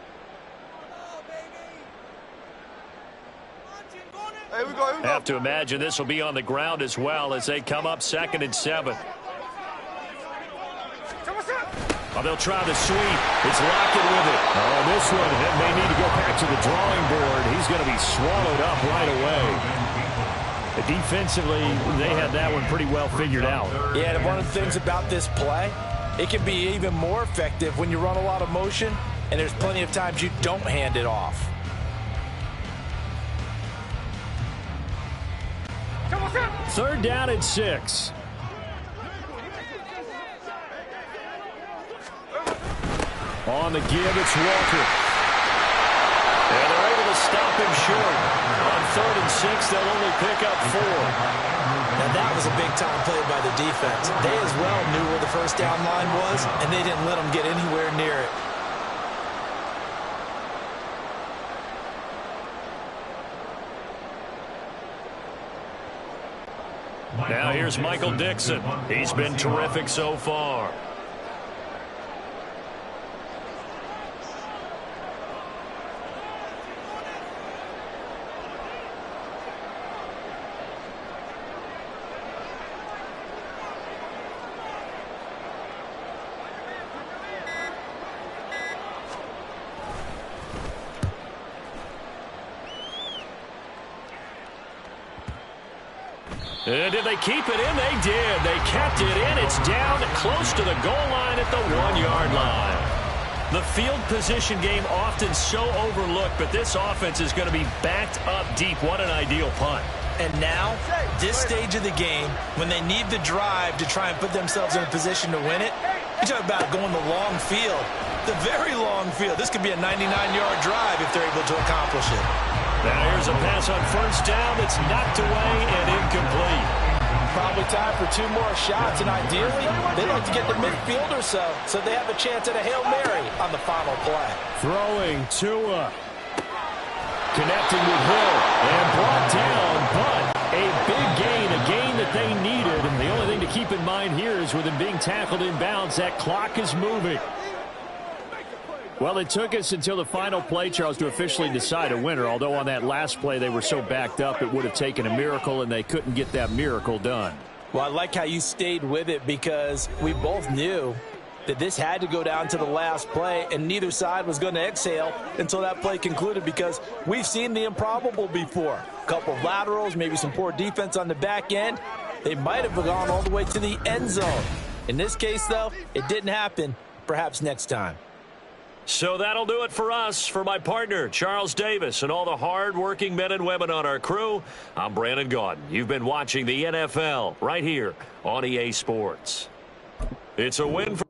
Here we go. Have to imagine this will be on the ground as well as they come up 2nd and 7. Oh, they'll try the sweep. It's Lockett with it. Oh, this one, they may need to go back to the drawing board. He's going to be swallowed up right away. Defensively, they had that one pretty well figured out. Yeah, and one of the things about this play, it can be even more effective when you run a lot of motion, and there's plenty of times you don't hand it off. Third down and 6. On the give, it's Walker. And they're able to stop him short. On 3rd and 6, they'll only pick up 4. Now that was a big-time play by the defense. They as well knew where the 1st down line was, and they didn't let them get anywhere near it. Now here's Michael Dixon. He's been terrific so far. Did they keep it in? They did. They kept it in. It's down close to the goal line at the 1-yard line. The field position game often so overlooked, but this offense is going to be backed up deep. What an ideal punt. And now, this stage of the game, when they need the drive to try and put themselves in a position to win it, you talk about going the long field, the very long field. This could be a 99-yard drive if they're able to accomplish it. Now here's a pass on 1st down that's knocked away and incomplete. Probably time for 2 more shots, and ideally, they'd like to get to midfield or so they have a chance at a Hail Mary on the final play. Throwing Tua. Connecting with Hill and brought down, but a big gain, a gain that they needed. And the only thing to keep in mind here is with him being tackled in bounds, that clock is moving. Well, it took us until the final play, Charles, to officially decide a winner, although on that last play they were so backed up it would have taken a miracle, and they couldn't get that miracle done. Well, I like how you stayed with it because we both knew that this had to go down to the last play, and neither side was going to exhale until that play concluded because we've seen the improbable before. A couple of laterals, maybe some poor defense on the back end. They might have gone all the way to the end zone. In this case, though, it didn't happen. Perhaps next time. So that'll do it for us. For my partner, Charles Davis, and all the hard-working men and women on our crew, I'm Brandon Gaudin. You've been watching the NFL right here on EA Sports. It's a win for